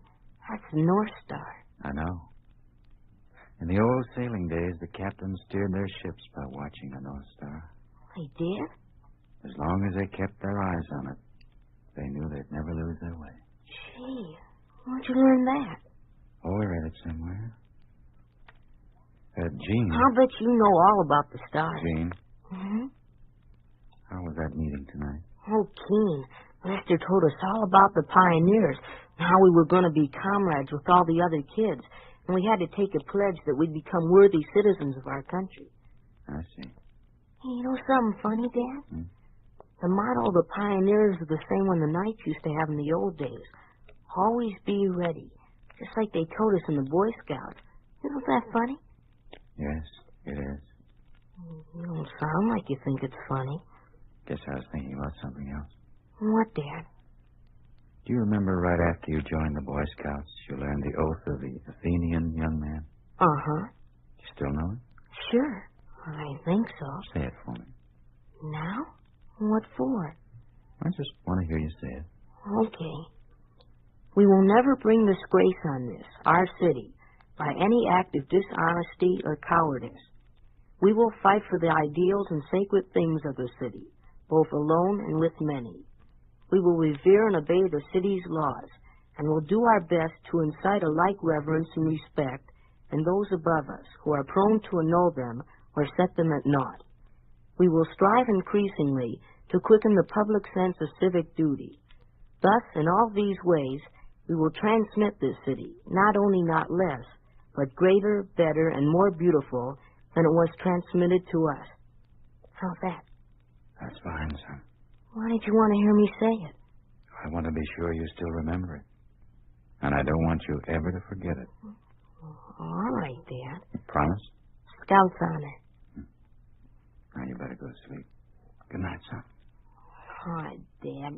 That's the North Star. I know. In the old sailing days, the captains steered their ships by watching the North Star. They did? As long as they kept their eyes on it, they knew they'd never lose their way. Gee, where'd you learn that? Oh, we read it somewhere. Jean. I'll bet you know all about the stars. Jean, Mm-hmm. how was that meeting tonight? Oh, keen. Lester told us all about the pioneers and how we were going to be comrades with all the other kids. And we had to take a pledge that we'd become worthy citizens of our country. I see. Hey, you know something funny, Dad? The motto of the pioneers is the same one the Knights used to have in the old days. Always be ready. Just like they told us in the Boy Scouts. Isn't that funny? Yes, it is. You don't sound like you think it's funny. Guess I was thinking about something else. What, Dad? Do you remember right after you joined the Boy Scouts, you learned the oath of the Athenian young man? Uh-huh. You still know it? Sure. I think so. Say it for me. Now? What for? I just want to hear you say it. Okay. We will never bring disgrace on this, our city, by any act of dishonesty or cowardice. We will fight for the ideals and sacred things of the city, both alone and with many. We will revere and obey the city's laws, and will do our best to incite a like reverence and respect in those above us who are prone to annul them or set them at naught. We will strive increasingly to quicken the public sense of civic duty. Thus, in all these ways, we will transmit this city, not only not less, but greater, better, and more beautiful than it was transmitted to us. How's that? That's fine, son. Why did you want to hear me say it? I want to be sure you still remember it. And I don't want you ever to forget it. All right, Dad. Promise? Scout's honor. Now you better go to sleep. Good night, son. All right, Dad.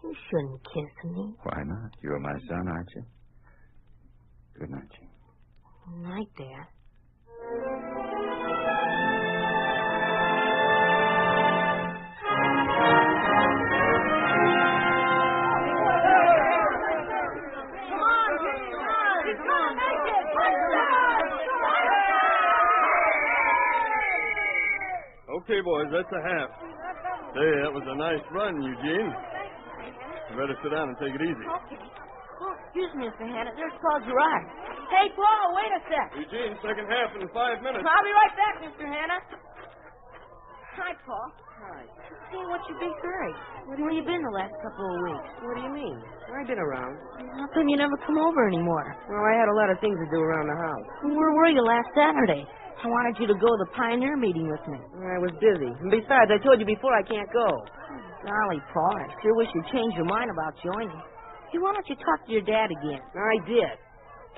You shouldn't kiss me. Why not? You're my son, aren't you? Good night, Jean. Good night, Dad. Okay, boys, that's a half. Hey, that was a nice run, Eugene. You better sit down and take it easy. Okay. Oh, excuse me, Mr. Hanna. There's Paul Gerard. Hey, Paul, wait a sec. Eugene, second half in 5 minutes. I'll be right back, Mr. Hanna. Hi, Paul. Hi. Hey, what's your big hurry? Where you been the last couple of weeks? What do you mean? I've been around. How come you never come over anymore? Well, I had a lot of things to do around the house. Where were you last Saturday? I wanted you to go to the Pioneer meeting with me. I was busy. And besides, I told you before I can't go. Golly, Paul, I sure wish you'd change your mind about joining. Hey, why don't you talk to your dad again? I did.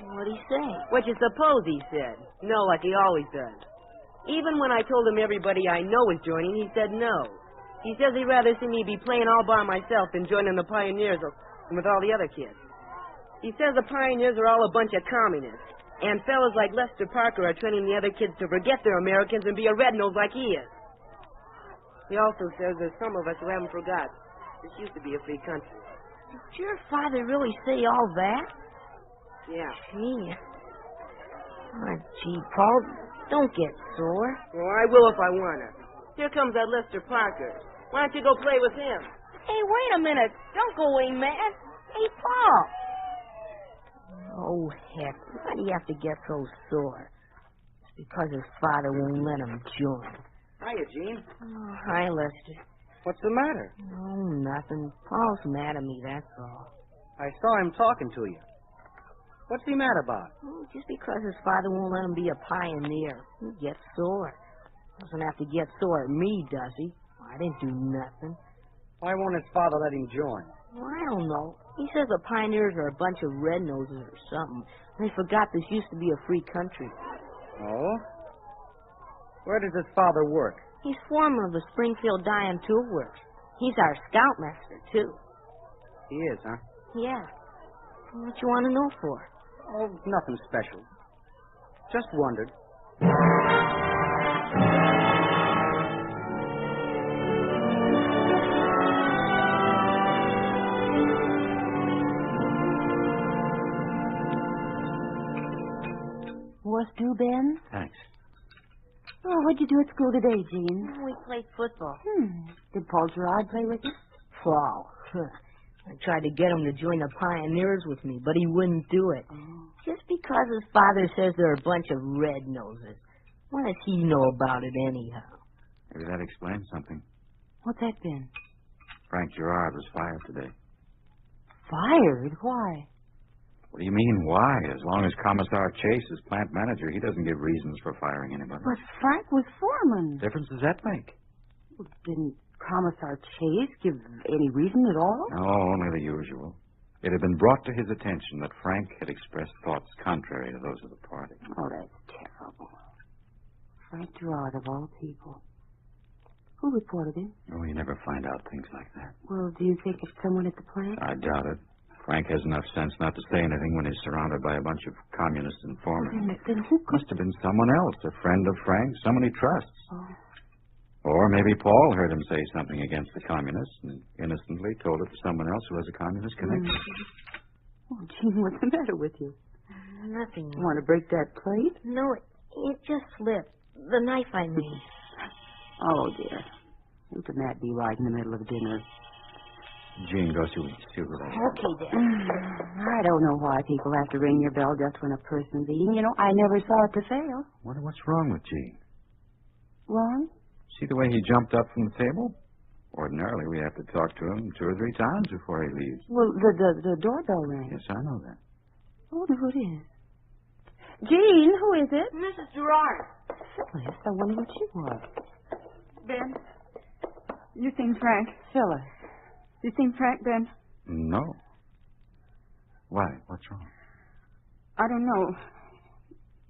What'd he say? What you suppose he said? No, like he always does. Even when I told him everybody I know is joining, he said no. He says he'd rather see me be playing all by myself than joining the Pioneers with all the other kids. He says the Pioneers are all a bunch of communists, and fellas like Lester Parker are training the other kids to forget they're Americans and be a red-nose like he is. He also says there's some of us who haven't forgot. This used to be a free country. Did your father really say all that? Yeah. Gee. Oh, gee, Paul, don't get sore. Well, I will if I want to. Here comes that Lester Parker. Why don't you go play with him? Hey, wait a minute. Don't go away, man. Hey, Paul. Oh, heck. Why do you have to get so sore? It's because his father won't let him join. Hiya, Gene. Oh, hi, Lester. What's the matter? Oh, nothing. Paul's mad at me, that's all. I saw him talking to you. What's he mad about? Oh, just because his father won't let him be a pioneer. He gets sore. Doesn't have to get sore at me, does he? I didn't do nothing. Why won't his father let him join? Well, I don't know. He says the pioneers are a bunch of red-noses or something. They forgot this used to be a free country. Oh? Where does his father work? He's foreman of the Springfield Dye and Tool Works. He's our scoutmaster, too. He is, huh? Yeah. What you want to know for? Oh, nothing special. Just wondered. What's due, Ben? Thanks. Oh, what'd you do at school today, Jean? We played football. Did Paul Gerard play with you? Paul. I tried to get him to join the Pioneers with me, but he wouldn't do it. Just because his father says they're a bunch of red-noses. What does he know about it anyhow? Maybe that explains something. What's that, Ben? Frank Gerard was fired today. Fired? Why? What do you mean, why? As long as Commissar Chase is plant manager, he doesn't give reasons for firing anybody. But Frank was foreman. What difference does that make? Well, didn't Commissar Chase give any reason at all? No, only the usual. It had been brought to his attention that Frank had expressed thoughts contrary to those of the party. Oh, that's terrible. Frank Gerard, of all people. Who reported him? Oh, you never find out things like that. Well, do you think it's someone at the plant? I doubt it. Frank has enough sense not to say anything when he's surrounded by a bunch of communist informers. Then who could... Must have been someone else, a friend of Frank's, someone he trusts. Oh. Or maybe Paul heard him say something against the communists and innocently told it to someone else who has a communist connection. Oh, Gene, what's the matter with you? Nothing. You want to break that plate? No, it just slipped. The knife I made. Oh, dear. Who can that be right in the middle of dinner? Gene, go see what that is. Okay, Dad. I don't know why people have to ring your bell just when a person's eating. You know, I never saw it to fail. Wonder what's wrong with Gene. Wrong? See the way he jumped up from the table? Ordinarily, we have to talk to him 2 or 3 times before he leaves. Well, the doorbell rang. Yes, I know that. I wonder who it is. Jean, who is it? Mrs. Gerard. Phyllis, I wonder what she was. Ben, you seen Frank? Phyllis. You seen Frank, Ben? No. Why? What's wrong? I don't know.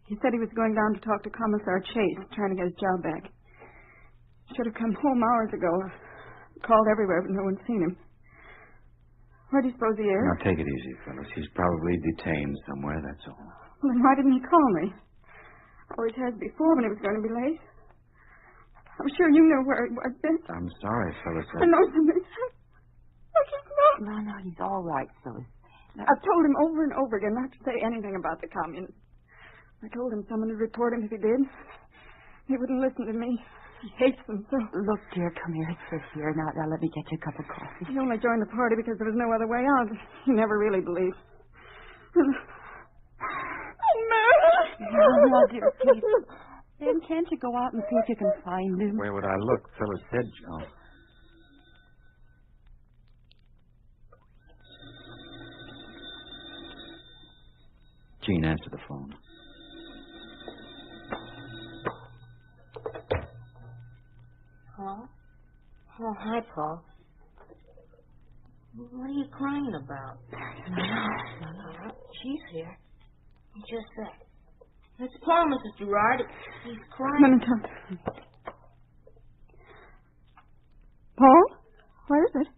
He said he was going down to talk to Commissar Chase, trying to get his job back. Should have come home hours ago. Called everywhere, but no one's seen him. Where do you suppose he is? Now, take it easy, Phyllis. He's probably detained somewhere, that's all. Well, then why didn't he call me? Always has before when he was going to be late. I'm sure you know where he was, Ben. I'm sorry, Phyllis. I know something's happened. I just know. No, he's all right, Phyllis. I've told him over and over again not to say anything about the communists. I told him someone would report him if he did. He wouldn't listen to me. He hates them so. Look, dear, come here. Sit here. Now, let me get you a cup of coffee. He only joined the party because there was no other way out. He never really believed. Oh, Mary! No, dear, please. Then can't you go out and see if you can find him? Where would I look? Phyllis said, Joe. Gene, answer the phone. Paul? Oh, hi, Paul. What are you crying about? No. She's here. Just that. It's Paul, Mrs. Gerard. He's crying. I'm going to talk to him. Paul? What is it?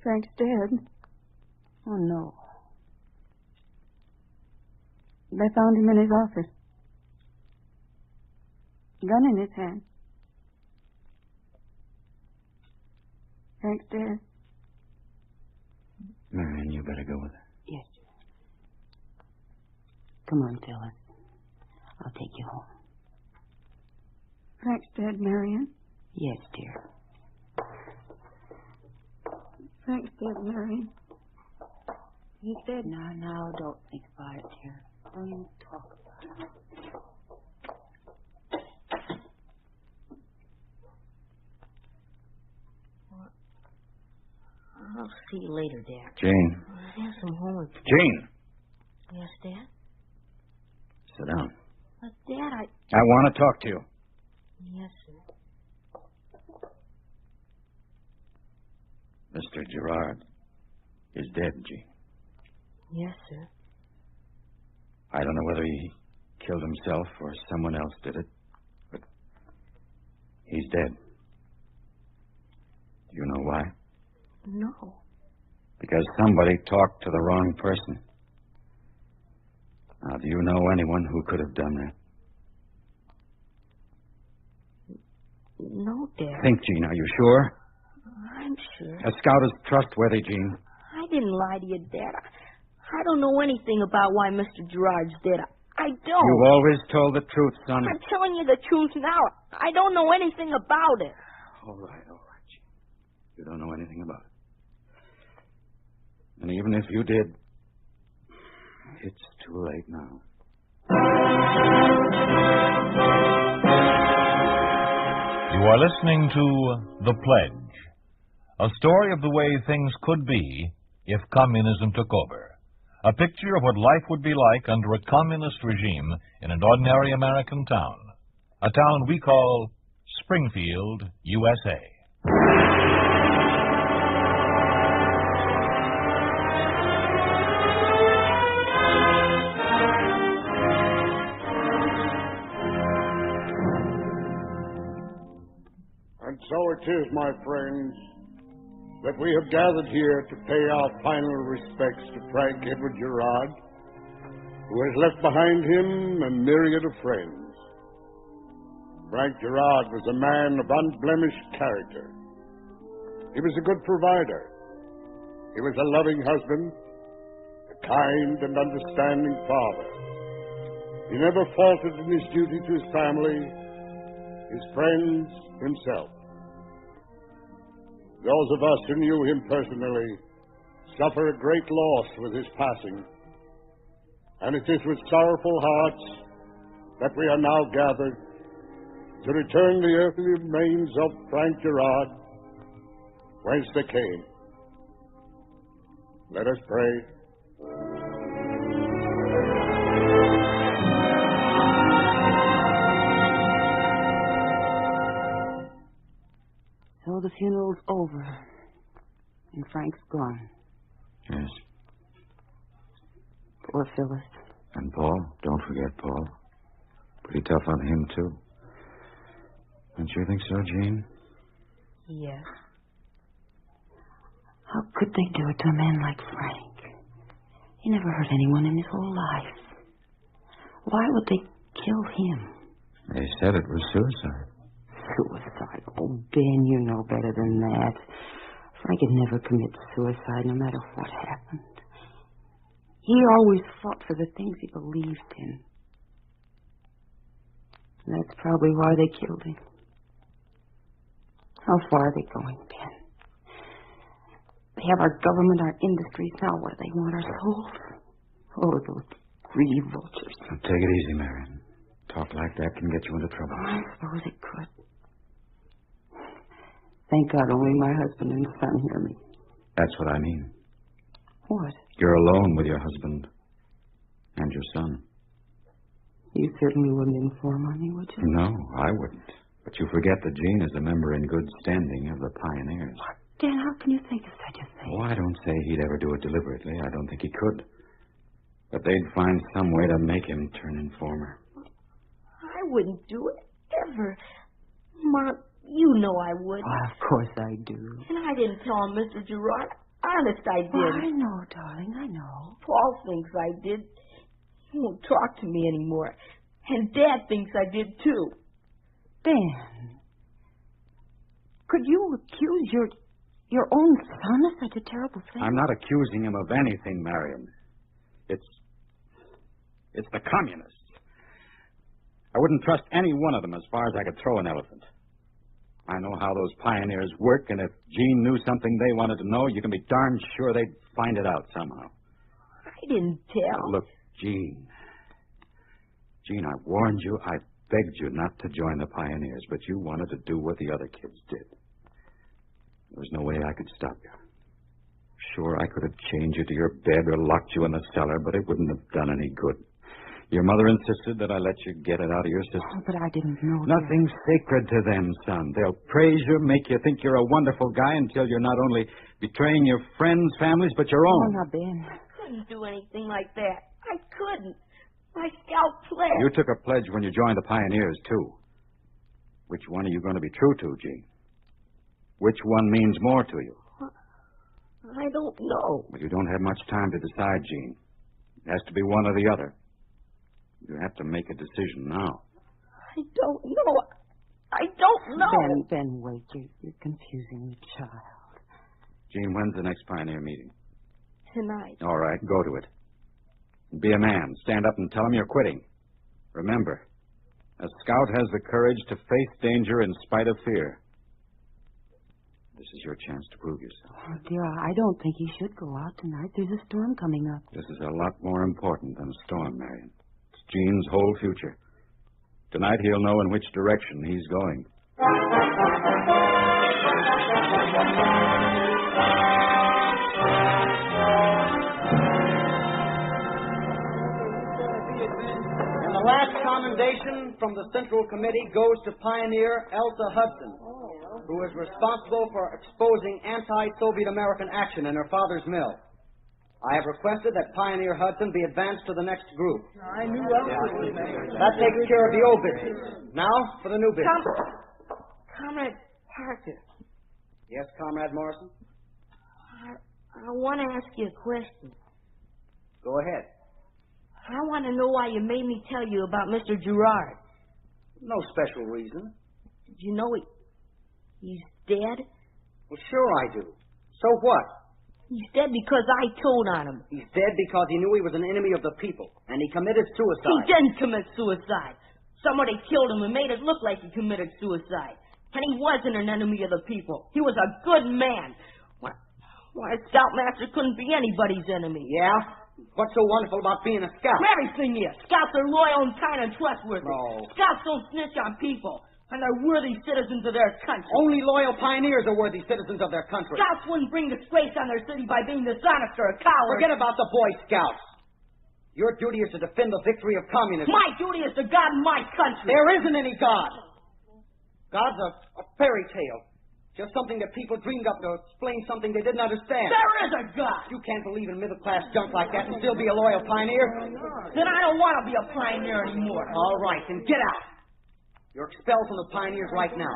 Frank's dead. Oh, no. They found him in his office. Gun in his hand. Frank's dead. Marion, you better go with her. Yes. Come on, Phyllis. I'll take you home. Frank's dead, Marion? Yes, dear. Frank's dead, Marion. He's dead. No, don't think about it, dear. Don't even talk about it. I'll see you later, Dad. Jane. I have some homework. Jane! Yes, Dad? Sit down. But, Dad, I want to talk to you. Yes, sir. Mr. Gerard is dead, Gene. Yes, sir. I don't know whether he killed himself or someone else did it, but he's dead. Do you know why? No. Because somebody talked to the wrong person. Now, do you know anyone who could have done that? No, Dad. Think, Gene. Are you sure? I'm sure. A scout is trustworthy, Gene. I didn't lie to you, Dad. I don't know anything about why Mr. Gerard's dead. I don't. You've always told the truth, son. I'm telling you the truth now. I don't know anything about it. All right, Gene. You don't know anything about it. And even if you did, it's too late now. You are listening to The Pledge, a story of the way things could be if communism took over. A picture of what life would be like under a communist regime in an ordinary American town. A town we call Springfield, USA. And so it is, my friends, that we have gathered here to pay our final respects to Frank Edward Gerard, who has left behind him a myriad of friends. Frank Gerard was a man of unblemished character. He was a good provider. He was a loving husband, a kind and understanding father. He never faltered in his duty to his family, his friends, himself. Those of us who knew him personally suffer a great loss with his passing, and it is with sorrowful hearts that we are now gathered to return the earthly remains of Frank Gerard whence they came. Let us pray. So the funeral's over, and Frank's gone. Yes. Poor Phyllis. And Paul. Don't forget Paul. Pretty tough on him, too. Don't you think so, Gene? Yes. How could they do it to a man like Frank? He never hurt anyone in his whole life. Why would they kill him? They said it was suicide. Suicide? Oh, Ben, you know better than that. Frank had never committed suicide, no matter what happened. He always fought for the things he believed in. And that's probably why they killed him. How far are they going, Ben? They have our government, our industries. Now what do they want? Our souls? Oh, those greedy vultures. Now, take it easy, Marion. Talk like that can get you into trouble. I suppose it could. Thank God only my husband and son hear me. That's what I mean. What? You're alone with your husband and your son. You certainly wouldn't inform on me, would you? No, I wouldn't. But you forget that Gene is a member in good standing of the Pioneers. What? Dan, how can you think of such a thing? Oh, I don't say he'd ever do it deliberately. I don't think he could. But they'd find some way to make him turn informer. I wouldn't do it, ever. Mom, you know I wouldn't. Oh, of course I do. And I didn't tell him, Mr. Gerard. Honest, I didn't. Oh, I know, darling, I know. Paul thinks I did. He won't talk to me anymore. And Dad thinks I did, too. Ben, could you accuse your own son of such a terrible thing? I'm not accusing him of anything, Marion. It's the communists. I wouldn't trust any one of them as far as I could throw an elephant. I know how those pioneers work, and if Gene knew something they wanted to know, you can be darn sure they'd find it out somehow. I didn't tell. Look, Gene, I warned you, I begged you not to join the pioneers, but you wanted to do what the other kids did. There was no way I could stop you. Sure, I could have chained you to your bed or locked you in the cellar, but it wouldn't have done any good. Your mother insisted that I let you get it out of your system. Oh, but I didn't know. Nothing's sacred to them, son. They'll praise you, make you think you're a wonderful guy until you're not only betraying your friends' families, but your own. Oh, now, Ben. I couldn't do anything like that. I couldn't. My scout pledge. You took a pledge when you joined the Pioneers, too. Which one are you going to be true to, Gene? Which one means more to you? I don't know. Well, you don't have much time to decide, Gene. It has to be one or the other. You have to make a decision now. I don't know. I don't know. Ben, wait. You're confusing the child. Gene, when's the next Pioneer meeting? Tonight. All right, go to it. Be a man. Stand up and tell them you're quitting. Remember, a scout has the courage to face danger in spite of fear. This is your chance to prove yourself. Oh, dear, I don't think he should go out tonight. There's a storm coming up. This is a lot more important than a storm, Marion. It's Gene's whole future. Tonight he'll know in which direction he's going. And the last commendation from the Central Committee goes to Pioneer Elsa Hudson, who is responsible for exposing anti-Soviet American action in her father's mill. I have requested that Pioneer Hudson be advanced to the next group. I knew that. That takes care of the old business. Now for the new business. Comrade Parker. Yes, Comrade Morrison? I want to ask you a question. Go ahead. I want to know why you made me tell you about Mr. Gerard. No special reason. Did you know he's dead? Well, sure I do. So what? He's dead because I told on him. He's dead because he knew he was an enemy of the people, and he committed suicide. He didn't commit suicide. Somebody killed him and made it look like he committed suicide. And he wasn't an enemy of the people. He was a good man. Why, a scoutmaster couldn't be anybody's enemy. Yeah? What's so wonderful about being a scout? Everything is. Scouts are loyal and kind and trustworthy. No. Scouts don't snitch on people. And they're worthy citizens of their country. Only loyal pioneers are worthy citizens of their country. Scouts wouldn't bring disgrace on their city by being dishonest or a coward. Forget about the Boy Scouts. Your duty is to defend the victory of communism. My duty is to God my country. There isn't any God. God's a fairy tale. Just something that people dreamed up to explain something they didn't understand. There is a God. You can't believe in middle-class junk like that and still be a loyal pioneer. Then I don't want to be a pioneer anymore. All right, then get out. You're expelled from the Pioneers right now.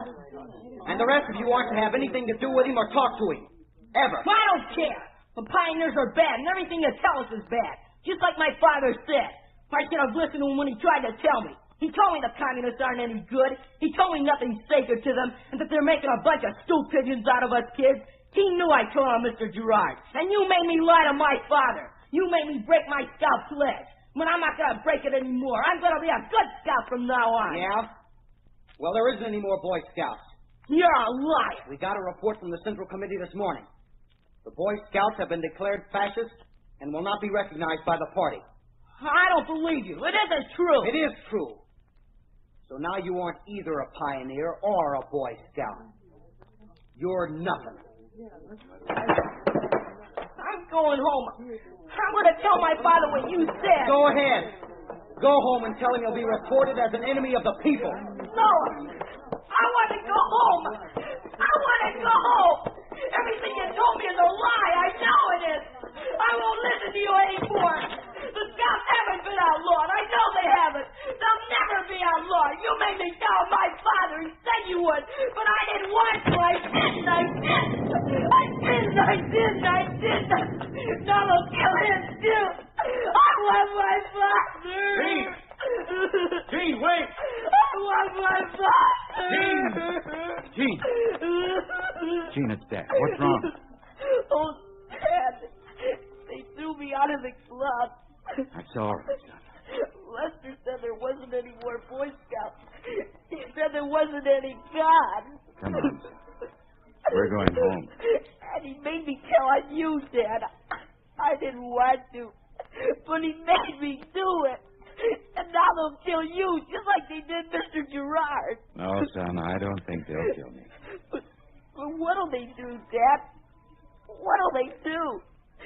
And the rest of you aren't to have anything to do with him or talk to him. Ever. I don't care. The pioneers are bad, and everything you tell us is bad. Just like my father said. I should have listened to him when he tried to tell me. He told me the communists aren't any good. He told me nothing's sacred to them, and that they're making a bunch of stool pigeons out of us kids. He knew I told on Mr. Gerard. And you made me lie to my father. You made me break my scout pledge. But I'm not going to break it anymore. I'm going to be a good scout from now on. Yeah? Well, there isn't any more Boy Scouts. You're a liar. We got a report from the Central Committee this morning. The Boy Scouts have been declared fascist and will not be recognized by the party. I don't believe you. It isn't true. It is true. So now you aren't either a pioneer or a Boy Scout. You're nothing. I'm going home. I'm going to tell my father what you said. Go ahead. Go home and tell him you'll be reported as an enemy of the people. No. I want to go home. I want to go home. Everything you told me is a lie. I know it is. I won't listen to you anymore. The Scouts haven't been outlawed. I know they haven't. They'll never be outlawed. You made me tell my father. He said you would. But I didn't want to. I didn't. Now they'll kill him too. I want my father. Gene, wait. I want my father. Gene, it's Dad. What's wrong? Oh, Dad. They threw me out of the club. That's all right, son. Lester said there wasn't any more Boy Scouts. He said there wasn't any God. Come on, son. We're going home. And he made me tell on you, Dad. I didn't want to, but he made me do it. And now they'll kill you, just like they did Mr. Gerard. No, son, I don't think they'll kill me. But what'll they do, Dad? What'll they do?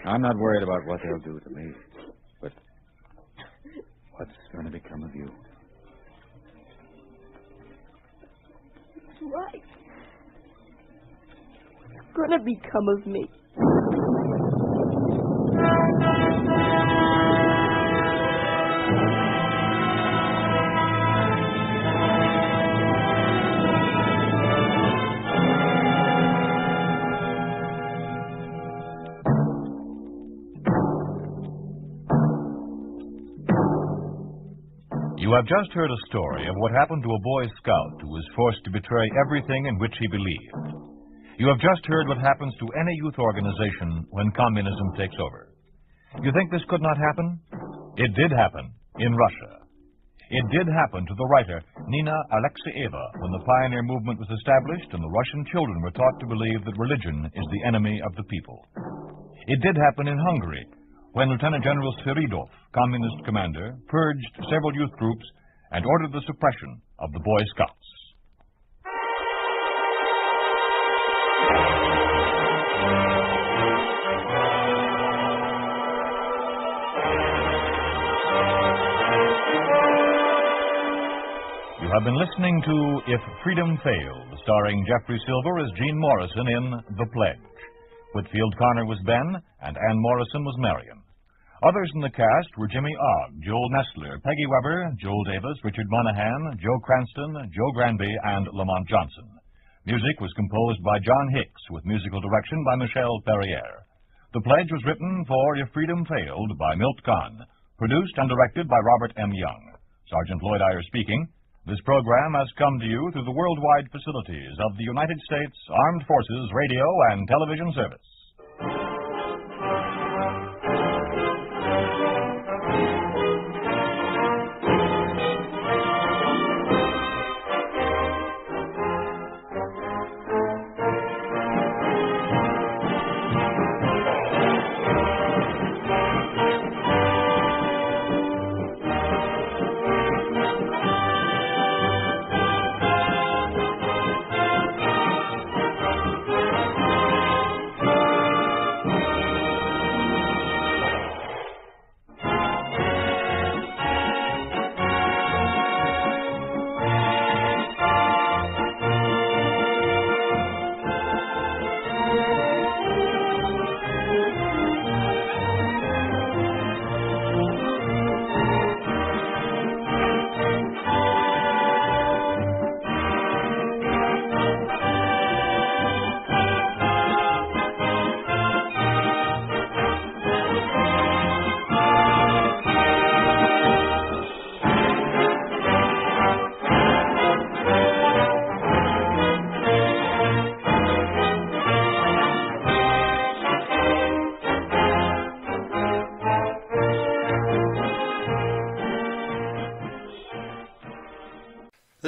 I'm not worried about what they'll do to me, but what's going to become of you? That's right. What's going to become of me? You have just heard a story of what happened to a Boy Scout who was forced to betray everything in which he believed. You have just heard what happens to any youth organization when communism takes over. You think this could not happen? It did happen in Russia. It did happen to the writer Nina Alexeyeva when the pioneer movement was established and the Russian children were taught to believe that religion is the enemy of the people. It did happen in Hungary when Lieutenant General Sviridov, communist commander, purged several youth groups and ordered the suppression of the Boy Scouts. You have been listening to If Freedom Failed, starring Jeffrey Silver as Gene Morrison in The Pledge. Whitfield Connor was Ben, and Ann Morrison was Marion. Others in the cast were Jimmy Ogg, Joel Nestler, Peggy Weber, Joel Davis, Richard Monahan, Joe Cranston, Joe Granby, and Lamont Johnson. Music was composed by John Hicks, with musical direction by Michelle Perrier. The Pledge was written for If Freedom Failed by Milt Kahn, produced and directed by Robert M. Young. Sergeant Lloyd Iyer speaking. This program has come to you through the worldwide facilities of the United States Armed Forces Radio and Television Service.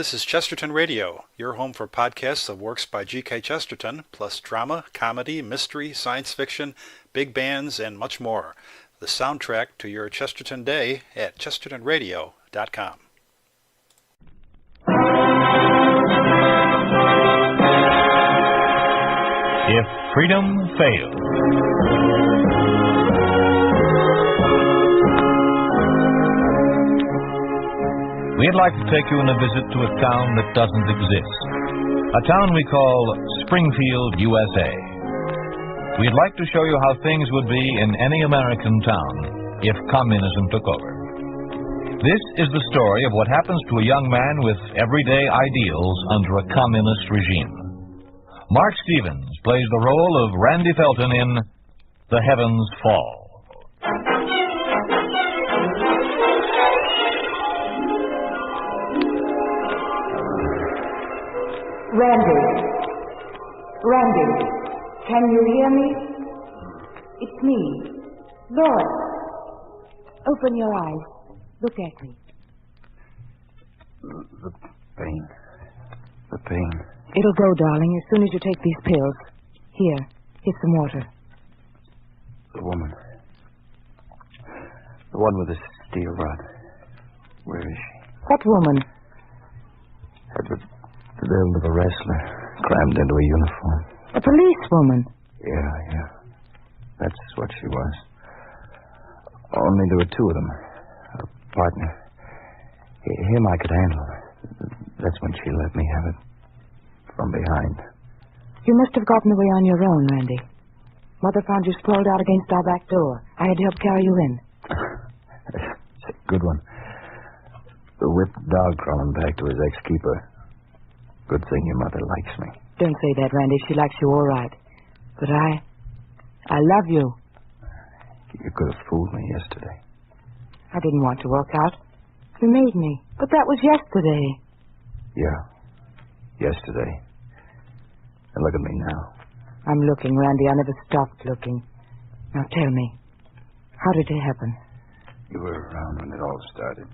This is Chesterton Radio, your home for podcasts of works by G.K. Chesterton, plus drama, comedy, mystery, science fiction, big bands, and much more. The soundtrack to your Chesterton day at chestertonradio.com. If freedom fails. We'd like to take you on a visit to a town that doesn't exist. A town we call Springfield, USA. We'd like to show you how things would be in any American town if communism took over. This is the story of what happens to a young man with everyday ideals under a communist regime. Mark Stevens plays the role of Randy Felton in The Heavens Fall. Randy, can you hear me? It's me, Lois. Open your eyes. Look at me. The pain. It'll go, darling, as soon as you take these pills. Here, here's some water. The woman. The one with the steel rod. Where is she? What woman? The build of a wrestler, crammed into a uniform. A policewoman. Yeah. That's what she was. Only there were two of them. A partner. Him I could handle. That's when she let me have it. From behind. You must have gotten away on your own, Randy. Mother found you sprawled out against our back door. I had to help carry you in. It's a good one. The whipped dog crawling back to his ex-keeper. Good thing your mother likes me. Don't say that, Randy. She likes you all right. But I love you. You could have fooled me yesterday. I didn't want to walk out. You made me. But that was yesterday. Yeah. Yesterday. And look at me now. I'm looking, Randy. I never stopped looking. Now tell me, how did it happen? You were around when it all started.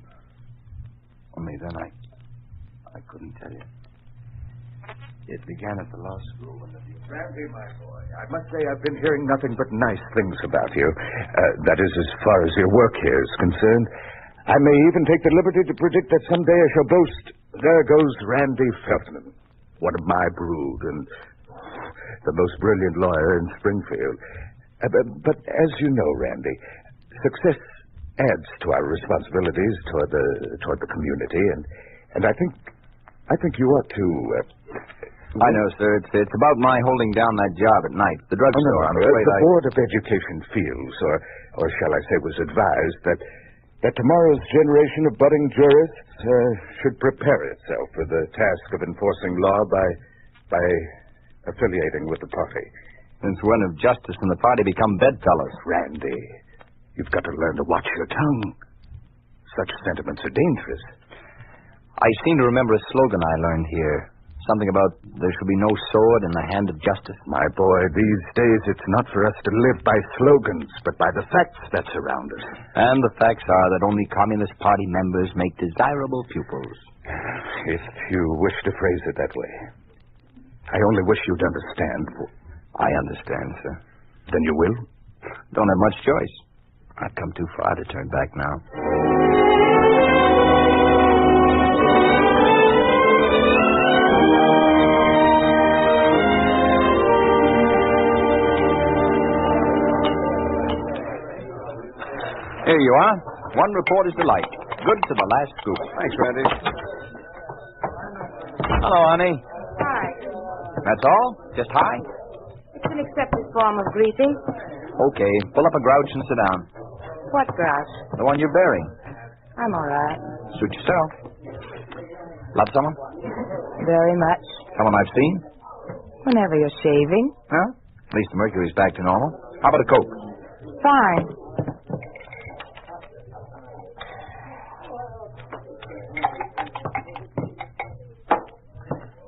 Only then I couldn't tell you. It began at the law school when Randy, my boy, I must say I've been hearing nothing but nice things about you. That is, as far as your work here is concerned. I may even take the liberty to predict that someday I shall boast, there goes Randy Felton, one of my brood and the most brilliant lawyer in Springfield. But as you know, Randy, success adds to our responsibilities toward the community, and I think you ought to. I know, sir. It's about my holding down that job at night. The drugstore. I'm afraid the Board of Education feels, or shall I say, was advised that tomorrow's generation of budding jurists should prepare itself for the task of enforcing law by affiliating with the party. Since when have justice and the party become bedfellows? Randy, you've got to learn to watch your tongue. Such sentiments are dangerous. I seem to remember a slogan I learned here. Something about there should be no sword in the hand of justice. My boy, these days it's not for us to live by slogans, but by the facts that surround us. And the facts are that only Communist Party members make desirable pupils. If you wish to phrase it that way. I only wish you'd understand. I understand, sir. Then you will? Don't have much choice. I've come too far to turn back now. Here you are. One reporter's delight. Good to the last scoop. Thanks, Randy. Hello, honey. Hi. That's all? Just hi? It's an accepted form of greeting. Okay. Pull up a grouch and sit down. What grouch? The one you're bearing. I'm all right. Suit yourself. Love someone? Very much. Someone I've seen? Whenever you're shaving. Huh? At least the mercury's back to normal. How about a Coke? Fine.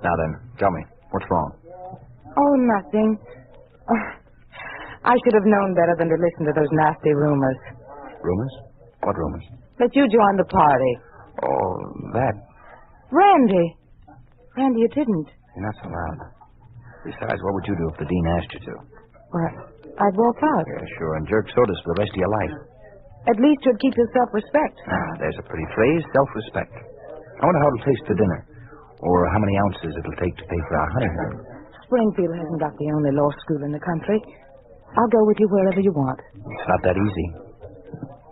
Now then, tell me, what's wrong? Oh, nothing. I should have known better than to listen to those nasty rumors. Rumors? What rumors? That you joined the party. Oh, that. Randy. Randy, you didn't. You're not so loud. Besides, what would you do if the dean asked you to? Well, I'd walk out. Yeah, sure, and jerk sodas for the rest of your life. At least you'd keep your self-respect. Ah, there's a pretty phrase, self-respect. I wonder how it'll taste for dinner, or how many ounces it'll take to pay for our honeymoon. Springfield hasn't got the only law school in the country. I'll go with you wherever you want. It's not that easy.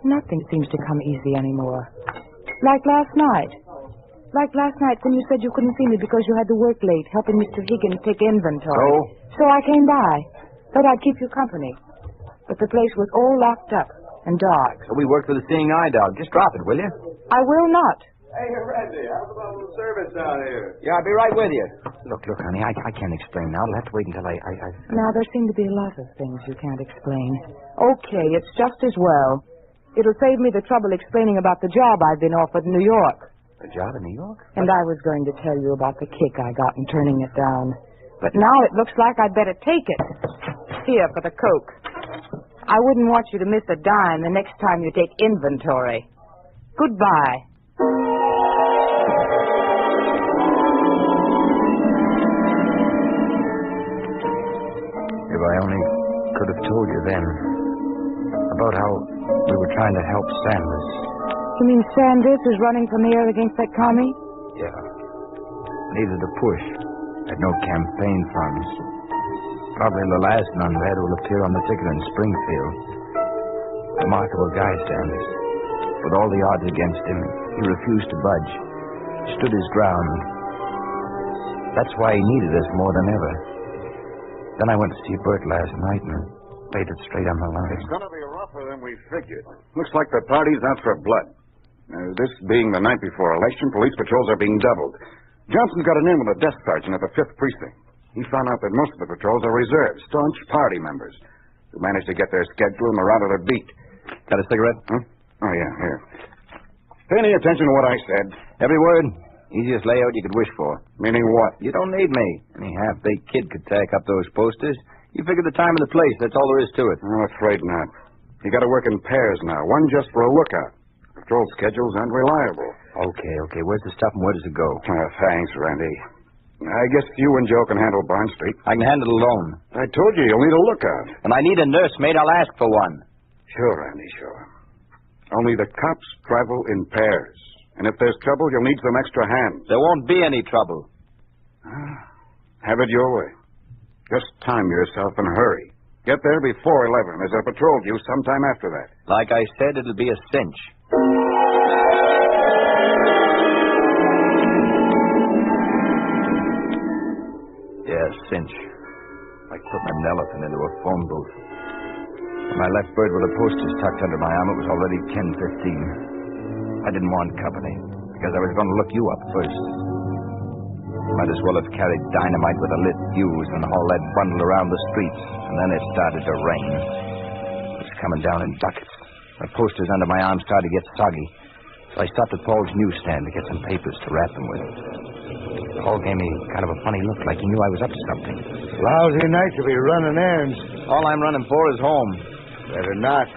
Nothing seems to come easy anymore. Like last night. Like last night when you said you couldn't see me because you had to work late, helping Mr. Higgins take inventory. So I came by. Thought I'd keep you company. But the place was all locked up and dark. So we worked for the seeing eye dog. Just drop it, will you? I will not. Hey, Randy, how's about a little service out here? Yeah, I'll be right with you. Look, honey, I can't explain now. I'll have to wait until I... Now, there seem to be a lot of things you can't explain. Okay, it's just as well. It'll save me the trouble explaining about the job I've been offered in New York. A job in New York? And I was going to tell you about the kick I got in turning it down. But now it looks like I'd better take it. Here, for the Coke. I wouldn't want you to miss a dime the next time you take inventory. Goodbye. If I only could have told you then about how we were trying to help Sanders. You mean Sanders is running for mayor against that commie? Yeah. Needed a push. Had no campaign funds. Probably the last non-red will appear on the ticket in Springfield. Remarkable guy, Sanders. With all the odds against him, he refused to budge. Stood his ground. That's why he needed us more than ever. Then I went to see Bert last night and laid it straight on the line. It's going to be rougher than we figured. Looks like the party's out for blood. This being the night before election, police patrols are being doubled. Johnson's got an in with a desk sergeant at the 5th Precinct. He found out that most of the patrols are reserves, staunch party members who managed to get their schedule and are out of their beat. Got a cigarette? Huh? Oh, yeah, here. Pay any attention to what I said. Every word. Easiest layout you could wish for. Meaning what? You don't need me. Any half-baked kid could tack up those posters. You figure the time and the place. That's all there is to it. I'm afraid not. You got to work in pairs now. One just for a lookout. Patrol schedule's unreliable. Okay. Where's the stuff and where does it go? Thanks, Randy. I guess you and Joe can handle Barn Street. I can handle it alone. I told you, you'll need a lookout. When I need a nursemaid, I'll ask for one. Sure, Randy, sure. Only the cops travel in pairs. And if there's trouble, you'll need some extra hands. There won't be any trouble. Have it your way. Just time yourself and hurry. Get there before 11. There's a patrol due sometime after that. Like I said, it'll be a cinch. Yeah, cinch. Like putting an elephant into a phone booth. When I left Bird with the posters tucked under my arm, it was already 10:15. I didn't want company, because I was going to look you up first. Might as well have carried dynamite with a lit fuse and haul that bundle around the streets. And then it started to rain. It was coming down in buckets. The posters under my arm started to get soggy. So I stopped at Paul's newsstand to get some papers to wrap them with. Paul gave me kind of a funny look, like he knew I was up to something. Lousy night to be running errands. All I'm running for is home. Better not.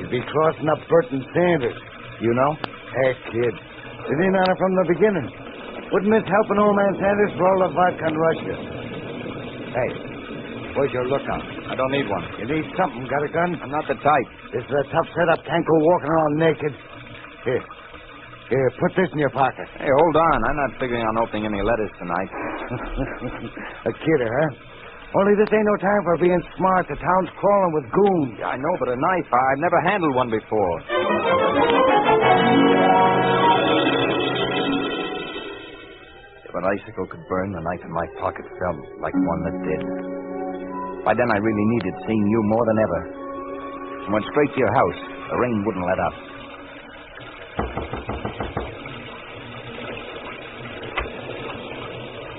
You'd be crossing up Burton Sanders. You know? Heck, kid. Been in on it from the beginning. Wouldn't miss helping old man Sanders for all the vodka in Russia. Hey, where's your lookout? I don't need one. You need something. Got a gun? I'm not the type. This is a tough setup. Can't go walking around naked. Here, put this in your pocket. Hey, hold on. I'm not figuring on opening any letters tonight. A kidder, huh? Only this ain't no time for being smart. The town's crawling with goons. Yeah, I know, but a knife, I've never handled one before. If an icicle could burn, the knife in my pocket felt like one that did. By then, I really needed seeing you more than ever. I went straight to your house. The rain wouldn't let up.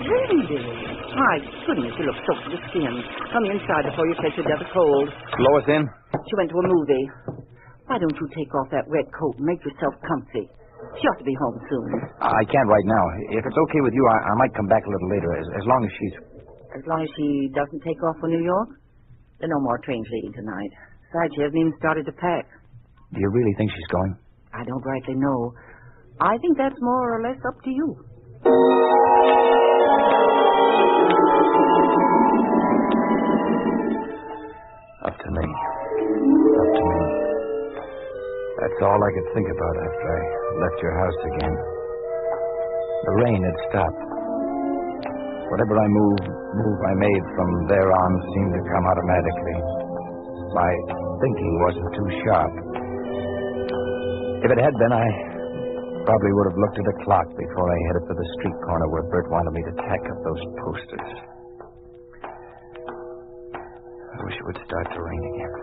Randy! My goodness, you look soaked to the skin. Come inside before you catch a death cold. Lois in? She went to a movie. Why don't you take off that red coat and make yourself comfy? She ought to be home soon. I can't right now. If it's okay with you, I might come back a little later, as long as she's... As long as she doesn't take off for New York? There are no more trains leaving tonight. Besides, she hasn't even started to pack. Do you really think she's going? I don't rightly know. I think that's more or less up to you. Up to me. Up to me. That's all I could think about after I left your house again. The rain had stopped. Whatever move I made from there on seemed to come automatically. My thinking wasn't too sharp. If it had been, I probably would have looked at the clock before I headed for the street corner where Bert wanted me to tack up those posters. I wish it would start to rain again.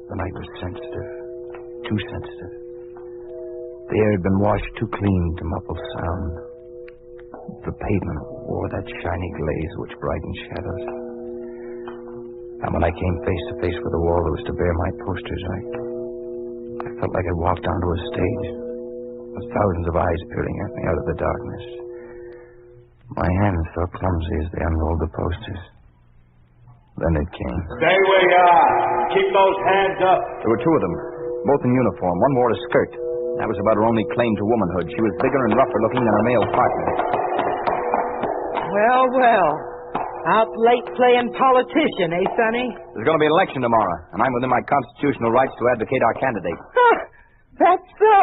The night was sensitive. Too sensitive. The air had been washed too clean to muffle sound. The pavement wore that shiny glaze which brightened shadows. And when I came face to face with the wall that was to bear my posters, I felt like I'd walked onto a stage, with thousands of eyes peering at me out of the darkness. My hands felt clumsy as they unrolled the posters. Then it came. Stay where you are. Keep those hands up. There were two of them, both in uniform. One wore a skirt. That was about her only claim to womanhood. She was bigger and rougher looking than her male partner. Well, well. Out late playing politician, eh, Sonny? There's going to be an election tomorrow, and I'm within my constitutional rights to advocate our candidate. That's so.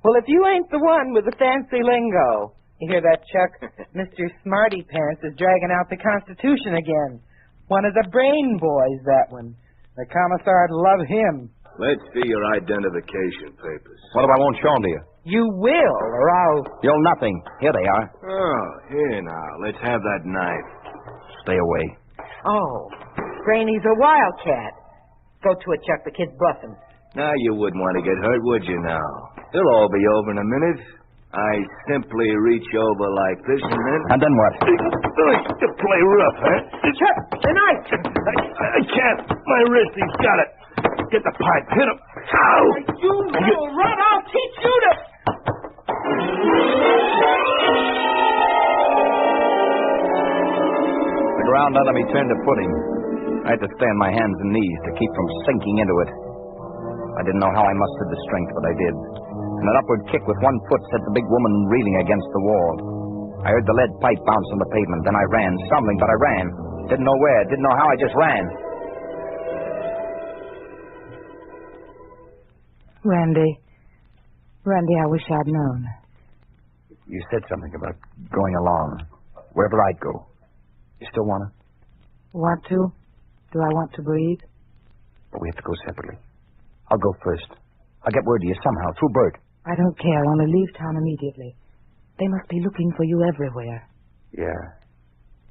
Well, if you ain't the one with the fancy lingo. You hear that, Chuck? Mr. Smarty Pants is dragging out the Constitution again. One of the brain boys, that one. The commissar'd love him. Let's see your identification papers. What if I won't show them to you? You will, or I'll... You'll nothing. Here they are. Oh, here now. Let's have that knife. Stay away. Oh, Brainy's a wildcat. Go to it, Chuck. The kid's bluffing. Now, you wouldn't want to get hurt, would you now? It'll all be over in a minute. I simply reach over like this and then... And then what? To play rough, huh? Chuck, the knife! I can't. My wrist, he's got it. Get the pipe. Hit him. Ow! You little rat, I'll teach you to... The ground under me turned to footing. I had to stay on my hands and knees to keep from sinking into it. I didn't know how I mustered the strength, but I did. And an upward kick with one foot set the big woman reeling against the wall. I heard the lead pipe bounce on the pavement. Then I ran, stumbling, but I ran. Didn't know where, didn't know how, I just ran. Randy, I wish I'd known. You said something about going along. Wherever I'd go. You still want to? Want to? Do I want to breathe? But we have to go separately. I'll go first. I'll get word to you somehow, through Bert. I don't care. I want to leave town immediately. They must be looking for you everywhere. Yeah.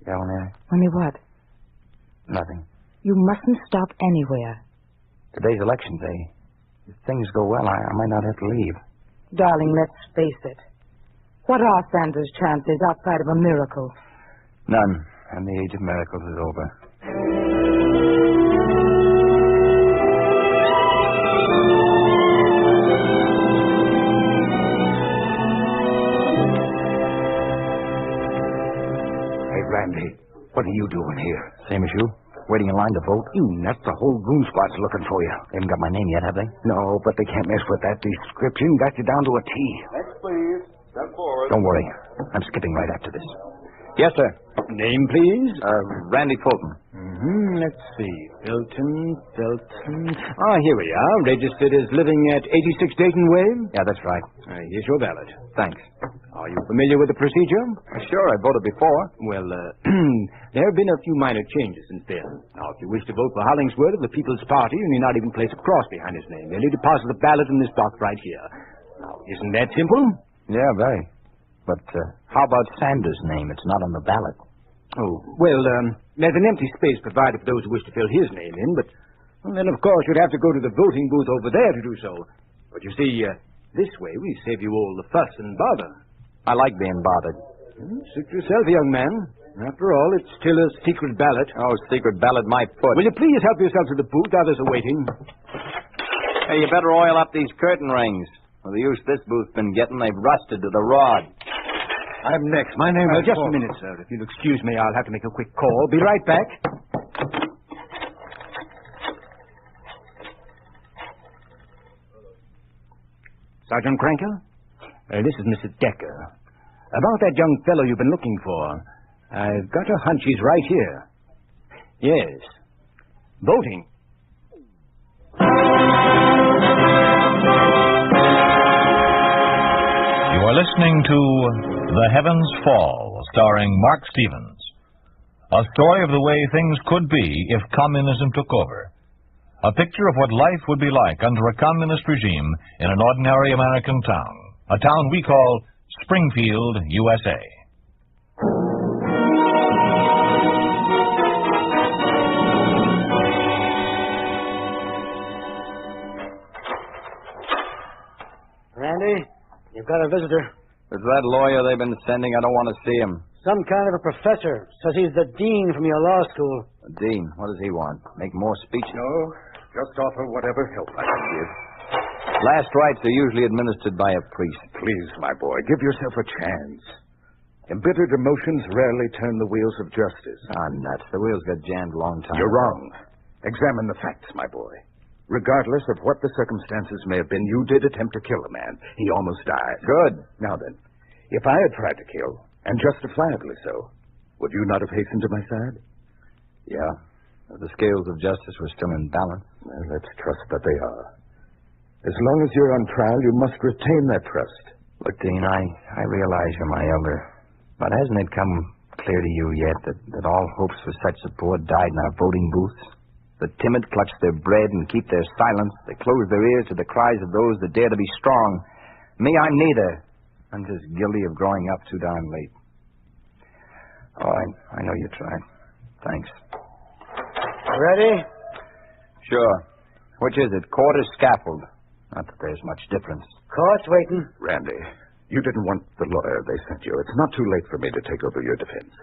Yeah, Only what? Nothing. You mustn't stop anywhere. Today's election day. If things go well, I might not have to leave. Darling, let's face it. What are Sanders' chances outside of a miracle? None. And the age of miracles is over. Hey, Randy, what are you doing here? Same as you. Waiting in line to vote. You nuts, the whole goon squad's looking for you. They haven't got my name yet, have they? No, but they can't mess with that description. Got you down to a T. Next, please. Step forward. Don't worry. I'm skipping right after this. Yes, sir. Name, please? Randy Fulton. Let's see. Felton. Ah, here we are. Registered as living at 86 Dayton Way? Yeah, that's right. Here's your ballot. Thanks. Are you familiar with the procedure? Sure, I voted before. Well, there have been a few minor changes since then. Now, if you wish to vote for Hollingsworth of the People's Party, you need not even place a cross behind his name. Merely deposit the ballot in this box right here. Now, isn't that simple? Yeah, very. But how about Sanders' name? It's not on the ballot. Oh, well, there's an empty space provided for those who wish to fill his name in, but then, of course, you'd have to go to the voting booth over there to do so. But you see, this way we save you all the fuss and bother. I like being bothered. Suit yourself, young man. After all, it's still a secret ballot. Oh, secret ballot, my foot. Will you please help yourself to the booth? Others are waiting. Hey, you better oil up these curtain rings. For the use this booth's been getting, they've rusted to the rod. I'm next. My name is... Just a minute, sir. If you'll excuse me, I'll have to make a quick call. Be right back. Sergeant Cranker? This is Mrs. Decker. About that young fellow you've been looking for. I've got a hunch he's right here. Yes. Voting. You are listening to The Heavens Fall, starring Mark Stevens. A story of the way things could be if communism took over. A picture of what life would be like under a communist regime in an ordinary American town. A town we call Springfield, USA. Randy, you've got a visitor. It's that lawyer they've been sending. I don't want to see him. Some kind of a professor. Says he's the dean from your law school. Dean, what does he want? Make more speeches? No, just offer whatever help I can give. Last rites are usually administered by a priest. Please, my boy, give yourself a chance. Embittered emotions rarely turn the wheels of justice. Ah, nuts. The wheels got jammed a long time You're ago. wrong. Examine the facts, my boy. Regardless of what the circumstances may have been, you did attempt to kill a man. He almost died. Good. Now then, if I had tried to kill, and justifiably so, would you not have hastened to my side? Yeah. If the scales of justice were still in balance. Well, let's trust that they are. As long as you're on trial, you must retain that trust. Look, Dean, I realize you're my elder. But hasn't it come clear to you yet that all hopes for such support died in our voting booths? The timid clutch their bread and keep their silence. They close their ears to the cries of those that dare to be strong. Me, I'm neither. I'm just guilty of growing up too darn late. Oh, I know you tried. Thanks. Ready? Sure. Which is it, court or scaffold? Not that there's much difference. Court's waiting. Randy, you didn't want the lawyer they sent you. It's not too late for me to take over your defense.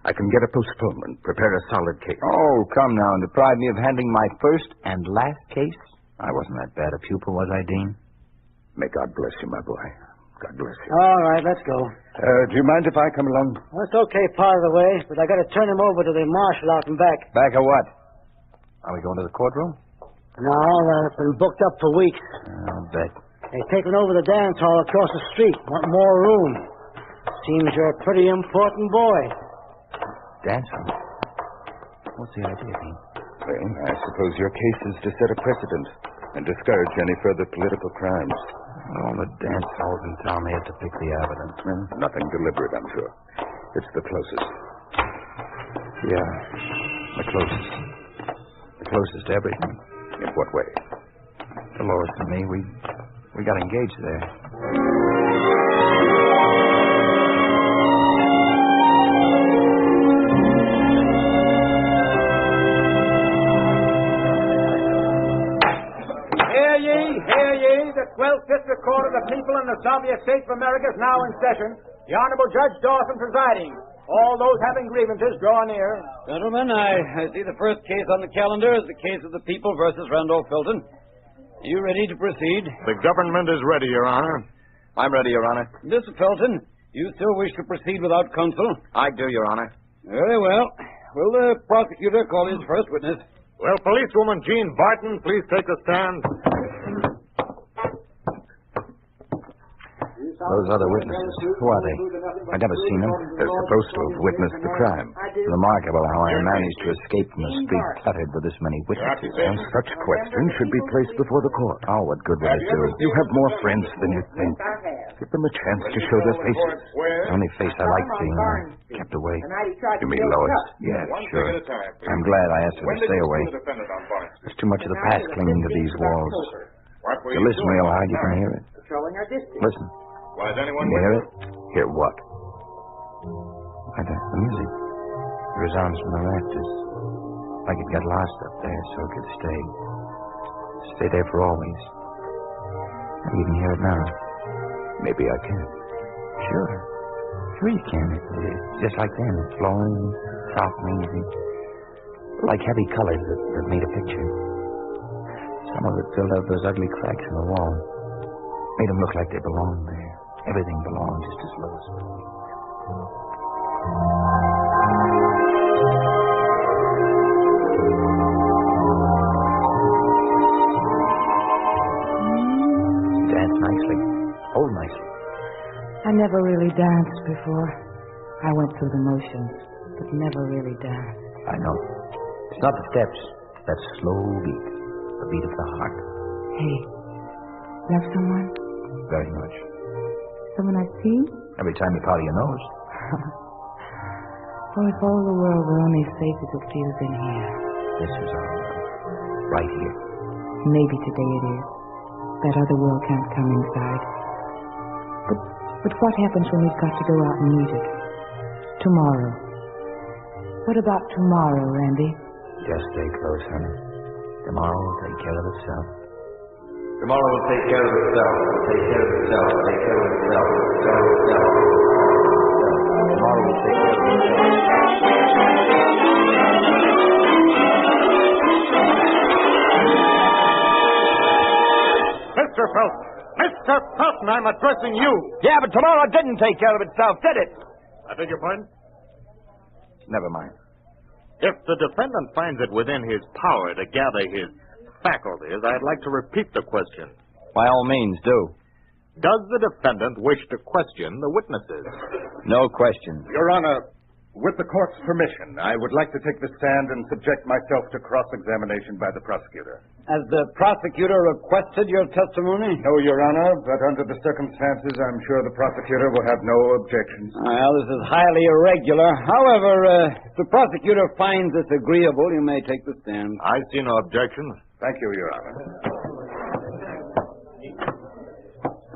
I can get a postponement, prepare a solid case. Oh, come now, and deprive me of handling my first and last case? I wasn't that bad a pupil, was I, Dean? May God bless you, my boy. God bless you. All right, let's go. Do you mind if I come along? Well, it's okay part of the way, but I got to turn him over to the marshal out and back. Back of what? Are we going to the courtroom? No, it's been booked up for weeks. I'll bet. They're taking over the dance hall across the street. Want more room. Seems you're a pretty important boy. Dance hall? What's the idea, Dean? Well, I suppose your case is to set a precedent and discourage any further political crimes. All the dance halls in town, they have to pick the evidence. Nothing deliberate, I'm sure. It's the closest. Yeah, the closest. The closest to everything. In what way? Dolores and me, we got engaged there. Hear ye, the 12th District Court of the People in the Soviet States of America is now in session. The Honorable Judge Dawson presiding. All those having grievances, draw near. Gentlemen, I see the first case on the calendar is the case of the People versus Randolph Felton. Are you ready to proceed? The government is ready, Your Honor. I'm ready, Your Honor. Mr. Felton, you still wish to proceed without counsel? I do, Your Honor. Very well. Will the prosecutor call his first witness? Will policewoman Jean Barton please take the stand? Those other witnesses, who are they? I've never seen them. They're supposed to have witnessed the crime. Remarkable how I managed to escape from a street cluttered with this many witnesses. And such questions should be placed before the court. Oh, what good would it do? You have more friends than you think. Give them a chance to show their faces. The only face I like seeing kept away. You mean Lois? Yeah, sure. I'm glad I asked her to stay away. There's too much of the past clinging to these walls. You listen real hard, you can hear it. Listen. Why, is anyone Can you hear it? Hear what? Why, the music. It resounds from the rafters. Like it got lost up there so it could stay. Stay there for always. Maybe you can hear it now. Maybe I can. Sure. Sure you can. It's just like then. Flowing, soft and easy. Like heavy colors that made a picture. Some of it filled out those ugly cracks in the wall. Made them look like they belonged there. Everything belonged just as Lois believed. Dance nicely. Hold nicely. I never really danced before. I went through the motions, but never really danced. I know. It's not the steps. That slow beat. The beat of the heart. Hey, love someone? Very much. Someone I've seen? Every time you powder your nose. Oh, if all the world were only safe as it feels in here. This is our world. Right here. Maybe today it is. That other world can't come inside. But what happens when we've got to go out and meet it? Tomorrow. What about tomorrow, Randy? Just stay close, honey. Tomorrow will take care of itself. Tomorrow will take care of itself. Will take care of itself. Take care of itself. Tomorrow will take care of itself. Mr. Felton! Mr. Felton, I'm addressing you! Yeah, but tomorrow didn't take care of itself, did it? I beg your pardon? Never mind. If the defendant finds it within his power to gather his faculties, I'd like to repeat the question. By all means, do. Does the defendant wish to question the witnesses? No question. Your Honor, with the court's permission, I would like to take the stand and subject myself to cross-examination by the prosecutor. Has the prosecutor requested your testimony? No, Your Honor, but under the circumstances, I'm sure the prosecutor will have no objections. Well, this is highly irregular. However, if the prosecutor finds this agreeable, you may take the stand. I see no objections. Thank you, Your Honor.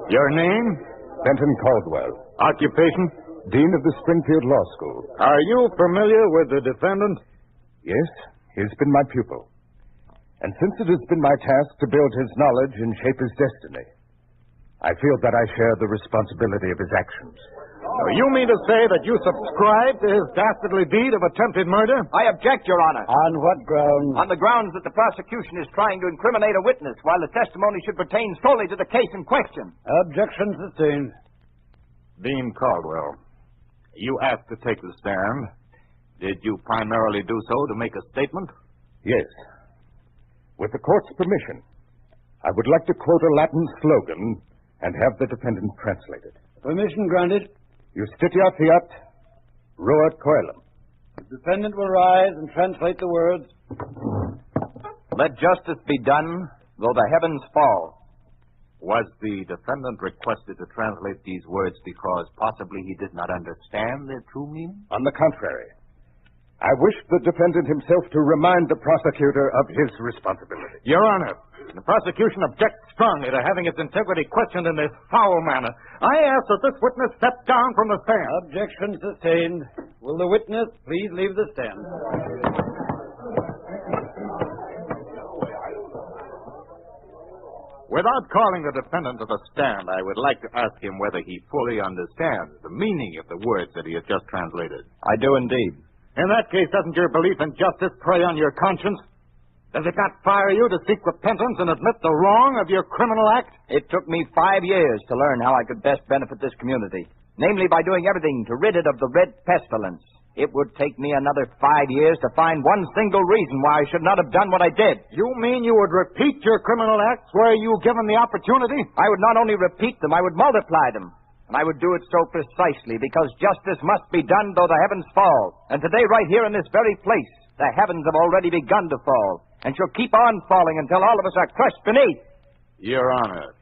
Your name? Benton Caldwell. Occupation? Dean of the Springfield Law School. Are you familiar with the defendant? Yes, he's been my pupil. And since it has been my task to build his knowledge and shape his destiny, I feel that I share the responsibility of his actions. So you mean to say that you subscribe to his dastardly deed of attempted murder? I object, Your Honor. On what grounds? On the grounds that the prosecution is trying to incriminate a witness while the testimony should pertain solely to the case in question. Objection sustained. Dean Caldwell, you asked to take the stand. Did you primarily do so to make a statement? Yes. With the court's permission, I would like to quote a Latin slogan and have the defendant translated. Permission granted. Justitia fiat, ruat coelum. The defendant will rise and translate the words. Let justice be done, though the heavens fall. Was the defendant requested to translate these words because possibly he did not understand their true meaning? On the contrary, I wish the defendant himself to remind the prosecutor of his responsibility. Your Honor, the prosecution objects strongly to having its integrity questioned in this foul manner. I ask that this witness step down from the stand. Objection sustained. Will the witness please leave the stand? Without calling the defendant to the stand, I would like to ask him whether he fully understands the meaning of the words that he has just translated. I do indeed. In that case, doesn't your belief in justice prey on your conscience? Does it not fire you to seek repentance and admit the wrong of your criminal act? It took me 5 years to learn how I could best benefit this community, namely by doing everything to rid it of the red pestilence. It would take me another 5 years to find one single reason why I should not have done what I did. You mean you would repeat your criminal acts were you given the opportunity? I would not only repeat them, I would multiply them. And I would do it so precisely because justice must be done though the heavens fall. And today, right here in this very place, the heavens have already begun to fall and shall keep on falling until all of us are crushed beneath. Your Honor,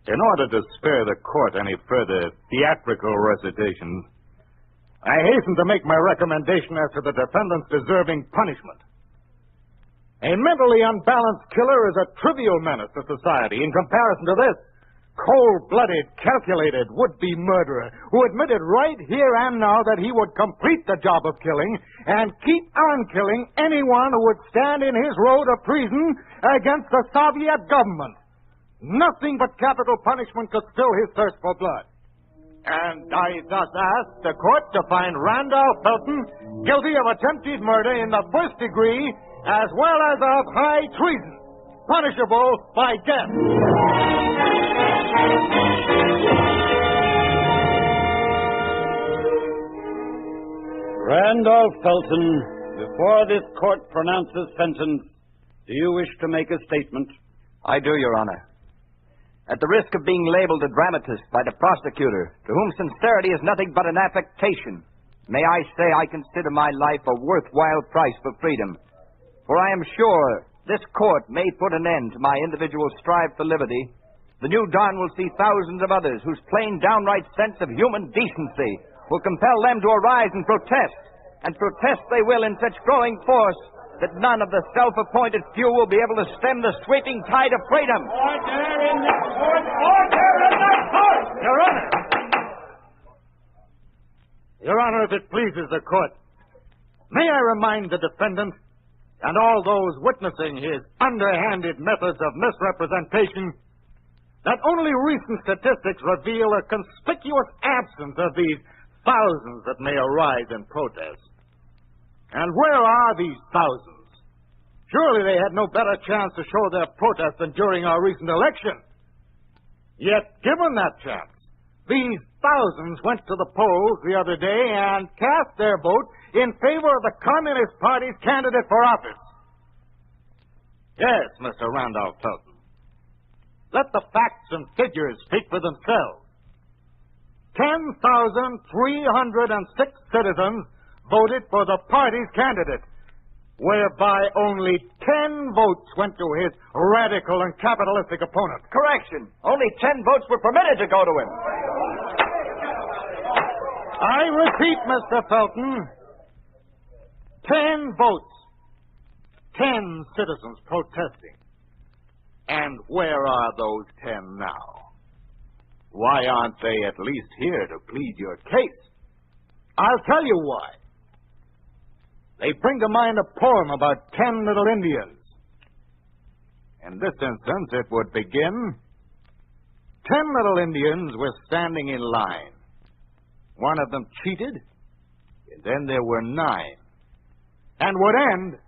in order to spare the court any further theatrical recitations, I hasten to make my recommendation as to the defendant's deserving punishment. A mentally unbalanced killer is a trivial menace to society in comparison to this cold-blooded, calculated would-be murderer who admitted right here and now that he would complete the job of killing and keep on killing anyone who would stand in his road of treason against the Soviet government. Nothing but capital punishment could still his thirst for blood. And I thus ask the court to find Randolph Felton guilty of attempted murder in the first degree as well as of high treason, punishable by death. Randolph Felton, before this court pronounces sentence, do you wish to make a statement? I do, Your Honor. at the risk of being labeled a dramatist by the prosecutor, to whom sincerity is nothing but an affectation, may I say I consider my life a worthwhile price for freedom. For I am sure this court may put an end to my individual strive for liberty. The new dawn will see thousands of others whose plain, downright sense of human decency will compel them to arise and protest. And protest they will in such growing force that none of the self-appointed few will be able to stem the sweeping tide of freedom. Order in the court! Order in the court! Your Honor! Your Honor, if it pleases the court, may I remind the defendant and all those witnessing his underhanded methods of misrepresentation that only recent statistics reveal a conspicuous absence of these thousands that may arise in protest. And where are these thousands? Surely they had no better chance to show their protest than during our recent election. Yet, given that chance, these thousands went to the polls the other day and cast their vote in favor of the Communist Party's candidate for office. Yes, Mr. Randolph Felton. Let the facts and figures speak for themselves. 10,306 citizens voted for the party's candidate, whereby only 10 votes went to his radical and capitalistic opponent. Correction. Only 10 votes were permitted to go to him. I repeat, Mr. Felton, 10 votes. 10 citizens protesting. And where are those 10 now? Why aren't they at least here to plead your case? I'll tell you why. They bring to mind a poem about 10 little Indians. In this instance, it would begin, 10 little Indians were standing in line. One of them cheated, and then there were 9. And would end,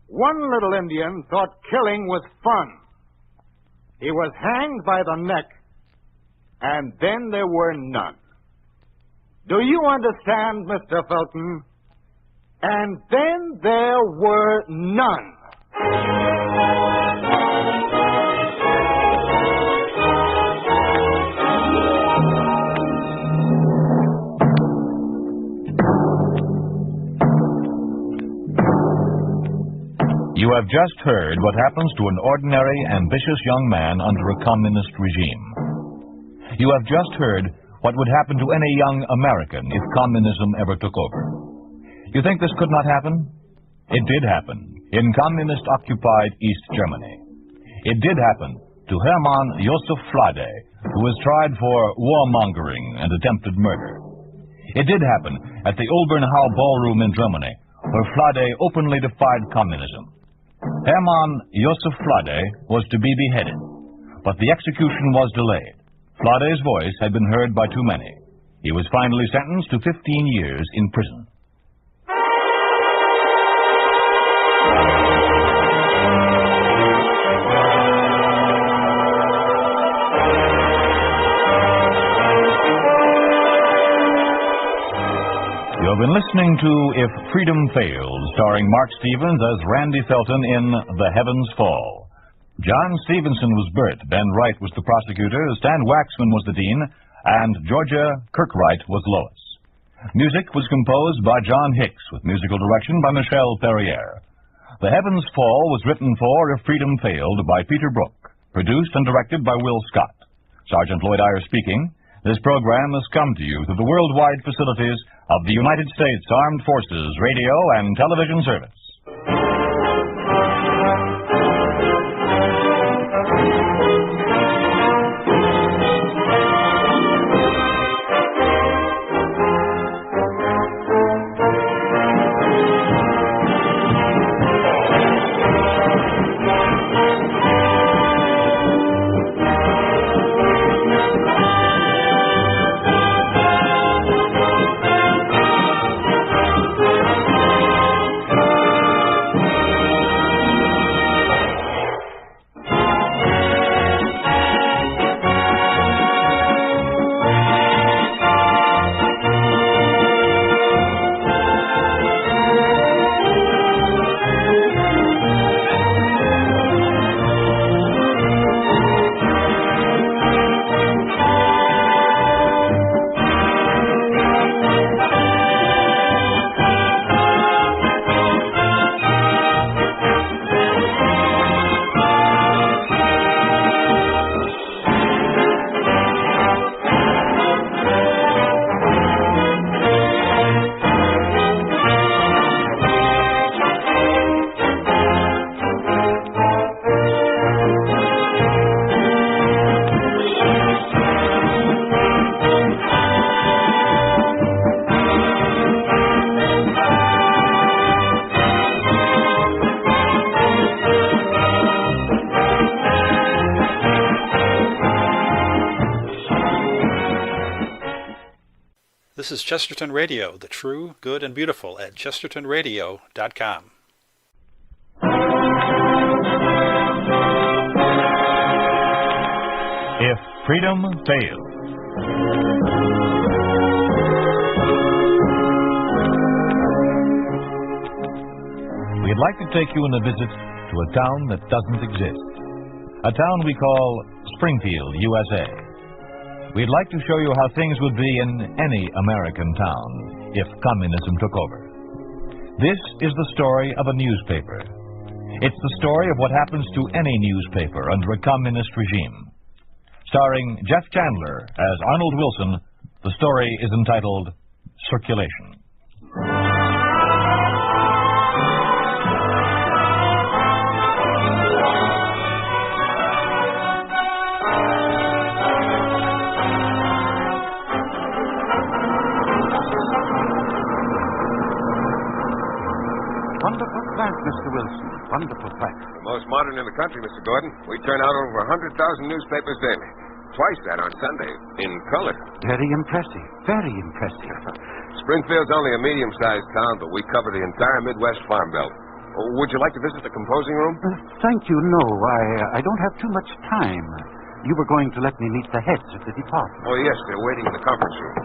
one little Indian thought killing was fun. He was hanged by the neck, and then there were none. Do you understand, Mr. Felton? And then there were none. You have just heard what happens to an ordinary, ambitious young man under a communist regime. You have just heard what would happen to any young American if communism ever took over. You think this could not happen? It did happen in communist-occupied East Germany. It did happen to Hermann Josef Flade, who was tried for warmongering and attempted murder. It did happen at the Olbernhau Ballroom in Germany, where Flade openly defied communism. Hermann Josef Flade was to be beheaded, but the execution was delayed. Flade's voice had been heard by too many. He was finally sentenced to 15 years in prison. You have been listening to If Freedom Fails, starring Mark Stevens as Randy Felton in The Heavens Fall. John Stevenson was Bert, Ben Wright was the prosecutor, Stan Waxman was the dean, and Georgia Kirkwright was Lois. Music was composed by John Hicks, with musical direction by Michelle Perrier. The Heavens Fall was written for If Freedom Failed by Peter Brook, produced and directed by Will Scott. Sergeant Lloyd Eyre speaking. This program has come to you through the worldwide facilities of the United States Armed Forces Radio and Television Service. This is Chesterton Radio, the true, good, and beautiful at chestertonradio.com. If freedom fails. We'd like to take you on a visit to a town that doesn't exist. A town we call Springfield, USA. We'd like to show you how things would be in any American town if communism took over. This is the story of a newspaper. It's the story of what happens to any newspaper under a communist regime. Starring Jeff Chandler as Arnold Wilson, the story is entitled Circulation. Wonderful plant, Mr. Wilson. Wonderful plant. The most modern in the country, Mr. Gordon. We turn out over 100,000 newspapers daily. Twice that on Sunday, in color. Very impressive. Very impressive. Springfield's only a medium-sized town, but we cover the entire Midwest Farm Belt. Would you like to visit the composing room? Thank you, no. I don't have too much time. You were going to let me meet the heads of the department. Oh, yes, they're waiting in the conference room.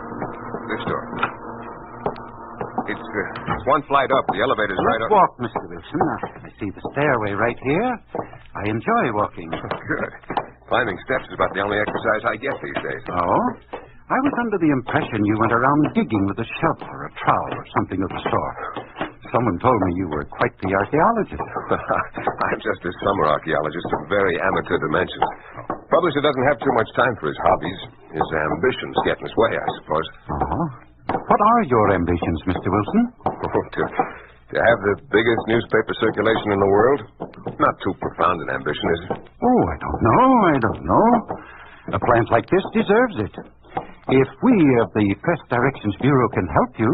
This door. It's one flight up. The elevator's right up. Let's walk, Mr. Wilson. I see the stairway right here. I enjoy walking. Good. Climbing steps is about the only exercise I get these days. Oh? I was under the impression you went around digging with a shovel or a trowel or something of the sort. Someone told me you were quite the archaeologist. I'm just a summer archaeologist of very amateur dimensions. Publisher doesn't have too much time for his hobbies. His ambitions get in his way, I suppose. Oh? What are your ambitions, Mr. Wilson? To have the biggest newspaper circulation in the world? Not too profound an ambition, is it? Oh, I don't know. A plant like this deserves it. If we of the Press Directions Bureau can help you,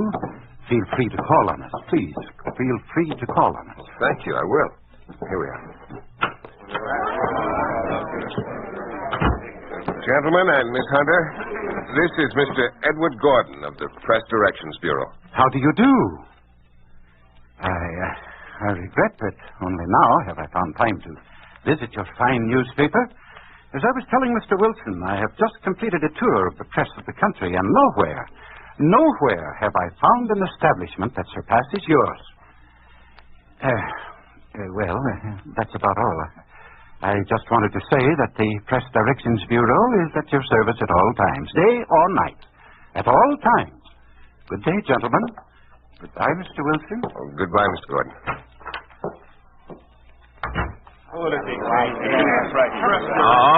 feel free to call on us. Please, feel free to call on us. Thank you, I will. Here we are. Gentlemen and Miss Hunter, this is Mr. Edward Gordon of the Press Directions Bureau. How do you do? I regret that only now have I found time to visit your fine newspaper. As I was telling Mr. Wilson, I have just completed a tour of the press of the country, and nowhere have I found an establishment that surpasses yours. That's about all. I just wanted to say that the Press Directions Bureau is at your service at all times, day or night. At all times. Good day, gentlemen. Goodbye, Mr. Wilson. Oh, goodbye, Mr. Gordon. All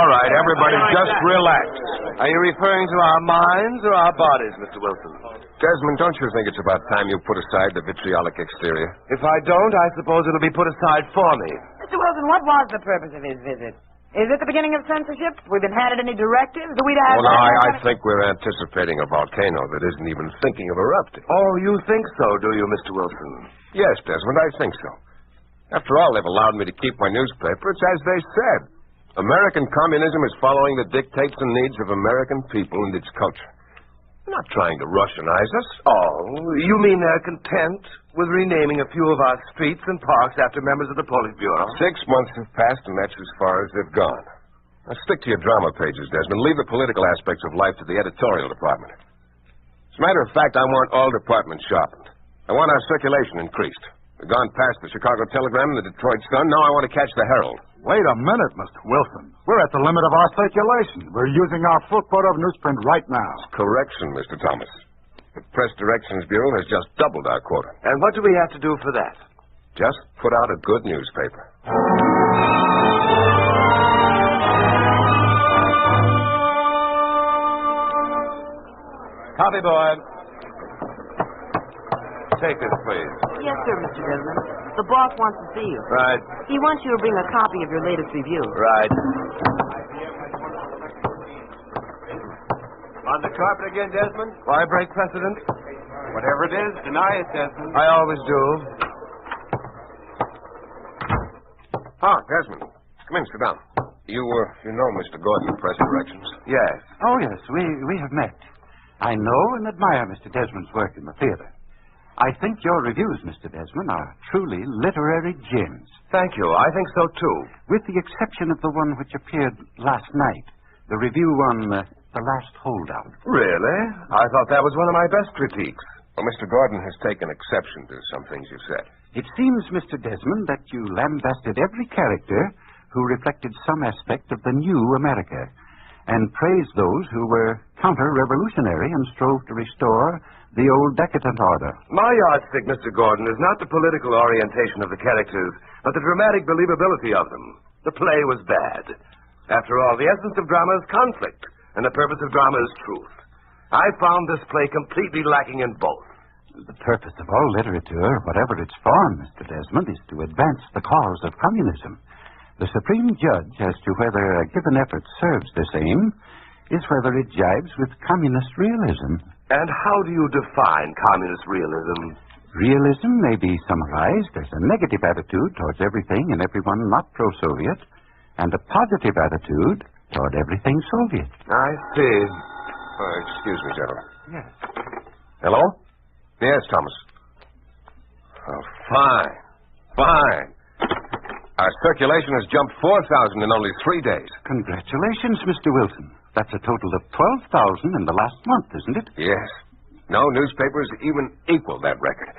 right, everybody just relax. Are you referring to our minds or our bodies, Mr. Wilson? Desmond, don't you think it's about time you put aside the vitriolic exterior? If I don't, I suppose it'll be put aside for me. Mr. Wilson, what was the purpose of his visit? Is it the beginning of censorship? We've been handed any directives? Do we have... Well, I think we're anticipating a volcano that isn't even thinking of erupting. Oh, you think so, do you, Mr. Wilson? Yes, Desmond, I think so. After all, they've allowed me to keep my newspaper. It's as they said. American communism is following the dictates and needs of American people and its culture. They're not trying to Russianize us. Oh, you mean they're content with renaming a few of our streets and parks after members of the Politburo? 6 months have passed, and that's as far as they've gone. Now, stick to your drama pages, Desmond. Leave the political aspects of life to the editorial department. As a matter of fact, I want all departments sharpened. I want our circulation increased. We've gone past the Chicago Telegram and the Detroit Sun. Now I want to catch the Herald. Wait a minute, Mr. Wilson. We're at the limit of our circulation. We're using our full quota of newsprint right now. Correction, Mr. Thomas. The Press Directions Bureau has just doubled our quota. And what do we have to do for that? Just put out a good newspaper. Copy, boy. Take this, please. Yes, sir, Mr. Desmond. The boss wants to see you. Right. He wants you to bring a copy of your latest review. Right. On the carpet again, Desmond? Why break precedent? Whatever it is, deny it, Desmond. I always do. Ah, Desmond. Come in, sit down. You know Mr. Gordon, Press Directions? Yes. Oh, yes, we have met. I know and admire Mr. Desmond's work in the theater. I think your reviews, Mr. Desmond, are truly literary gems. Thank you. I think so, too. With the exception of the one which appeared last night, the review on The Last Holdout. Really? I thought that was one of my best critiques. Well, Mr. Gordon has taken exception to some things you said. It seems, Mr. Desmond, that you lambasted every character who reflected some aspect of the new America, and praised those who were counter-revolutionary and strove to restore the old decadent order. My yardstick, Mr. Gordon, is not the political orientation of the characters, but the dramatic believability of them. The play was bad. After all, the essence of drama is conflict, and the purpose of drama is truth. I found this play completely lacking in both. The purpose of all literature, whatever its form, Mr. Desmond, is to advance the cause of communism. The supreme judge as to whether a given effort serves this aim is whether it jibes with communist realism. And how do you define communist realism? Realism may be summarized as a negative attitude towards everything and everyone not pro-Soviet, and a positive attitude toward everything Soviet. I see. Excuse me, gentlemen. Yes. Hello? Yes, Thomas. Oh, fine. Fine. Our circulation has jumped 4,000 in only 3 days. Congratulations, Mr. Wilson. That's a total of 12,000 in the last month, isn't it? Yes. No newspapers even equal that record.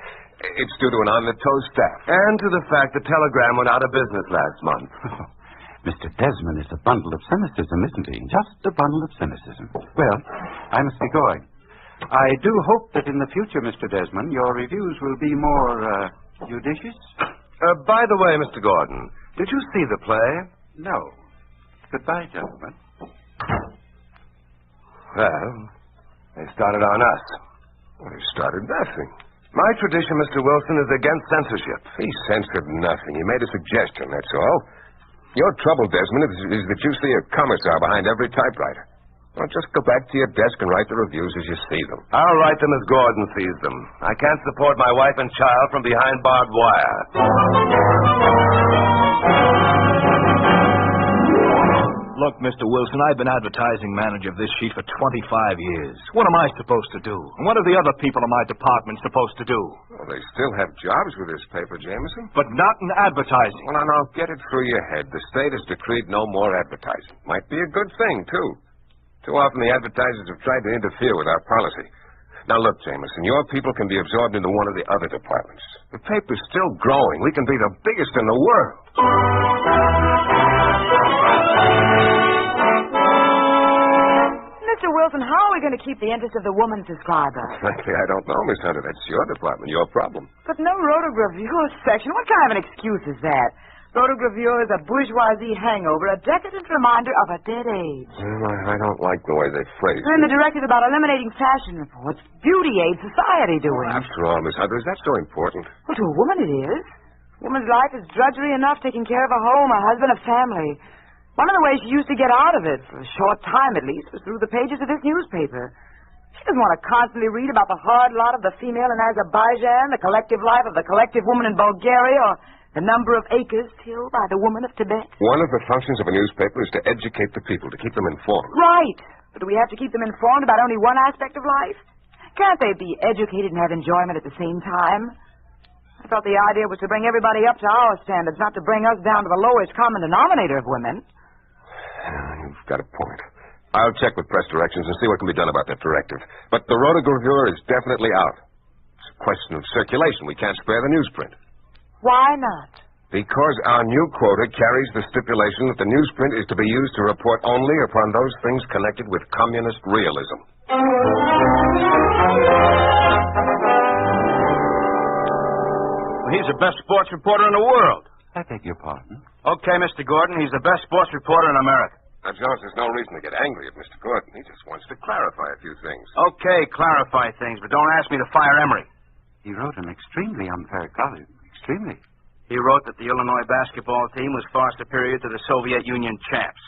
It's due to an on-the-toe staff. And to the fact the Telegram went out of business last month. Mr. Desmond is a bundle of cynicism, isn't he? Just a bundle of cynicism. Well, I must be going. I do hope that in the future, Mr. Desmond, your reviews will be more judicious. By the way, Mr. Gordon, did you see the play? No. Goodbye, gentlemen. Well, they started on us. Well, they started nothing. My tradition, Mr. Wilson, is against censorship. He censored nothing. He made a suggestion, that's all. Your trouble, Desmond, is that you see a commissar behind every typewriter. Well, just go back to your desk and write the reviews as you see them. I'll write them as Gordon sees them. I can't support my wife and child from behind barbed wire. Look, Mr. Wilson, I've been advertising manager of this sheet for 25 years. What am I supposed to do? And what are the other people in my department supposed to do? Well, they still have jobs with this paper, Jameson. But not in advertising. Well, now, get it through your head. The state has decreed no more advertising. Might be a good thing, too. Too often the advertisers have tried to interfere with our policy. Now, look, Jameson, your people can be absorbed into one of the other departments. The paper's still growing. We can be the biggest in the world. Mr. Wilson, how are we going to keep the interest of the woman subscriber? Frankly, I don't know, Miss Hunter. That's your department, your problem. But no rotogravure section. What kind of an excuse is that? Rotogravure is a bourgeoisie hangover, a decadent reminder of a dead age. Well, I don't like the way they phrase it. And the directive about eliminating fashion reports. Beauty aid society doing. After all, Miss Hunter, is that so important? Well, to a woman it is. A woman's life is drudgery enough, taking care of a home, a husband, a family. One of the ways she used to get out of it, for a short time at least, was through the pages of this newspaper. She doesn't want to constantly read about the hard lot of the female in Azerbaijan, the collective life of the collective woman in Bulgaria, or the number of acres tilled by the woman of Tibet. One of the functions of a newspaper is to educate the people, to keep them informed. Right. But do we have to keep them informed about only one aspect of life? Can't they be educated and have enjoyment at the same time? I thought the idea was to bring everybody up to our standards, not to bring us down to the lowest common denominator of women. You've got a point. I'll check with press directions and see what can be done about that directive. But the rotogravure is definitely out. It's a question of circulation. We can't spare the newsprint. Why not? Because our new quota carries the stipulation that the newsprint is to be used to report only upon those things connected with communist realism. Well, he's the best sports reporter in the world. I beg your pardon? Okay, Mr. Gordon, he's the best sports reporter in America. Now, Jones, there's no reason to get angry at Mr. Gordon. He just wants to clarify a few things. Okay, clarify things, but don't ask me to fire Emery. He wrote an extremely unfair column. Extremely. He wrote that the Illinois basketball team was far superior to the Soviet Union champs.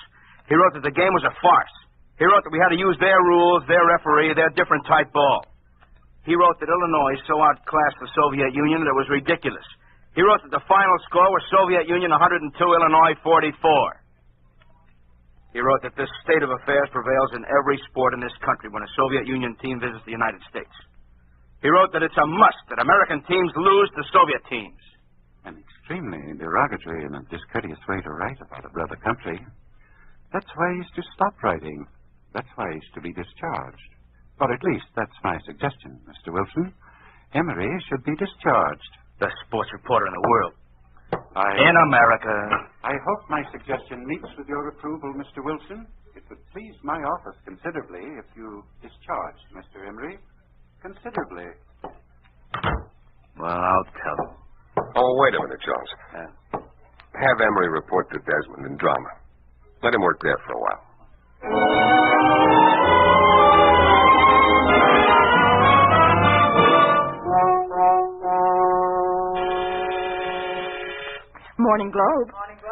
He wrote that the game was a farce. He wrote that we had to use their rules, their referee, their different type ball. He wrote that Illinois so outclassed the Soviet Union that it was ridiculous. He wrote that the final score was Soviet Union 102, Illinois 44. He wrote that this state of affairs prevails in every sport in this country when a Soviet Union team visits the United States. He wrote that it's a must that American teams lose to Soviet teams. An extremely derogatory and a discourteous way to write about a brother country. That's why he's to stop writing. That's why he's to be discharged. Or at least that's my suggestion, Mr. Wilson. Emery should be discharged. The sports reporter in the world. In America. I hope my suggestion meets with your approval, Mr. Wilson. It would please my office considerably if you discharged Mr. Emery. Considerably. Well, I'll tell him. Oh, wait a minute, Jones. Have Emery report to Desmond in drama. Let him work there for a while. Morning Globe.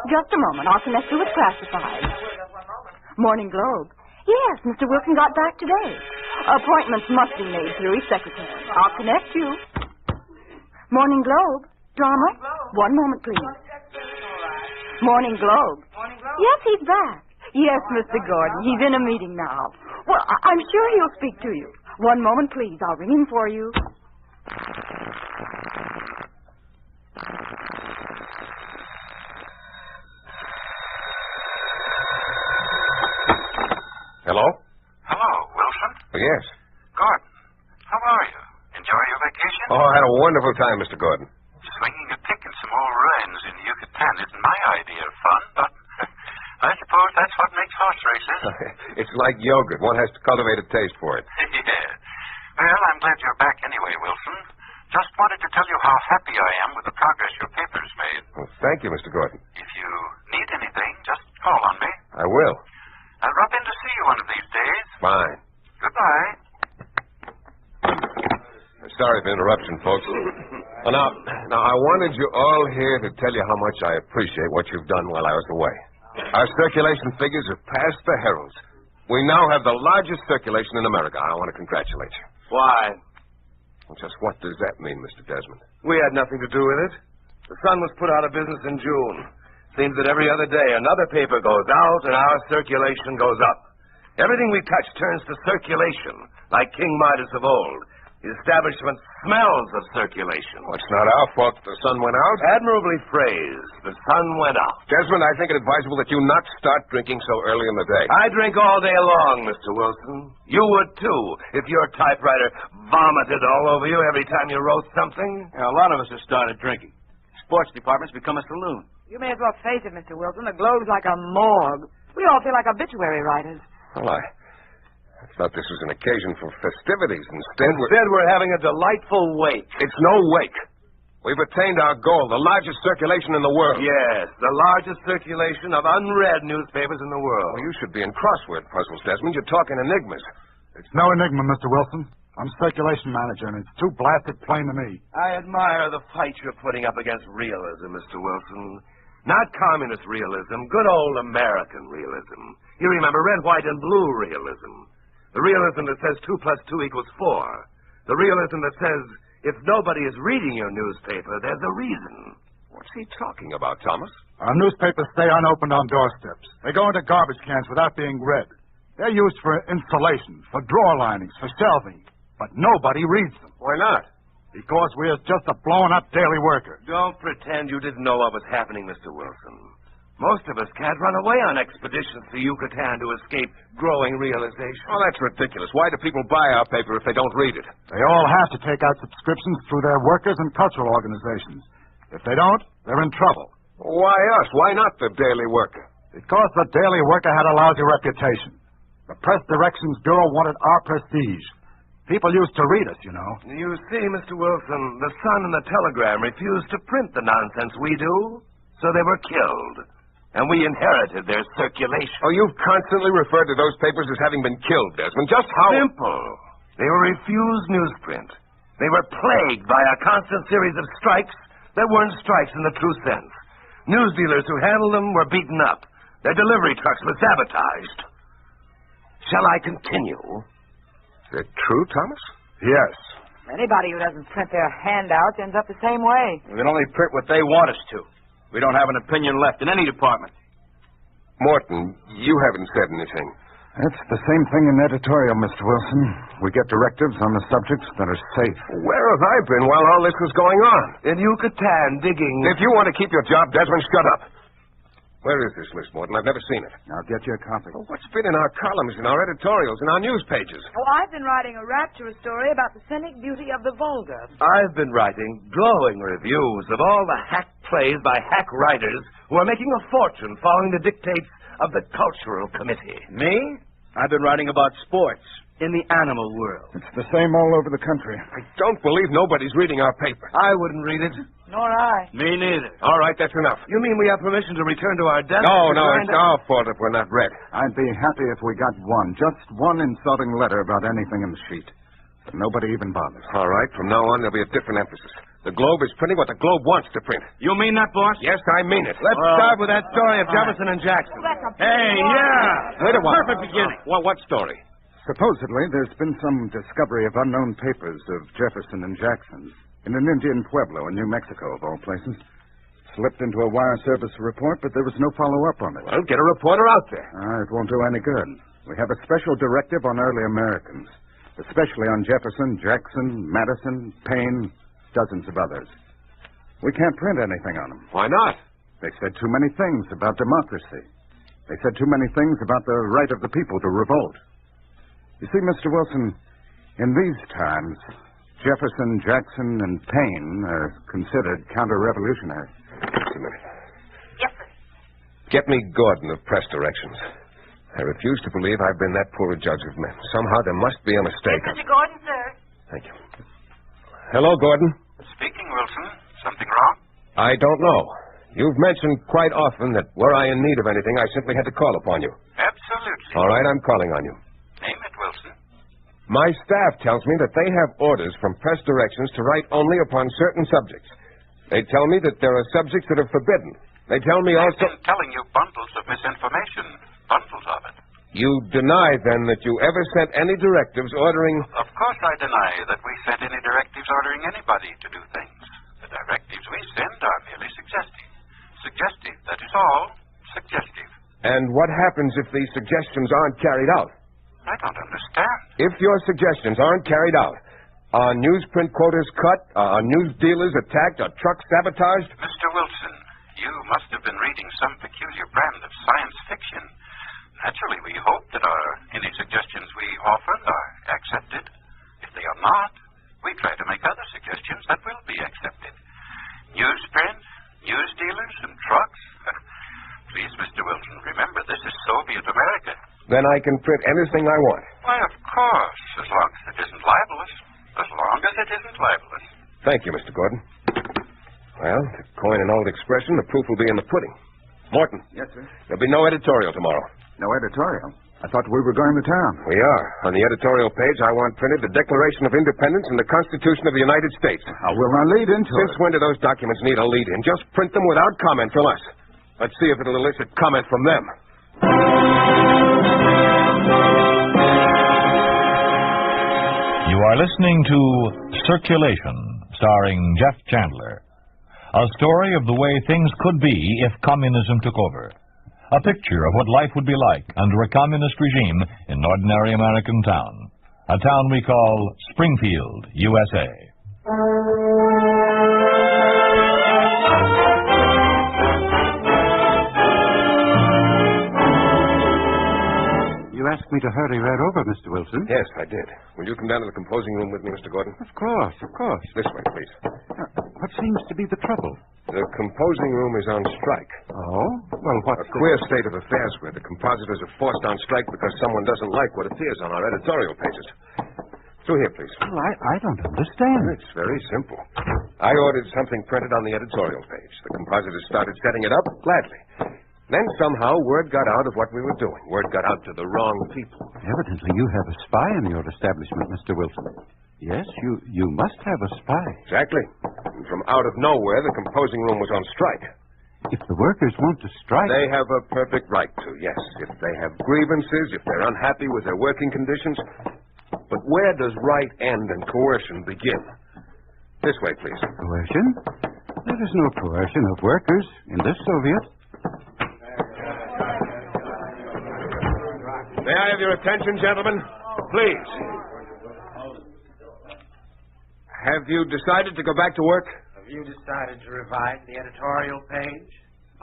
Just a moment. I'll connect you with classified. Morning Globe. Yes, Mr. Wilson got back today. Appointments must be made through his secretary. I'll connect you. Morning Globe. Drama? One moment, please. Morning Globe. Yes, he's back. Yes, Mr. Gordon. He's in a meeting now. Well, I'm sure he'll speak to you. One moment, please. I'll ring him for you. Hello? Hello, Wilson? Yes. Gordon, how are you? Enjoy your vacation? Oh, I had a wonderful time, Mr. Gordon. Swinging a pick in some old ruins in Yucatan isn't my idea of fun, but I suppose that's what makes horse races. It's like yogurt. One has to cultivate a taste for it. Yeah. Well, I'm glad you're back anyway, Wilson. Just wanted to tell you how happy I am with the progress your paper's made. Well, thank you, Mr. Gordon. If you need anything, just call on me. I will. I'll drop in to see you one of these days. Fine. Goodbye. Sorry for the interruption, folks. Well, now, I wanted you all here to tell you how much I appreciate what you've done while I was away. Our circulation figures have passed the heralds. We now have the largest circulation in America. I want to congratulate you. Why? Well, just what does that mean, Mr. Desmond? We had nothing to do with it. The Sun was put out of business in June. Seems that every other day another paper goes out and our circulation goes up. Everything we touch turns to circulation, like King Midas of old. The establishment smells of circulation. Well, it's not our fault the sun went out. Admirably phrased. The sun went out. Desmond, I think it advisable that you not start drinking so early in the day. I drink all day long, Mr. Wilson. You would, too, if your typewriter vomited all over you every time you wrote something. Yeah, a lot of us have started drinking. Sports department's become a saloon. You may as well face it, Mr. Wilson. The Globe's like a morgue. We all feel like obituary writers. Well, I thought this was an occasion for festivities. Instead, we're having a delightful wake. It's no wake. We've attained our goal, the largest circulation in the world. Yes, the largest circulation of unread newspapers in the world. Well, you should be in crossword puzzles, Desmond. You're talking enigmas. It's no enigma, Mr. Wilson. I'm circulation manager, and it's too blasted plain to me. I admire the fight you're putting up against realism, Mr. Wilson. Not communist realism, good old American realism. You remember red, white, and blue realism. The realism that says 2 + 2 = 4. The realism that says if nobody is reading your newspaper, there's a reason. What's he talking about, Thomas? Our newspapers stay unopened on doorsteps. They go into garbage cans without being read. They're used for insulation, for drawer linings, for shelving. But nobody reads them. Why not? Because we're just a blown-up daily worker. Don't pretend you didn't know what was happening, Mr. Wilson. Most of us can't run away on expeditions to Yucatan to escape growing realization. Oh, that's ridiculous. Why do people buy our paper if they don't read it? They all have to take out subscriptions through their workers and cultural organizations. If they don't, they're in trouble. Why us? Why not the Daily Worker? Because the Daily Worker had a lousy reputation. The Press Directions Bureau wanted our prestige. People used to read us, you know. You see, Mr. Wilson, the Sun and the Telegram refused to print the nonsense we do, so they were killed. And we inherited their circulation. Oh, you've constantly referred to those papers as having been killed, Desmond. Just how... Simple. They were refused newsprint. They were plagued by a constant series of strikes that weren't strikes in the true sense. News dealers who handled them were beaten up. Their delivery trucks were sabotaged. Shall I continue? Is that true, Thomas? Yes. Anybody who doesn't print their handouts ends up the same way. We can only print what they want us to. We don't have an opinion left in any department. Morton, you haven't said anything. That's the same thing in editorial, Mr. Wilson. We get directives on the subjects that are safe. Where have I been while all this was going on? In Yucatan, digging. If you want to keep your job, Desmond, shut up. Where is this list, Morton? I've never seen it. I'll get you a copy. Well, what's been in our columns, in our editorials, in our news pages? Oh, I've been writing a rapturous story about the scenic beauty of the Volga. I've been writing glowing reviews of all the hack plays by hack writers who are making a fortune following the dictates of the Cultural Committee. Me? I've been writing about sports in the animal world. It's the same all over the country. I don't believe nobody's reading our paper. I wouldn't read it. Nor I. Me neither. All right, that's enough. You mean we have permission to return to our desk? No, it's our fault if we're not read. I'd be happy if we got one, just one insulting letter about anything in the sheet. But nobody even bothers. All right, from now on, there'll be a different emphasis. The Globe is printing what the Globe wants to print. You mean that, boss? Yes, I mean it. Let's start with that story of Jefferson and Jackson. Hey, yeah. Wait a while. Perfect beginning. What story? Supposedly, there's been some discovery of unknown papers of Jefferson and Jackson's in an Indian pueblo in New Mexico, of all places. Slipped into a wire service report, but there was no follow-up on it. Well, get a reporter out there. It won't do any good. We have a special directive on early Americans, especially on Jefferson, Jackson, Madison, Payne, dozens of others. We can't print anything on them. Why not? They said too many things about democracy. They said too many things about the right of the people to revolt. You see, Mr. Wilson, in these times, Jefferson, Jackson, and Payne are considered counter-revolutionary. Just a minute. Yes, sir. Get me Gordon of Press Directions. I refuse to believe I've been that poor a judge of men. Somehow there must be a mistake. Mr. Gordon, sir. Thank you. Hello, Gordon. Speaking, Wilson. Something wrong? I don't know. You've mentioned quite often that were I in need of anything, I simply had to call upon you. Absolutely. All right, I'm calling on you. Name it, Wilson. My staff tells me that they have orders from Press Directions to write only upon certain subjects. They tell me that there are subjects that are forbidden. They tell me I've also... been telling you bundles of misinformation. Bundles of it. You deny, then, that you ever sent any directives ordering... Of course I deny that we sent any directives ordering anybody to do things. The directives we send are merely suggestive. Suggestive, that is all. Suggestive. And what happens if these suggestions aren't carried out? I don't understand. If your suggestions aren't carried out, are newsprint quotas cut? Are news dealers attacked? Are trucks sabotaged? Mr. Wilson, you must have been reading some peculiar brand of science fiction. Naturally, we hope that any suggestions we offer are accepted. If they are not, we try to make other suggestions that will be accepted. Newsprint, news dealers, and trucks. Please, Mr. Wilson, remember this is Soviet America. Then I can print anything I want. Why, of course, as long as it isn't libelous. As long as it isn't libelous. Thank you, Mr. Gordon. Well, to coin an old expression, the proof will be in the pudding. Morton. Yes, sir? There'll be no editorial tomorrow. No editorial? I thought we were going to town. We are. On the editorial page, I want printed the Declaration of Independence and the Constitution of the United States. How will I lead into it? Since when do those documents need a lead-in? Just print them without comment from us. Let's see if it'll elicit comment from them. You are listening to Circulation, starring Jeff Chandler. A story of the way things could be if communism took over. A picture of what life would be like under a communist regime in an ordinary American town. A town we call Springfield, USA. You asked me to hurry right over, Mr. Wilson. Yes, I did. Will you come down to the composing room with me, Mr. Gordon? Of course, of course. This way, please. What seems to be the trouble? The composing room is on strike. Oh? Well, what's a queer state of affairs where the compositors are forced on strike because someone doesn't like what appears on our editorial pages. Through here, please. Well, I don't understand. It's very simple. I ordered something printed on the editorial page. The compositors started setting it up gladly. Then somehow word got out of what we were doing. Word got out to the wrong people. Evidently you have a spy in your establishment, Mr. Wilson. Yes, you must have a spy. Exactly. And from out of nowhere, the composing room was on strike. If the workers want to strike... They have a perfect right to, yes. If they have grievances, if they're unhappy with their working conditions. But where does right end and coercion begin? This way, please. Coercion? There is no coercion of workers in this Soviet. May I have your attention, gentlemen? Please. Have you decided to go back to work? Have you decided to revise the editorial page?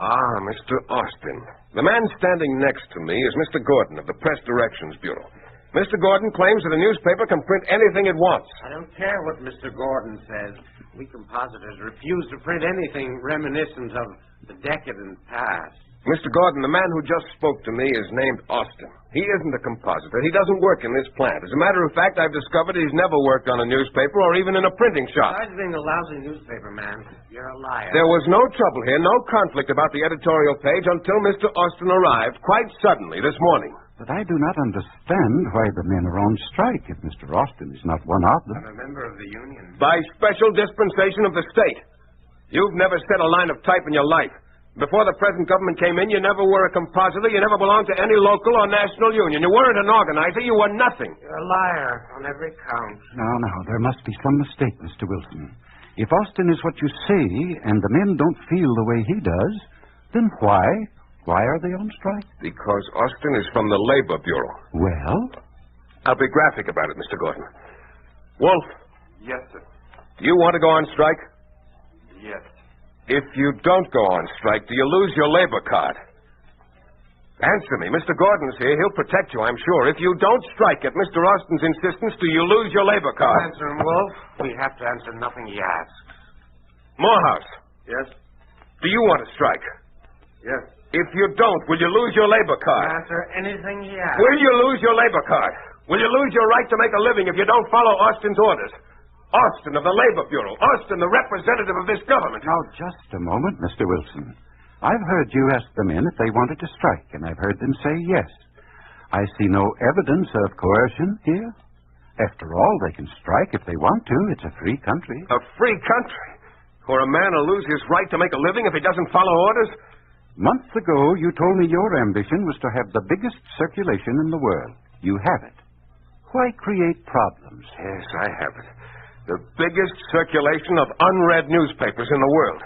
Ah, Mr. Austin. The man standing next to me is Mr. Gordon of the Press Directions Bureau. Mr. Gordon claims that a newspaper can print anything it wants. I don't care what Mr. Gordon says. We compositors refuse to print anything reminiscent of the decadent past. Mr. Gordon, the man who just spoke to me is named Austin. He isn't a compositor. He doesn't work in this plant. As a matter of fact, I've discovered he's never worked on a newspaper or even in a printing shop. Besides being a lousy newspaper man, you're a liar. There was no trouble here, no conflict about the editorial page until Mr. Austin arrived quite suddenly this morning. But I do not understand why the men are on strike if Mr. Austin is not one of them. I'm a member of the union. By special dispensation of the state. You've never set a line of type in your life. Before the present government came in, you never were a compositor. You never belonged to any local or national union. You weren't an organizer. You were nothing. You're a liar on every count. No, there must be some mistake, Mr. Wilson. If Austin is what you say, and the men don't feel the way he does, then why? Why are they on strike? Because Austin is from the Labor Bureau. Well? I'll be graphic about it, Mr. Gordon. Wolf. Yes, sir. Do you want to go on strike? Yes. If you don't go on strike, do you lose your labor card? Answer me. Mr. Gordon's here. He'll protect you, I'm sure. If you don't strike at Mr. Austin's insistence, do you lose your labor card? Answer him, Wolf. We have to answer nothing he asks. Morehouse. Yes? Do you want to strike? Yes. If you don't, will you lose your labor card? Answer anything he asks. Will you lose your labor card? Will you lose your right to make a living if you don't follow Austin's orders? Austin of the Labor Bureau. Austin, the representative of this government. Now, just a moment, Mr. Wilson. I've heard you ask the men if they wanted to strike, and I've heard them say yes. I see no evidence of coercion here. After all, they can strike if they want to. It's a free country. A free country? Where a man will lose his right to make a living if he doesn't follow orders? Months ago, you told me your ambition was to have the biggest circulation in the world. You have it. Why create problems? Yes, I have it. The biggest circulation of unread newspapers in the world.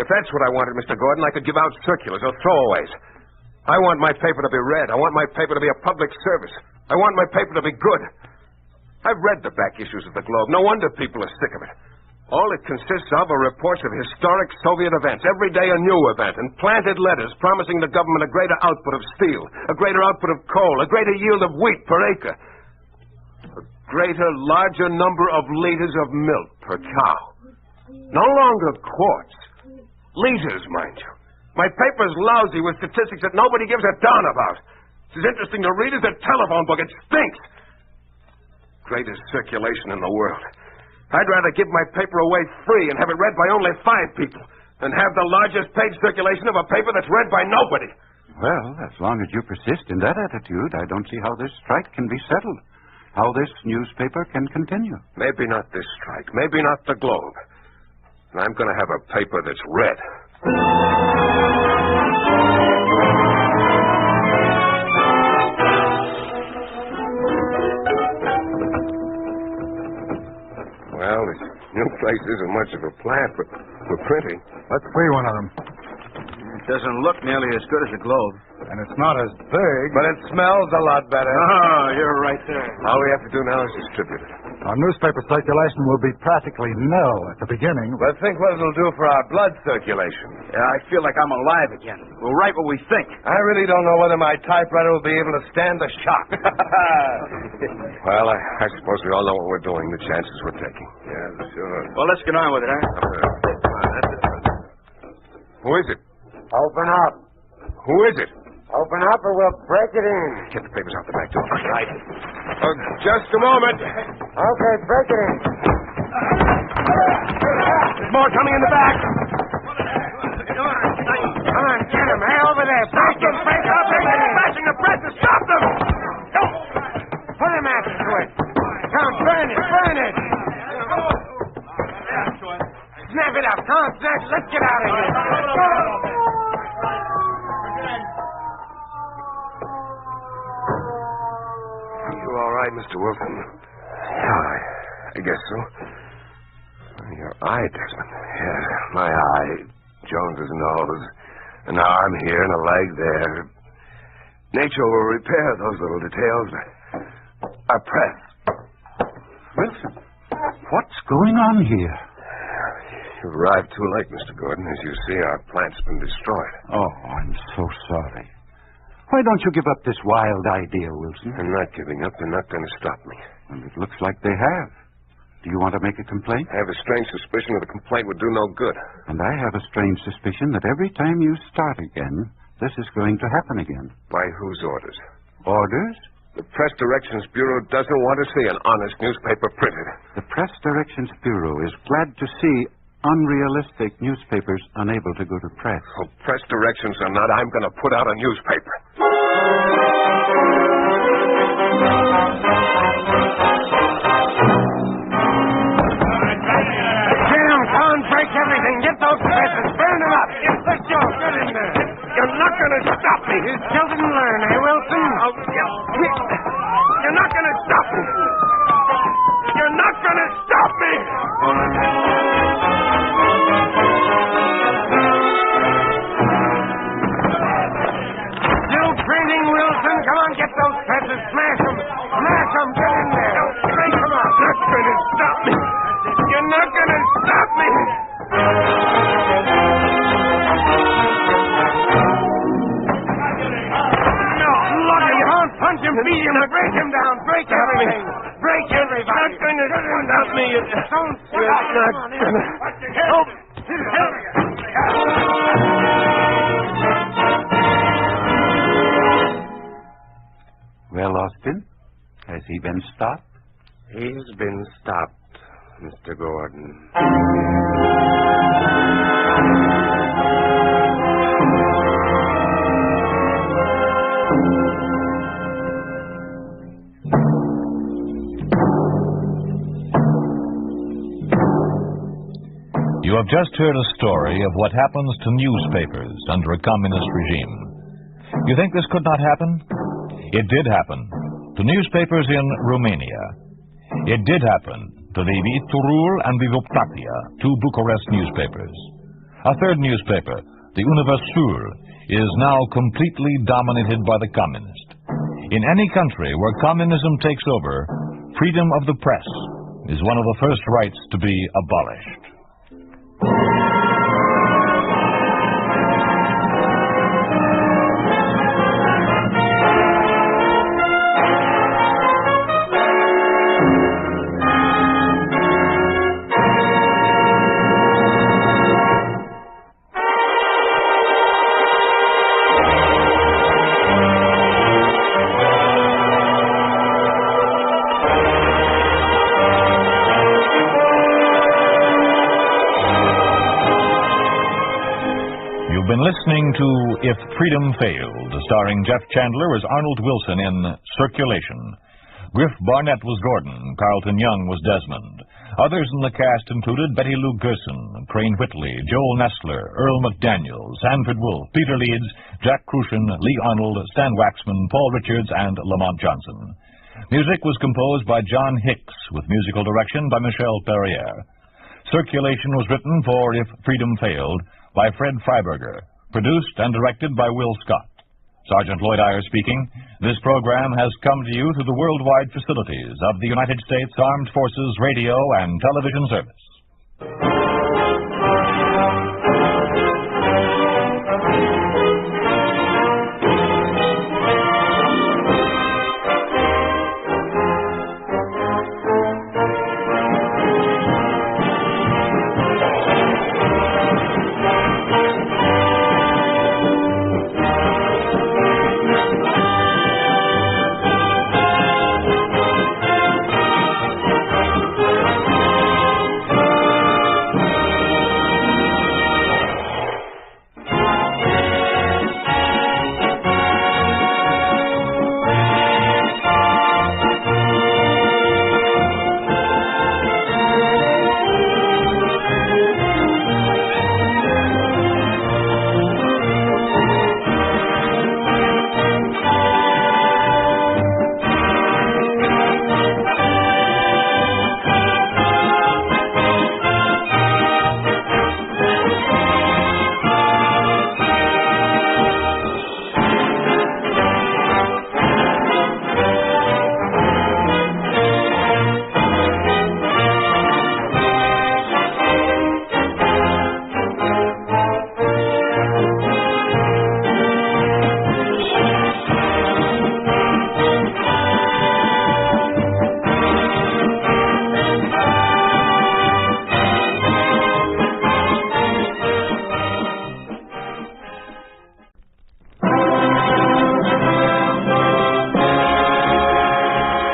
If that's what I wanted, Mr. Gordon, I could give out circulars or throwaways. I want my paper to be read. I want my paper to be a public service. I want my paper to be good. I've read the back issues of the Globe. No wonder people are sick of it. All it consists of are reports of historic Soviet events, every day a new event, and planted letters promising the government a greater output of steel, a greater output of coal, a greater yield of wheat per acre. Larger number of liters of milk per cow. No longer quarts. Liters, mind you. My paper's lousy with statistics that nobody gives a darn about. It's as interesting to read as a telephone book. It stinks. Greatest circulation in the world. I'd rather give my paper away free and have it read by only 5 people than have the largest page circulation of a paper that's read by nobody. Well, as long as you persist in that attitude, I don't see how this strike can be settled. How this newspaper can continue. Maybe not this strike. Maybe not the Globe. And I'm going to have a paper that's read. Well, this new place isn't much of a plant, but for printing. Let's free one of them. It doesn't look nearly as good as the Globe. And it's not as big. But it smells a lot better. Oh, you're right there. All we have to do now is distribute it. Our newspaper circulation will be practically nil at the beginning. But think what it'll do for our blood circulation. Yeah, I feel like I'm alive again. We'll write what we think. I really don't know whether my typewriter will be able to stand the shock. Well, I suppose we all know what we're doing, the chances we're taking. Yeah, sure. Well, let's get on with it, huh? Who is it? Open up. Who is it? Open up or we'll break it in. Get the papers out the back door. Right. Just a moment. Okay, break it in. There's more coming in the back. Come on, get him. Hey, over there. Break it. Break up. They're smashing the presses. Stop them. Put a match to it. Come, burn it. Burn it. Snap it up. Come on, snap. Let's get out of here. All right, Mr. Wilson. Yeah, I guess so. Your eye, Desmond. Yeah, my eye. Jones's nose. An arm here and a leg there. Nature will repair those little details. A press. Wilson, what's going on here? You've arrived too late, Mr. Gordon. As you see, our plant's been destroyed. Oh, I'm so sorry. Why don't you give up this wild idea, Wilson? I'm not giving up. They're not going to stop me. Well, it looks like they have. Do you want to make a complaint? I have a strange suspicion that a complaint would do no good. And I have a strange suspicion that every time you start again, this is going to happen again. By whose orders? Orders? The Press Directions Bureau doesn't want to see an honest newspaper printed. The Press Directions Bureau is glad to see unrealistic newspapers unable to go to press. Oh, press directions or not, I'm going to put out a newspaper. Jim, come on, break everything. Get those presses. Burn them up. Let's go. Get in there. You're not going to stop me. You still didn't learn, eh, Wilson? You're not going to stop me. You're not going to stop me. Still printing, Wilson? Come on, get those presses. Smash them. Smash them. Get in there. Break them up. You're not going to stop me. You're not going to stop me. No, look at him. Punch him, beat him, break him down. Break everything. Break everybody. You're not going to stop me. Don't stop. You're not going to help. Well, Austin, has he been stopped? He's been stopped, Mr. Gordon. You have just heard a story of what happens to newspapers under a communist regime. You think this could not happen? It did happen to newspapers in Romania. It did happen to the Viitorul and the Voptatia, two Bucharest newspapers. A third newspaper, the Universul, is now completely dominated by the communists. In any country where communism takes over, freedom of the press is one of the first rights to be abolished. Listening to If Freedom Failed, starring Jeff Chandler as Arnold Wilson in Circulation. Griff Barnett was Gordon, Carlton Young was Desmond. Others in the cast included Betty Lou Gerson, Crane Whitley, Joel Nestler, Earl McDaniel, Sanford Wolfe, Peter Leeds, Jack Crucian, Lee Arnold, Stan Waxman, Paul Richards, and Lamont Johnson. Music was composed by John Hicks, with musical direction by Michel Perrier. Circulation was written for If Freedom Failed by Fred Freiberger. Produced and directed by Will Scott. Sergeant Lloyd Eyre speaking. This program has come to you through the worldwide facilities of the United States Armed Forces Radio and Television Service.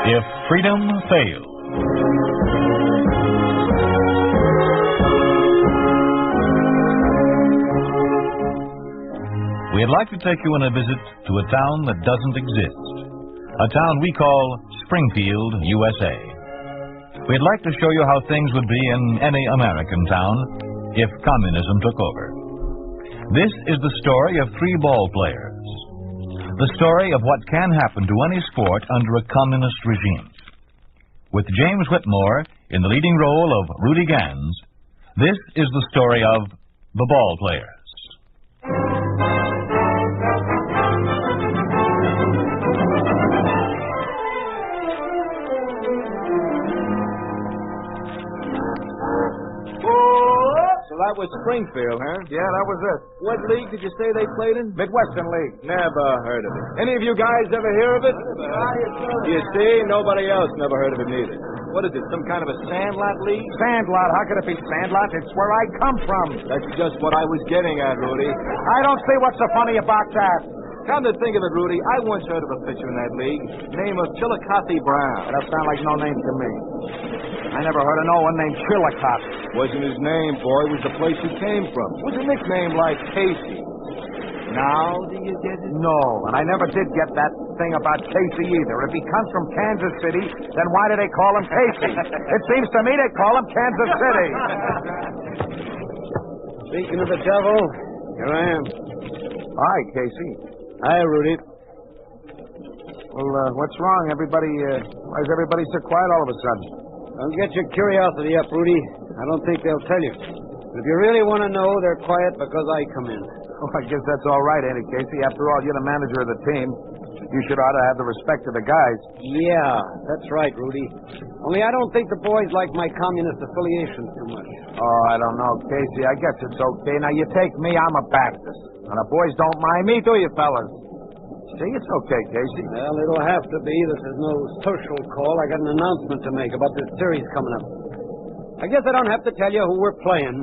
If Freedom Fails. We'd like to take you on a visit to a town that doesn't exist. A town we call Springfield, USA. We'd like to show you how things would be in any American town if communism took over. This is the story of 3 ball players. The story of what can happen to any sport under a communist regime. With James Whitmore in the leading role of Rudy Gans, this is the story of the ball players. So that was Springfield, huh? Yeah, that was it. What league did you say they played in? Midwestern League. Never heard of it. Any of you guys ever hear of it? You see, nobody else never heard of it neither. What is it, some kind of a sandlot league? Sandlot? How could it be Sandlot? It's where I come from. That's just what I was getting at, Rudy. I don't see what's so funny about that. Come to think of it, Rudy, I once heard of a pitcher in that league. Name of Chillicothe Brown. That sounds like no name to me. I never heard of no one named Chillicothe. Wasn't his name, boy. It was the place he came from. It was a nickname like Casey. Now do you get it? No, and I never did get that thing about Casey either. If he comes from Kansas City, then why do they call him Casey? It seems to me they call him Kansas City. Speaking of the devil, here I am. Hi, Casey. Hi, Rudy. Well, what's wrong? Why is everybody so quiet all of a sudden? Don't get your curiosity up, Rudy. I don't think they'll tell you. But if you really want to know, they're quiet because I come in. Oh, I guess that's all right, ain't it, Casey? After all, you're the manager of the team. You should ought to have the respect of the guys. Yeah, that's right, Rudy. Only I don't think the boys like my communist affiliations too much. Oh, I don't know, Casey. I guess it's okay. Now, you take me, I'm a Baptist. And the boys don't mind me, do you, fellas? See, it's okay, Casey. Well, it'll have to be. This is no social call. I got an announcement to make about this series coming up. I guess I don't have to tell you who we're playing.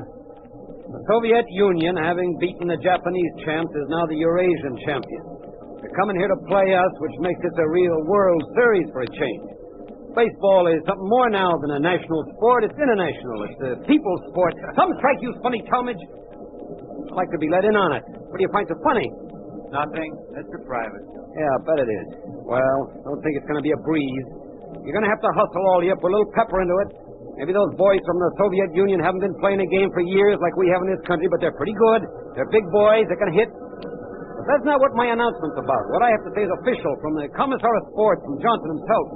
The Soviet Union, having beaten the Japanese champs, is now the Eurasian champion. They're coming here to play us, which makes this a real World Series for a change. Baseball is something more now than a national sport. It's international. It's a people's sport. Some strike you funny, Talmadge. I'd like to be let in on it. What do you find so funny? Nothing. Mr. Private. Yeah, I bet it is. Well, don't think it's going to be a breeze. You're going to have to hustle all you, put a little pepper into it. Maybe those boys from the Soviet Union haven't been playing a game for years like we have in this country, but they're pretty good. They're big boys. They can hit. But that's not what my announcement's about. What I have to say is official from the Commissar of Sports, from Johnson himself.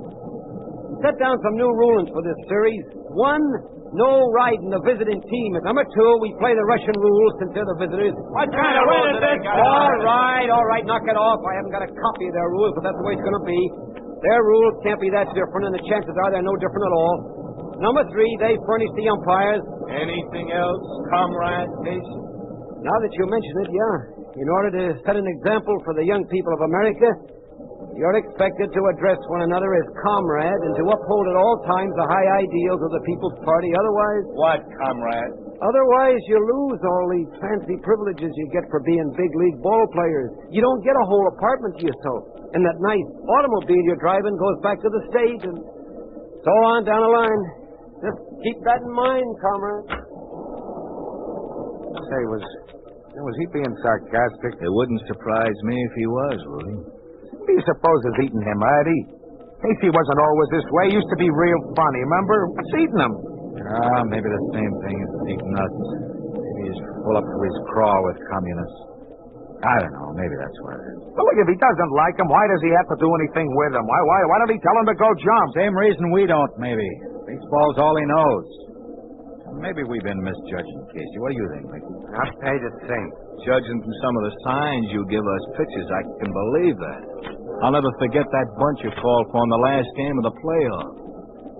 He set down some new rulings for this series. 1, no riding the visiting team. And number 2, we play the Russian rules since they're the visitors. What kind of rules is this? All right, knock it off. I haven't got a copy of their rules, but that's the way it's going to be. Their rules can't be that different, and the chances are they're no different at all. Number 3, they furnish the umpires. Anything else, Comrade Casey? Now that you mention it, yeah. In order to set an example for the young people of America, you're expected to address one another as comrade and to uphold at all times the high ideals of the People's Party. Otherwise... What, comrade? Otherwise, you lose all these fancy privileges you get for being big league ball players. You don't get a whole apartment to yourself. And that nice automobile you're driving goes back to the state and so on down the line. Just keep that in mind, comrade. Say, was he being sarcastic? It wouldn't surprise me if he was, Rudy. What do you suppose is eating him, Eddie? Casey wasn't always this way. He used to be real funny, remember? What's eating him? Maybe the same thing as eating us. Maybe he's full up to his craw with communists. I don't know. Maybe that's what it is. Well, look, if he doesn't like him, why does he have to do anything with him? Why don't he tell him to go jump? Same reason we don't, maybe. Baseball's all he knows. Maybe we've been misjudging Casey. What do you think, Mickey? I'll pay the same. Judging from some of the signs you give us pitches, I can believe that. I'll never forget that bunch you called for in the last game of the playoff.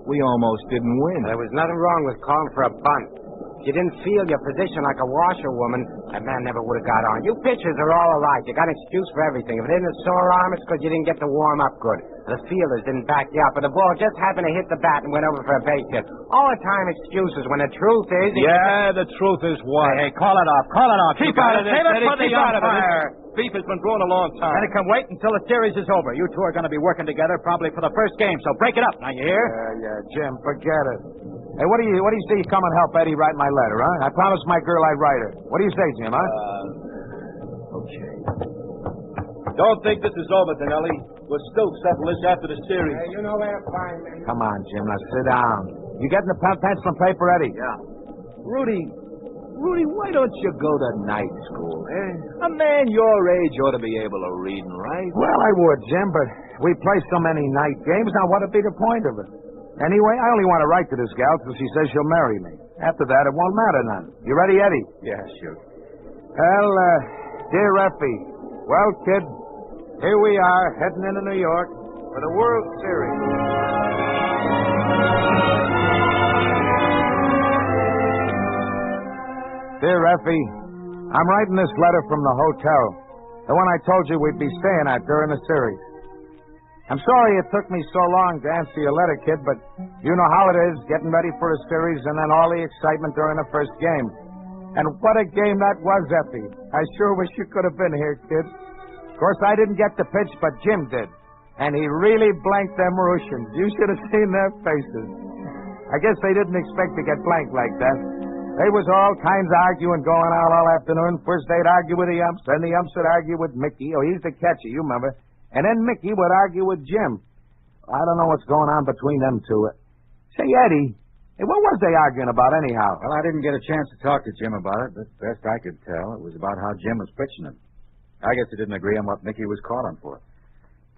We almost didn't win. There was nothing wrong with calling for a bunt. If you didn't feel your position like a washerwoman, that man never would have got on. You pitchers are all alike. You got an excuse for everything. If it isn't a sore arm, it's because you didn't get to warm up good. The fielders didn't back you up, but the ball just happened to hit the bat and went over for a base hit. All the time excuses when the truth is... Yeah, the truth is what? Hey, call it off. Call it off. Keep out of this, Eddie. Keep out of it. beef has been brewing a long time. And it can wait until the series is over. You two are going to be working together probably for the first game, so break it up. Now, you hear? Yeah, Jim, forget it. Hey, what do you say you come and help Eddie write my letter, huh? I promised my girl I'd write her. What do you say, Jim, huh? Okay. Don't think this is over, Dinelli. We'll still settle this after the series. Hey, you know where to find me. Come on, Jim, now sit down. You getting the pencil and paper ready? Yeah. Rudy, why don't you go to night school, eh? A man your age ought to be able to read and write. Well, I would, Jim, but we play so many night games. Now, what'd be the point of it? Anyway, I only want to write to this gal till she says she'll marry me. After that, it won't matter none. You ready, Eddie? Yeah, sure. Well, dear Effie, well, kid, here we are, heading into New York for the World Series. Dear Effie, I'm writing this letter from the hotel, the one I told you we'd be staying at during the series. I'm sorry it took me so long to answer your letter, kid, but you know how it is, getting ready for a series and then all the excitement during the first game. And what a game that was, Effie. I sure wish you could have been here, kid. Of course, I didn't get the pitch, but Jim did. And he really blanked them Russians. You should have seen their faces. I guess they didn't expect to get blanked like that. They was all kinds of arguing going on all afternoon. First they'd argue with the umps, then the umps would argue with Mickey. Oh, he's the catcher, you remember. And then Mickey would argue with Jim. I don't know what's going on between them two. Say, Eddie, hey, what was they arguing about anyhow? Well, I didn't get a chance to talk to Jim about it, but best I could tell, it was about how Jim was pitching him. I guess they didn't agree on what Mickey was calling for.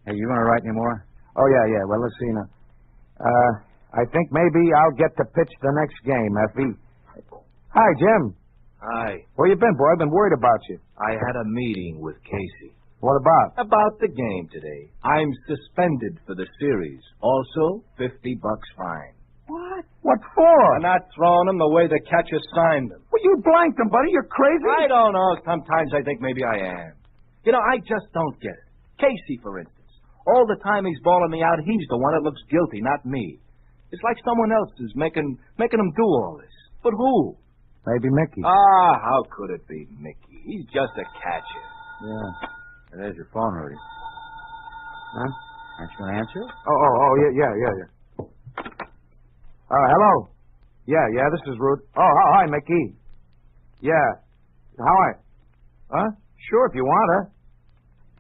Hey, you want to write any more? Oh, yeah. Well, let's see now. I think maybe I'll get to pitch the next game, Effie. Hi, Jim. Hi. Where you been, boy? I've been worried about you. I had a meeting with Casey. What about? About the game today. I'm suspended for the series. Also, $50 fine. What? What for? I'm not throwing them the way the catcher signed them. Well, you blanked them, buddy. You're crazy. I don't know. Sometimes I think maybe I am. You know, I just don't get it. Casey, for instance. All the time he's bawling me out, he's the one that looks guilty, not me. It's like someone else is making him do all this. But who? Maybe Mickey. How could it be Mickey? He's just a catcher. Yeah. There's your phone, Rudy. Huh? Aren't you going to answer? Oh, yeah. Hello? Yeah, this is Rudy. Oh, hi, Mickey. Yeah. How are you? Huh? Sure, if you want, huh?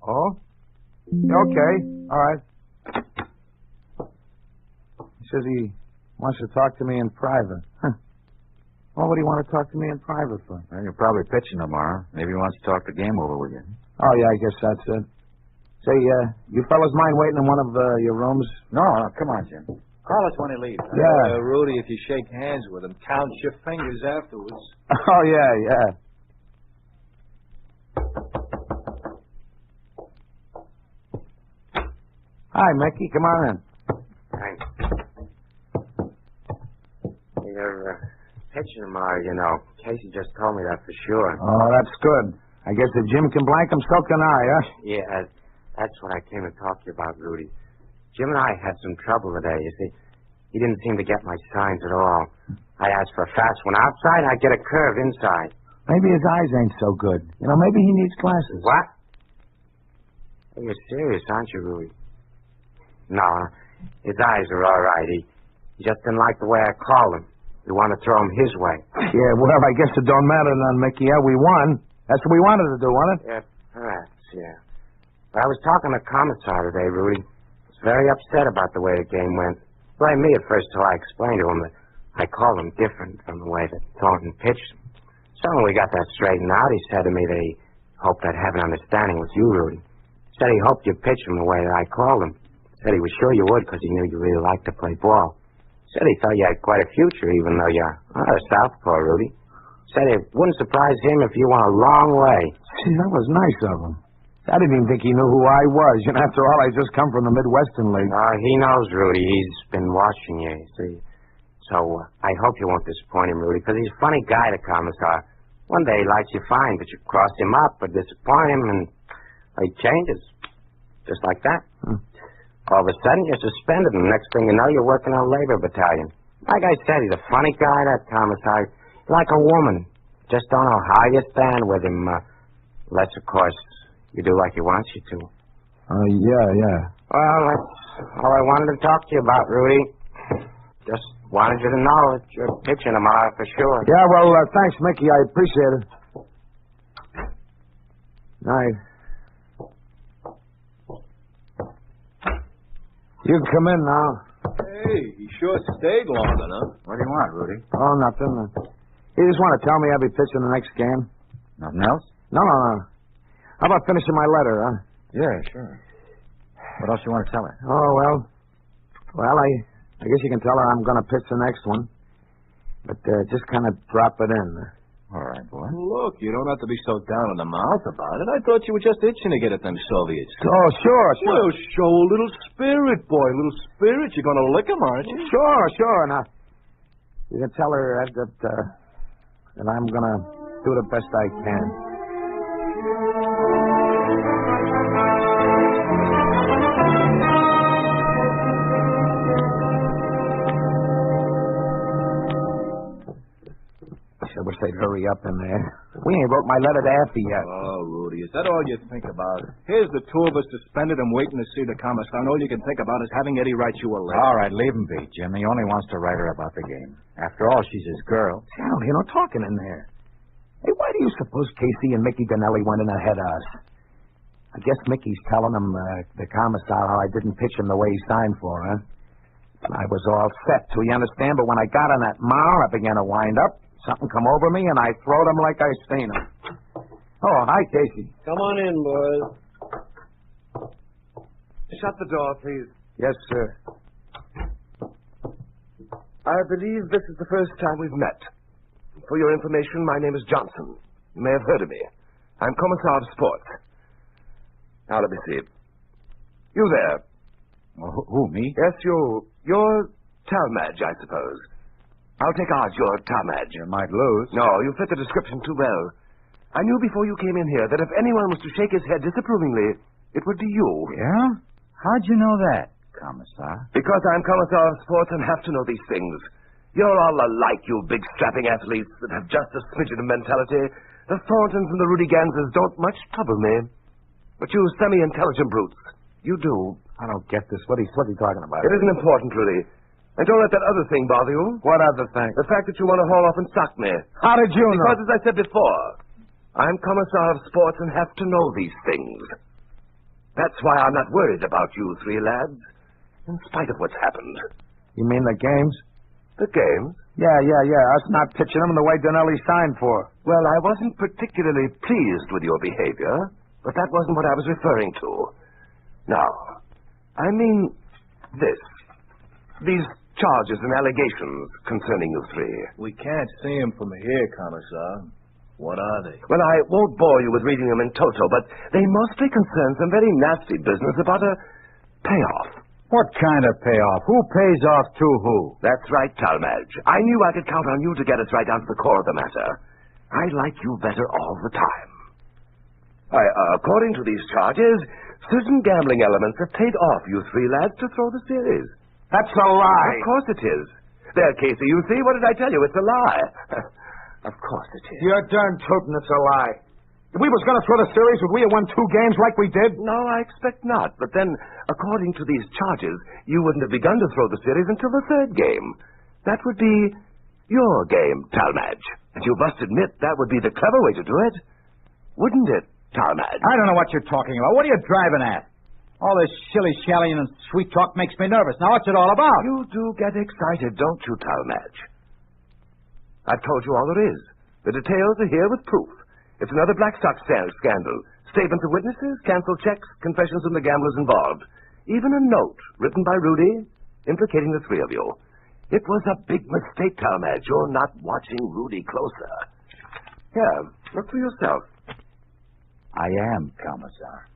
Oh? Okay. All right. He says he wants to talk to me in private. Huh. Well, what do you want to talk to me in private for? Well, you're probably pitching tomorrow. Maybe he wants to talk the game over with you. Oh, yeah, I guess that's it. Say, you fellas mind waiting in one of your rooms? No, come on, Jim. Call us when he leaves. Yeah. Rudy, if you shake hands with him, count your fingers afterwards. Oh, yeah. Hi, Mickey. Come on in. Thanks. You're pitching tomorrow, you know. Casey just told me that for sure. Oh, that's good. I guess if Jim can blank him, so can I, huh? Yeah, that's what I came to talk to you about, Rudy. Jim and I had some trouble today. You see, he didn't seem to get my signs at all. I asked for a fast one outside, I get a curve inside. Maybe his eyes ain't so good. You know, maybe he needs glasses. What? You're serious, aren't you, Rudy? No, his eyes are all right. He just didn't like the way I called him. He wanted to throw him his way. Yeah, well, I guess it don't matter none, Mickey. Yeah, we won. That's what we wanted to do, wasn't it? Yeah, perhaps, yeah. But I was talking to Commissar today, Rudy. He was very upset about the way the game went. Blamed me at first till I explained to him that I called him different from the way that Thornton pitched him. So when we got that straightened out, he said to me that he hoped I'd have an understanding with you, Rudy. Said he hoped you'd pitch him the way that I called him. Said he was sure you would because he knew you really liked to play ball. Said he thought you had quite a future, even though you're not a southpaw, Rudy. Said it wouldn't surprise him if you went a long way. See, that was nice of him. I didn't even think he knew who I was. You know, after all, I just come from the Midwestern League. He knows, Rudy. He's been watching you, see. So I hope you won't disappoint him, Rudy, because he's a funny guy, the Commissar. One day he likes you fine, but you cross him up or disappoint him, and he changes. Just like that. All of a sudden, you're suspended, and the next thing you know, you're working on a labor battalion. Like I said, he's a funny guy, that Commissar. Like a woman. Just don't know how you stand with him. Unless, of course, You do like he wants you to. Yeah. Well, that's all I wanted to talk to you about, Rudy. Just wanted you to know that you're pitching tomorrow for sure. Yeah, well, thanks, Mickey. I appreciate it. Night. You can come in now. Hey, he sure stayed long enough. What do you want, Rudy? Oh, nothing. You just want to tell me I'll be pitching the next game? Nothing else? No. How about finishing my letter, huh? Yeah, sure. What else you want to tell her? Oh, well, I guess you can tell her I'm going to pitch the next one. But just kind of drop it in. All right, boy. Look, you don't have to be so down in the mouth about it. I thought you were just itching to get at them Soviets. Oh, sure. Well, show a little spirit, boy. A little spirit. You're going to lick 'em, aren't you? Sure. Now, you can tell her that I'm going to do the best I can. I wish they'd hurry up in there. We ain't wrote my letter to Effie yet. Oh, Rudy, is that all you think about? Here's the two of us suspended and waiting to see the commissar. All you can think about is having Eddie write you a letter. All right, leave him be, Jim. He only wants to write her about the game. After all, she's his girl. I don't hear no talking in there. Hey, why do you suppose Casey and Mickey Ganelli went in ahead of us? I guess Mickey's telling him, the commissar, how I didn't pitch him the way he signed for, huh? I was all set, you understand? But when I got on that mound, I began to wind up. Something come over me, and I throwed him like I seen him. Oh, hi, Casey. Come on in, boys. Shut the door, please. Yes, sir. I believe this is the first time we've met. For your information, my name is Johnson. You may have heard of me. I'm Commissar of Sports. Now, let me see. You there. Well, who, me? Yes, you. You're Talmadge, I suppose. I'll take odds you're Talmadge. You might lose. No, you fit the description too well. I knew before you came in here that if anyone was to shake his head disapprovingly, it would be you. Yeah? How'd you know that, Commissar? Because I'm Commissar of Sports and have to know these things. You're all alike, you big strapping athletes that have just a smidgen of mentality. The Thorntons and the Rudy Ganses don't much trouble me. But you semi-intelligent brutes, you do. I don't get this. What are you talking about? It isn't important, Rudy. And don't let that other thing bother you. What other thing? The fact that you want to haul off and sock me. How did you know? Because, as I said before, I'm Commissar of Sports and have to know these things. That's why I'm not worried about you three lads, in spite of what's happened. You mean the games? The games? Yeah. Us not pitching them the way Donnelly signed for. Well, I wasn't particularly pleased with your behavior, but that wasn't what I was referring to. Now, I mean this. These charges and allegations concerning you three. We can't see them from here, Commissar. What are they? Well, I won't bore you with reading them in toto, but they mostly concern some very nasty business about a payoff. What kind of payoff? Who pays off to who? That's right, Talmadge. I knew I could count on you to get us right down to the core of the matter. I like you better all the time. According to these charges, certain gambling elements have paid off you three lads to throw the series. That's a lie. Of course it is. There, Casey, you see? What did I tell you? It's a lie. Of course it is. You're darn tootin' it's a lie. If we was going to throw the series, would we have won 2 games like we did? No, I expect not. But then, according to these charges, you wouldn't have begun to throw the series until the 3rd game. That would be your game, Talmadge. And you must admit that would be the clever way to do it. Wouldn't it, Talmadge? I don't know what you're talking about. What are you driving at? All this shilly-shallying and sweet talk makes me nervous. Now, what's it all about? You do get excited, don't you, Talmadge? I've told you all there is. The details are here with proof. It's another Black Sox scandal. Statements of witnesses, canceled checks, confessions from the gamblers involved. Even a note written by Rudy implicating the 3 of you. It was a big mistake, Talmadge. You're not watching Rudy closer. Here, look for yourself. I am, Commissar.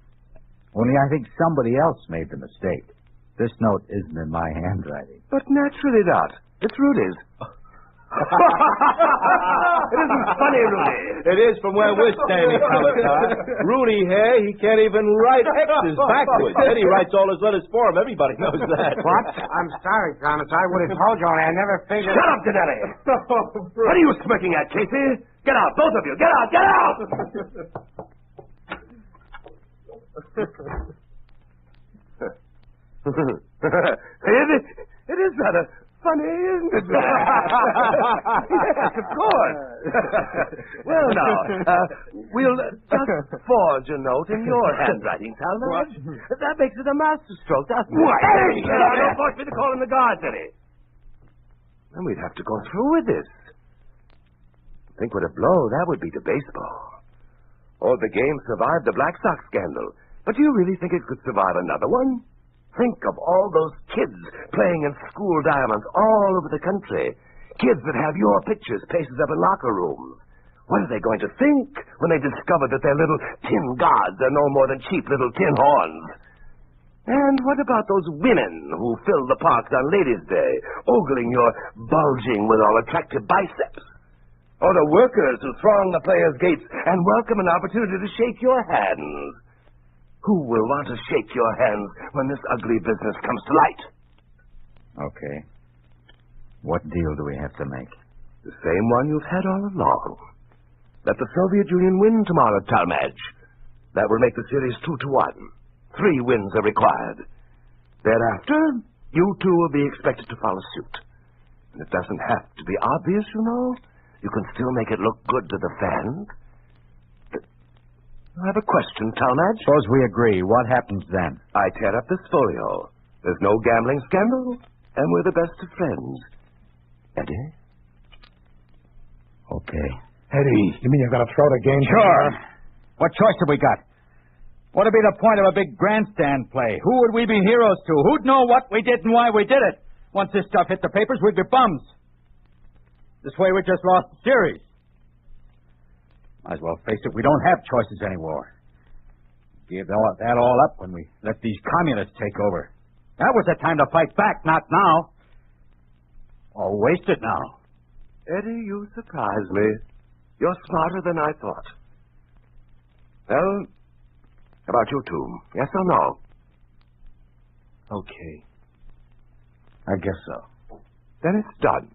Only I think somebody else made the mistake. This note isn't in my handwriting. But naturally not. It's Rudy's. It isn't funny, Rudy. It is from where we're standing, Commissar. Rudy here, he can't even write X's backwards. Eddie writes all his letters for him. Everybody knows that. What? I'm sorry, Commissar. I would have told you, and I never figured... Shut up, Danelli! What are you smirking at, Casey? Get out, both of you! Get out! Get out! It is rather funny, isn't it? Yes, of course. Well, now, we'll just forge a note in your handwriting, Talmadge. That makes it a masterstroke, doesn't it? What? Hey, don't force me to call in the guards, Eddie. Then we'd have to go through with this. Think what a blow that would be to baseball. Oh, the game survived the Black Sox scandal. But do you really think it could survive another one? Think of all those kids playing in school diamonds all over the country. Kids that have your pictures pasted up in locker rooms. What are they going to think when they discover that their little tin gods are no more than cheap little tin horns? And what about those women who fill the parks on Ladies' Day, ogling your bulging with all attractive biceps? Or the workers who throng the players' gates and welcome an opportunity to shake your hands? Who will want to shake your hands when this ugly business comes to light? Okay. What deal do we have to make? The same one you've had all along. Let the Soviet Union win tomorrow, Talmadge. That will make the series 2-1. 3 wins are required. Thereafter, you two will be expected to follow suit. And it doesn't have to be obvious, you know. You can still make it look good to the fans. I have a question, Talmadge. Suppose we agree. What happens then? I tear up this folio. There's no gambling scandal, and we're the best of friends. Eddie? Okay. Eddie, you mean you're going to throw the game? Sure. What choice have we got? What would be the point of a big grandstand play? Who would we be heroes to? Who'd know what we did and why we did it? Once this stuff hit the papers, we'd be bums. This way we just lost the series. Might as well face it, we don't have choices anymore. Gave that all up when we let these communists take over. That was the time to fight back, not now. All wasted now. Eddie, you surprise me. You're smarter than I thought. Well, how about you two? Yes or no? Okay. I guess so. Then it's done.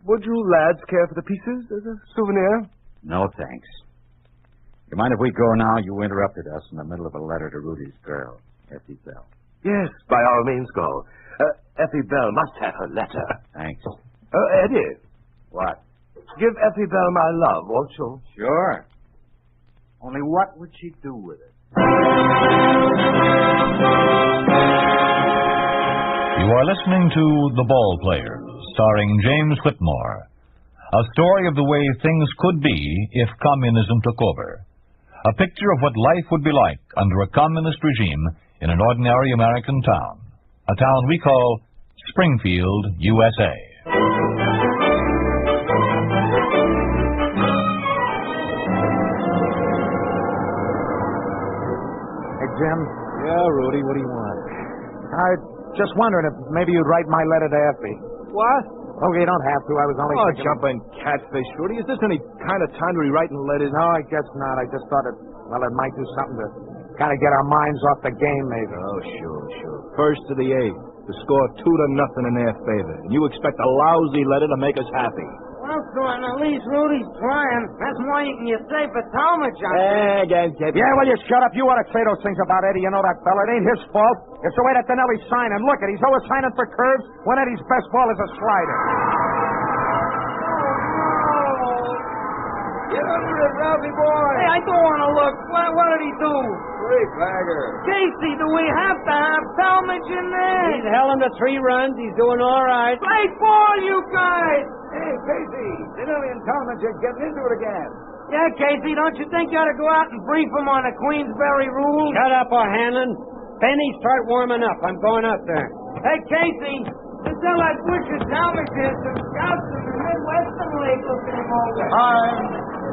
Would you lads care for the pieces as a souvenir? No, thanks. You mind if we go now? You interrupted us in the middle of a letter to Rudy's girl, Effie Bell. Yes, by all means go. Effie Bell must have her letter. Thanks. Eddie. What? Give Effie Bell my love, won't you? Sure. Only what would she do with it? You are listening to The Ball Players, starring James Whitmore. A story of the way things could be if communism took over. A picture of what life would be like under a communist regime in an ordinary American town. A town we call Springfield, USA. Hey, Jim. Yeah, Rudy, what do you want? I just wondering if maybe you'd write my letter to Effie. What? Oh, you don't have to. I was only thinking... jumping catfish, Rudy. Is this any kind of time to be writing letters? No, I guess not. I just thought it might do something to kind of get our minds off the game, maybe. Oh, sure. First to the 8th. The score 2-0 in their favor. And you expect a lousy letter to make us happy. Well, son, at least Rudy's trying. That's more than you say for Talmadge. Yeah, well, you shut up. You ought to say those things about Eddie. You know that fella. It ain't his fault. It's the way that Danelli's signing. Look at he's always signing for curves when Eddie's best ball is a slider. Get under it, Ralphie boy. Hey, I don't want to look. What did he do? Free bagger. Casey, do we have to have Talmadge in there? He's held him to 3 runs. He's doing all right. Play ball, you guys. Hey, Casey. Danelli and Talmadge are getting into it again. Yeah, Casey, don't you think you ought to go out and brief him on the Queensberry rules? Shut up, O'Hanlon. Benny, start warming up. I'm going up there. Hey, Casey, until I push your Talmadge in, some scouts in the Midwestern League looking him over.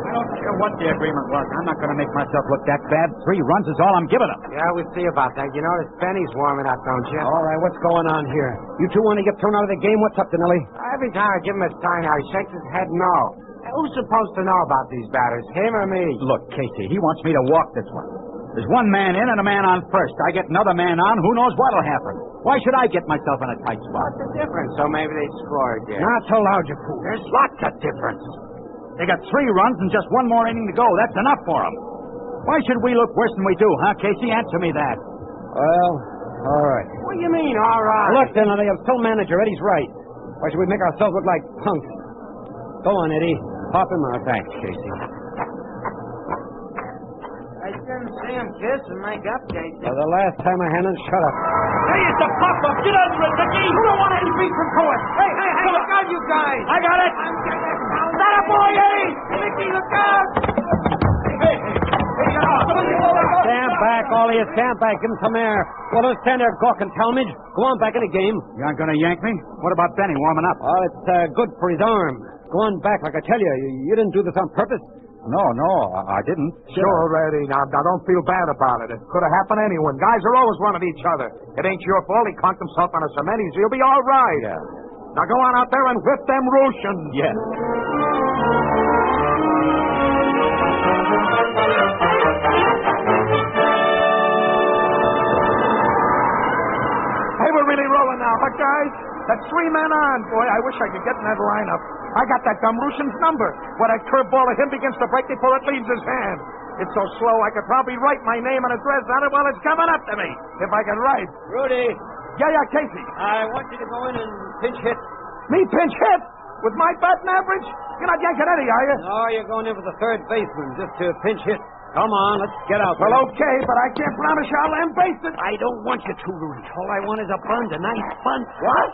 I don't care what the agreement was. I'm not going to make myself look that bad. 3 runs is all I'm giving him. Yeah, we'll see about that. You notice Benny's warming up, don't you? All right, what's going on here? You two want to get thrown out of the game? What's up, Danelli? Every time I give him a sign, he shakes his head no. Who's supposed to know about these batters, him or me? Look, Casey, he wants me to walk this one. There's one man in and a man on first. I get another man on, who knows what'll happen. Why should I get myself in a tight spot? What's the difference? So maybe they scored, yeah. Not so loud, you fool. There's lots of difference. They got 3 runs and just 1 more inning to go. That's enough for them. Why should we look worse than we do, huh, Casey? Answer me that. Well, all right. What do you mean, all right? Look, then, the still manager, Eddie's right. Why should we make ourselves look like punks? Go on, Eddie. Pop him out. Thanks, Casey. I didn't see him kiss and make up, Casey. For the last time, Hannon, shut up. Hey, it's a pop-up. Get under it, Mickey. You don't want any beef from Cohen. Hey, look out, you guys. I got it. That a boy, Eddie. Mickey, look out. Stand back, all of you. Stand back. Give him some air. Well, don't stand there gawking, Talmadge. Go on back in the game. You aren't going to yank me? What about Benny warming up? Oh, it's good for his arm. Go on back, like I tell you. You didn't do this on purpose. No, I didn't. Sure, Eddie. Now, don't feel bad about it. It could have happened to anyone. Guys are always running each other. It ain't your fault. He conked himself on a cement. He'll be all right. Yeah. Now go on out there and whip them Russians. Yeah. Hey, we're really rolling now, huh, guys? That's 3 men on. Boy, I wish I could get in that lineup. I got that dumb Russian's number. When a curveball of him begins to break before it leaves his hand. It's so slow, I could probably write my name and address on it while it's coming up to me. If I can write. Rudy. Yeah, Casey. I want you to go in and pinch hit. Me pinch hit? With my batting average? You're not yanking Eddie, are you? No, you're going in for the third baseman, just to pinch hit. Come on, let's get out there. Well, okay, but I can't promise you I'll land bases. I don't want you to, Rudy. All I want is a bunt, a nice bunt. What?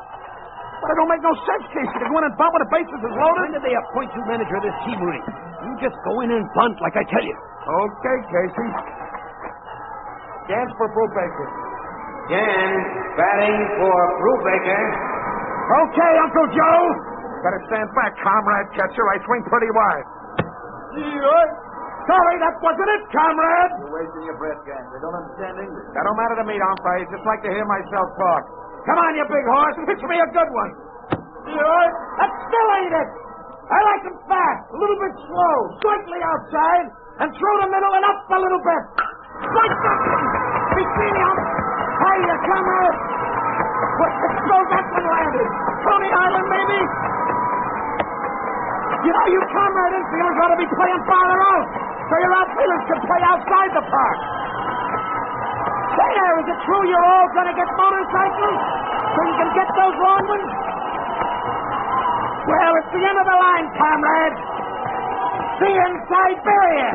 But it don't make no sense, Casey, to go in and bunt when the bases is loaded. When did they appoint you manager of this team, Rudy? You just go in and bunt, like I tell you. Okay, Casey. Dance for Brubaker. Dan, batting for Brubaker. Okay, Uncle Joe. Better stand back, comrade catcher. I swing pretty wide. Sorry, that wasn't it, comrade. You're wasting your breath, gang. They don't understand English. That don't matter to me, umpire. I just like to hear myself talk. Come on, you big horse. Pitch me a good one. That still ain't it. I like him fast, a little bit slow, slightly outside, and through the middle and up a little bit. Strike that one. Between you. Hiya, comrade. So that one landed. Coney Island, maybe? You know, you comrade infielders ought to be playing farther out, so your outfielders can play outside the park. Say there, is it true you're all going to get motorcycles so you can get those long ones? Well, it's the end of the line, comrade. See you in Siberia.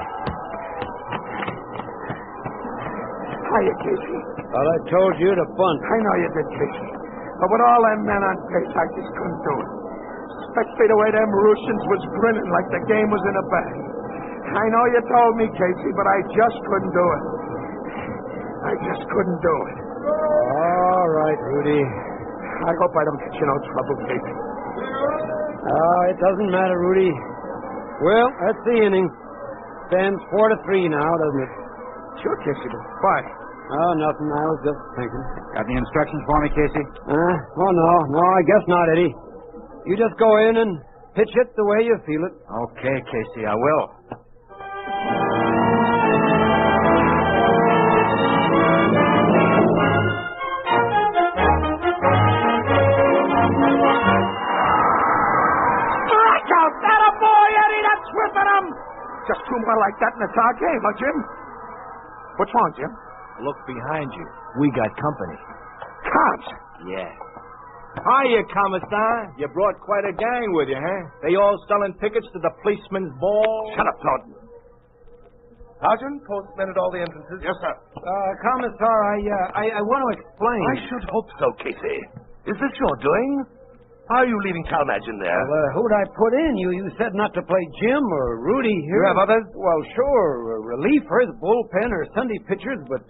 Hiya, Casey. Well, I told you to bunt. I know you did, Casey. But with all them men on base, I just couldn't do it. Especially the way them Russians was grinning like the game was in a bag. I know you told me, Casey, but I just couldn't do it. I just couldn't do it. All right, Rudy. I hope I don't get you no trouble, Casey. Oh, it doesn't matter, Rudy. Well, that's the inning. Stands 4-3 now, doesn't it? Sure, Casey, but why? Oh, nothing. I was just thinking. Got any instructions for me, Casey? Oh, no, I guess not, Eddie. You just go in and pitch it the way you feel it. Okay, Casey, I will. Strikeout! That a boy, Eddie! That's whipping him! Just 2 more like that and it's our game, huh, Jim? What's wrong, Jim? Look behind you. We got company. Cops? Yeah. Hiya, Commissar. You brought quite a gang with you, huh? They all selling tickets to the policeman's ball? Shut up, Thornton. Sergeant, postmen at all the entrances. Yes, sir. Commissar, I want to explain. I should hope so, Casey. Is this your doing? How are you leaving Talmadge in there? Well, who'd I put in? You said not to play Jim or Rudy here. You have others? Well, sure. Relievers, bullpen, or Sunday pitchers, but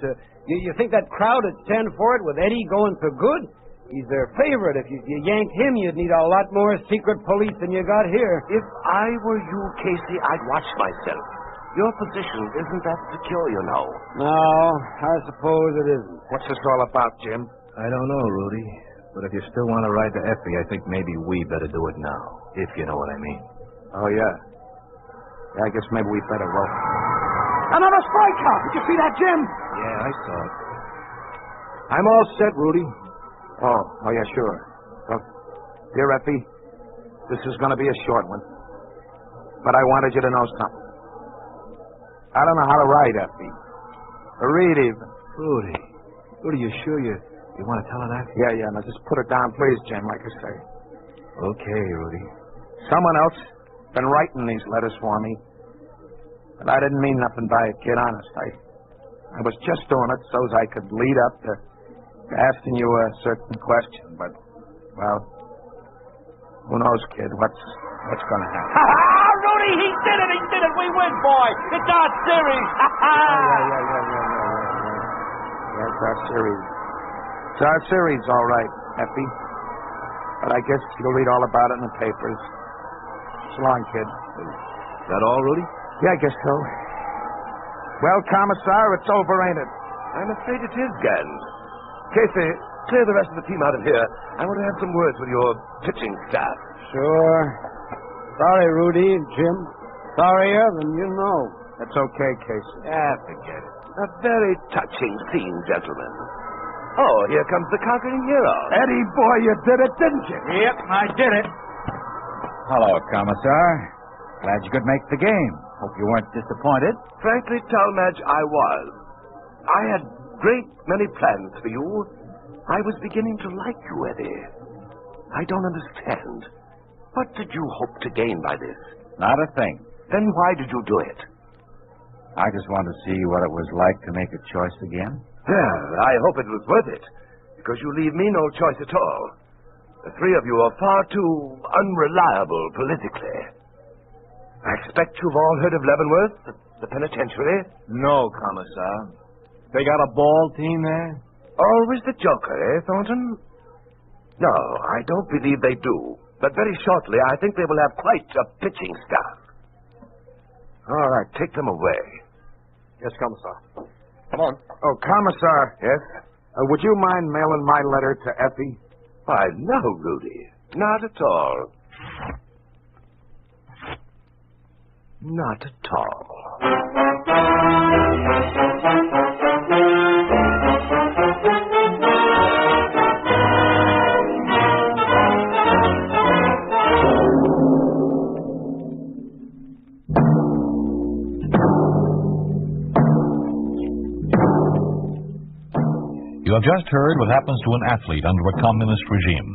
you think that crowd would stand for it with Eddie going so good? He's their favorite. If you yanked him, you'd need a lot more secret police than you got here. If I were you, Casey, I'd watch myself. Your position isn't that secure, you know. No, I suppose it isn't. What's this all about, Jim? I don't know, Rudy. But if you still want to ride to Effie, I think maybe we better do it now, if you know what I mean. Oh, yeah. Yeah, I guess maybe we better go. Another strikeout! Did you see that, Jim? Yeah, I saw it. I'm all set, Rudy. Oh, yeah, sure. Well, dear Effie, this is going to be a short one. But I wanted you to know something. I don't know how to write, Effie. Or read even. Rudy, you sure you want to tell her that? Yeah. Now just put it down, please, Jim, like I say. Okay, Rudy. Someone else been writing these letters for me. But I didn't mean nothing by it, kid, honest. I was just doing it so's I could lead up to asking you a certain question. But, well, who knows, kid, what's going to happen. Rudy, he did it! We win, boy! It's our series! Yeah, it's our series. It's our series, all right, Effie. But I guess you'll read all about it in the papers. So long, kid. Is that all, Rudy? Yeah, I guess so. Well, Commissar, it's over, ain't it? I'm afraid it is, Gans. Casey, clear the rest of the team out of here. I want to have some words with your pitching staff. Sure. Sorry, Rudy, Jim. Sorrier than you know. That's okay, Casey. Forget it. A very touching scene, gentlemen. Oh, here comes the conquering hero. Eddie, boy, you did it, didn't you? Yep, I did it. Hello, Commissar. Glad you could make the game. Hope you weren't disappointed. Frankly, Talmadge, I was. I had great many plans for you. I was beginning to like you, Eddie. I don't understand. What did you hope to gain by this? Not a thing. Then why did you do it? I just wanted to see what it was like to make a choice again. Well, I hope it was worth it, because you leave me no choice at all. The three of you are far too unreliable politically. I expect you've all heard of Leavenworth, the penitentiary? No, Commissar. They got a ball team there? Always the joker, eh, Thornton? No, I don't believe they do. But very shortly, I think they will have quite a pitching staff. All right, take them away. Yes, Commissar. Come on. Oh, Commissar. Yes? Would you mind mailing my letter to Effie? Why, no, Rudy. Not at all. Not at all. You have just heard what happens to an athlete under a communist regime.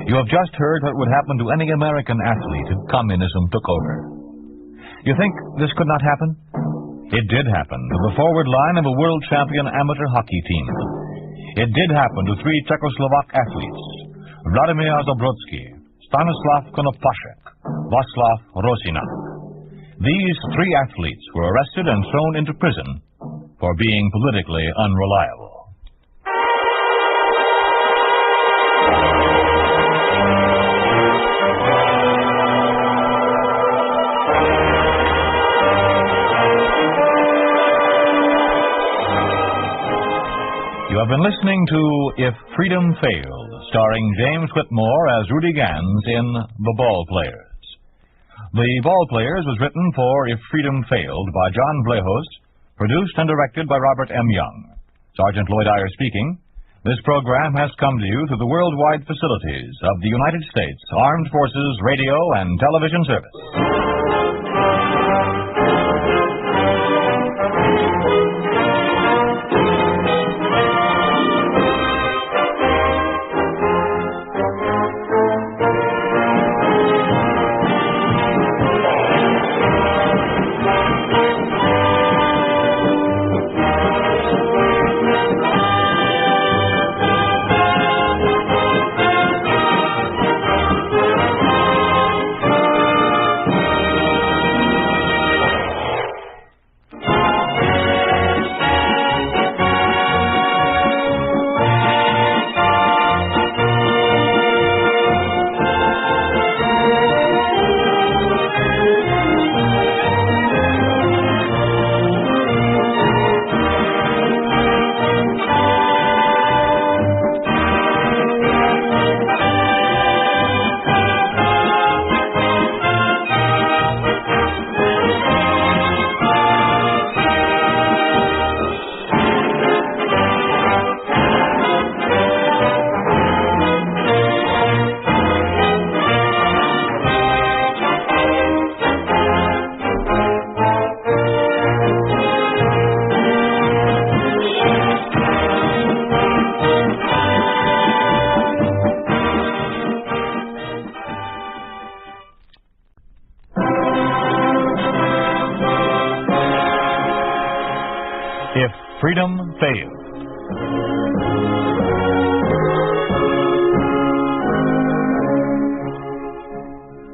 You have just heard what would happen to any American athlete if communism took over. You think this could not happen? It did happen to the forward line of a world champion amateur hockey team. It did happen to three Czechoslovak athletes, Vladimir Zabrodsky, Stanislav Konopashek, Václav Rosina. These three athletes were arrested and thrown into prison for being politically unreliable. You have been listening to If Freedom Failed, starring James Whitmore as Rudy Gans in The Ball Players. The Ball Players was written for If Freedom Failed by John Blehost, produced and directed by Robert M. Young. Sergeant Lloyd Iyer speaking. This program has come to you through the worldwide facilities of the United States Armed Forces Radio and Television Service. Communism failed.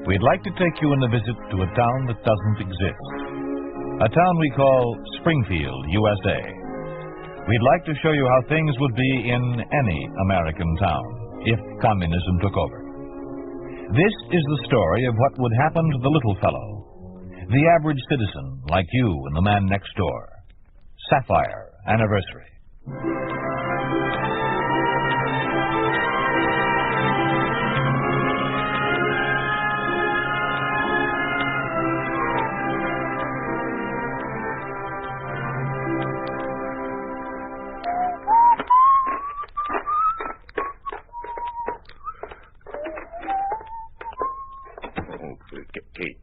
We'd like to take you on a visit to a town that doesn't exist. A town we call Springfield, USA. We'd like to show you how things would be in any American town if communism took over. This is the story of what would happen to the little fellow, the average citizen like you and the man next door. Sapphire Anniversary. Kate.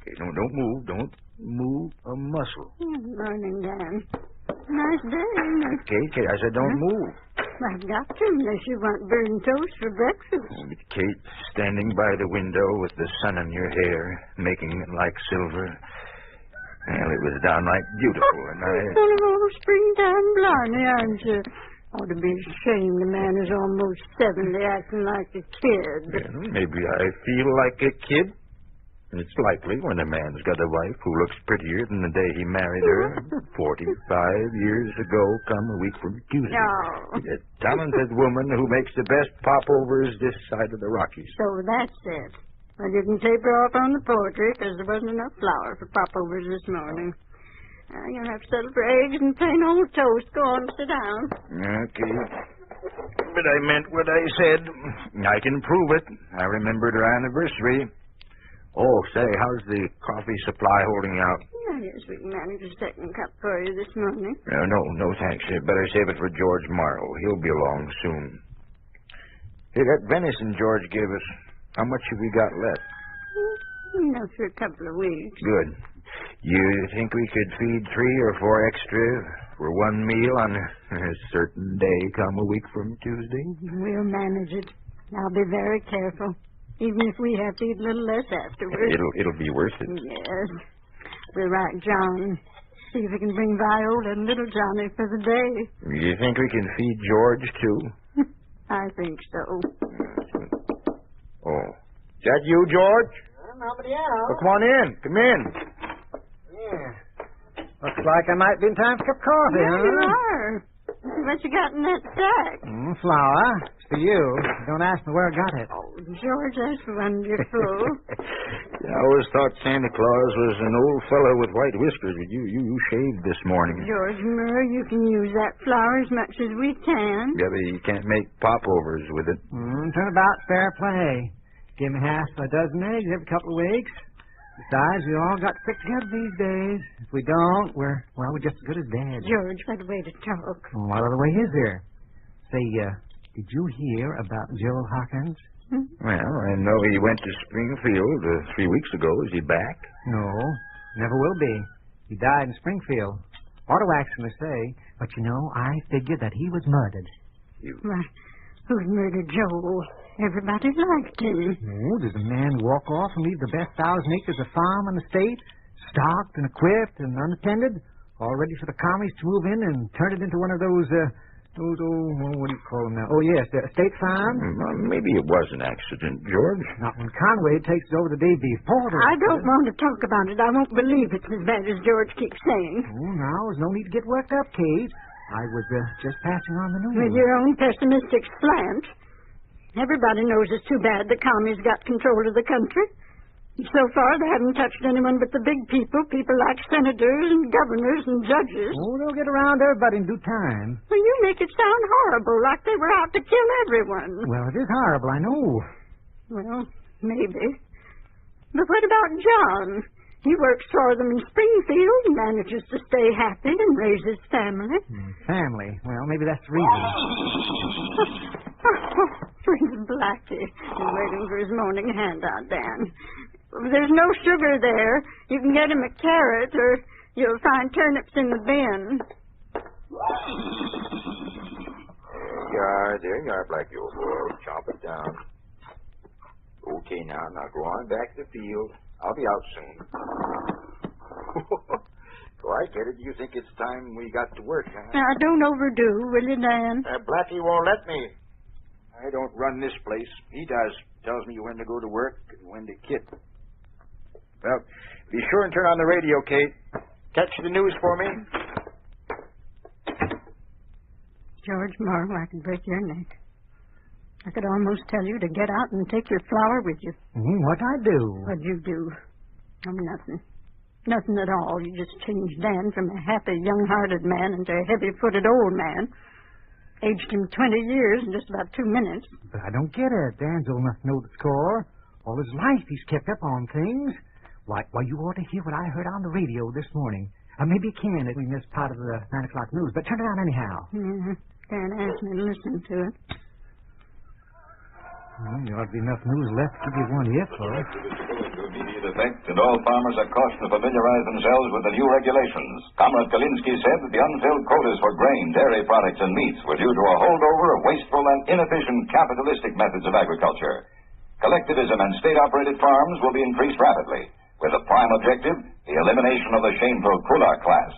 Kate, don't move. Don't move a muscle. Morning, Dan. Nice day, isn't it? Kate, I said don't move. I've got to, unless you want burned toast for breakfast. Kate, standing by the window with the sun in your hair, making it like silver. Well, it was downright beautiful, and I... Full of old springtime blarney, aren't you? Ought to be ashamed a man is almost 70 acting like a kid. Well, maybe I feel like a kid. It's likely when a man's got a wife who looks prettier than the day he married her 45 years ago, come a week from Tuesday. No. A talented woman who makes the best popovers this side of the Rockies. So that's it. I didn't taper off on the poetry because there wasn't enough flour for popovers this morning. You'll have to settle for eggs and plain old toast. Go on, sit down. Okay. But I meant what I said. I can prove it. I remembered her anniversary. Oh, say, how's the coffee supply holding out? I guess we can manage a second cup for you this morning. No, thanks. Better save it for George Morrow. He'll be along soon. Hey, that venison George gave us, how much have we got left? Enough for a couple of weeks. Good. You think we could feed 3 or 4 extra for one meal on a certain day come a week from Tuesday? We'll manage it. I'll be very careful. Even if we have to eat a little less afterwards. It'll be worth it. Yes. We'll write John. See if we can bring Viola and little Johnny for the day. You think we can feed George, too? I think so. Oh. Is that you, George? Nobody else. Well, come on in. Come in. Yeah. Looks like I might be in time for a cup of coffee, There huh? you are. What you got in that sack? Flour. It's for you. Don't ask me where I got it. Oh, George, that's wonderful. I always thought Santa Claus was an old fellow with white whiskers, but you shaved this morning. George Murray, you can use that flour as much as we can. Yeah, but you can't make popovers with it. Turnabout fair play. Give me half a dozen eggs every couple of weeks. Besides, we all got sick together these days. If we don't, we're just as good as dead. George, what a way to talk. What other way is there? Say, did you hear about Joe Hawkins? Well, I know he went to Springfield 3 weeks ago. Is he back? No, never will be. He died in Springfield. Auto accident, they say. But, I figured that he was murdered. Why, who murdered Joe? Everybody liked him. Oh, does a man walk off and leave the best 1,000 acres of farm in the state, stocked and equipped and unattended, all ready for the commies to move in and turn it into one of those what do you call them now? Oh, yes, state farm? Maybe it was an accident, George. Not when Conway takes it over the day before. I don't want to talk about it. I won't believe it's as bad as George keeps saying. Oh, now, there's no need to get worked up, Kate. I was just passing on the news. With your own pessimistic slant. Everybody knows it's too bad the commies got control of the country. So far, they haven't touched anyone but the big people like senators and governors and judges. Oh, they'll get around everybody in due time. Well, you make it sound horrible, like they were out to kill everyone. Well, it is horrible, I know. Well, maybe. But what about John? He works for them in Springfield and manages to stay happy and raise his family. Family? Well, maybe that's the reason. Where's Blackie? He's waiting for his morning handout, Dan. There's no sugar there. You can get him a carrot, or you'll find turnips in the bin. There you are, Blackie, old boy. Chomp it down. Okay, now go on back to the field. I'll be out soon. So I get it. You think it's time we got to work, huh? Now, don't overdo, will you, Dan? Blackie won't let me. I don't run this place. He does. Tells me when to go to work and when to kid. Well, be sure and turn on the radio, Kate. Catch the news for me. George Morrow, I could break your neck. I could almost tell you to get out and take your flower with you. What'd I do? What'd you do? Oh, nothing. Nothing at all. You just changed Dan from a happy, young-hearted man into a heavy-footed old man. Aged him 20 years in just about 2 minutes. But I don't get it. Dan's old enough to know the score. All his life he's kept up on things. Why, you ought to hear what I heard on the radio this morning. Maybe you can if we missed part of the 9 o'clock news, but turn it on anyhow. Dan asked me to listen to it. Well, there ought to be enough news left to give you one yet, Flora. Immediate effect, and all farmers are cautioned to familiarize themselves with the new regulations. Comrade Kalinsky said that the unfilled quotas for grain, dairy products, and meats were due to a holdover of wasteful and inefficient capitalistic methods of agriculture. Collectivism and state-operated farms will be increased rapidly, with the prime objective, the elimination of the shameful Kulak class.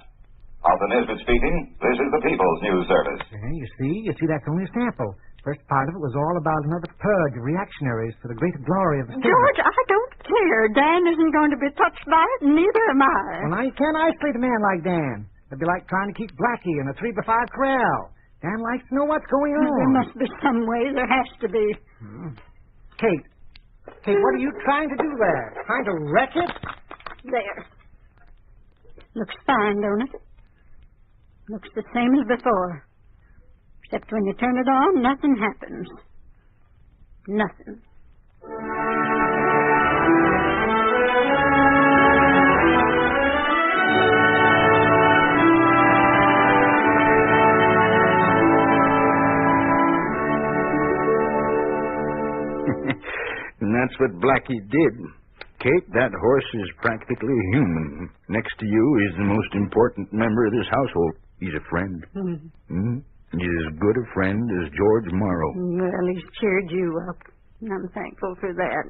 Arthur Nesbitt speaking. This is the People's News Service. You see, that's only a sample. First part of it was all about another purge of reactionaries for the greater glory of the state. George, I don't care. Dan isn't going to be touched by it, and neither am I. Well, now, you can't isolate a man like Dan. It'd be like trying to keep Blackie in a 3-by-5 corral. Dan likes to know what's going on. There must be some way. There has to be. Kate, what are you trying to do there? Trying to wreck it? There. Looks fine, don't it? Looks the same as before. Except when you turn it on, nothing happens. Nothing. And that's what Blackie did. Kate, that horse is practically human. Next to you, he's the most important member of this household. He's a friend. He's as good a friend as George Morrow. Well, he's cheered you up. I'm thankful for that.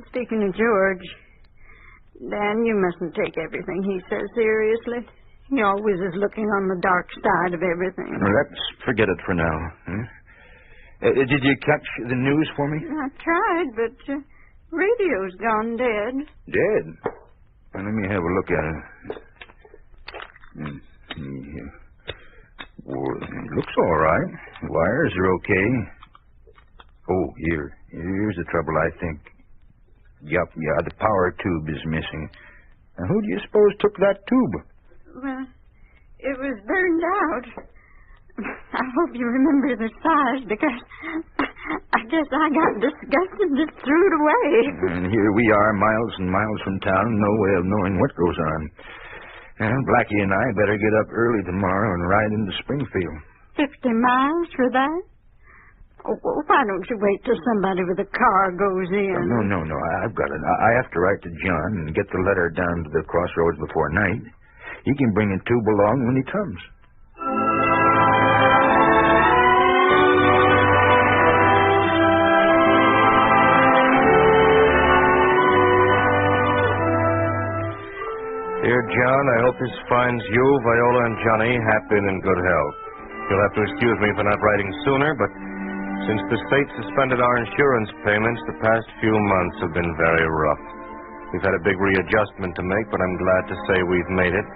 Speaking of George, Dan, you mustn't take everything he says seriously. He always is looking on the dark side of everything. Let's forget it for now. Did you catch the news for me? I tried, but radio's gone dead. Dead? Well, let me have a look at it. Well, it looks all right. Wires are okay. Oh, here's the trouble, I think. Yup, the power tube is missing. Now, who do you suppose took that tube? Well, it was burned out. I hope you remember the size, because I guess I got disgusted and just threw it away. And here we are, miles and miles from town, no way of knowing what goes on. And Blackie and I better get up early tomorrow and ride into Springfield. 50 miles for that? Oh, well, why don't you wait till somebody with a car goes in? No, I've got it. I have to write to John and get the letter down to the crossroads before night. He can bring a tube along when he comes. Dear John, I hope this finds you, Viola, and Johnny happy and in good health. You'll have to excuse me for not writing sooner, but since the state suspended our insurance payments, the past few months have been very rough. We've had a big readjustment to make, but I'm glad to say we've made it.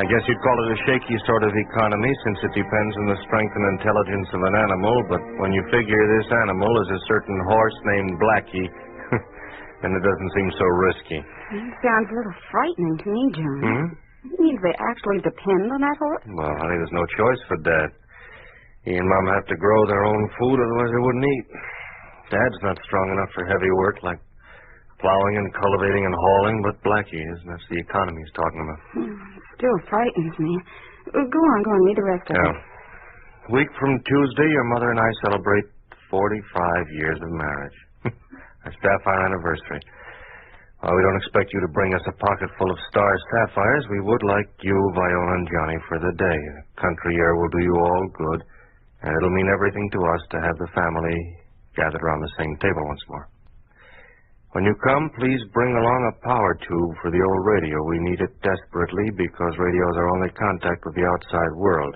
I guess you'd call it a shaky sort of economy, since it depends on the strength and intelligence of an animal, but when you figure this animal is a certain horse named Blackie, then it doesn't seem so risky. It sounds a little frightening to me, John. You mean they actually depend on that horse? Well, honey, there's no choice for Dad. He and Mom have to grow their own food, otherwise they wouldn't eat. Dad's not strong enough for heavy work like plowing and cultivating and hauling, but Blackie is, and that's the economy he's talking about. Still frightens me. Go on, read the rest of it. A week from Tuesday, your mother and I celebrate 45 years of marriage. Our sapphire anniversary. While we don't expect you to bring us a pocket full of star sapphires, we would like you, Viola, and Johnny for the day. The country air will do you all good, and it'll mean everything to us to have the family gathered around the same table once more. When you come, please bring along a power tube for the old radio. We need it desperately because radios are only contact with the outside world.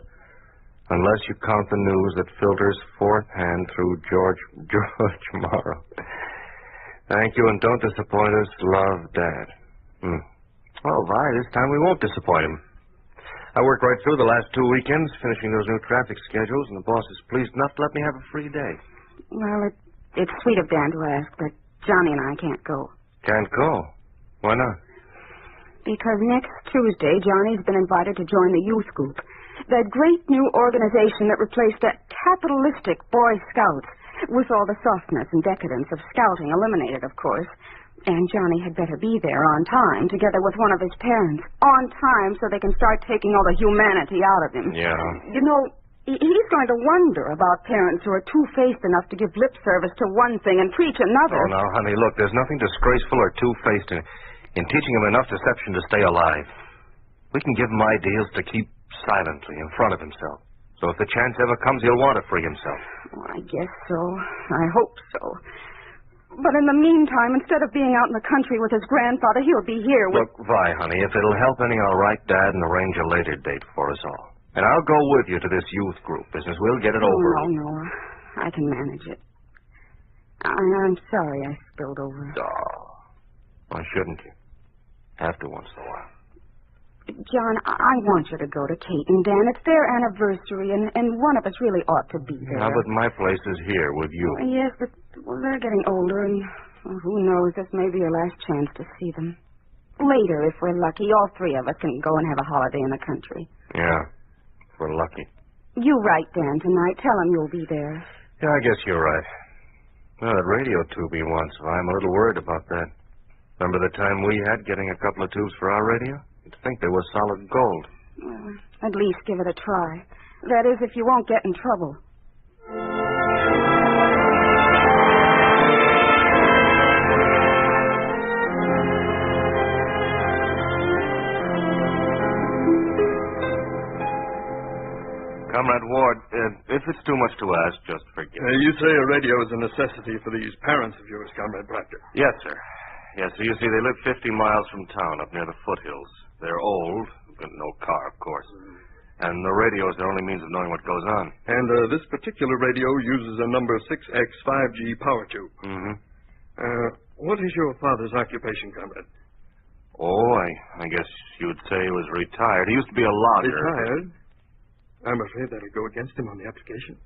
Unless you count the news that filters fourth hand through George Morrow. Thank you, and don't disappoint us. Love, Dad. Well, Vi, this time we won't disappoint him. I worked right through the last 2 weekends, finishing those new traffic schedules, and the boss is pleased enough to let me have a free day. Well, it's sweet of Dan to ask, but Johnny and I can't go. Can't go? Why not? Because next Tuesday, Johnny's been invited to join the youth group. That great new organization that replaced that capitalistic Boy Scouts, with all the softness and decadence of scouting eliminated, of course. And Johnny had better be there on time, together with one of his parents. On time, so they can start taking all the humanity out of him. Yeah. You know, he's going to wonder about parents who are two-faced enough to give lip service to one thing and preach another. Oh, now, honey, look, there's nothing disgraceful or two-faced in teaching him enough deception to stay alive. We can give him ideals to keep silently in front of himself. So if the chance ever comes, he'll want to free himself. Well, I guess so. I hope so. But in the meantime, instead of being out in the country with his grandfather, he'll be here with... Look, Vi, honey, if it'll help any, I'll write Dad and arrange a later date for us all. And I'll go with you to this youth group business. We'll get it over. No. I can manage it. I'm sorry I spilled over. Oh. Why shouldn't you? Have to once in a while. John, I want you to go to Kate and Dan. It's their anniversary, and one of us really ought to be there. Yeah, but my place is here with you. Yes, but they're getting older, and who knows, this may be your last chance to see them. Later, if we're lucky, all three of us can go and have a holiday in the country. Yeah, if we're lucky. You write Dan tonight. Tell him you'll be there. Yeah, I guess you're right. Well, that radio tube he wants, I'm a little worried about that. Remember the time we had getting a couple of tubes for our radio? You'd think they were solid gold. Well, at least give it a try. That is, if you won't get in trouble. Comrade Ward, if it's too much to ask, just forget. You say a radio is a necessity for these parents of yours, Comrade Proctor. Yes, sir. Yes, sir. You see, they live 50 miles from town up near the foothills. They're old, but no car, of course. And the radio is their only means of knowing what goes on. And this particular radio uses a number 6X 5G power tube. Mm-hmm. What is your father's occupation, Comrade? Oh, I guess you'd say he was retired. He used to be a logger. Retired? I'm afraid that'll go against him on the application.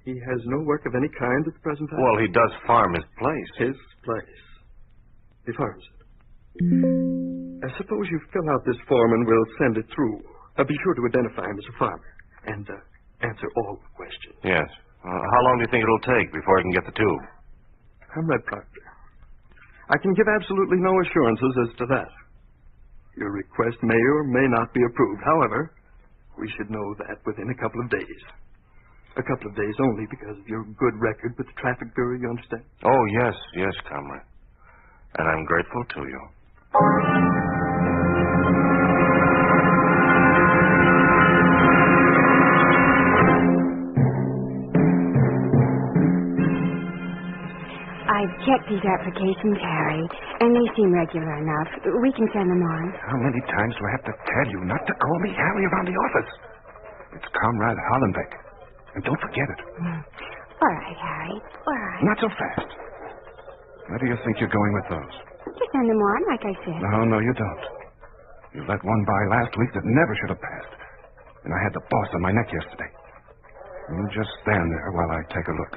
He has no work of any kind at the present time. Well, he does farm his place. His place. He farms it. I suppose you fill out this form and we'll send it through. Be sure to identify him as a farmer and answer all the questions. Yes. How long do you think it'll take before he can get the tube? Comrade Proctor, I can give absolutely no assurances as to that. Your request may or may not be approved. However, we should know that within a couple of days. A couple of days only because of your good record with the traffic bureau, you understand? Oh, yes, comrade. And I'm grateful to you. I've checked these applications, Harry, and they seem regular enough. We can send them on. How many times do I have to tell you not to call me Harry around the office? It's Comrade Hollenbeck. And don't forget it. All right, Harry. All right. Not so fast. Where do you think you're going with those? Just send them on, like I said. No, you don't. You let one by last week that never should have passed. And I had the boss on my neck yesterday. You just stand there while I take a look.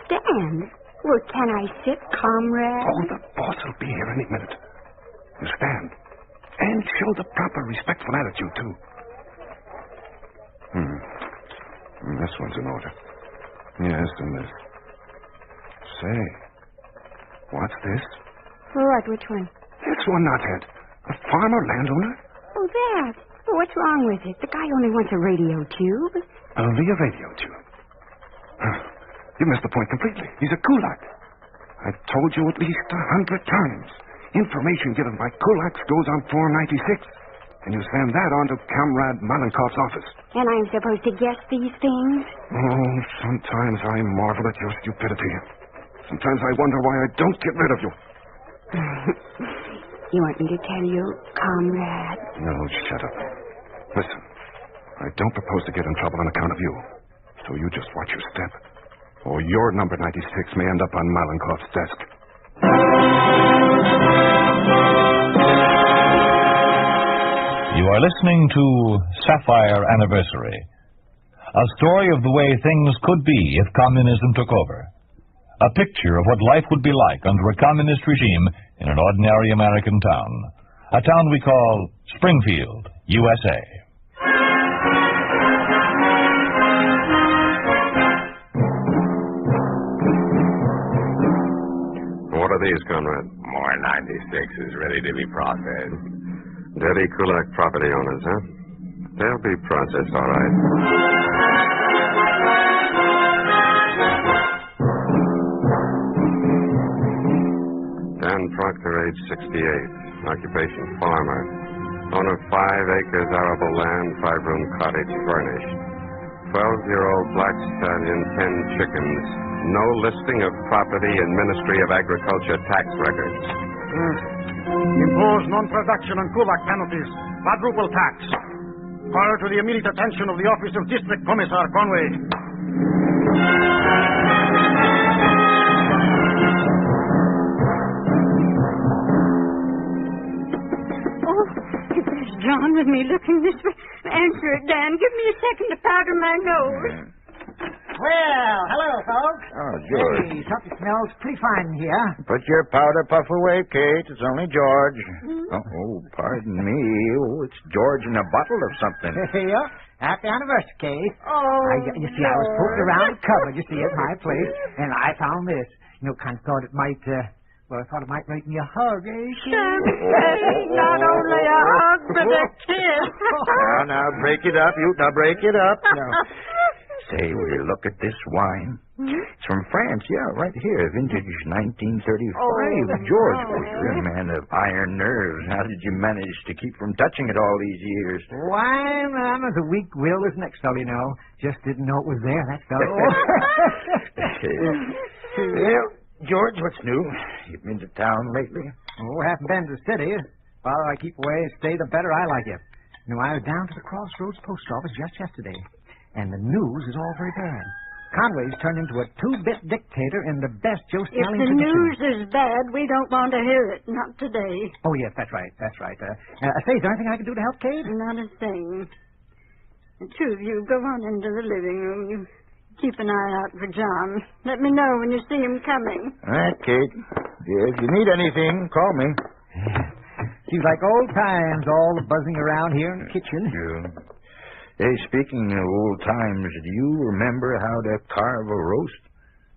Stand? Well, can I sit, comrade? Oh, the boss will be here any minute. You stand. And show the proper respectful attitude, too. This one's in order. Yes, and this. Say, what's this? What? Which one? This one, knothead. A farmer landowner? Oh, that. Well, what's wrong with it? The guy only wants a radio tube. Only a radio tube. You missed the point completely. He's a kulak. I've told you at least 100 times. Information given by kulaks goes on 496. And you send that on to Comrade Malenkov's office. And I'm supposed to guess these things? Oh, sometimes I marvel at your stupidity. Sometimes I wonder why I don't get rid of you. You want me to tell you, comrade? No, shut up. Listen, I don't propose to get in trouble on account of you. So you just watch your step. Or your number 96 may end up on Malenkoff's desk. You are listening to Sapphire Anniversary, a story of the way things could be if communism took over. A picture of what life would be like under a communist regime in an ordinary American town. A town we call Springfield, USA. What are these, Conrad? More 96s ready to be processed. Dirty Kulak property owners, huh? They'll be processed, all right. Dan Proctor, age 68. Occupation farmer. Owner 5 acres arable land, 5-room cottage furnished. 12-year-old black stallion, 10 chickens. No listing of property in Ministry of Agriculture tax records. Impose non-production and Kulak penalties. Quadruple tax. Call to the immediate attention of the Office of District Commissar Conway. Oh, if there's John with me looking this way, answer it, Dan. Give me a second to powder my nose. Well, hello, folks. Oh, George. Hey, something smells pretty fine here. Put your powder puff away, Kate. It's only George. Oh, pardon me. Oh, it's George in a bottle of something. Yeah. Happy anniversary, Kate. Oh, you see, I was poking around the cupboard, you see, at my place, and I found this. You know, kind of thought it might, I thought it might make me a hug, eh, Kate? Not only a hug, but a kiss. Now, break it up. Now, break it up. Now. Say, will you look at this wine? It's from France, yeah, right here. Vintage 1935. George, you're a man of iron nerves. How did you manage to keep from touching it all these years? Why, I'm as a weak will as next fellow, you know. Just didn't know it was there, that fellow. Well, George, what's new? You've been to town lately? Oh, haven't been to the city. The farther I keep away and stay, the better I like it. You know, I was down to the Crossroads post office just yesterday. And the news is all very bad. Conway's turned into a two-bit dictator in the best Joe If Stalin the tradition. news is bad, we don't want to hear it. Not today. Oh, yes, that's right. Say, is there anything I can do to help, Kate? Not a thing. The two of you go on into the living room. You keep an eye out for John. Let me know when you see him coming. All right, Kate. If you need anything, call me. Seems like old times, all the buzzing around here in the kitchen. Yeah. Hey, speaking of old times, do you remember how to carve a roast?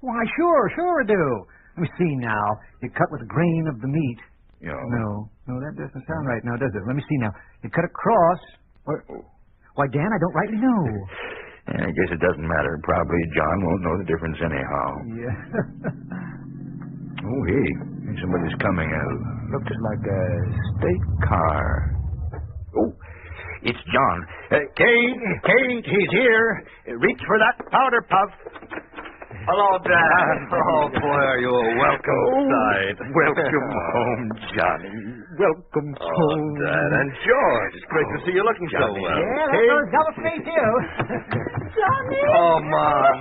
Why, sure I do. Let me see now. You cut with a grain of the meat. Yeah. No, that doesn't sound right now, does it? Let me see now. You cut across. Why, Dan, I don't rightly know. I guess it doesn't matter. Probably John won't know the difference anyhow. Yeah. Oh, hey, somebody's coming. Looks like a state car. Oh. It's John. Kate, he's here. Reach for that powder puff. Hello, Dad. Oh, boy, are you welcome inside. Welcome home, Johnny. Welcome home. Dad, and George. It's great to see you looking so well. Yeah, that goes double for me, too. Johnny! Oh, Mom.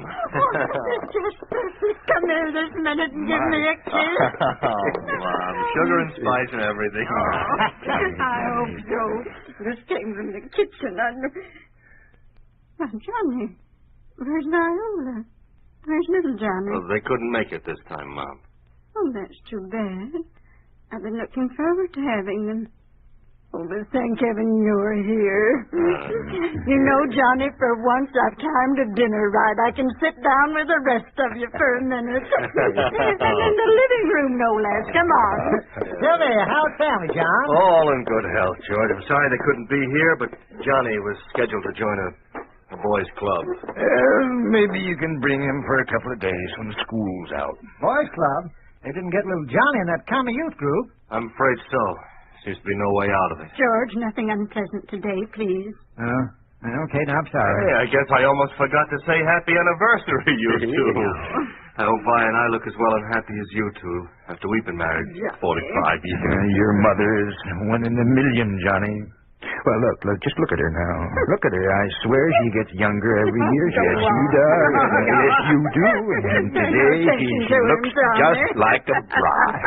Come here this minute and give me a kiss. Oh, Mom. Sugar and spice and everything. I hope so. This came from the kitchen. Well, Johnny, where's Viola? Where's little Johnny? Well, they couldn't make it this time, Mom. Oh, that's too bad. I've been looking forward to having them. Oh, but thank heaven you're here. You know, Johnny, for once I've timed a dinner right. I can sit down with the rest of you for a minute. And in the living room, no less. Come on. Tell me, how's family, John? All in good health, George. I'm sorry they couldn't be here, but Johnny was scheduled to join a boys' club. Maybe you can bring him for a couple of days when school's out. Boys' club? They didn't get little Johnny in that commie youth group. I'm afraid so. Seems to be no way out of it. George, nothing unpleasant today, please. Okay, now I'm sorry. Hey, I guess I almost forgot to say happy anniversary, you two. I hope Vi and I look as well and happy as you two after we've been married 45 years. Your mother is one in a million, Johnny. Well, look, just look at her now. Look at her. I swear she gets younger every year. Yes, you does. Yes, you do. And today she looks just like a bride.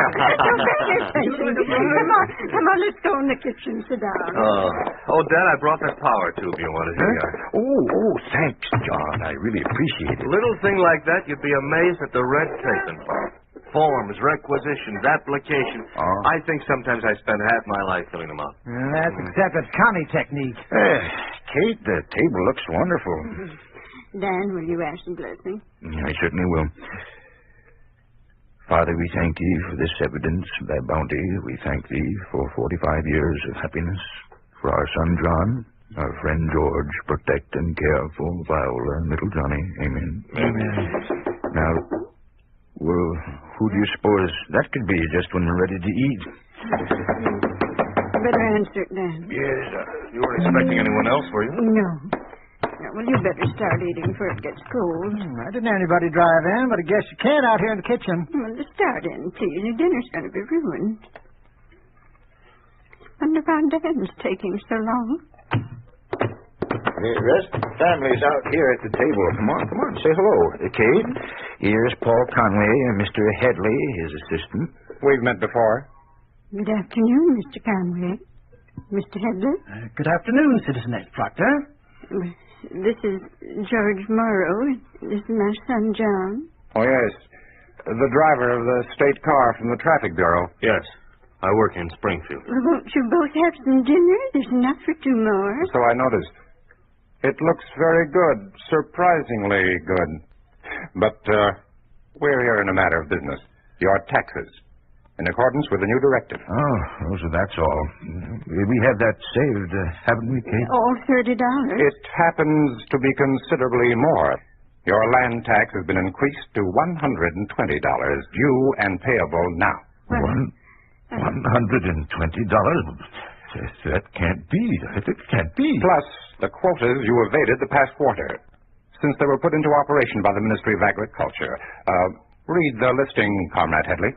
Come on, let's go in the kitchen. Sit down. Oh, Dad, I brought that power tube you wanted here. Oh, thanks, John. I really appreciate it. A little thing like that, you'd be amazed at the red tape involved. Forms, requisitions, applications. I think sometimes I spend half my life filling them out. That's accepted commie technique. Kate, the table looks wonderful. Dan, will you ask the blessing? I certainly will. Father, we thank thee for this evidence of thy bounty. We thank thee for 45 years of happiness. For our son John, our friend George, protect and care for Viola and little Johnny. Amen. Amen. Now, well, who do you suppose that could be just when we're ready to eat? Better answer it, Dan. Yes, you weren't expecting anyone else, were you? No. Well, you better start eating before it gets cold. Why didn't anybody drive in? But I guess you can out here in the kitchen. Well, start in, please. Your dinner's going to be ruined. Wonder why Dan's taking so long. The rest of the family's out here at the table. Come on, say hello. Kate, here's Paul Conway and Mr. Headley, his assistant. We've met before. Good afternoon, Mr. Conway. Mr. Headley? Good afternoon, Citizeness Proctor. This is George Morrow. This is my son, John. Oh, yes. The driver of the state car from the Traffic Bureau. Yes. I work in Springfield. Well, won't you both have some dinner? There's enough for two more. So I noticed. It looks very good. Surprisingly good. But, we're here in a matter of business. Your taxes. In accordance with the new directive. Oh, so that's all. We have that saved, haven't we, Kate? All $30. It happens to be considerably more. Your land tax has been increased to $120, due and payable now. $120? That can't be. It can't be. Plus, the quotas you evaded the past quarter, since they were put into operation by the Ministry of Agriculture. Read the listing, Comrade Headley.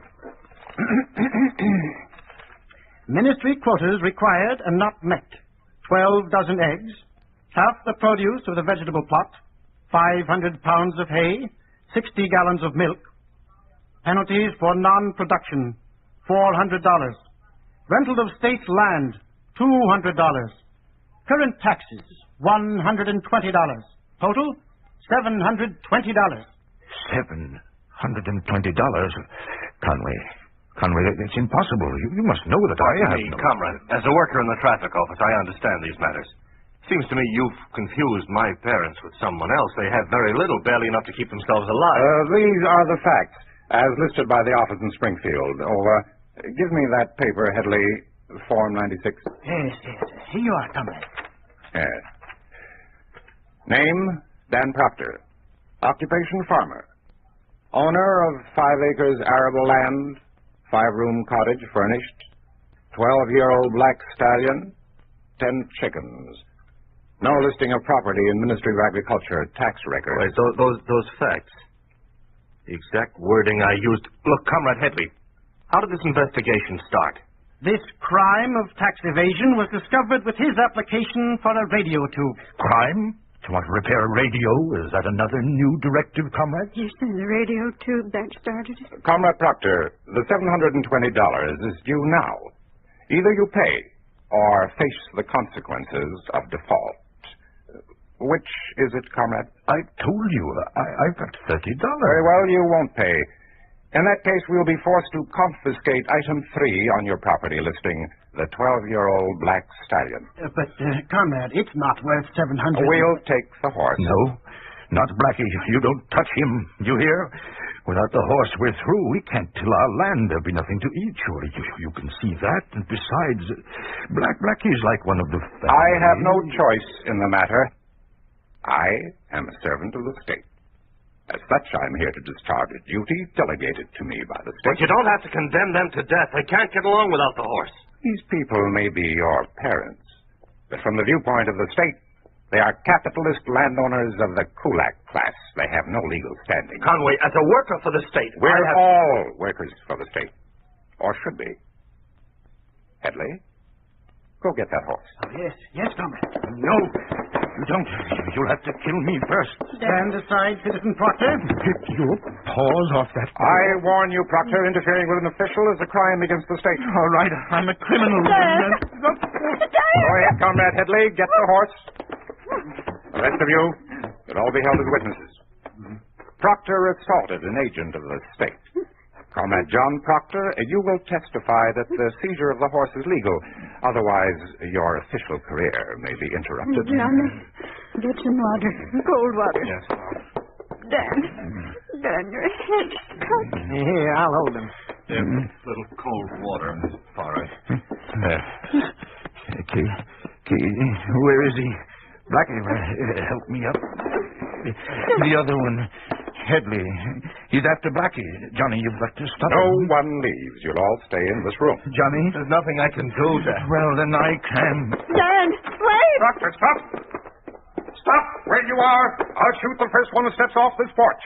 Ministry quotas required and not met. 12 dozen eggs, half the produce of the vegetable plot, 500 pounds of hay, 60 gallons of milk. Penalties for non-production, $400. Rental of state land, $200. Current taxes, $120. Total, $720. $720? Conway, it's impossible. You must know that I have no... Comrade, as a worker in the traffic office, I understand these matters. Seems to me you've confused my parents with someone else. They have very little, barely enough to keep themselves alive. These are the facts, as listed by the office in Springfield. Give me that paper, Headley, Form 96. Yes. Here you are, Comrade. Yes. Name, Dan Proctor. Occupation, farmer. Owner of 5 acres arable land, 5-room cottage furnished, 12-year-old black stallion, 10 chickens. No listing of property in Ministry of Agriculture tax records. Wait, those facts. The exact wording I used. Look, Comrade Headley, how did this investigation start? This crime of tax evasion was discovered with his application for a radio tube. Crime? To want to repair a radio? Is that another new directive, Comrade? Yes, sir, the radio tube that started it. Comrade Proctor, the $720 is due now. Either you pay or face the consequences of default. Which is it, Comrade? I told you. I've got $30. Very well, you won't pay. In that case, we'll be forced to confiscate item 3 on your property listing, the 12-year-old black stallion. But, Comrade, it's not worth $700. We'll take the horse. No, not Blackie. You don't touch him. You hear? Without the horse, we're through. We can't till our land. There'll be nothing to eat, surely. You can see that. And besides, Blackie's like one of the family. I have no choice in the matter. I am a servant of the state. As such, I'm here to discharge a duty delegated to me by the state. But you don't have to condemn them to death. They can't get along without the horse. These people may be your parents, but from the viewpoint of the state, They are capitalist landowners of the kulak class. They have no legal standing. Conway, as a worker for the state, We're all workers for the state. Or should be. Headley, go get that horse. Yes, comrade. No, you don't. You'll have to kill me first. Stand aside, Citizen Proctor. Get your paws off that. I warn you, Proctor, interfering with an official is a crime against the state. All right, I'm a criminal. Go ahead, Comrade Headley. Get the horse. The rest of you will all be held as witnesses. Proctor assaulted an agent of the state. Comrade John Proctor, you will testify that the seizure of the horse is legal. Otherwise, your official career may be interrupted. Johnny, get some water. Cold water. Yes. Dan, your head's cut. Here, I'll hold him. Little cold water, all right. Key, where is he? Blackie, help me up. The other one, Headley. He's after Blackie. Johnny, you've got to stop No him. one leaves. You'll all stay in this room. Johnny? There's nothing I can do, Dad. Well, then I can. Dan, wait! Proctor, stop! Stop where you are. I'll shoot the first one who steps off this porch.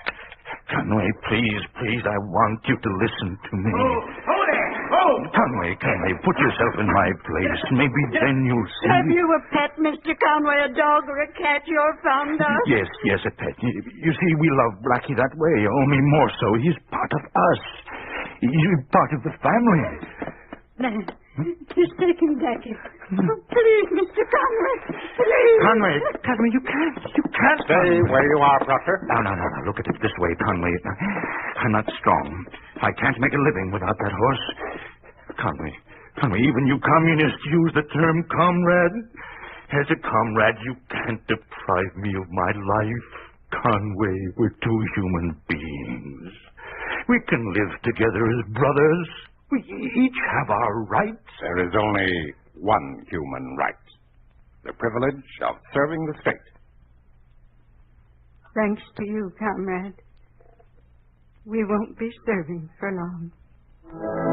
Conway, please, I want you to listen to me. Hold it! Hold! Conway, put yourself in my place. Maybe then you'll see. Have you a pet, Mr. Conway, a dog or a cat you're fond of? Yes, a pet. You see, we love Blackie that way, only more so. He's part of us. He's part of the family. Dan, just take him back here. Oh, please, Mr. Conway, please. Conway, you can't. Stay where you are, Proctor. No. Look at it this way, Conway. I'm not strong. I can't make a living without that horse. Conway, even you communists use the term comrade. As a comrade, you can't deprive me of my life. Conway, we're two human beings. We can live together as brothers. We each have our rights. There is only one human right. The privilege of serving the state. Thanks to you, comrade. We won't be serving for long.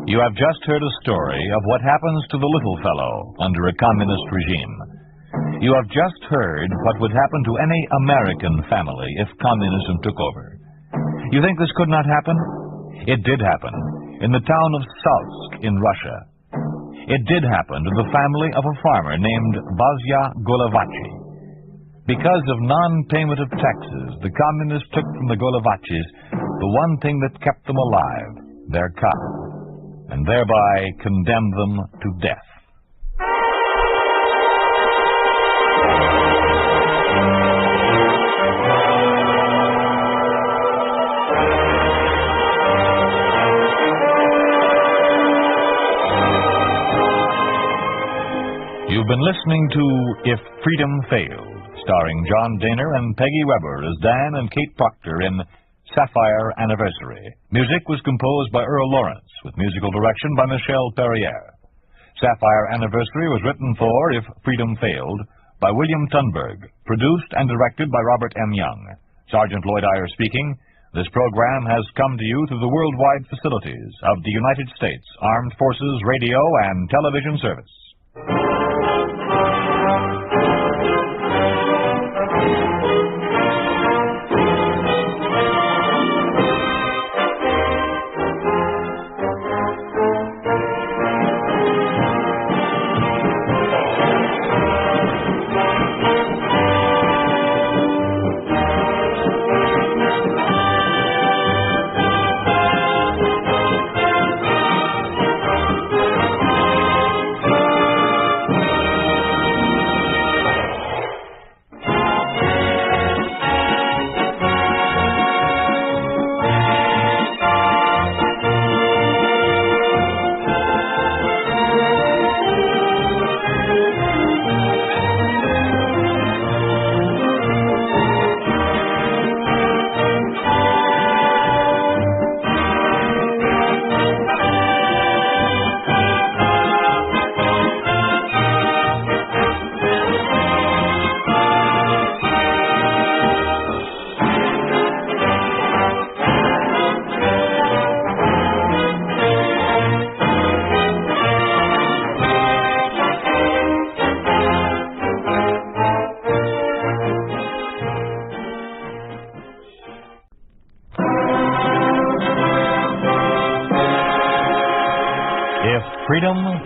You have just heard a story of what happens to the little fellow under a communist regime. You have just heard what would happen to any American family if communism took over. You think this could not happen? It did happen in the town of Salsk in Russia. It did happen to the family of a farmer named Vasya Golovachy. Because of non-payment of taxes, the communists took from the Golovachys the one thing that kept them alive, their cow, and thereby condemned them to death. You've been listening to If Freedom Failed, starring John Daner and Peggy Weber as Dan and Kate Proctor in Sapphire Anniversary. Music was composed by Earl Lawrence, with musical direction by Michelle Perrier. Sapphire Anniversary was written for If Freedom Failed by William Tunberg, produced and directed by Robert M. Young. Sergeant Lloyd Iyer speaking. This program has come to you through the worldwide facilities of the United States Armed Forces Radio and Television Service.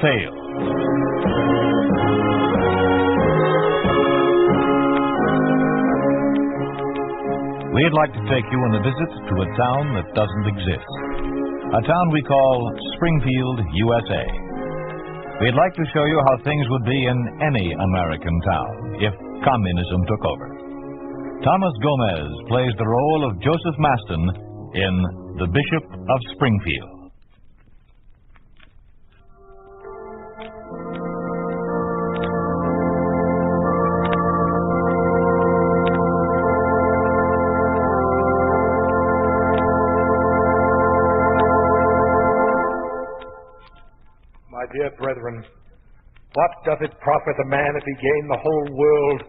failed. We'd like to take you on a visit to a town that doesn't exist. A town we call Springfield, USA. We'd like to show you how things would be in any American town if communism took over. Thomas Gomez plays the role of Joseph Maston in The Bishop of Springfield. My dear brethren, what doth it profit a man if he gain the whole world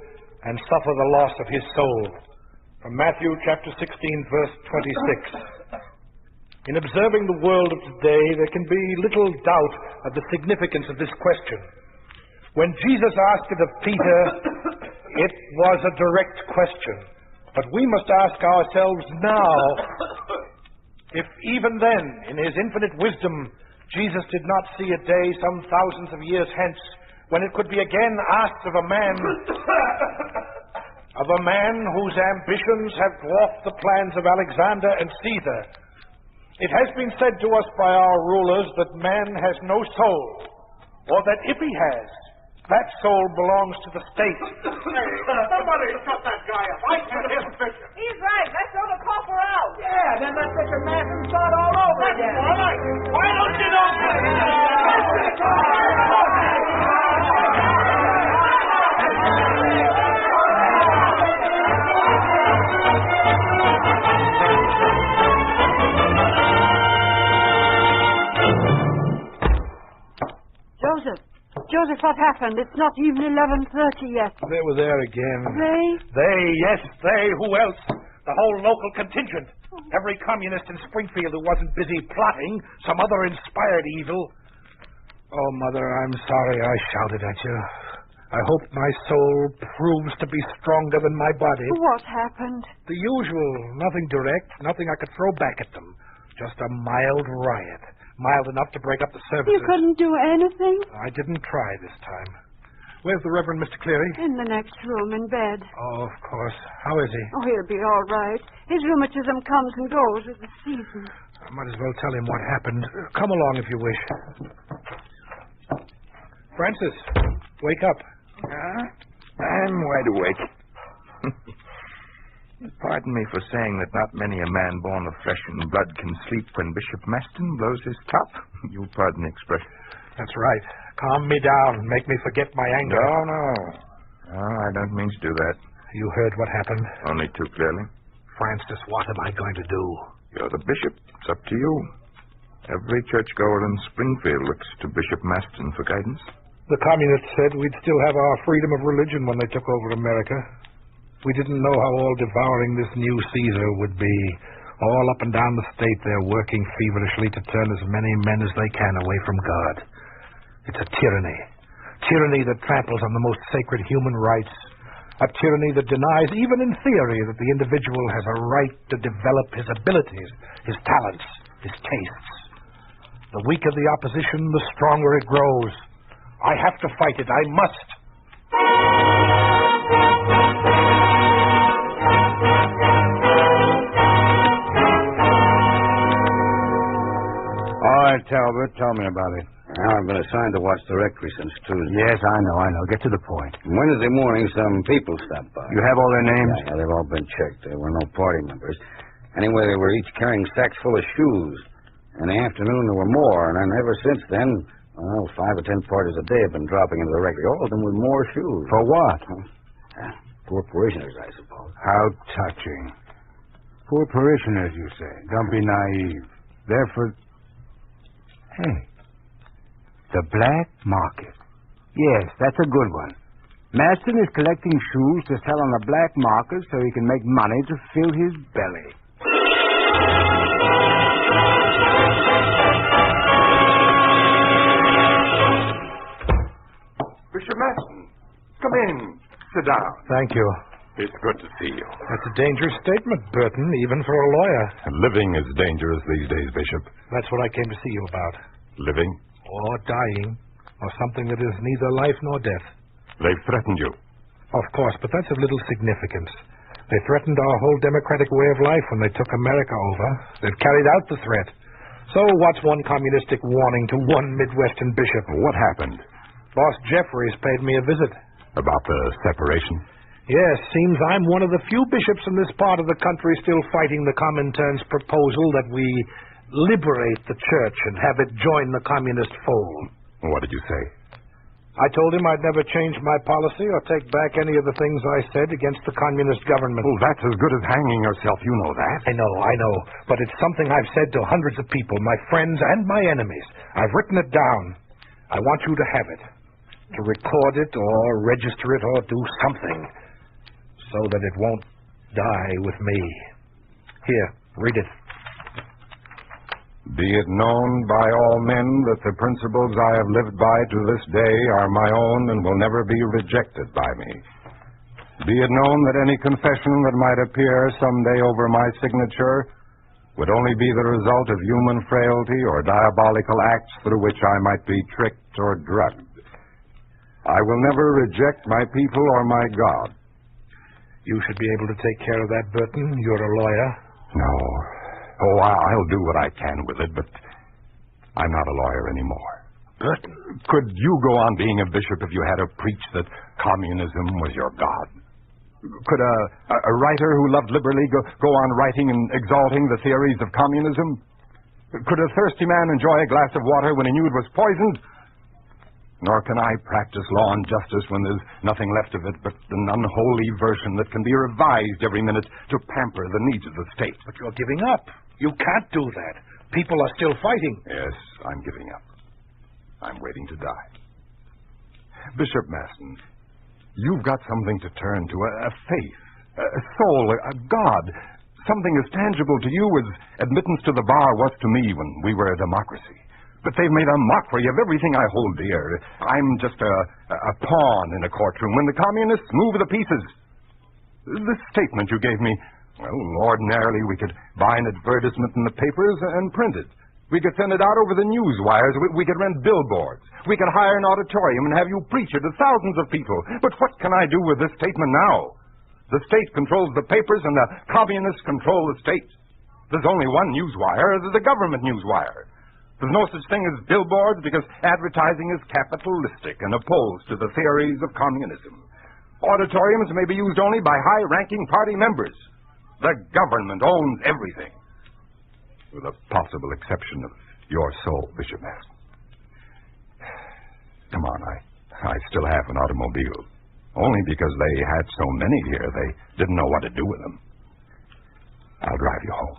and suffer the loss of his soul? From Matthew chapter 16, verse 26. In observing the world of today, there can be little doubt of the significance of this question. When Jesus asked it of Peter, it was a direct question. But we must ask ourselves now, if even then, in his infinite wisdom, Jesus did not see a day some thousands of years hence when it could be again asked of a man whose ambitions have dwarfed the plans of Alexander and Caesar. It has been said to us by our rulers that man has no soul, or that if he has, that soul belongs to the state. Hey, somebody shut that guy up. I can't hear the picture. He's right. Let's throw the copper out. Yeah, then let's get the math and start all over again. All right. Why don't you know Joseph, what happened? It's not even 11:30 yet. They were there again. They? Yes, they. Who else? The whole local contingent. Every communist in Springfield who wasn't busy plotting some other inspired evil. Oh, Mother, I'm sorry I shouted at you. I hope my soul proves to be stronger than my body. What happened? The usual. Nothing direct. Nothing I could throw back at them. Just a mild riot. Mild enough to break up the services. You couldn't do anything? I didn't try this time. Where's the Reverend Mr. Cleary? In the next room, in bed. Oh, of course. How is he? Oh, he'll be all right. His rheumatism comes and goes with the season. I might as well tell him what happened. Come along if you wish. Francis, wake up. I'm wide awake. Pardon me for saying that not many a man born of flesh and blood can sleep when Bishop Maston blows his top. You'll pardon the expression. That's right. Calm me down. Make me forget my anger. No, I don't mean to do that. You heard what happened? Only too clearly. Francis, what am I going to do? You're the bishop. It's up to you. Every churchgoer in Springfield looks to Bishop Maston for guidance. The communists said we'd still have our freedom of religion when they took over America. We didn't know how all-devouring this new Caesar would be. All up and down the state, they're working feverishly to turn as many men as they can away from God. It's a tyranny. Tyranny that tramples on the most sacred human rights. A tyranny that denies, even in theory, that the individual has a right to develop his abilities, his talents, his tastes. The weaker the opposition, the stronger it grows. I have to fight it. I must. All right, Talbot, tell me about it. Now, I've been assigned to watch the rectory since Tuesday. Yes, I know. Get to the point. Wednesday morning, some people stopped by. You have all their names? Yeah, they've all been checked. There were no party members. Anyway, they were each carrying sacks full of shoes. In the afternoon, there were more, and then ever since then, 5 or 10 parties a day have been dropping into the rectory, all of them with more shoes. For what? Poor parishioners, I suppose. How touching. Poor parishioners, you say. Don't be naive. They're for... Hey, the black market. Yes, that's a good one. Maston is collecting shoes to sell on the black market so he can make money to fill his belly. Bishop Maston, come in. Sit down. Thank you. It's good to see you. That's a dangerous statement, Burton, even for a lawyer. Living is dangerous these days, Bishop. That's what I came to see you about. Living? Or dying. or something that is neither life nor death. They've threatened you. Of course, but that's of little significance. They threatened our whole democratic way of life when they took America over. They've carried out the threat. So what's one communistic warning to one Midwestern bishop? What happened? Boss Jeffries paid me a visit. About the separation? Yes, seems I'm one of the few bishops in this part of the country still fighting the Comintern's proposal that we liberate the church and have it join the communist fold. What did you say? I told him I'd never change my policy or take back any of the things I said against the communist government. Well, that's as good as hanging yourself. You know that. I know. But it's something I've said to hundreds of people, my friends and my enemies. I've written it down. I want you to have it. To record it or register it or do something so that it won't die with me. Here, read it. Be it known by all men that the principles I have lived by to this day are my own and will never be rejected by me. Be it known that any confession that might appear someday over my signature would only be the result of human frailty or diabolical acts through which I might be tricked or drugged. I will never reject my people or my God. You should be able to take care of that, Burton. You're a lawyer. No. Oh, I'll do what I can with it, but I'm not a lawyer anymore. Burton. Could you go on being a bishop if you had to preach that communism was your God? Could a writer who loved liberty go on writing and exalting the theories of communism? Could a thirsty man enjoy a glass of water when he knew it was poisoned? Nor can I practice law and justice when there's nothing left of it but an unholy version that can be revised every minute to pamper the needs of the state. But you're giving up. You can't do that. People are still fighting. Yes, I'm giving up. I'm waiting to die. Bishop Maston, you've got something to turn to, a faith, a soul, a God, something as tangible to you as admittance to the bar was to me when we were a democracy. But they've made a mockery of everything I hold dear. I'm just a pawn in a courtroom when the communists move the pieces. This statement you gave me, well, ordinarily we could buy an advertisement in the papers and print it. We could send it out over the news wires. We could rent billboards. We could hire an auditorium and have you preach it to thousands of people. But what can I do with this statement now? The state controls the papers and the communists control the state. There's only one news wire, the government news wire. There's no such thing as billboards because advertising is capitalistic and opposed to the theories of communism. Auditoriums may be used only by high-ranking party members. The government owns everything, with a possible exception of your soul, Bishop Maston. Come on, I still have an automobile. Only because they had so many here, they didn't know what to do with them. I'll drive you home.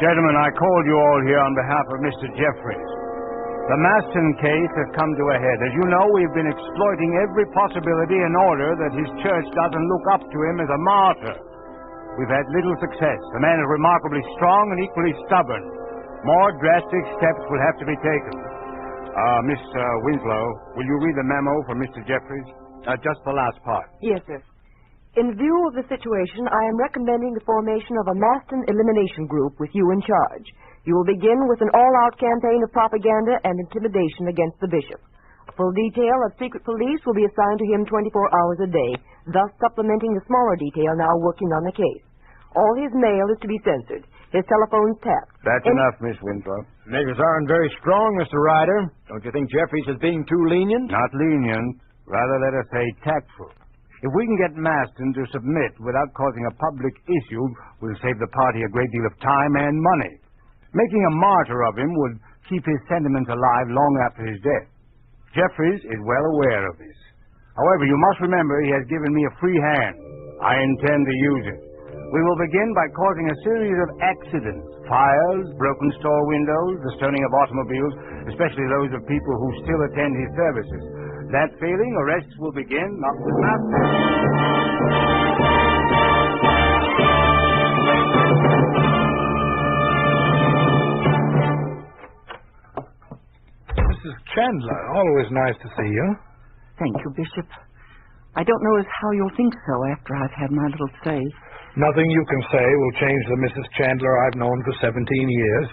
Gentlemen, I called you all here on behalf of Mr. Jeffries. The Maston case has come to a head. As you know, we've been exploiting every possibility in order that his church doesn't look up to him as a martyr. We've had little success. The man is remarkably strong and equally stubborn. More drastic steps will have to be taken. Miss Winslow, will you read the memo from Mr. Jeffries? Just the last part. Yes, sir. In view of the situation, I am recommending the formation of a Maston elimination group with you in charge. You will begin with an all-out campaign of propaganda and intimidation against the bishop. A full detail of secret police will be assigned to him 24 hours a day, thus supplementing the smaller detail now working on the case. All his mail is to be censored. His telephone's tapped. That's enough, Miss Winslow. Measures aren't very strong, Mr. Ryder. Don't you think Jeffries is being too lenient? Not lenient. Rather, let us say tactful. If we can get Maston to submit without causing a public issue, we'll save the party a great deal of time and money. Making a martyr of him would keep his sentiments alive long after his death. Jeffries is well aware of this. However, you must remember he has given me a free hand. I intend to use it. We will begin by causing a series of accidents. Fires, broken store windows, the stoning of automobiles, especially those of people who still attend his services. That failing, arrests will begin, not with Maston. Mrs. Chandler, always nice to see you. Thank you, Bishop. I don't know as how you'll think so after I've had my little say. Nothing you can say will change the Mrs. Chandler I've known for 17 years.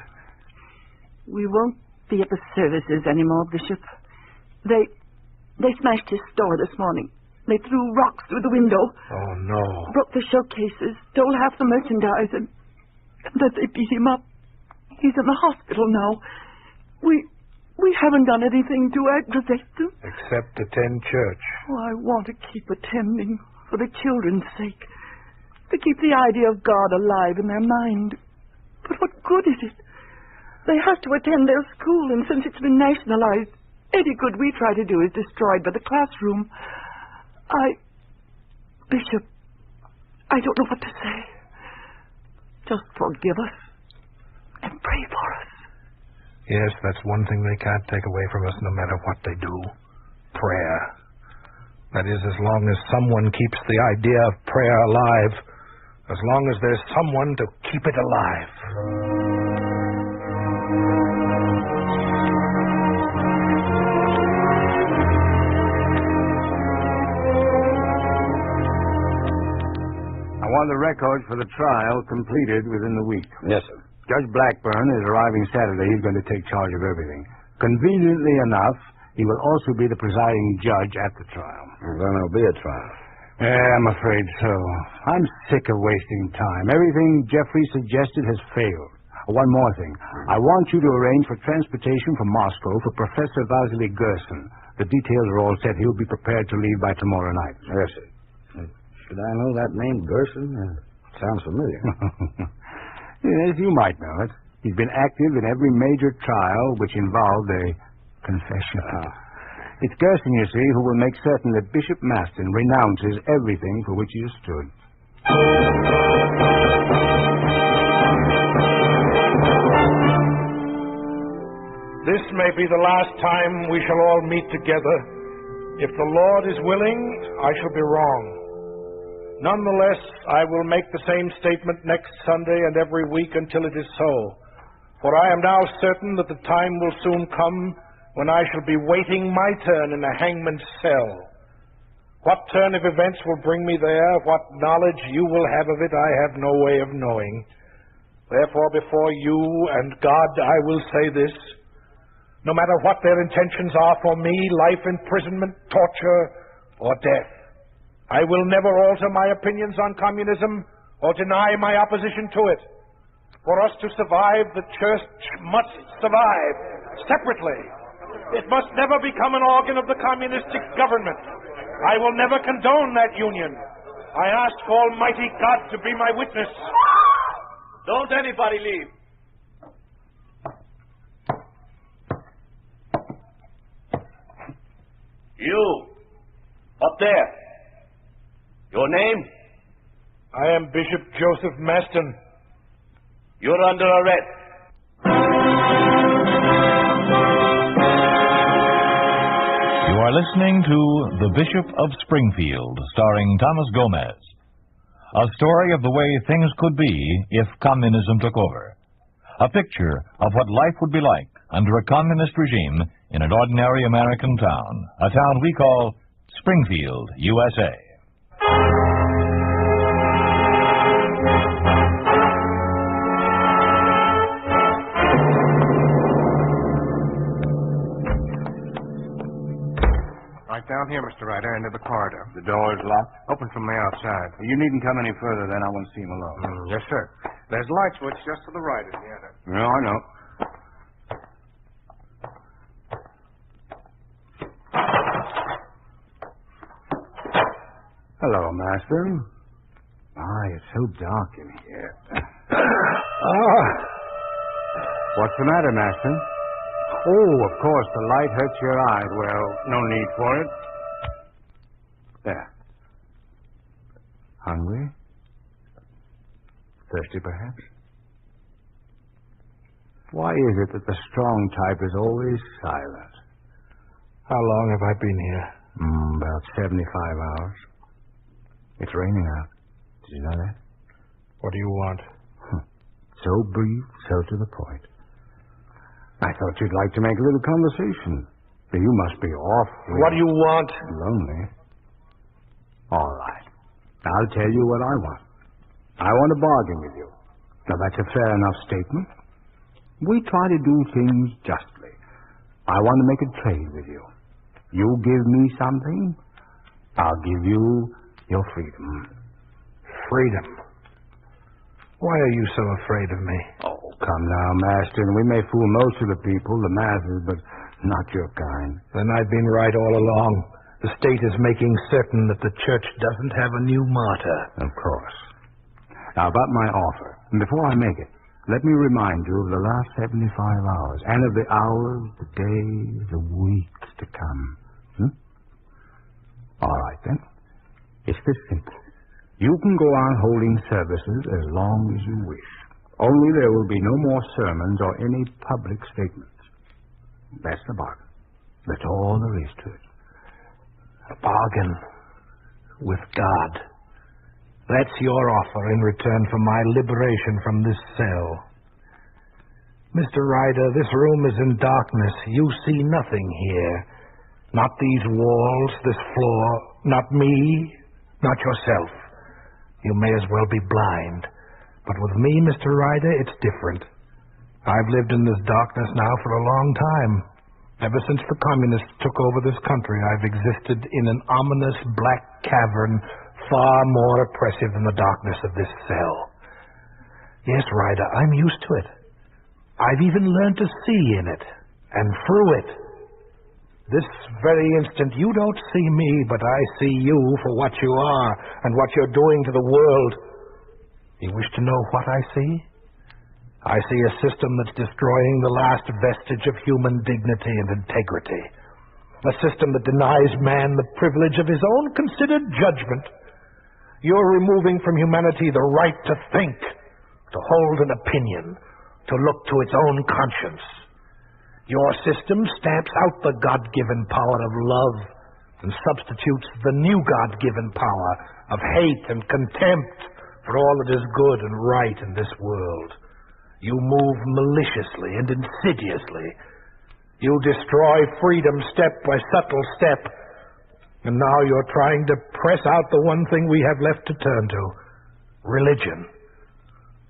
We won't be at the services anymore, Bishop. They smashed his store this morning. They threw rocks through the window. Oh, no. Broke the showcases, stole half the merchandise, and then they beat him up. He's in the hospital now. We haven't done anything to aggravate them. Except attend church. Oh, I want to keep attending for the children's sake. To keep the idea of God alive in their mind. But what good is it? They have to attend their school, and since it's been nationalized, any good we try to do is destroyed by the classroom. Bishop, I don't know what to say. Just forgive us and pray for us. Yes, that's one thing they can't take away from us no matter what they do. Prayer. That is, as long as someone keeps the idea of prayer alive. As long as there's someone to keep it alive. I want the records for the trial completed within the week. Yes, sir. Judge Blackburn is arriving Saturday. He's going to take charge of everything. Conveniently enough, he will also be the presiding judge at the trial. Then there'll be a trial. Yeah, I'm afraid so. I'm sick of wasting time. Everything Jeffrey suggested has failed. One more thing. I want you to arrange for transportation from Moscow for Professor Vasily Gerson. The details are all set. He'll be prepared to leave by tomorrow night. Yes, sir. Should I know that name, Gerson? Sounds familiar. Yes, you might know it. He's been active in every major trial which involved a confession. It's Gerson, you see, who will make certain that Bishop Maston renounces everything for which he has stood. This may be the last time we shall all meet together. If the Lord is willing, I shall be wrong. Nonetheless, I will make the same statement next Sunday and every week until it is so. For I am now certain that the time will soon come when I shall be waiting my turn in the hangman's cell. What turn of events will bring me there, what knowledge you will have of it, I have no way of knowing. Therefore, before you and God, I will say this. No matter what their intentions are for me, life, imprisonment, torture, or death, I will never alter my opinions on communism or deny my opposition to it. For us to survive, the church must survive separately. It must never become an organ of the communistic government. I will never condone that union. I ask Almighty God to be my witness. Don't anybody leave. You, up there. Your name? I am Bishop Joseph Maston. You're under arrest. You are listening to The Bishop of Springfield, starring Thomas Gomez. A story of the way things could be if communism took over. A picture of what life would be like under a communist regime in an ordinary American town, a town we call Springfield, USA. Right down here, Mr. Ryder, into the corridor. The door's locked? Open from the outside. You needn't come any further, then. I won't see him alone. Yes, sir. There's light switch just to the right at the end. No, I know. Hello, Master. It's so dark in here. What's the matter, Master? Oh, of course, the light hurts your eyes. Well, no need for it. There. Hungry? Thirsty, perhaps? Why is it that the strong type is always silent? How long have I been here? About 75 hours. It's raining out. Did you know that? What do you want? So brief, so to the point. I thought you'd like to make a little conversation. You must be awfully... What do you want? Lonely. All right. I'll tell you what I want. I want to bargain with you. Now, that's a fair enough statement. We try to do things justly. I want to make a trade with you. You give me something, I'll give you your freedom. Freedom? Why are you so afraid of me? Oh, come now, Master. We may fool most of the people, the masses, but not your kind. Then I've been right all along. The state is making certain that the church doesn't have a new martyr. Of course. Now, about my offer. And before I make it, let me remind you of the last 75 hours, and of the hours, the days, the weeks to come. All right, then. It's this simple. You can go on holding services as long as you wish. Only there will be no more sermons or any public statements. That's the bargain. That's all there is to it. A bargain with God. That's your offer in return for my liberation from this cell. Mr. Ryder, this room is in darkness. You see nothing here. Not these walls, this floor, not me, not yourself. You may as well be blind. But with me, Mr. Ryder, it's different. I've lived in this darkness now for a long time. Ever since the communists took over this country, I've existed in an ominous black cavern far more oppressive than the darkness of this cell. Yes, Ryder, I'm used to it. I've even learned to see in it, and through it. This very instant, you don't see me, but I see you for what you are and what you're doing to the world. You wish to know what I see? I see a system that's destroying the last vestige of human dignity and integrity. A system that denies man the privilege of his own considered judgment. You're removing from humanity the right to think, to hold an opinion, to look to its own conscience. Your system stamps out the God-given power of love and substitutes the new God-given power of hate and contempt for all that is good and right in this world. You move maliciously and insidiously. You destroy freedom step by subtle step. And now you're trying to press out the one thing we have left to turn to, religion.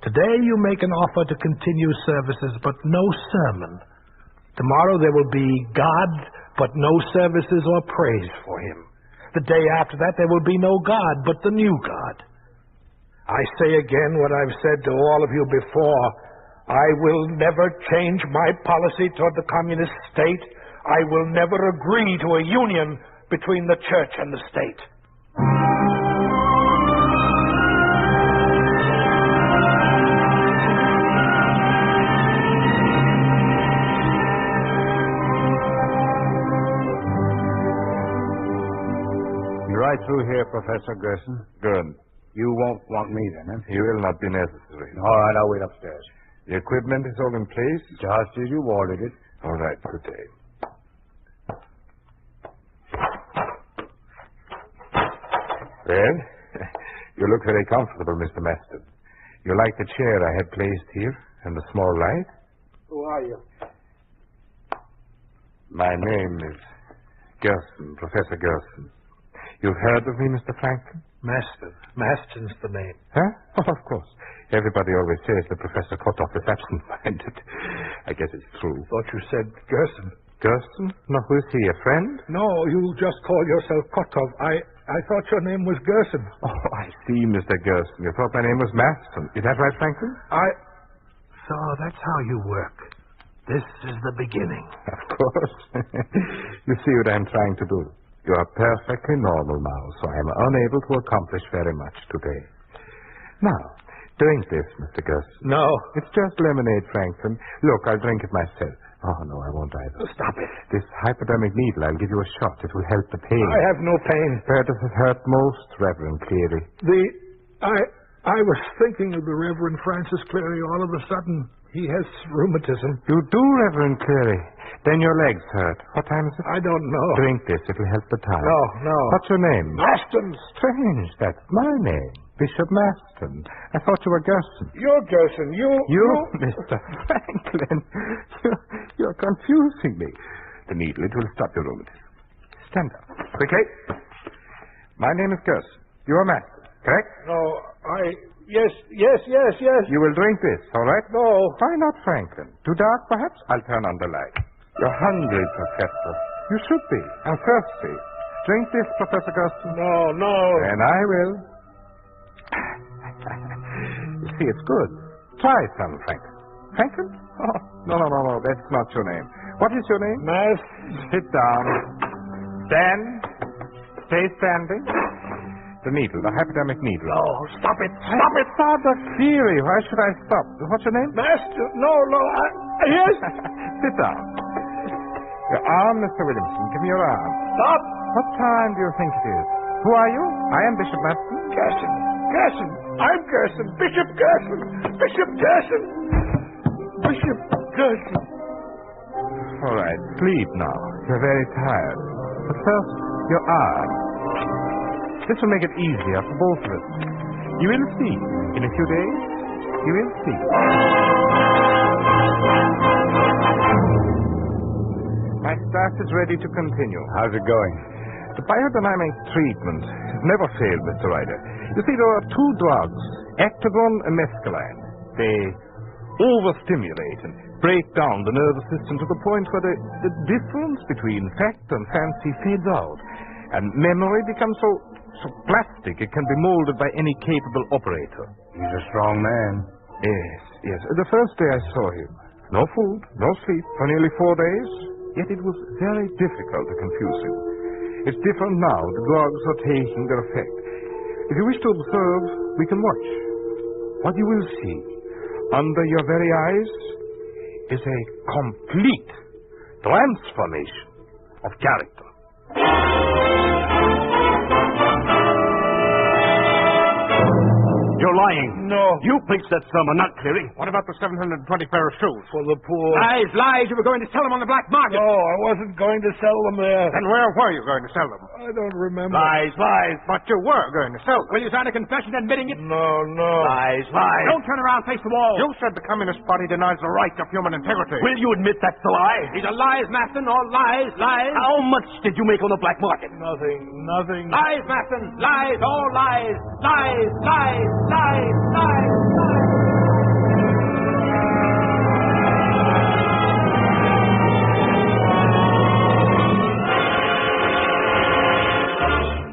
Today you make an offer to continue services, but no sermon. Tomorrow there will be God, but no services or praise for him. The day after that there will be no God, but the new God. I say again what I've said to all of you before. I will never change my policy toward the communist state. I will never agree to a union between the church and the state. You're right through here, Professor Gerson. Good. You won't want me then, eh? It will not be necessary. All right, I'll wait upstairs. The equipment is all in place? Just as you ordered it. All right, good day. Well, you look very comfortable, Mr. Maston. You like the chair I had placed here and the small light? Who are you? My name is Gerson, Professor Gerson. You've heard of me, Mr. Franklin? Maston. Maston's the name. Huh? Oh, of course. Everybody always says the Professor Kotoff is absent-minded. I guess it's true. Thought you said Gerson. Gerson? No, who is he, a friend? No, you just call yourself Kotoff. I thought your name was Gerson. Oh, I see, Mr. Gerson. You thought my name was Maston. Is that right, Franklin? So that's how you work. This is the beginning. Of course. You see what I'm trying to do. You are perfectly normal now, so I am unable to accomplish very much today. Now, drink this, Mr. Gerson. No. It's just lemonade, Franklin. Look, I'll drink it myself. Oh, no, I won't either. Stop it. This hypodermic needle, I'll give you a shot. It will help the pain. I have no pain. Where does it hurt most, Reverend Cleary? I was thinking of the Reverend Francis Cleary all of a sudden. He has rheumatism. You do, Reverend Cleary? Then your legs hurt. What time is it? I don't know. Drink this. It will help the time. No. What's your name? Maston. Strange. That's my name. Bishop Maston. I thought you were Gerson. You're Gerson. You, Mr. Franklin. You're confusing me. The needle, it will stop your rheumatism. Stand up. Quickly. My name is Gerson. You are Master, correct? No, Yes. You will drink this, all right? No. Why not, Franklin? Too dark, perhaps? I'll turn on the light. You're hungry, Professor. You should be. And thirsty. Drink this, Professor Gerson. No. And I will. You see, it's good. Try some, Franklin. Franklin? Oh, no. That's not your name. What is your name? Mass. Sit down. Stand. Stay standing. The needle, the hypodermic needle. Oh, stop it. Father Theory. Why should I stop? What's your name? Master. No. Yes. Sit down. Your arm, Mr. Williamson. Give me your arm. Stop. What time do you think it is? Who are you? I am Bishop Maston. Gerson. I'm Gerson. Bishop Gerson. All right. Sleep now. You're very tired. But first, your arm. This will make it easier for both of us. You will see. In a few days, you will see. My staff is ready to continue. How's it going? The biodynamic treatment has never failed, Mr. Ryder. You see, there are two drugs, Actagon and mescaline. They overstimulate and break down the nervous system to the point where the difference between fact and fancy fades out, and memory becomes so plastic it can be molded by any capable operator. He's a strong man. Yes. The first day I saw him, no food, no sleep for nearly 4 days, yet it was very difficult to confuse him. It's different now. The drugs are taking their effect. If you wish to observe, we can watch. What you will see under your very eyes is a complete transformation of character. You're lying. No. You fixed that sum are not clearing. What about the 720 pair of shoes? For the poor. Lies. You were going to sell them on the black market. No, I wasn't going to sell them there. Then where were you going to sell them? I don't remember. Lies. But you were going to sell them. Will you sign a confession admitting it? No. Lies. Don't turn around, face the wall. You said the Communist Party denies the right of human integrity. Will you admit that's a lie? Either lies, Maston, or lies. How much did you make on the black market? Nothing. Lies, Maston. Lies, all lies. Lies.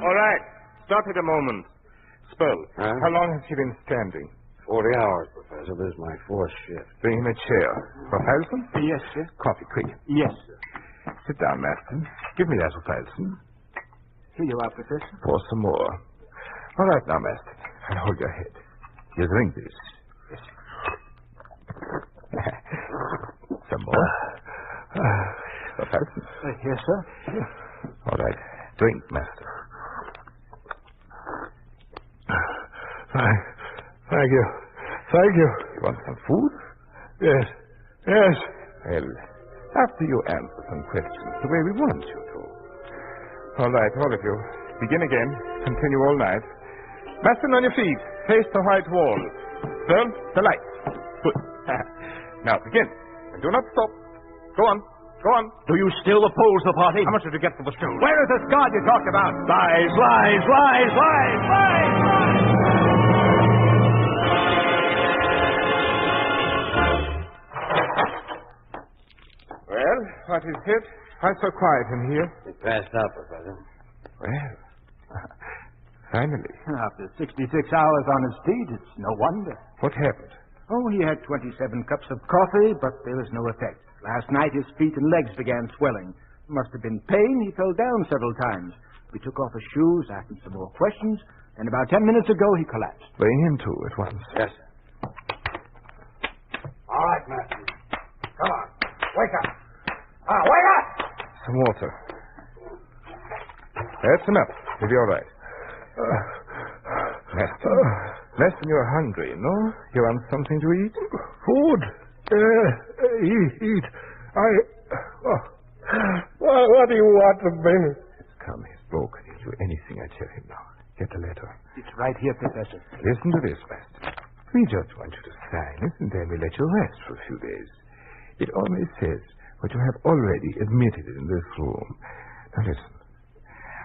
All right. Stop it a moment. Spell. How long has she been standing? 40 hours, Professor. This is my fourth shift. Bring him a chair. Professor? Yes, sir. Coffee, quick. Yes, sir. Sit down, Maston. Give me that, Professor. Here you are, Professor. Pour some more. All right, now, Maston. And hold your head. You drink this. Yes. Some more. Professor? Yes, sir. All right. Drink, Master. Thank you. You want some food? Yes. Well, after you answer some questions the way we want you to. All right, all of you. Begin again. Continue all night. Maston, on your feet. Face the white wall. Turn the light. Good. Now begin. And do not stop. Go on. Do you still oppose the party? How much did you get for the shoes? Where is this God you talked about? Lies. Well, what is it? Why so quiet in here? He passed out, Professor. Well, finally. After 66 hours on his feet, it's no wonder. What happened? Oh, he had 27 cups of coffee, but there was no effect. Last night his feet and legs began swelling. Must have been pain. He fell down several times. We took off his shoes, asked him some more questions, and about 10 minutes ago he collapsed. Bring him to at once. Yes, sir. All right, Master. Come on. Wake up. Wake up! Some water. That's enough. You'll be all right. Maston, you're hungry, no? You want something to eat? Food. Eat. What do you want of me? Come, he's broken. He'll do anything I tell him now. Get the letter. It's right here, Professor. Listen to this, Maston. We just want you to sign it, and then we let you rest for a few days. It only says what you have already admitted in this room. Now listen.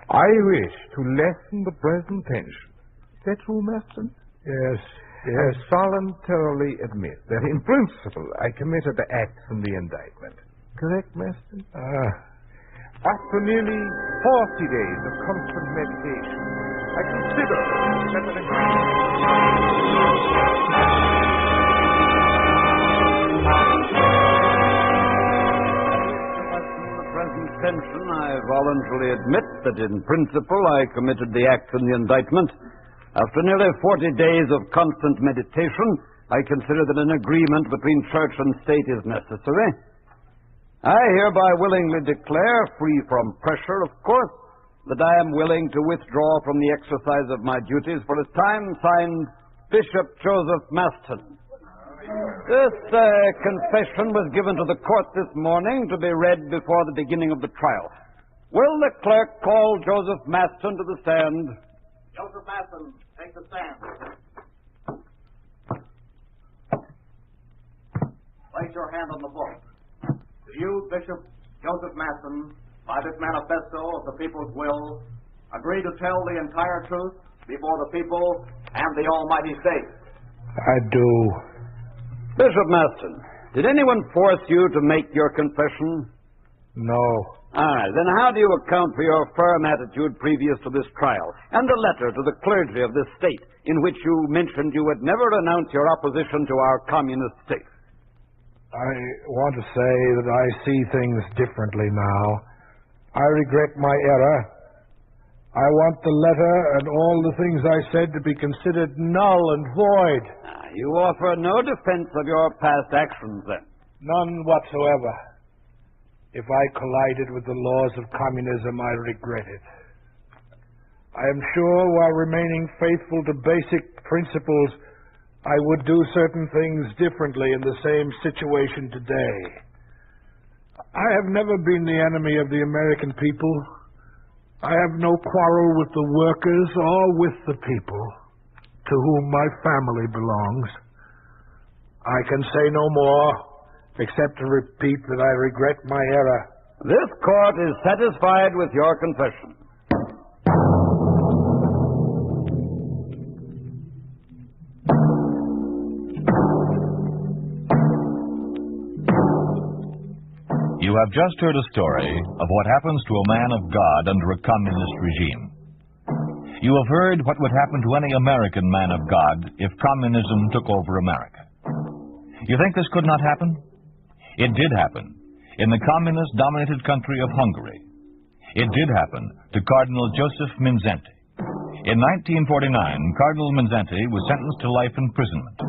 I wish to lessen the present tension. Is that true, Maston? Yes. I voluntarily admit that in principle I committed the acts in the indictment. Correct, Maston? After nearly 40 days of constant meditation, I consider that an present tension, I voluntarily admit that in principle I committed the act in the indictment. After nearly 40 days of constant meditation, I consider that an agreement between church and state is necessary. I hereby willingly declare, free from pressure, of course, that I am willing to withdraw from the exercise of my duties for a time. Signed, Bishop Joseph Maston. This confession was given to the court this morning to be read before the beginning of the trial. Will the clerk call Joseph Maston to the stand? Joseph Maston, take the stand. Place your hand on the book. Do you, Bishop Joseph Maston, by this manifesto of the people's will, agree to tell the entire truth before the people and the almighty state? I do. Bishop Maston, did anyone force you to make your confession? No. Then how do you account for your firm attitude previous to this trial, and the letter to the clergy of this state, in which you mentioned you would never announce your opposition to our communist state? I want to say that I see things differently now. I regret my error. I want the letter and all the things I said to be considered null and void. You offer no defense of your past actions, then? None whatsoever. If I collided with the laws of communism, I regret it. I am sure while remaining faithful to basic principles, I would do certain things differently in the same situation today. I have never been the enemy of the American people. I have no quarrel with the workers or with the people to whom my family belongs. I can say no more, except to repeat that I regret my error. This court is satisfied with your confession. You have just heard a story of what happens to a man of God under a communist regime. You have heard what would happen to any American man of God if communism took over America. You think this could not happen? It did happen in the communist-dominated country of Hungary. It did happen to Cardinal Joseph Mindszenty. In 1949, Cardinal Mindszenty was sentenced to life imprisonment.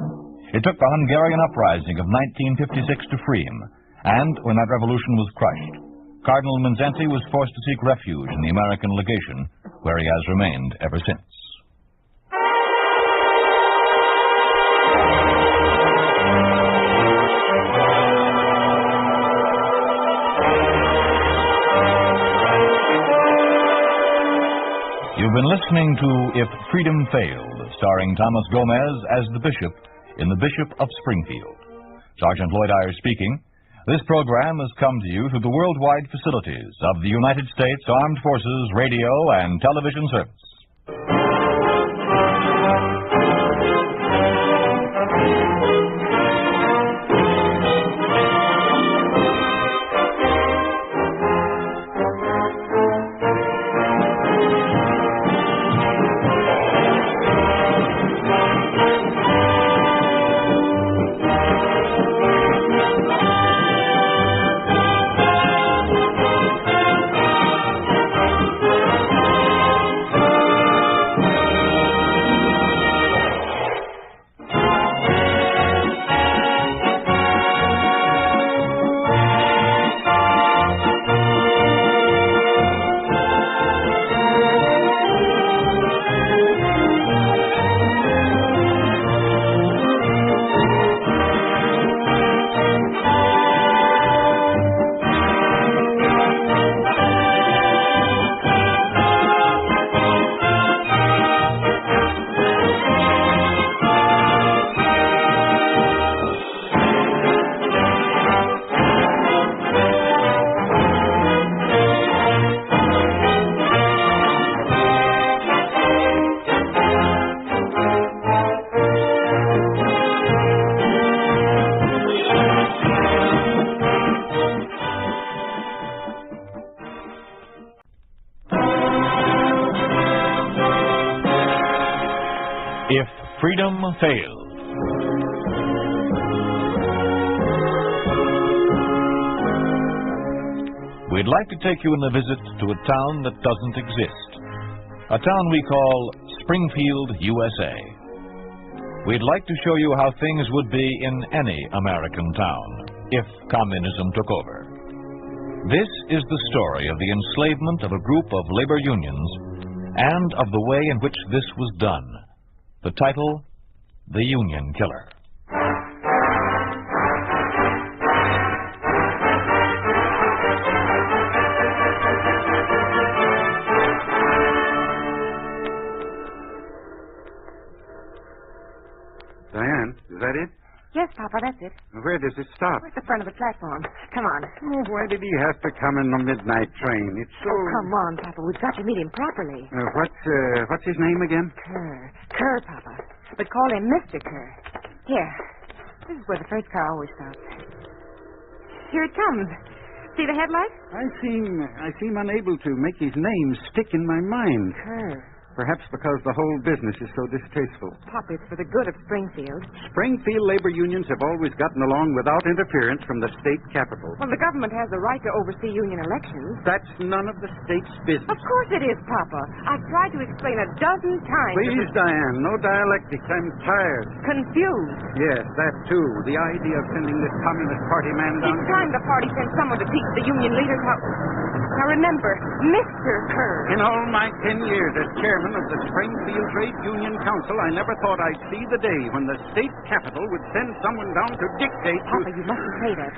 It took the Hungarian uprising of 1956 to free him, and when that revolution was crushed, Cardinal Mindszenty was forced to seek refuge in the American legation, where he has remained ever since. You've been listening to If Freedom Failed, starring Thomas Gomez as the Bishop in The Bishop of Springfield. Sergeant Lloyd Ayers speaking. This program has come to you through the worldwide facilities of the United States Armed Forces Radio and Television Service. freedom fails. We'd like to take you on a visit to a town that doesn't exist. A town we call Springfield, USA. We'd like to show you how things would be in any American town if communism took over. This is the story of the enslavement of a group of labor unions and of the way in which this was done. The title, The Union Killer. Diane, is that it? Yes, Papa, that's it. Where does it stop? At the front of the platform. Come on. Oh, why did he have to come in the midnight train? It's so... Oh, come on, Papa. We've got to meet him properly. What's his name again? Kerr. Kerr, Papa. But call him Mr. Kerr. Here. This is where the first car always stops. Here it comes. See the headlight? I seem unable to make his name stick in my mind. Kerr. Perhaps because the whole business is so distasteful. Papa, it's for the good of Springfield. Springfield labor unions have always gotten along without interference from the state capital. Well, the government has the right to oversee union elections. That's none of the state's business. Of course it is, Papa. I've tried to explain a dozen times. Please, Diane, no dialectics. I'm tired. Confused. Yes, that too. The idea of sending this Communist Party man down... Each time the party sends someone to teach the union leaders how... Now remember, Mr. Kerr. In all my 10 years as chairman of the Springfield Trade Union Council, I never thought I'd see the day when the state capital would send someone down to dictate... Papa, you mustn't say that.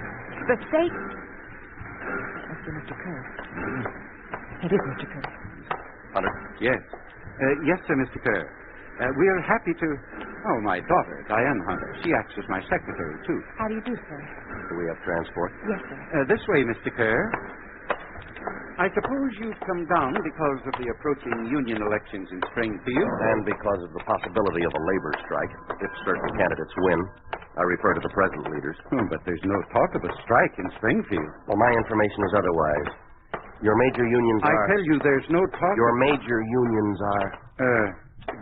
The state... That must be Mr. Kerr. It is Mr. Kerr. Hunter? Yes. Yes, sir, Mr. Kerr. We're happy to... Oh, my daughter, Diane Hunter. She acts as my secretary, too. How do you do, sir? Do we have transport? Yes, sir. This way, Mr. Kerr. I suppose you've come down because of the approaching union elections in Springfield. And because of the possibility of a labor strike, if certain candidates win. I refer to the present leaders. But there's no talk of a strike in Springfield. Well, my information is otherwise. Your major unions I tell you, there's no talk... Your major unions are...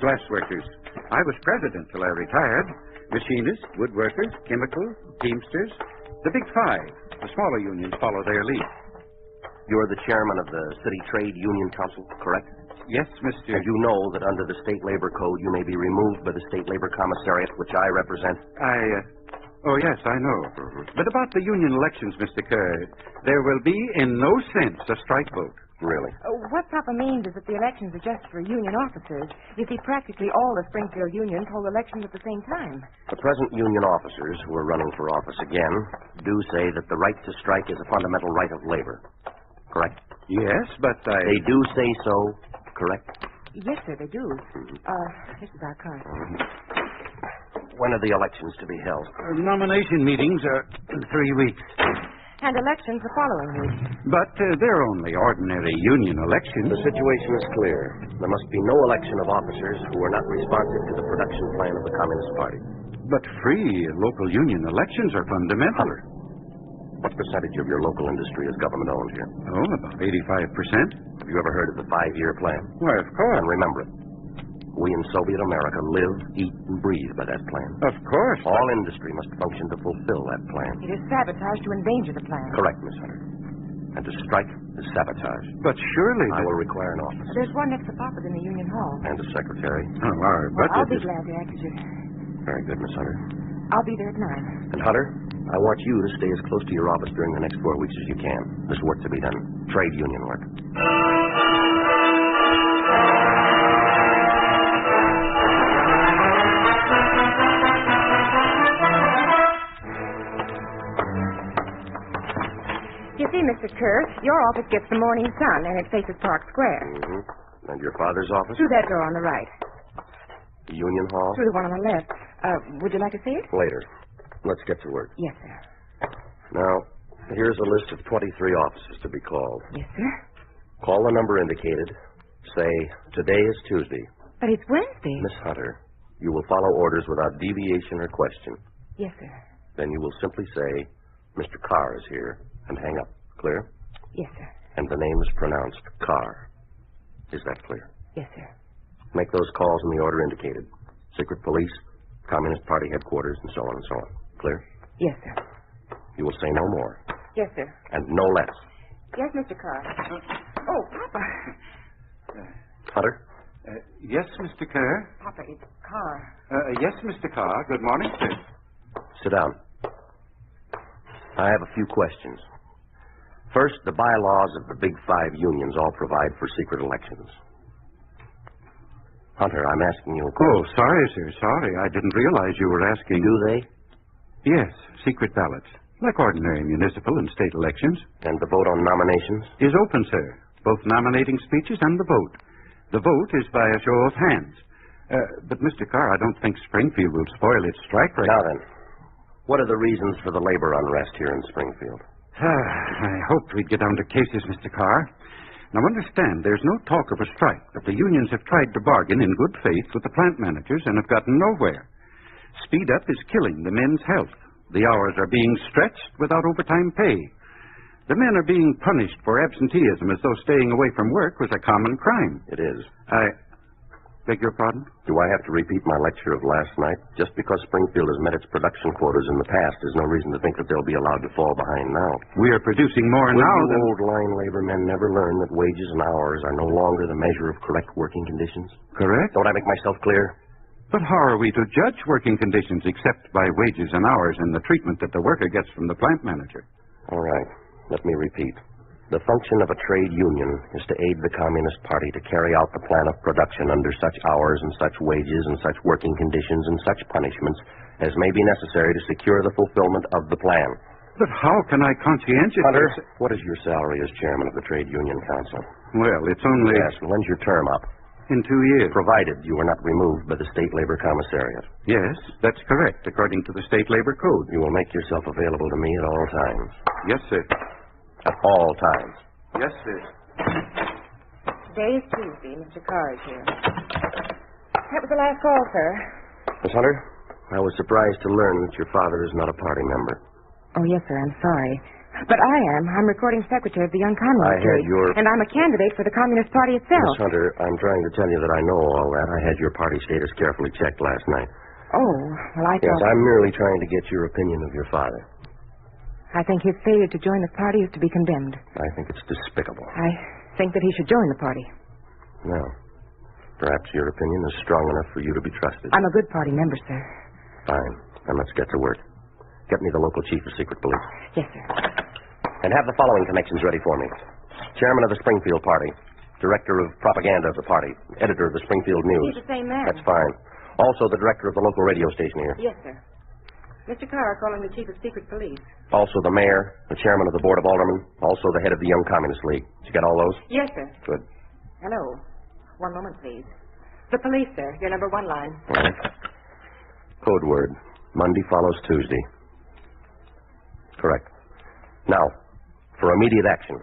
glassworkers. I was president till I retired. Machinists, woodworkers, chemical, teamsters. The big five. The smaller unions follow their lead. You're the chairman of the City Trade Union Council, correct? Yes, Mr. And you know that under the State Labor Code you may be removed by the State Labor Commissariat, which I represent? Oh, yes, I know. Mm-hmm. But about the union elections, Mr. Kerr, there will be, in no sense, a strike vote. Really? What Papa means is that the elections are just for union officers. You see, practically all the Springfield unions hold elections at the same time. The present union officers who are running for office again do say that the right to strike is a fundamental right of labor. Correct? Yes, but They do say so, correct? Yes, sir, they do. This is our card. When are the elections to be held? Nomination meetings are in 3 weeks. And elections the following week. But they're only ordinary union elections. The situation is clear. There must be no election of officers who are not responsive to the production plan of the Communist Party. But free local union elections are fundamental. Hunter, what percentage of your local industry is government-owned here? Oh, about 85%. Have you ever heard of the 5-year plan? Why, of course. And remember it. We in Soviet America live, eat, and breathe by that plan. Of course. All industry must function to fulfill that plan. It is sabotage to endanger the plan. Correct, Miss Hunter. And to strike is sabotage. But surely... I will require an officer. There's one next to Papa's in the Union Hall. And a secretary. Oh, our budget I'll be glad to act as your... Very good, Miss Hunter. I'll be there at 9. And Hunter, I want you to stay as close to your office during the next 4 weeks as you can. There's work to be done. Trade union work. You see, Mr. Kerr, your office gets the morning sun, and it faces Park Square. Mm-hmm. And your father's office? Through that door on the right. The Union Hall? Through the one on the left. Would you like to see it? Later. Let's get to work. Yes, sir. Now, here's a list of 23 offices to be called. Yes, sir. Call the number indicated. Say, today is Tuesday. But it's Wednesday. Miss Hunter, you will follow orders without deviation or question. Yes, sir. Then you will simply say, Mr. Carr is here, and hang up. Clear? Yes, sir. And the name is pronounced Carr. Is that clear? Yes, sir. Make those calls in the order indicated. secret police, Communist Party headquarters, and so on and so on. Clear? Yes, sir. You will say no more. Yes, sir. And no less. Yes, Mr. Carr. Oh, Papa. Hunter? Yes, Mr. Kerr? Papa, it's Carr. Yes, Mr. Carr. Good morning, sir. Sit down. I have a few questions. First, the bylaws of the Big Five unions all provide for secret elections. Hunter, I'm asking you a question. Oh, sorry, sir. Sorry. I didn't realize you were asking. Do they? Yes, secret ballots. Like ordinary municipal and state elections. And the vote on nominations? Is open, sir. Both nominating speeches and the vote. The vote is by a show of hands. But, Mr. Carr, I don't think Springfield will spoil its strike rate. Now then, what are the reasons for the labor unrest here in Springfield? I hoped we'd get down to cases, Mr. Carr. Now, understand, there's no talk of a strike, but the unions have tried to bargain in good faith with the plant managers and have gotten nowhere. Speed up is killing the men's health. The hours are being stretched without overtime pay. The men are being punished for absenteeism as though staying away from work was a common crime. It is. I beg your pardon? Do I have to repeat my lecture of last night? Just because Springfield has met its production quotas in the past, there's no reason to think that they'll be allowed to fall behind now. We are producing more Will now you than... old line labor men never learn that wages and hours are no longer the measure of correct working conditions? Correct. Don't I make myself clear? But how are we to judge working conditions except by wages and hours and the treatment that the worker gets from the plant manager? All right. Let me repeat. The function of a trade union is to aid the Communist Party to carry out the plan of production under such hours and such wages and such working conditions and such punishments as may be necessary to secure the fulfillment of the plan. But how can I conscientiously... Hunter, what is your salary as chairman of the Trade Union Council? Well, it's only... Yes, when's your term up? In 2 years. Provided you were not removed by the State Labor Commissariat. Yes, that's correct, according to the State Labor Code. You will make yourself available to me at all times. Yes, sir. At all times. Yes, sir. Today is Tuesday. Mr. Carr is here. That was the last call, sir. Miss Hunter, I was surprised to learn that your father is not a party member. Oh, yes, sir. I'm sorry. But I am. I'm recording secretary of the Young Communist I had League. And I'm a candidate for the Communist Party itself. Miss Hunter, I'm trying to tell you that I know all that. I had your party status carefully checked last night. Oh, well, I thought... Yes, I'm merely trying to get your opinion of your father. I think his failure to join the party is to be condemned. I think it's despicable. I think that he should join the party. Well, perhaps your opinion is strong enough for you to be trusted. I'm a good party member, sir. Fine. Then let's get to work. Get me the local chief of secret police. Yes, sir. And have the following connections ready for me. Chairman of the Springfield Party, Director of Propaganda of the party, Editor of the Springfield News. He's the same man. That's fine. Also the Director of the local radio station here. Yes, sir. Mr. Carr calling the Chief of Secret Police. Also the Mayor, the Chairman of the Board of Aldermen, also the head of the Young Communist League. Did you get all those? Yes, sir. Good. Hello. One moment, please. The police, sir. Your number one line. All right. Code word. Monday follows Tuesday. Correct. Now, for immediate action.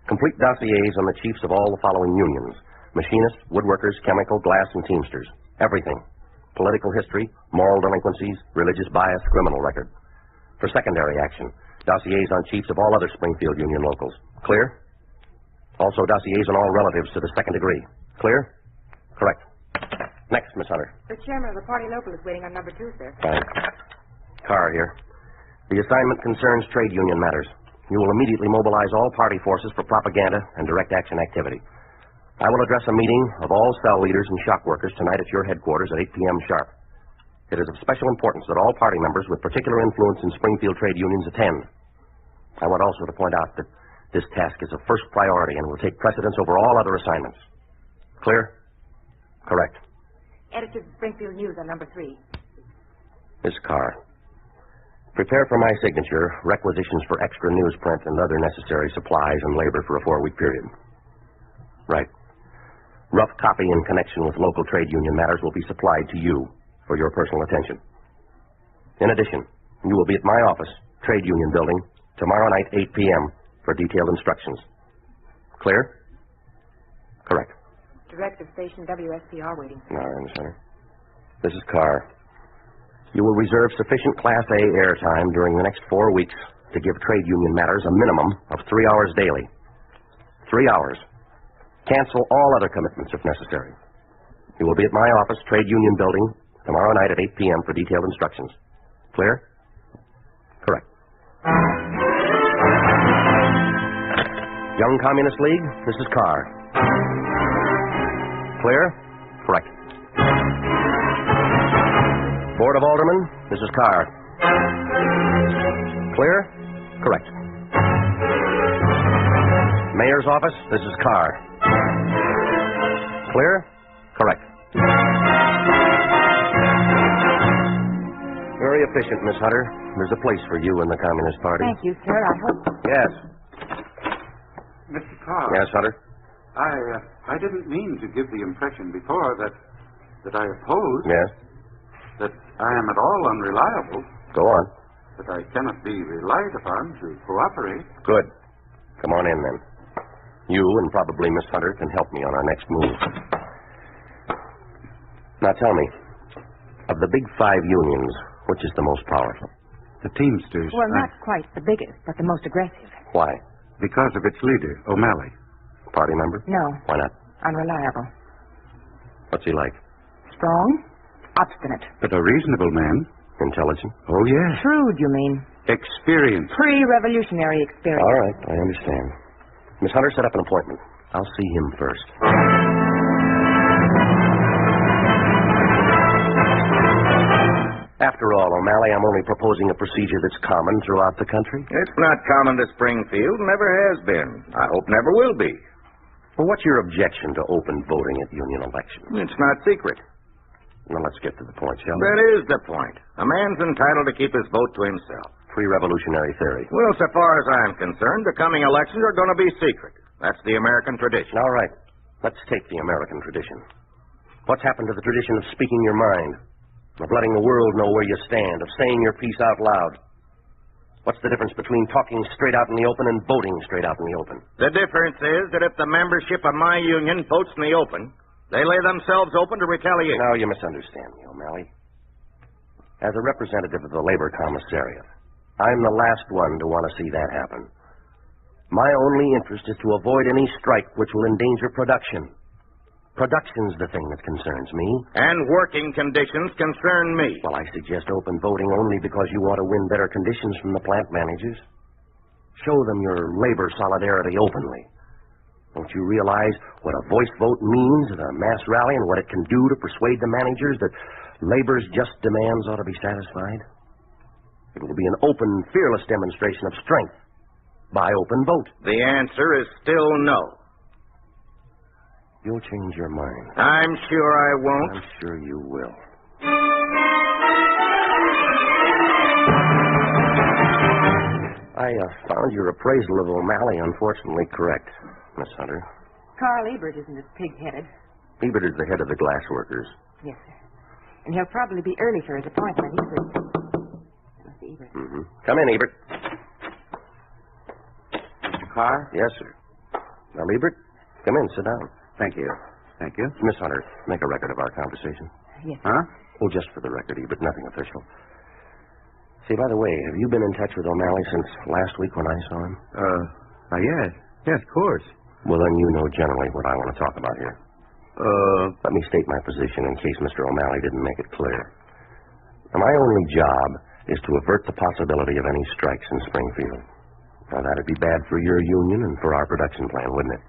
Complete dossiers on the chiefs of all the following unions. Machinists, woodworkers, chemical, glass, and teamsters. Everything. Political history, moral delinquencies, religious bias, criminal record. For secondary action, dossiers on chiefs of all other Springfield Union locals. Clear? Also dossiers on all relatives to the second degree. Clear? Correct. Next, Miss Hunter. The chairman of the party local is waiting on number 2, sir. Fine. Carr here. The assignment concerns trade union matters. You will immediately mobilize all party forces for propaganda and direct action activity. I will address a meeting of all cell leaders and shop workers tonight at your headquarters at 8 p.m. sharp. It is of special importance that all party members with particular influence in Springfield trade unions attend. I want also to point out that this task is of first priority and will take precedence over all other assignments. Clear? Correct. Editor of Springfield News on number 3. Miss Carr. Prepare for my signature requisitions for extra newsprint and other necessary supplies and labor for a 4-week period. Right. Rough copy in connection with local trade union matters will be supplied to you for your personal attention. In addition, you will be at my office, Trade Union Building, tomorrow night, 8 p.m., for detailed instructions. Clear? Correct. Director Station WSPR waiting. All right, Miss Hunter. This is Carr. You will reserve sufficient Class A airtime during the next 4 weeks to give trade union matters a minimum of 3 hours daily. 3 hours. Cancel all other commitments if necessary. You will be at my office, Trade Union Building, Tomorrow night at 8 p.m. for detailed instructions. Clear? Correct. Young Communist League, this is Carr. Clear? Correct. Board of Aldermen, this is Carr. Clear? Correct. Mayor's office, this is Carr. Clear? Correct. Very efficient, Miss Hunter. There's a place for you in the Communist Party. Thank you, sir. I hope. Yes. Mr. Carr. Yes, Hunter? I didn't mean to give the impression before that I oppose. Yes. That I am at all unreliable. Go on. That I cannot be relied upon to cooperate. Good. Come on in, then. You and probably Miss Hunter can help me on our next move. Now tell me, of the big 5 unions, which is the most powerful? The Teamsters. Well, not quite the biggest, but the most aggressive. Why? Because of its leader, O'Malley. Party member? No. Why not? Unreliable. What's he like? Strong. Obstinate. But a reasonable man. Intelligent? Oh, yes. Shrewd, you mean? Experienced. Pre-revolutionary experience. All right, I understand. Miss Hunter, set up an appointment. I'll see him first. After all, O'Malley, I'm only proposing a procedure that's common throughout the country. It's not common to Springfield, never has been. I hope never will be. Well, what's your objection to open voting at union elections? It's not secret. Well, let's get to the point, shall we? That is the point. A man's entitled to keep his vote to himself. Pre-revolutionary theory. Well, so far as I'm concerned, the coming elections are going to be secret. That's the American tradition. All right. Let's take the American tradition. What's happened to the tradition of speaking your mind? Of letting the world know where you stand, of saying your piece out loud. What's the difference between talking straight out in the open and voting straight out in the open? The difference is that if the membership of my union votes in the open, they lay themselves open to retaliation. Now, you misunderstand me, O'Malley. As a representative of the Labor Commissariat, I'm the last one to want to see that happen. My only interest is to avoid any strike which will endanger production. Production's the thing that concerns me. And working conditions concern me. Well, I suggest open voting only because you want to win better conditions from the plant managers. Show them your labor solidarity openly. Don't you realize what a voice vote means at a mass rally and what it can do to persuade the managers that labor's just demands ought to be satisfied? It will be an open, fearless demonstration of strength by open vote. The answer is still no. You'll change your mind. I'm sure I won't. I'm sure you will. I found your appraisal of O'Malley unfortunately correct, Miss Hunter. Carl Ebert isn't as pig-headed. Ebert is the head of the glass workers. Yes, sir. And he'll probably be early for his appointment. He's the... Ebert. Mm-hmm. Come in, Ebert. Mr. Carr? Yes, sir. Now, Ebert, come in, sit down. Thank you. Thank you. Miss Hunter, make a record of our conversation. Yes. Huh? Oh, just for the record, Ebert, nothing official. See, by the way, have you been in touch with O'Malley since last week when I saw him? Yes. Yes, of course. Well, then you know generally what I want to talk about here. Let me state my position in case Mr. O'Malley didn't make it clear. Now, my only job is to avert the possibility of any strikes in Springfield. Now, that'd be bad for your union and for our production plan, wouldn't it?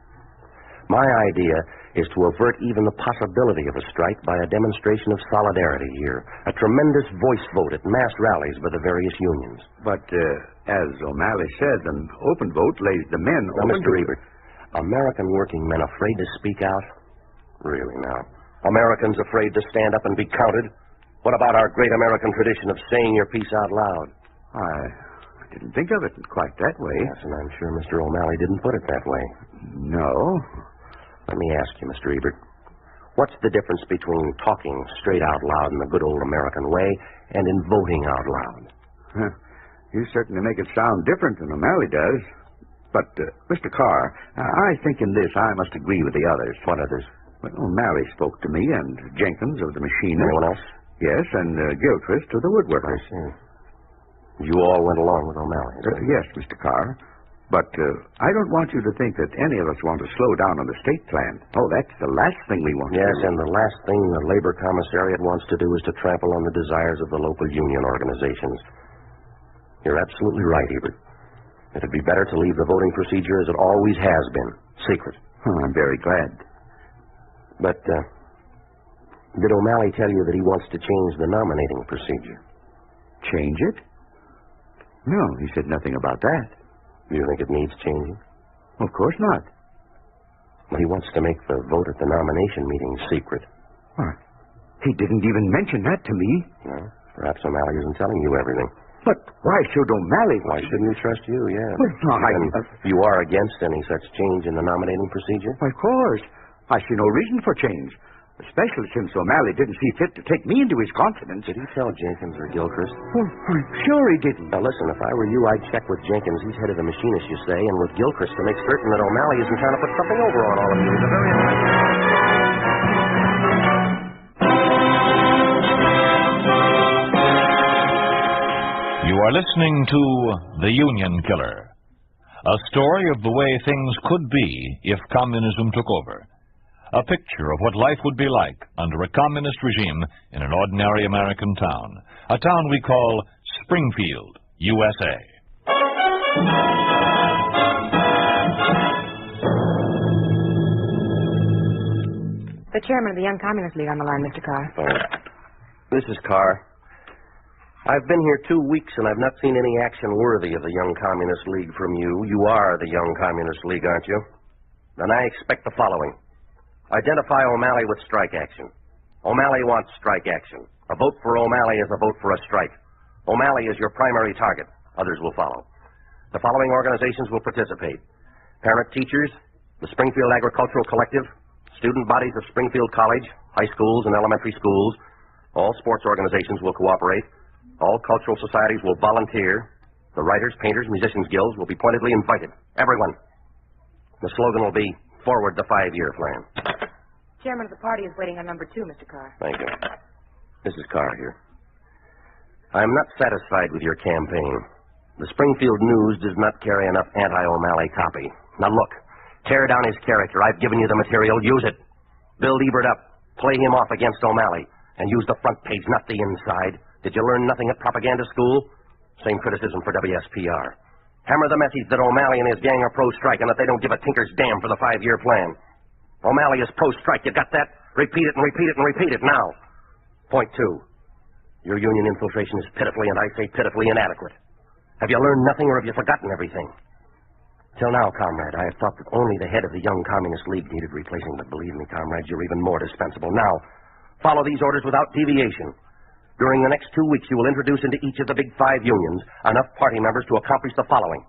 My idea is to avert even the possibility of a strike by a demonstration of solidarity here, a tremendous voice vote at mass rallies by the various unions. But, as O'Malley said, an open vote lays the men Now, Mr. Ebert, American working men afraid to speak out? Really, now? Americans afraid to stand up and be counted? What about our great American tradition of saying your piece out loud? I didn't think of it quite that way. Yes, and I'm sure Mr. O'Malley didn't put it that way. No. Let me ask you, Mr. Ebert, what's the difference between talking straight out loud in the good old American way and in voting out loud? You certainly make it sound different than O'Malley does. But, Mr. Carr, I think in this I must agree with the others. What others? Well, O'Malley spoke to me, and Jenkins of the machinery. Anyone else? Yes, and Gilchrist of the woodworkers. You all went along with O'Malley? Yes, Mr. Carr. But I don't want you to think that any of us want to slow down on the state plan. Oh, that's the last thing we want to do. Yes, and the last thing the Labor Commissariat wants to do is to trample on the desires of the local union organizations. You're absolutely right, Ebert. It'd be better to leave the voting procedure as it always has been, secret. Oh, I'm very glad. But, did O'Malley tell you that he wants to change the nominating procedure? Change it? No, he said nothing about that. Do you think it needs changing? Of course not. Well, he wants to make the vote at the nomination meeting secret. Huh. He didn't even mention that to me. No, perhaps O'Malley isn't telling you everything. But why should O'Malley? Why shouldn't he trust you? Yeah. Well, you are against any such change in the nominating procedure? Of course. I see no reason for change. Especially since O'Malley didn't see fit to take me into his confidence. Did he tell Jenkins or Gilchrist? Well, I'm sure he didn't. Now, listen, if I were you, I'd check with Jenkins. He's head of the machinists, you say, and with Gilchrist to make certain that O'Malley isn't trying to put something over on all of you. He's a very... You are listening to The Union Killer, a story of the way things could be if communism took over. A picture of what life would be like under a communist regime in an ordinary American town. A town we call Springfield, USA. The chairman of the Young Communist League on the line, Mr. Carr. This is Carr. I've been here 2 weeks, and I've not seen any action worthy of the Young Communist League from you. You are the Young Communist League, aren't you? Then I expect the following. Identify O'Malley with strike action. O'Malley wants strike action. A vote for O'Malley is a vote for a strike. O'Malley is your primary target. Others will follow. The following organizations will participate. Parent teachers, the Springfield Agricultural Collective, student bodies of Springfield College, high schools and elementary schools. All sports organizations will cooperate. All cultural societies will volunteer. The writers, painters, musicians guilds will be pointedly invited. Everyone. The slogan will be, Forward the 5-year plan. Chairman of the party is waiting on number 2, Mr. Carr. Thank you. This is Carr here. I'm not satisfied with your campaign. The Springfield News does not carry enough anti-O'Malley copy. Now look, tear down his character. I've given you the material. Use it. Build Ebert up. Play him off against O'Malley. And use the front page, not the inside. Did you learn nothing at propaganda school? Same criticism for WSPR. Hammer the message that O'Malley and his gang are pro-strike and that they don't give a tinker's damn for the 5-year plan. O'Malley is pro-strike. You got that? Repeat it and repeat it and repeat it now. Point 2. Your union infiltration is pitifully, and I say pitifully, inadequate. Have you learned nothing or have you forgotten everything? Till now, comrade, I have thought that only the head of the Young Communist League needed replacing, but believe me, comrades, you're even more dispensable. Now, follow these orders without deviation. During the next 2 weeks, you will introduce into each of the big 5 unions enough party members to accomplish the following.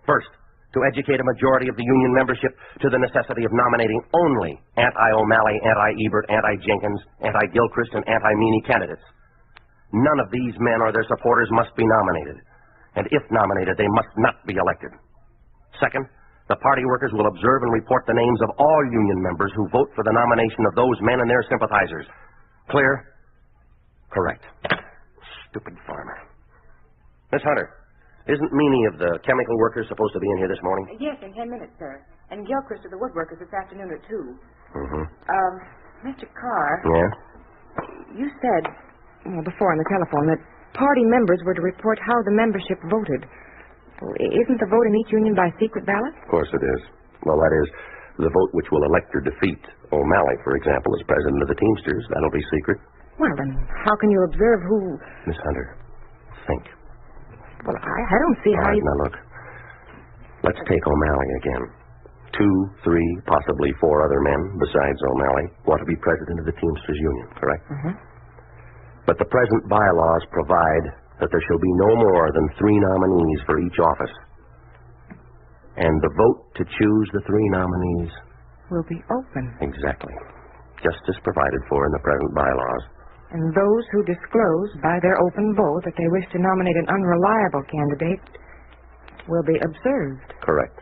First, to educate a majority of the union membership to the necessity of nominating only anti-O'Malley, anti-Ebert, anti-Jenkins, anti-Gilchrist, and anti-Meany candidates. None of these men or their supporters must be nominated. And if nominated, they must not be elected. Second, the party workers will observe and report the names of all union members who vote for the nomination of those men and their sympathizers. Clear? Correct. Stupid farmer. Miss Hunter, isn't Meany of the chemical workers supposed to be in here this morning? Yes, in 10 minutes, sir. And Gilchrist of the woodworkers this afternoon at 2. Mm-hmm. Mr. Carr. Yeah? You said, before on the telephone, that party members were to report how the membership voted. Well, isn't the vote in each union by secret ballot? Of course it is. Well, that is, the vote which will elect or defeat O'Malley, for example, as president of the Teamsters. That'll be secret. Well, then, how can you observe who... Miss Hunter, think. Well, I don't see how you... Now, look. Let's take O'Malley again. 2, 3, possibly 4 other men, besides O'Malley, want to be president of the Teamsters Union, correct? Mm-hmm. But the present bylaws provide that there shall be no more than 3 nominees for each office. And the vote to choose the 3 nominees... will be open. Exactly. Just as provided for in the present bylaws. And those who disclose by their open vote that they wish to nominate an unreliable candidate will be observed. Correct.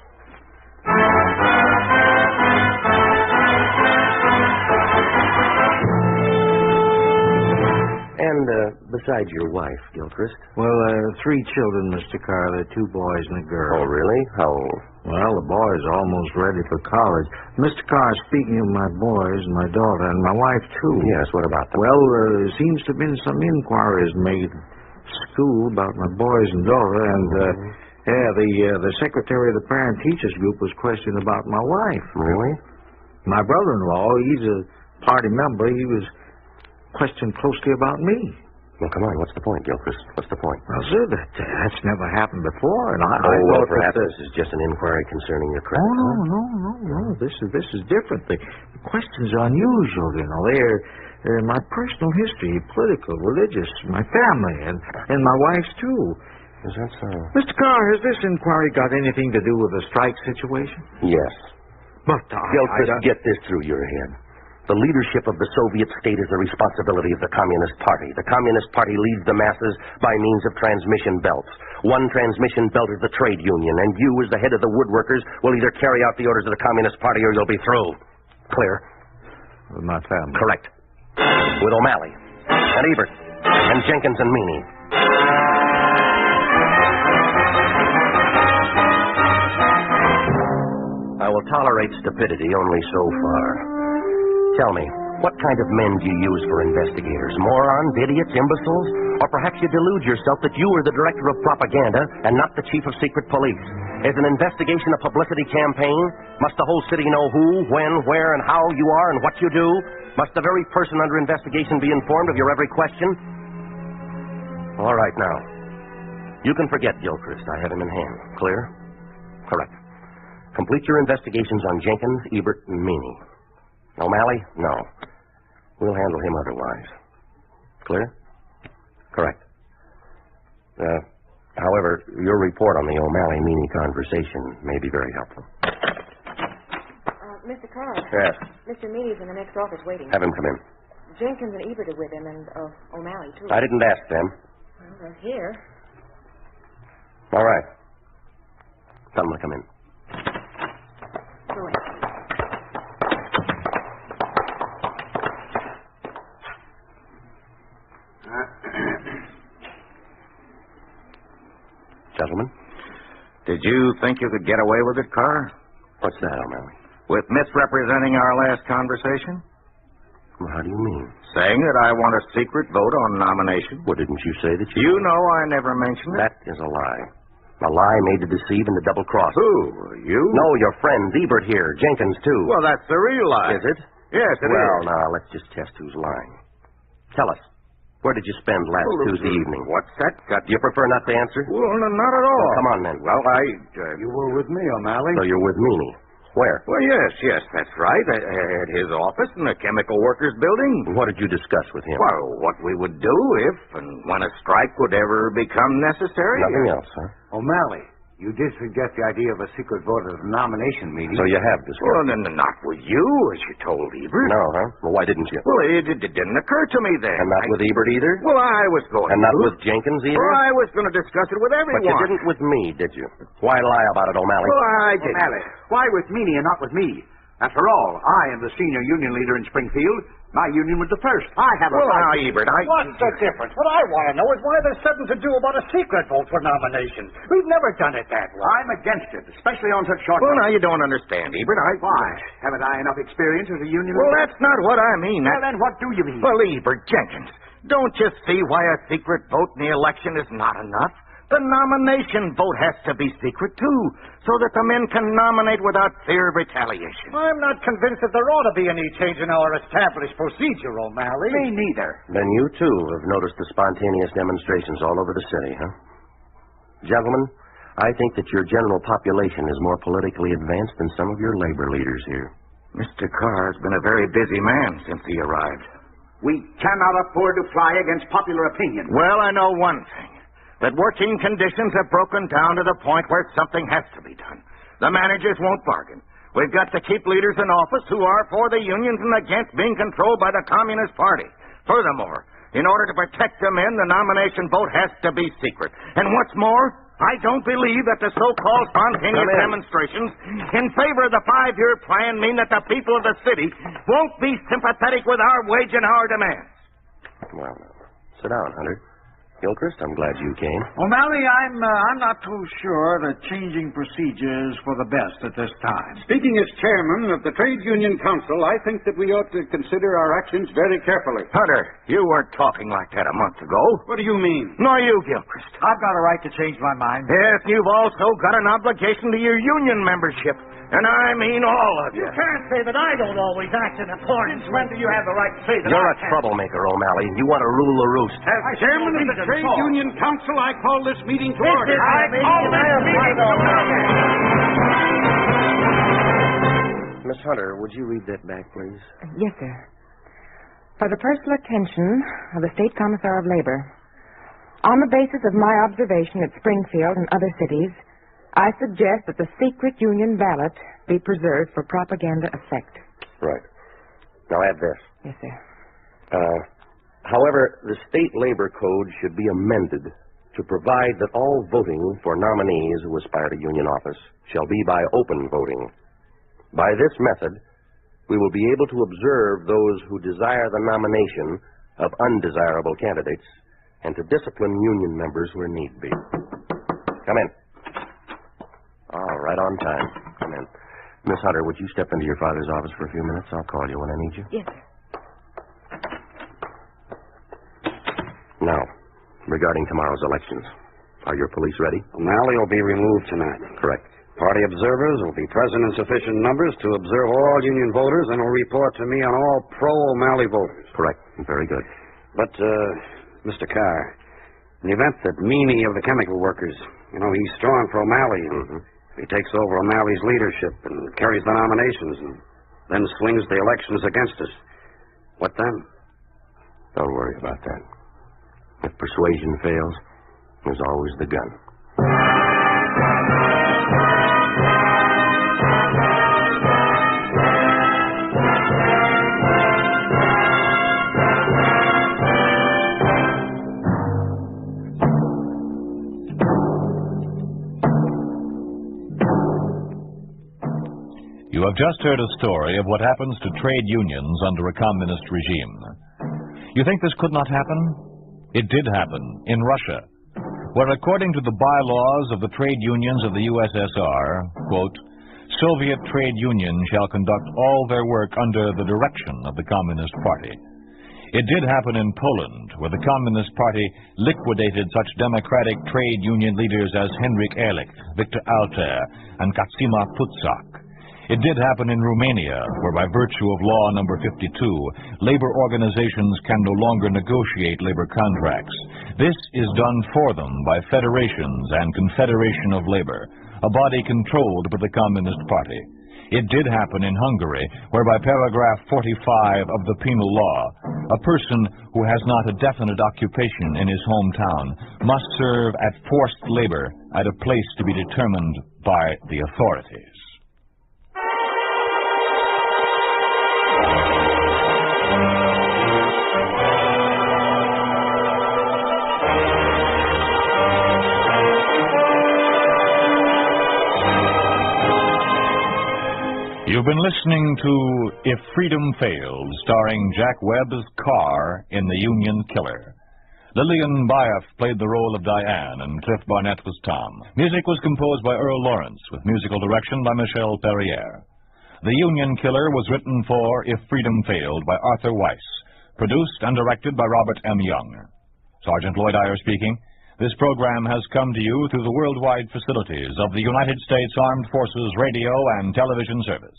And besides your wife, Gilchrist? Well, 3 children, Mr. Carr. They're 2 boys and a girl. Oh, really? How old? Well, the boys are almost ready for college. Mr. Carr, speaking of my boys and my daughter and my wife, too. Yes, what about them? Well, there seems to have been some inquiries made at school about my boys and daughter, and, the secretary of the parent-teachers group was questioning about my wife. Really? My brother-in-law, he's a party member. He was questioned closely about me. Well, come on. What's the point, Gilchrist? What's the point? Well, sir, that's never happened before, and I well, thought perhaps that, this is just an inquiry concerning your credit. Oh, no. This is different. The questions are unusual, you know. They're my personal history, political, religious, my family, and my wife's, too. Is that so? Mr. Carr, has this inquiry got anything to do with the strike situation? Yes. But Gilchrist, get this through your head. The leadership of the Soviet state is the responsibility of the Communist Party. The Communist Party leads the masses by means of transmission belts. One transmission belt is the trade union, and you, as the head of the woodworkers, will either carry out the orders of the Communist Party or you'll be through. Clear? With my family. Correct. With O'Malley, and Ebert, and Jenkins and Meany. I will tolerate stupidity only so far. Tell me, what kind of men do you use for investigators? Morons, idiots, imbeciles? Or perhaps you delude yourself that you are the director of propaganda and not the chief of secret police. Is an investigation a publicity campaign? Must the whole city know who, when, where, and how you are and what you do? Must the very person under investigation be informed of your every question? All right, now. You can forget Gilchrist. I have him in hand. Clear? Correct. Complete your investigations on Jenkins, Ebert, and Meany. O'Malley? No. We'll handle him otherwise. Clear? Correct. However, your report on the O'Malley-Meany conversation may be very helpful. Mr. Carr. Yes. Mr. Meany's in the next office waiting. Have him come in. Jenkins and Ebert are with him, and O'Malley, too. I didn't ask them. Well, they're here. All right. Tell them to come in. Go ahead. Gentlemen? Did you think you could get away with it, Carr? What's that, O'Malley? With misrepresenting our last conversation? Well, how do you mean? Saying that I want a secret vote on nomination. Well, didn't you say that you... You know I never mentioned it. That is a lie. A lie made to deceive and to double-cross. Who? You? No, your friends, Ebert here, Jenkins, too. Well, that's the real lie. Is it? Yes, it is. Well, now, let's just test who's lying. Tell us, where did you spend last Tuesday evening? What's that got? Do you prefer not to answer? Well, no, not at all. Well, come on, then. Well, You were with me, O'Malley. So you're with Meany. Where? Well, yes, that's right. At his office in the Chemical Workers Building. What did you discuss with him? Well, what we would do if and when a strike would ever become necessary. Nothing else, huh? O'Malley, you did suggest the idea of a secret vote at the nomination meeting. So you have discussed Well, then not with you, as you told Ebert. No, huh? Well, why didn't you? Well, it didn't occur to me then. And not with Ebert either? Well, I was going And not to. with Jenkins either? Well, I was going to discuss it with everyone. But you didn't with me, did you? Why lie about it, O'Malley? Well, I didn't. O'Malley, why with Meany and not with me? After all, I am the senior union leader in Springfield. My union was the first. I have a Well, right. now, Ebert, What's the difference? What I want to know is why there's something to do about a secret vote for nominations. We've never done it that way. I'm against it, especially on such short Well, notice. now you don't understand, Ebert. Why? Haven't I enough experience as a union Well, leader? that's not what I mean. Well, then what do you mean? Well, Ebert Jenkins, don't you see why a secret vote in the election is not enough? The nomination vote has to be secret, too, so that the men can nominate without fear of retaliation. I'm not convinced that there ought to be any change in our established procedure, O'Malley. Me neither. Then you, too, have noticed the spontaneous demonstrations all over the city, huh? Gentlemen, I think that your general population is more politically advanced than some of your labor leaders here. Mr. Carr has been a very busy man since he arrived. We cannot afford to fly against popular opinion. Well, I know one thing. That working conditions have broken down to the point where something has to be done. The managers won't bargain. We've got to keep leaders in office who are for the unions and against being controlled by the Communist Party. Furthermore, in order to protect the men, the nomination vote has to be secret. And what's more, I don't believe that the so-called spontaneous demonstrations in favor of the 5-year plan mean that the people of the city won't be sympathetic with our wage and our demands. Well, Sit down, Hunter. Gilchrist, I'm glad you came. O'Malley, I'm not too sure that changing procedures for the best at this time. Speaking as chairman of the Trade Union Council, I think that we ought to consider our actions very carefully. Hunter, you weren't talking like that a month ago. What do you mean? Nor you, Gilchrist. I've got a right to change my mind. Yes, you've also got an obligation to your union membership. And I mean all of you. You can't say that I don't always act in accordance. When do you have the right to say that You're I a troublemaker, O'Malley. You want to rule the roost. As chairman of the Trade Union Council, I call this meeting to order. I call this meeting to order. Miss Hunter, would you read that back, please? Yes, sir. For the personal attention of the State Commissar of Labor, on the basis of my observation at Springfield and other cities, I suggest that the secret union ballot be preserved for propaganda effect. Right. Now add this. Yes, sir. However, the state labor code should be amended to provide that all voting for nominees who aspire to union office shall be by open voting. By this method, we will be able to observe those who desire the nomination of undesirable candidates and to discipline union members where need be. Come in. Oh, right on time. Come in. Miss Hunter, would you step into your father's office for a few minutes? I'll call you when I need you. Yes, sir. Now, regarding tomorrow's elections, are your police ready? O'Malley will be removed tonight. Correct. Party observers will be present in sufficient numbers to observe all union voters and will report to me on all pro-O'Malley voters. Correct. Very good. But, Mr. Carr, in the event that Meany of the chemical workers, he's strong for O'Malley. Mm-hmm. He takes over O'Malley's leadership and carries the nominations and then swings the elections against us. What then? Don't worry about that. If persuasion fails, there's always the gun. You have just heard a story of what happens to trade unions under a communist regime. You think this could not happen? It did happen in Russia, where according to the bylaws of the trade unions of the USSR, quote, Soviet trade unions shall conduct all their work under the direction of the Communist Party. It did happen in Poland, where the Communist Party liquidated such democratic trade union leaders as Henryk Ehrlich, Viktor Alter, and Katsima Putsak. It did happen in Romania, where by virtue of law number 52, labor organizations can no longer negotiate labor contracts. This is done for them by federations and Confederation of Labor, a body controlled by the Communist Party. It did happen in Hungary, where by paragraph 45 of the penal law, a person who has not a definite occupation in his hometown must serve at forced labor at a place to be determined by the authorities. You've been listening to If Freedom Fails, starring Jack Webb's Carr in The Union Killer. Lillian Byoff played the role of Diane, and Cliff Barnett was Tom. Music was composed by Earl Lawrence, with musical direction by Michel Perrier. The Union Killer was written for If Freedom Failed by Arthur Weiss, produced and directed by Robert M. Young. Sergeant Lloyd Iyer speaking. This program has come to you through the worldwide facilities of the United States Armed Forces Radio and Television Service.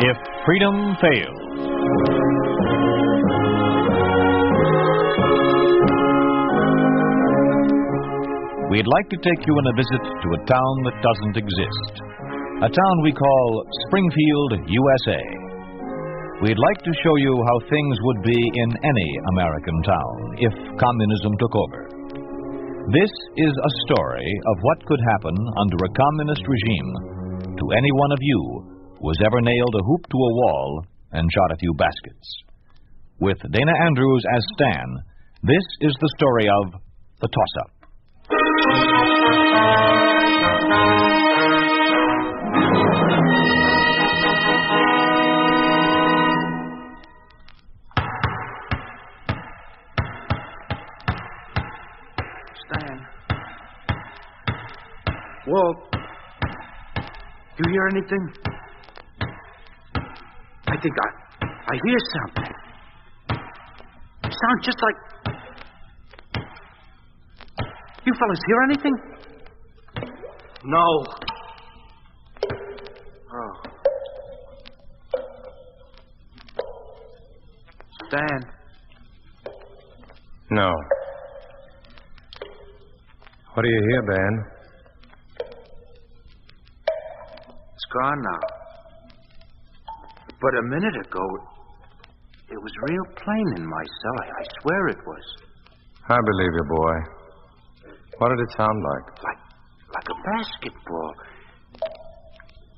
If Freedom Fails. We'd like to take you on a visit to a town that doesn't exist. A town we call Springfield, USA. We'd like to show you how things would be in any American town if communism took over. This is a story of what could happen under a communist regime to any one of you who has ever nailed a hoop to a wall and shot a few baskets. With Dana Andrews as Stan, this is the story of The Toss-Up. Stan. Walt. Do you hear anything? I think I hear something. It sounds just like... You fellas hear anything? No. Oh. Stan. No. What do you hear, Ben? It's gone now. But a minute ago, it was real plain in my cell. I swear it was. I believe you, boy. What did it sound like? Like a basketball.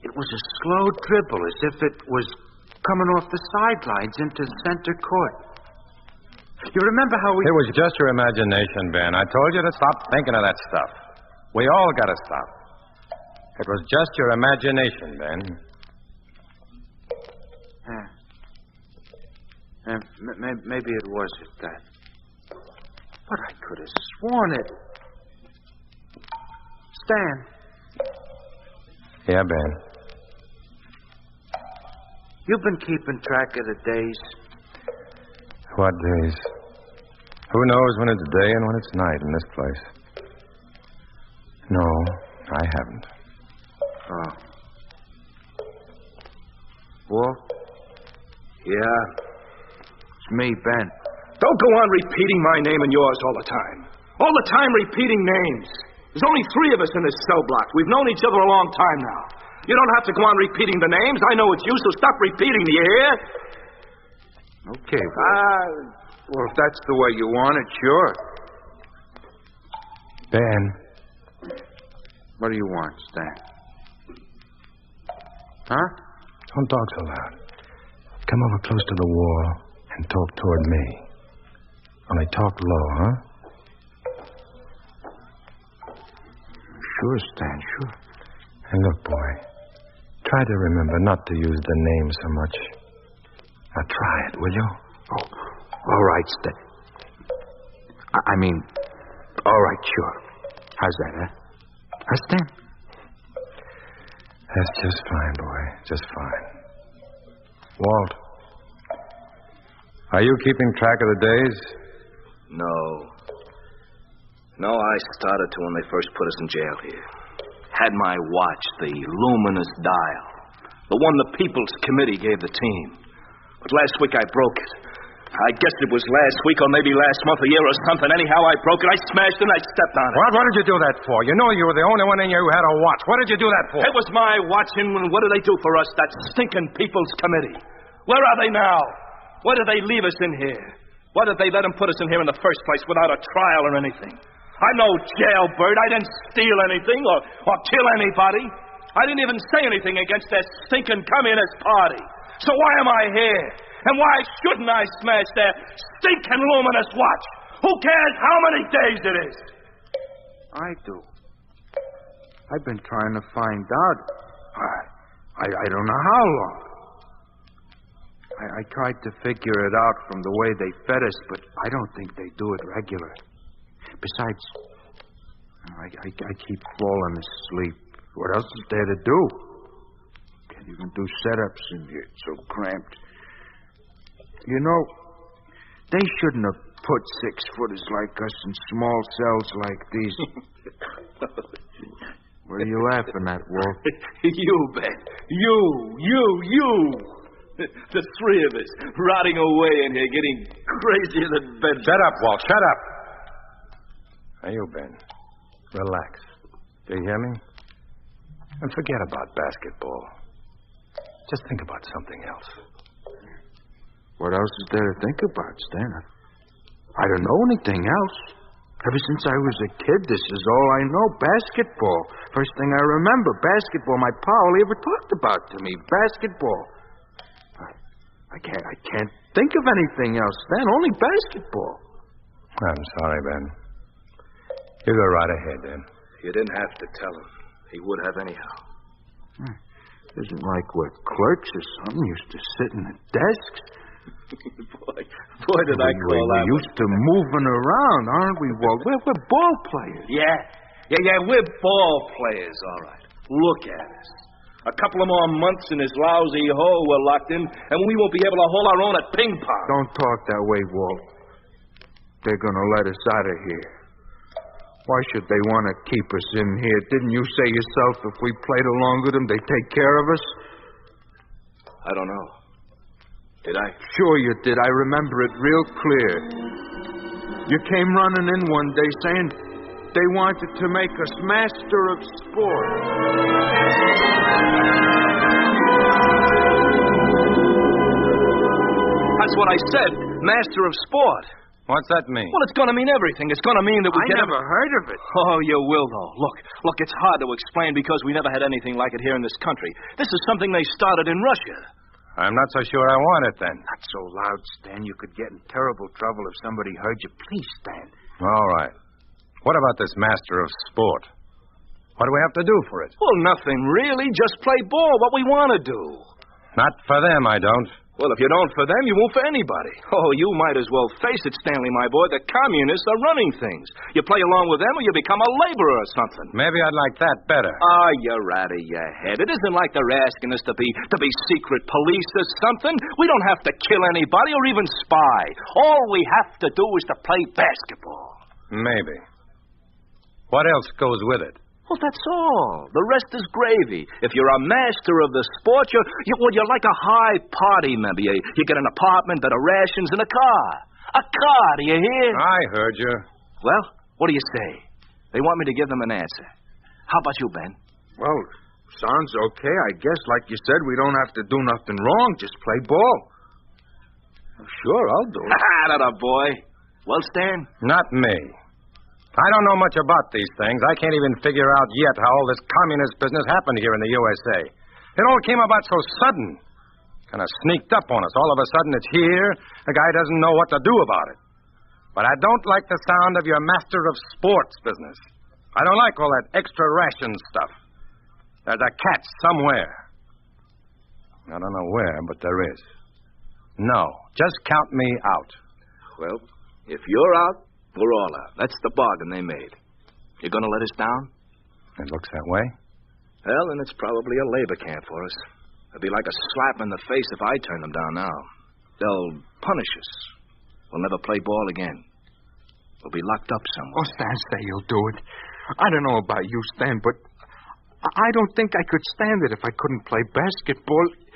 It was a slow dribble, as if it was coming off the sidelines into center court. You remember how we... It was just your imagination, Ben. I told you to stop thinking of that stuff. We all got to stop. It was just your imagination, Ben. Maybe it was at that. But I could have sworn it. Stan. Yeah, Ben. You've been keeping track of the days. What days? Who knows when it's day and when it's night in this place? No, I haven't. Oh. Walt? Yeah. It's me, Ben. Don't go on repeating my name and yours all the time. All the time repeating names. There's only 3 of us in this cell block. We've known each other a long time now. You don't have to go on repeating the names. I know it's you, so stop repeating, do you hear? Okay, well, if that's the way you want it, sure. Ben. What do you want, Stan? Huh? Don't talk so loud. Come over close to the wall and talk toward me. Only talk low, huh? Sure, Stan, sure. And look, boy, try to remember not to use the name so much. Now try it, will you? Oh, all right, Stan. I mean, all right, sure. How's that, huh? Huh, Stan? That's just fine, boy. Just fine. Walt, are you keeping track of the days? No, I started to when they first put us in jail here. Had my watch, the luminous dial. The one the People's Committee gave the team. But last week I broke it. I guess it was last week or maybe last month, a year or something. Anyhow, I broke it. I smashed it and I stepped on it. What did you do that for? You know you were the only one in here who had a watch. What did you do that for? It was my watch, and what do they do for us, that stinking People's Committee? Where are they now? Why did they leave us in here? Why did they let them put us in here in the first place without a trial or anything? I'm no jailbird. I didn't steal anything or kill anybody. I didn't even say anything against that stinking Communist Party. So why am I here? And why shouldn't I smash their stinking luminous watch? Who cares how many days it is? I do. I've been trying to find out. I don't know how long. I tried to figure it out from the way they fed us, but I don't think they do it regular. Besides, I keep falling asleep. What else is there to do? Can't even do setups in here. It's so cramped. You know, they shouldn't have put 6-footers like us in small cells like these. What are you laughing at, Wolf? You, Ben. You. The three of us, rotting away in here, getting crazier than bed. Shut up, Walt. Shut up. Now, you, Ben. Relax. Do you hear me? And forget about basketball. Just think about something else. What else is there to think about, Stan? I don't know anything else. Ever since I was a kid, this is all I know. Basketball. First thing I remember, basketball. My pa only ever talked about to me. Basketball. I can't think of anything else, Stan. Only basketball. I'm sorry, Ben. You go right ahead, then. You didn't have to tell him. He would have anyhow. Isn't like what clerks or something used to sit in the desks. Boy, did I call that. We're used to moving around, aren't we, Walt? We're ball players. Yeah, we're ball players, all right. Look at us. A couple of more months in this lousy hole we're locked in, and we won't be able to hold our own at ping pong. Don't talk that way, Walt. They're going to let us out of here. Why should they want to keep us in here? Didn't you say yourself if we played along with them, they'd take care of us? I don't know. Did I? Sure you did. I remember it real clear. You came running in one day saying they wanted to make us master of sport. That's what I said. Master of sport. What's that mean? Well, it's going to mean everything. It's going to mean that we I never heard of it. Oh, you will, though. Look, it's hard to explain because we never had anything like it here in this country. This is something they started in Russia. I'm not so sure I want it, then. Not so loud, Stan. You could get in terrible trouble if somebody heard you. Please, Stan. All right. What about this master of sport? What do we have to do for it? Well, nothing, really. Just play ball, what we want to do. Not for them, I don't. Well, if you don't for them, you won't for anybody. Oh, you might as well face it, Stanley, my boy. The communists are running things. You play along with them or you become a laborer or something. Maybe I'd like that better. Oh, you're out of your head. It isn't like they're asking us to be secret police or something. We don't have to kill anybody or even spy. All we have to do is to play basketball. Maybe. What else goes with it? Well, that's all. The rest is gravy. If you're a master of the sport, you're like a high party member. You get an apartment, better rations, and a car. A car, do you hear? I heard you. Well, what do you say? They want me to give them an answer. How about you, Ben? Well, sounds okay. I guess, like you said, we don't have to do nothing wrong. Just play ball. Well, sure, I'll do it. That a boy. Well, Stan? Not me. I don't know much about these things. I can't even figure out yet how all this communist business happened here in the USA. It all came about so sudden. Kind of sneaked up on us. All of a sudden it's here. The guy doesn't know what to do about it. But I don't like the sound of your master of sports business. I don't like all that extra ration stuff. There's a catch somewhere. I don't know where, but there is. No, just count me out. Well, if you're out, we're all out. That's the bargain they made. You're going to let us down? It looks that way. Well, then it's probably a labor camp for us. It'd be like a slap in the face if I turn them down now. They'll punish us. We'll never play ball again. We'll be locked up somewhere. Oh, Stan, say you'll do it. I don't know about you, Stan, but I don't think I could stand it if I couldn't play basketball.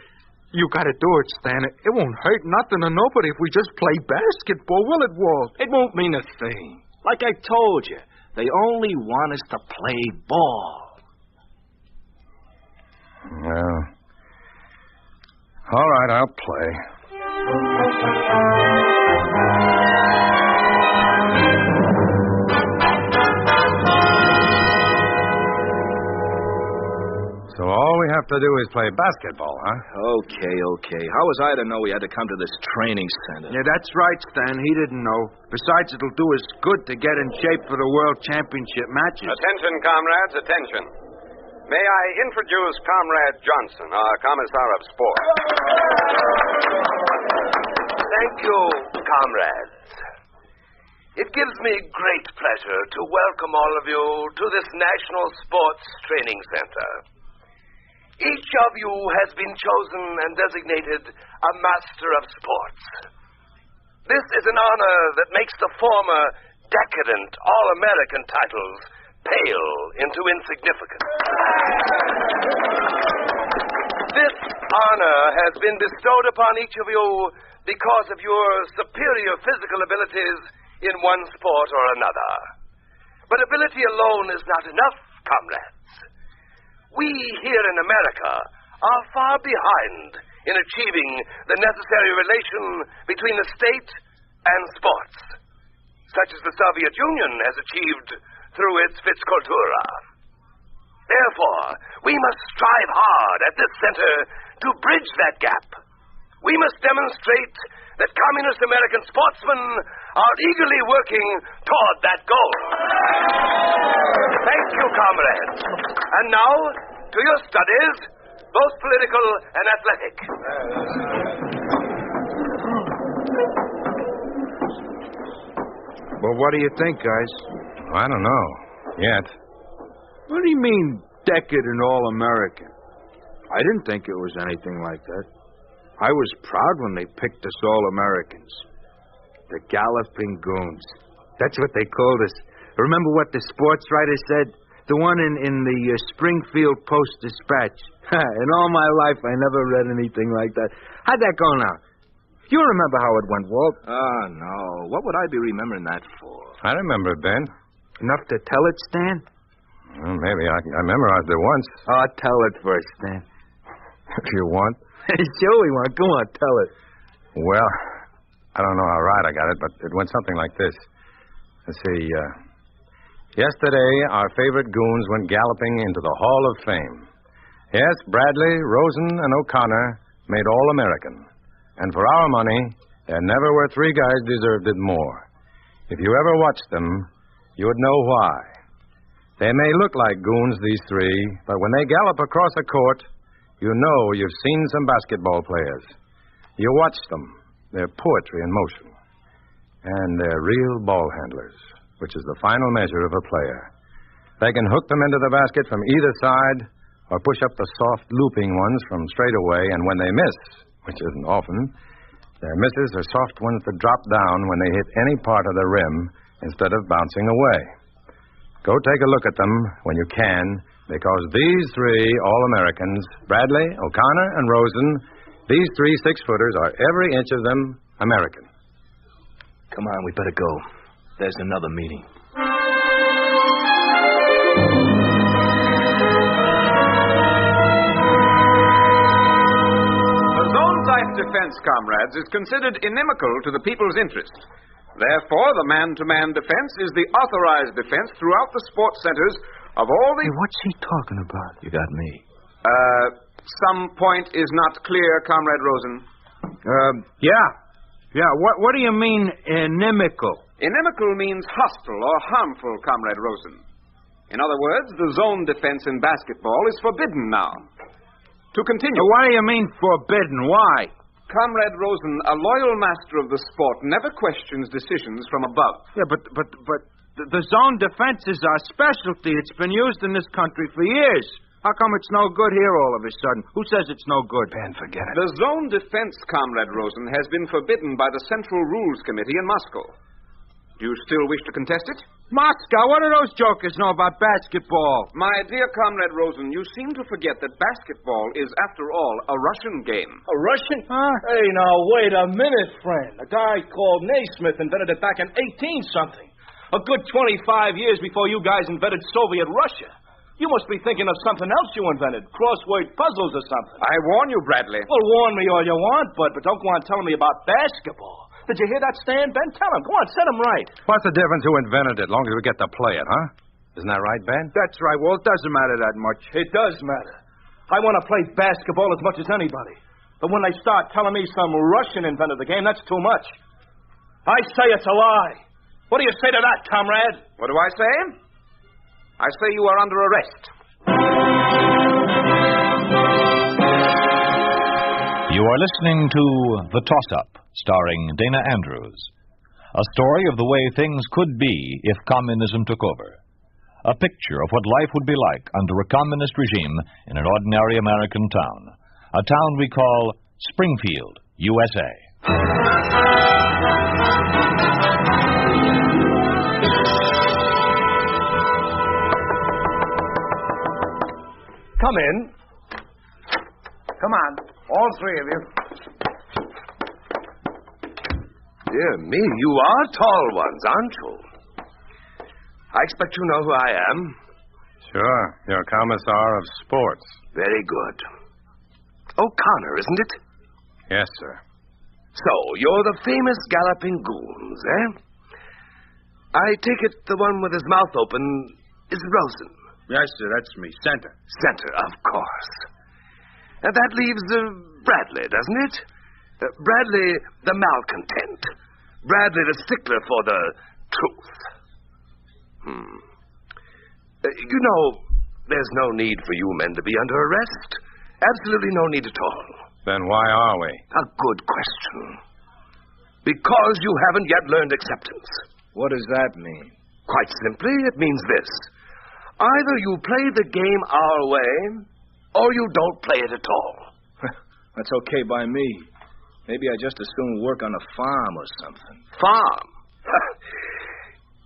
You gotta do it, Stan. It won't hurt nothing to nobody if we just play basketball, will it, Walt? It won't mean a thing. Like I told you, they only want us to play ball. Well, all right, I'll play. So all we have to do is play basketball, huh? Okay. How was I to know we had to come to this training center? Yeah, that's right, Stan. He didn't know. Besides, it'll do us good to get in shape for the World Championship matches. Attention, comrades, attention. May I introduce Comrade Johnson, our Commissar of Sport. Thank you, comrades. It gives me great pleasure to welcome all of you to this National Sports Training Center. Each of you has been chosen and designated a Master of Sports. This is an honor that makes the former decadent All-American titles pale into insignificance. This honor has been bestowed upon each of you because of your superior physical abilities in one sport or another. But ability alone is not enough, comrades. We here in America are far behind in achieving the necessary relation between the state and sports, such as the Soviet Union has achieved through its Fitzcultura. Therefore, we must strive hard at this center to bridge that gap. We must demonstrate that communist American sportsmen are eagerly working toward that goal. Thank you, comrades. And now, to your studies, both political and athletic. Well, what do you think, guys? I don't know. Yet. What do you mean, decadent All-American? I didn't think it was anything like that. I was proud when they picked us All-Americans. The Galloping Goons. That's what they called us. Remember what the sports writer said? The one in the Springfield Post-Dispatch. In all my life, I never read anything like that. How'd that go now? You remember how it went, Walt? Oh, no. What would I be remembering that for? I remember it, Ben. Enough to tell it, Stan? Well, maybe. I memorized it once. Oh, tell it first, Stan. If you want. Sure we want. Go on, tell it. Well, I don't know how right I got it, but it went something like this. Let's see. Yesterday, our favorite goons went galloping into the Hall of Fame. Yes, Bradley, Rosen, and O'Connor made All-American. And for our money, there never were three guys deserved it more. If you ever watched them, you would know why. They may look like goons, these three, but when they gallop across a court, you know you've seen some basketball players. You watch them. They're poetry in motion. And they're real ball handlers, which is the final measure of a player. They can hook them into the basket from either side or push up the soft, looping ones from straight away, and when they miss, which isn't often, their misses are soft ones that drop down when they hit any part of the rim instead of bouncing away. Go take a look at them when you can, because these three All-Americans, Bradley, O'Connor, and Rosen, these three six-footers are every inch of them American. Come on, we better go. There's another meeting. The zone-type defense, comrades, is considered inimical to the people's interest. Therefore, the man-to-man defense is the authorized defense throughout the sports centers of all the... Hey, what's he talking about? You got me. Some point is not clear, Comrade Rosen. Yeah. What do you mean, inimical? Inimical means hostile or harmful, Comrade Rosen. In other words, the zone defense in basketball is forbidden now. To continue... What do you mean, forbidden? Why? Comrade Rosen, a loyal master of the sport never questions decisions from above. Yeah, but the zone defense is our specialty. It's been used in this country for years. How come it's no good here all of a sudden? Who says it's no good? Ben, forget it. The zone defense, Comrade Rosen, has been forbidden by the Central Rules Committee in Moscow. Do you still wish to contest it? Moscow? What do those jokers know about basketball? My dear Comrade Rosen, you seem to forget that basketball is, after all, a Russian game. A Russian? Huh? Hey, now, wait a minute, friend. A guy called Naismith invented it back in 18-something. A good 25 years before you guys invented Soviet Russia. You must be thinking of something else you invented. Crossword puzzles or something. I warn you, Bradley. Well, warn me all you want, but don't go on telling me about basketball. Did you hear that, Stan? Ben, tell him. Go on, set him right. What's the difference who invented it, as long as we get to play it, huh? Isn't that right, Ben? That's right. Well, it doesn't matter that much. It does matter. I want to play basketball as much as anybody. But when they start telling me some Russian invented the game, that's too much. I say it's a lie. What do you say to that, comrade? What do I say? I say you are under arrest. You are listening to The Toss-Up, starring Dana Andrews. A story of the way things could be if communism took over. A picture of what life would be like under a communist regime in an ordinary American town. A town we call Springfield, USA. Come in. Come on, all three of you. Dear me, you are tall ones, aren't you? I expect you know who I am. Sure. You're Commissar of Sports. Very good. O'Connor, isn't it? Yes, sir. So, you're the famous galloping goons, eh? I take it the one with his mouth open is Rosen. Yes, sir, that's me. Center. Center, of course. That leaves Bradley, doesn't it? Bradley, the malcontent. Bradley, the stickler for the truth. You know, there's no need for you men to be under arrest. Absolutely no need at all. Then why are we? A good question. Because you haven't yet learned acceptance. What does that mean? Quite simply, it means this. Either you play the game our way, or you don't play it at all. That's okay by me. Maybe I just as soon work on a farm or something. Farm?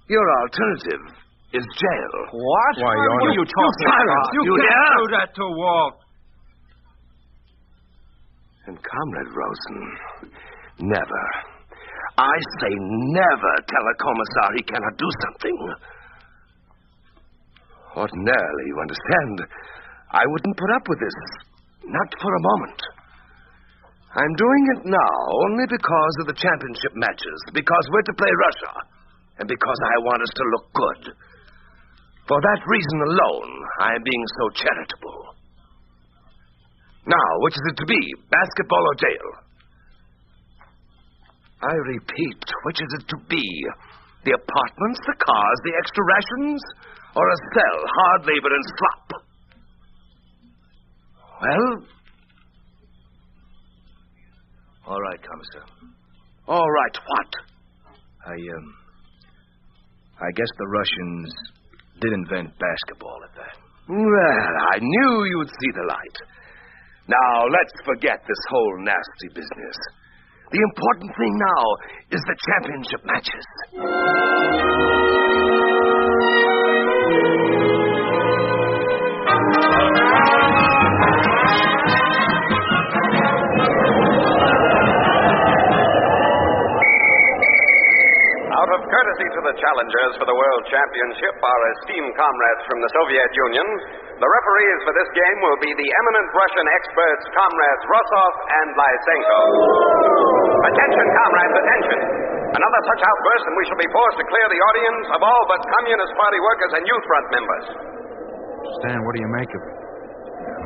Your alternative is jail. What? Why, what are you talking about? You can't dare? do that to Walt. And Comrade Rosen, never, I say never tell a commissar he cannot do something. Ordinarily, you understand, I wouldn't put up with this. Not for a moment. I'm doing it now only because of the championship matches, because we're to play Russia, and because I want us to look good. For that reason alone, I am being so charitable. Now, which is it to be, basketball or jail? I repeat, which is it to be? The apartments, the cars, the extra rations, or a cell, hard labor and slop? Well? All right, Commissar. All right, what? I guess the Russians did invent basketball at that. Well, I knew you'd see the light. Now, let's forget this whole nasty business. The important thing now is the championship matches. Out of courtesy to the challengers for the World Championship, our esteemed comrades from the Soviet Union, the referees for this game will be the eminent Russian experts, Comrades Rosov and Lysenko. Attention, comrades, attention. Another such outburst and we shall be forced to clear the audience of all but Communist Party workers and Youth Front members. Stan, what do you make of it?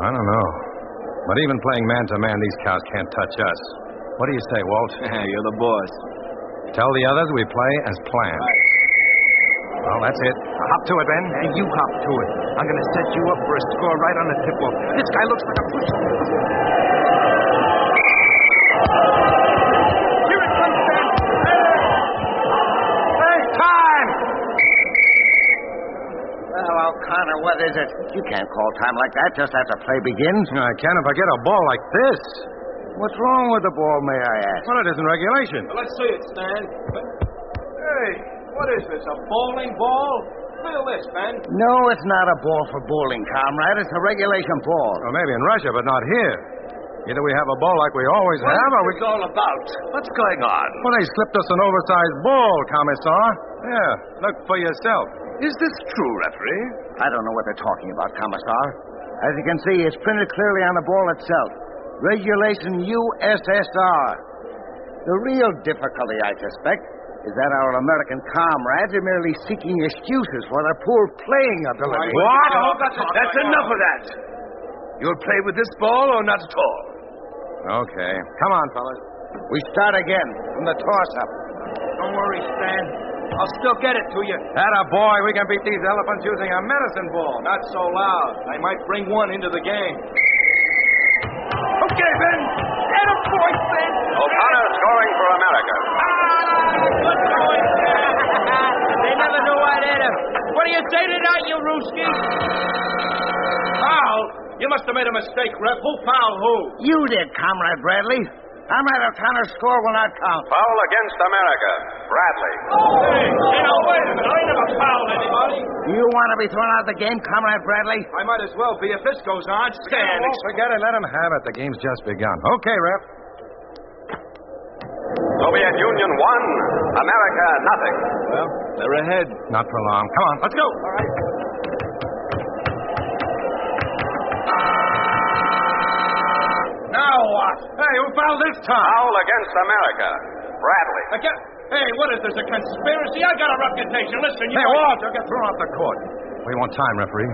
I don't know. But even playing man-to-man, these cows can't touch us. What do you say, Walt? You're the boss. Tell the others we play as planned. Well, that's it. Hop to it, Ben. And you hop to it. I'm going to set you up for a score right on the tip-off. This guy looks like a push. Here it comes, Ben. Hey, time! Well, O'Connor, what is it? You can't call time like that just after play begins. I can if I get a ball like this. What's wrong with the ball, may I ask? Well, it isn't regulation. Well, let's see it, Stan. Hey, what is this, a bowling ball? Feel this, Ben. No, it's not a ball for bowling, comrade. It's a regulation ball. Well, maybe in Russia, but not here. Either we have a ball like we always have, or we... What's all about? What's going on? Well, they slipped us an oversized ball, Commissar. Yeah, look for yourself. Is this true, referee? I don't know what they're talking about, Commissar. As you can see, it's printed clearly on the ball itself. Regulation USSR. The real difficulty, I suspect, is that our American comrades are merely seeking excuses for their poor playing ability. What? That's enough of that. You'll play with this ball or not at all? Okay. Come on, fellas. We start again from the toss-up. Don't worry, Stan. I'll still get it to you. Atta boy, we can beat these elephants using a medicine ball. Not so loud. I might bring one into the game. Okay, Ben. Atta boy, Ben. O'Connor scoring for America. Good going, Stan. They never knew I'd hit him. What do you say to that, you Ruski? Foul? You must have made a mistake, Rep. Who fouled who? You did, Comrade Bradley. Comrade O'Connor's score will not count. Foul against America. Bradley. Hey, now, wait a minute. I never fouled anybody. You want to be thrown out of the game, Comrade Bradley? I might as well be if this goes on. Stand. Forget it. Let him have it. The game's just begun. Okay, ref. Soviet Union 1, America nothing. Well, they're ahead. Not for long. Come on, let's go. All right. Now what? Hey, who fouled this time? Foul against America. Bradley. Again? Hey, what is this, a conspiracy? I got a reputation. Listen, you... Hey, Walt, you'll get thrown off the court. We want time, referee.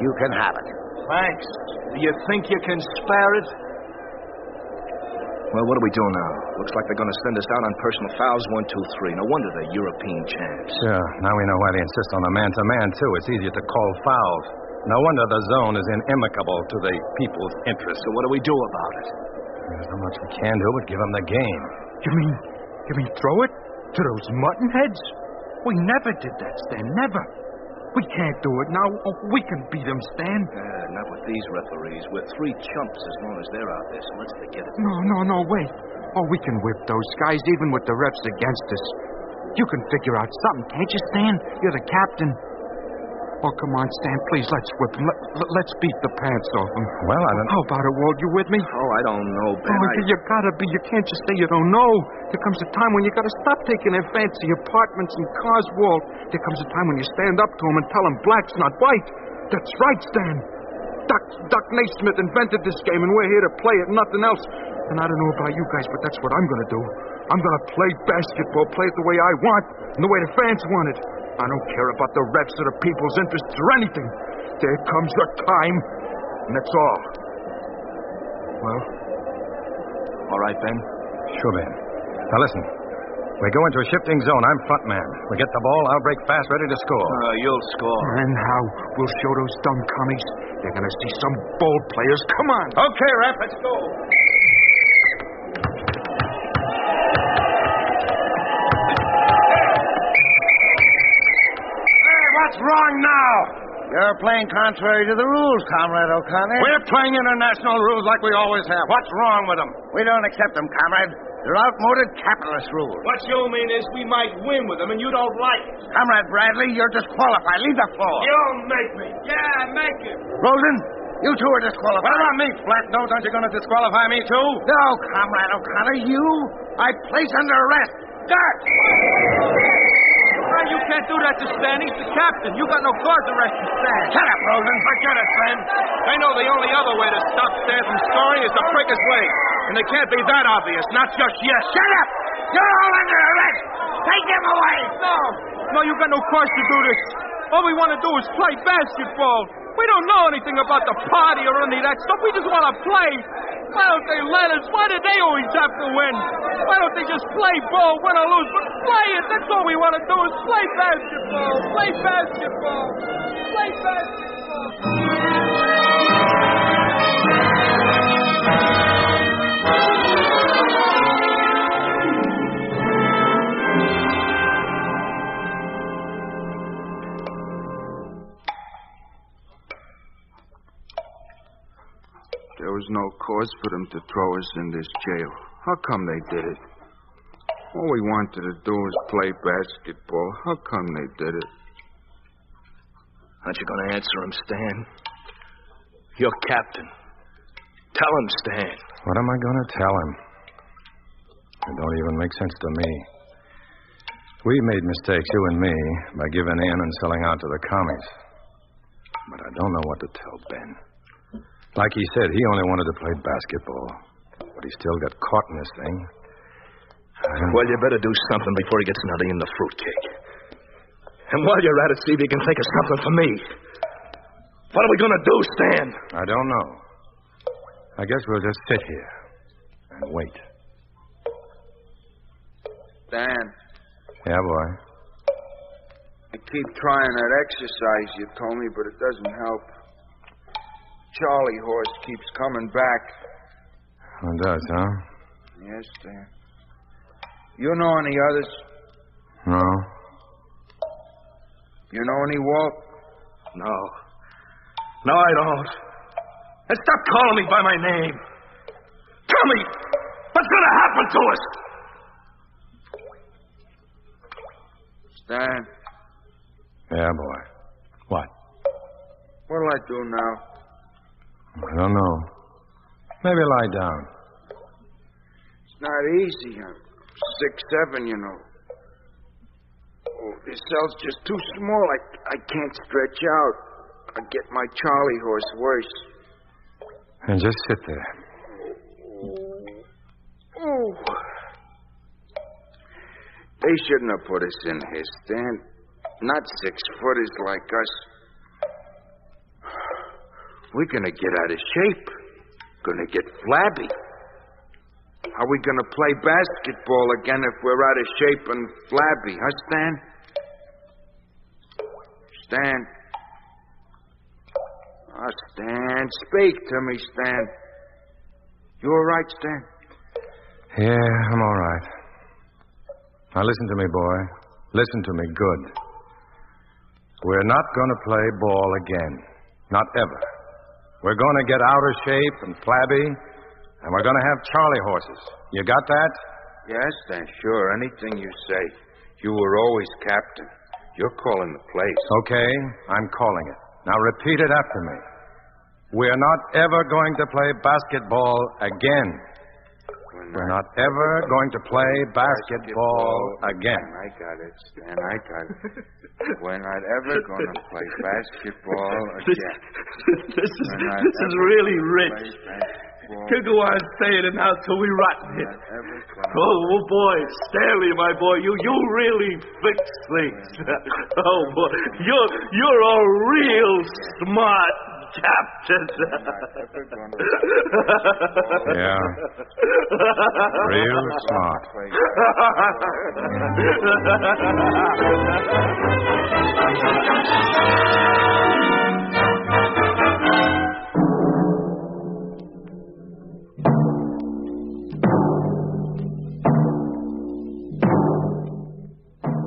You can have it. Thanks. Do you think you can spare it? Well, what do we do now? Looks like they're going to send us out on personal fouls 1, 2, 3. No wonder they're European champs. Sure. Now we know why they insist on the man-to-man, too. It's easier to call fouls. No wonder the zone is inimical to the people's interest. So what do we do about it? There's not much we can do but give them the game. You mean throw it to those mutton heads? We never did that, Stan. Never. We can't do it now. Oh, we can beat them, Stan. Not with these referees. We're 3 chumps as long as they're out there, so let's forget it. No, wait. Oh, we can whip those guys even with the refs against us. You can figure out something, can't you, Stan? You're the captain. Oh, come on, Stan, please, let's whip them. Let's beat the pants off them. Well, I don't... How about it, Walt? You with me? Oh, I don't know, Ben. You gotta be. You can't just say you don't know. There comes a time when you gotta stop taking their fancy apartments and cars, Walt. There comes a time when you stand up to them and tell them black's not white. That's right, Stan. Doc Naismith invented this game, and we're here to play it, nothing else. And I don't know about you guys, but that's what I'm gonna do. I'm gonna play basketball, play it the way I want, and the way the fans want it. I don't care about the refs or the people's interests or anything. There comes a time, and that's all. Well, all right, Ben. Sure, Ben. Now, listen. We go into a shifting zone. I'm front man. We get the ball. I'll break fast, ready to score. You'll score. And how? We'll show those dumb commies. They're going to see some bold players. Come on. Okay, ref. Let's go. What's wrong now? You're playing contrary to the rules, Comrade O'Connor. We're playing international rules like we always have. What's wrong with them? We don't accept them, Comrade. They're outmoded capitalist rules. What you mean is we might win with them and you don't like it. Comrade Bradley, you're disqualified. Leave the floor. You'll make me. Yeah, make it. Rosen, you two are disqualified. What about me, Flatnose? Aren't you going to disqualify me, too? No, Comrade O'Connor. I place under arrest. Start! You can't do that to Stan. He's the captain. You got no cause to arrest Stan. Shut up, Rosen. Forget it, Stan. They know the only other way to stop Stan from scoring is to break his leg. And it can't be that obvious. Not just yet. Shut up! You're all under arrest. Take him away. No, you got no cause to do this. All we want to do is play basketball. We don't know anything about the party or any of that stuff. We just want to play. Why don't they let us? Why do they always have to win? Why don't they just play ball, win or lose? But play it. That's all we want to do is play basketball. Play basketball. Play basketball. There was no cause for them to throw us in this jail. How come they did it? All we wanted to do was play basketball. How come they did it? Aren't you going to answer him, Stan? You're captain. Tell him, Stan. What am I going to tell him? It don't even make sense to me. We made mistakes, you and me, by giving in and selling out to the commies. But I don't know what to tell Ben. Like he said, he only wanted to play basketball. But he still got caught in this thing. Well, you better do something before he gets nutty in the fruitcake. And while you're at it, see if you can think of something for me. What are we going to do, Stan? I don't know. I guess we'll just sit here and wait. Dan. Yeah, boy. I keep trying that exercise you told me, but it doesn't help. Charlie horse keeps coming back. It does, huh? Yes, Dan. You know any others? No. You know any, Walt? No. No, I don't. And stop calling me by my name. Tell me, What's going to happen to us? Stan. Yeah, boy. What? What'll I do now? I don't know. Maybe lie down. It's not easy. I'm 6'7", you know. Oh, this cell's just too small. I can't stretch out. I get my Charlie horse worse. And just sit there. Oh. They shouldn't have put us in here, Stan. Not 6-footers like us. We're gonna get out of shape. Gonna get flabby. How are we gonna play basketball again if we're out of shape and flabby, huh, Stan? Stan. Oh, Stan, speak to me, Stan. You all right, Stan? Yeah, I'm all right. Now listen to me, boy. Listen to me good. We're not going to play ball again. Not ever. We're going to get out of shape and flabby, and we're going to have Charlie horses. You got that? Yes, Stan, sure. Anything you say. You were always captain. You're calling the plays. Okay, I'm calling it. Now repeat it after me. We're not ever going to play basketball again. We're not ever going to play basketball again. I got it, Stan. I got it. We're not ever going to play basketball again. This is really rich. Could go on saying it now till we rotten it. Oh, boy, Stanley, my boy, you really fix things. Oh, boy, you're a real smart captain. Yeah. Real smart.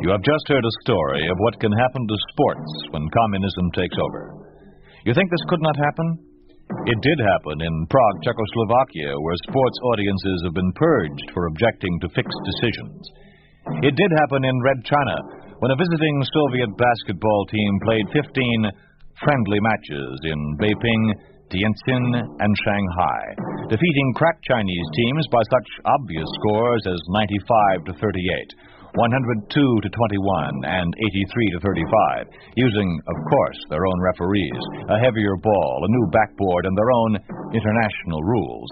You have just heard a story of what can happen to sports when communism takes over. You think this could not happen? It did happen in Prague, Czechoslovakia, where sports audiences have been purged for objecting to fixed decisions. It did happen in Red China, when a visiting Soviet basketball team played 15 friendly matches in Beiping, Tianjin, and Shanghai, defeating crack Chinese teams by such obvious scores as 95-38. 102-21 and 83-35, using, of course, their own referees, a heavier ball, a new backboard, and their own international rules,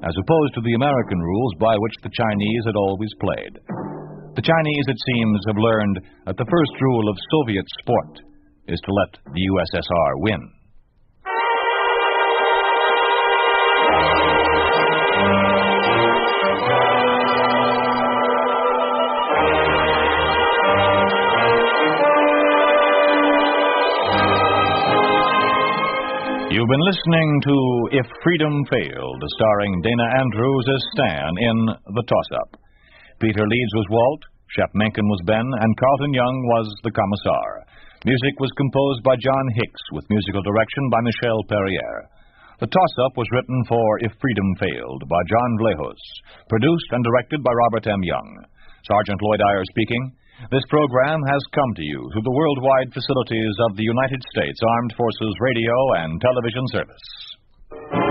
as opposed to the American rules by which the Chinese had always played. The Chinese, it seems, have learned that the first rule of Soviet sport is to let the USSR win. You've been listening to If Freedom Failed, starring Dana Andrews as Stan in The Toss-Up. Peter Leeds was Walt, Shep Menken was Ben, and Carlton Young was the Commissar. Music was composed by John Hicks, with musical direction by Michel Perrier. The Toss-Up was written for If Freedom Failed by John Vlahos, produced and directed by Robert M. Young. Sergeant Lloyd Iyer speaking. This program has come to you through the worldwide facilities of the United States Armed Forces Radio and Television Service.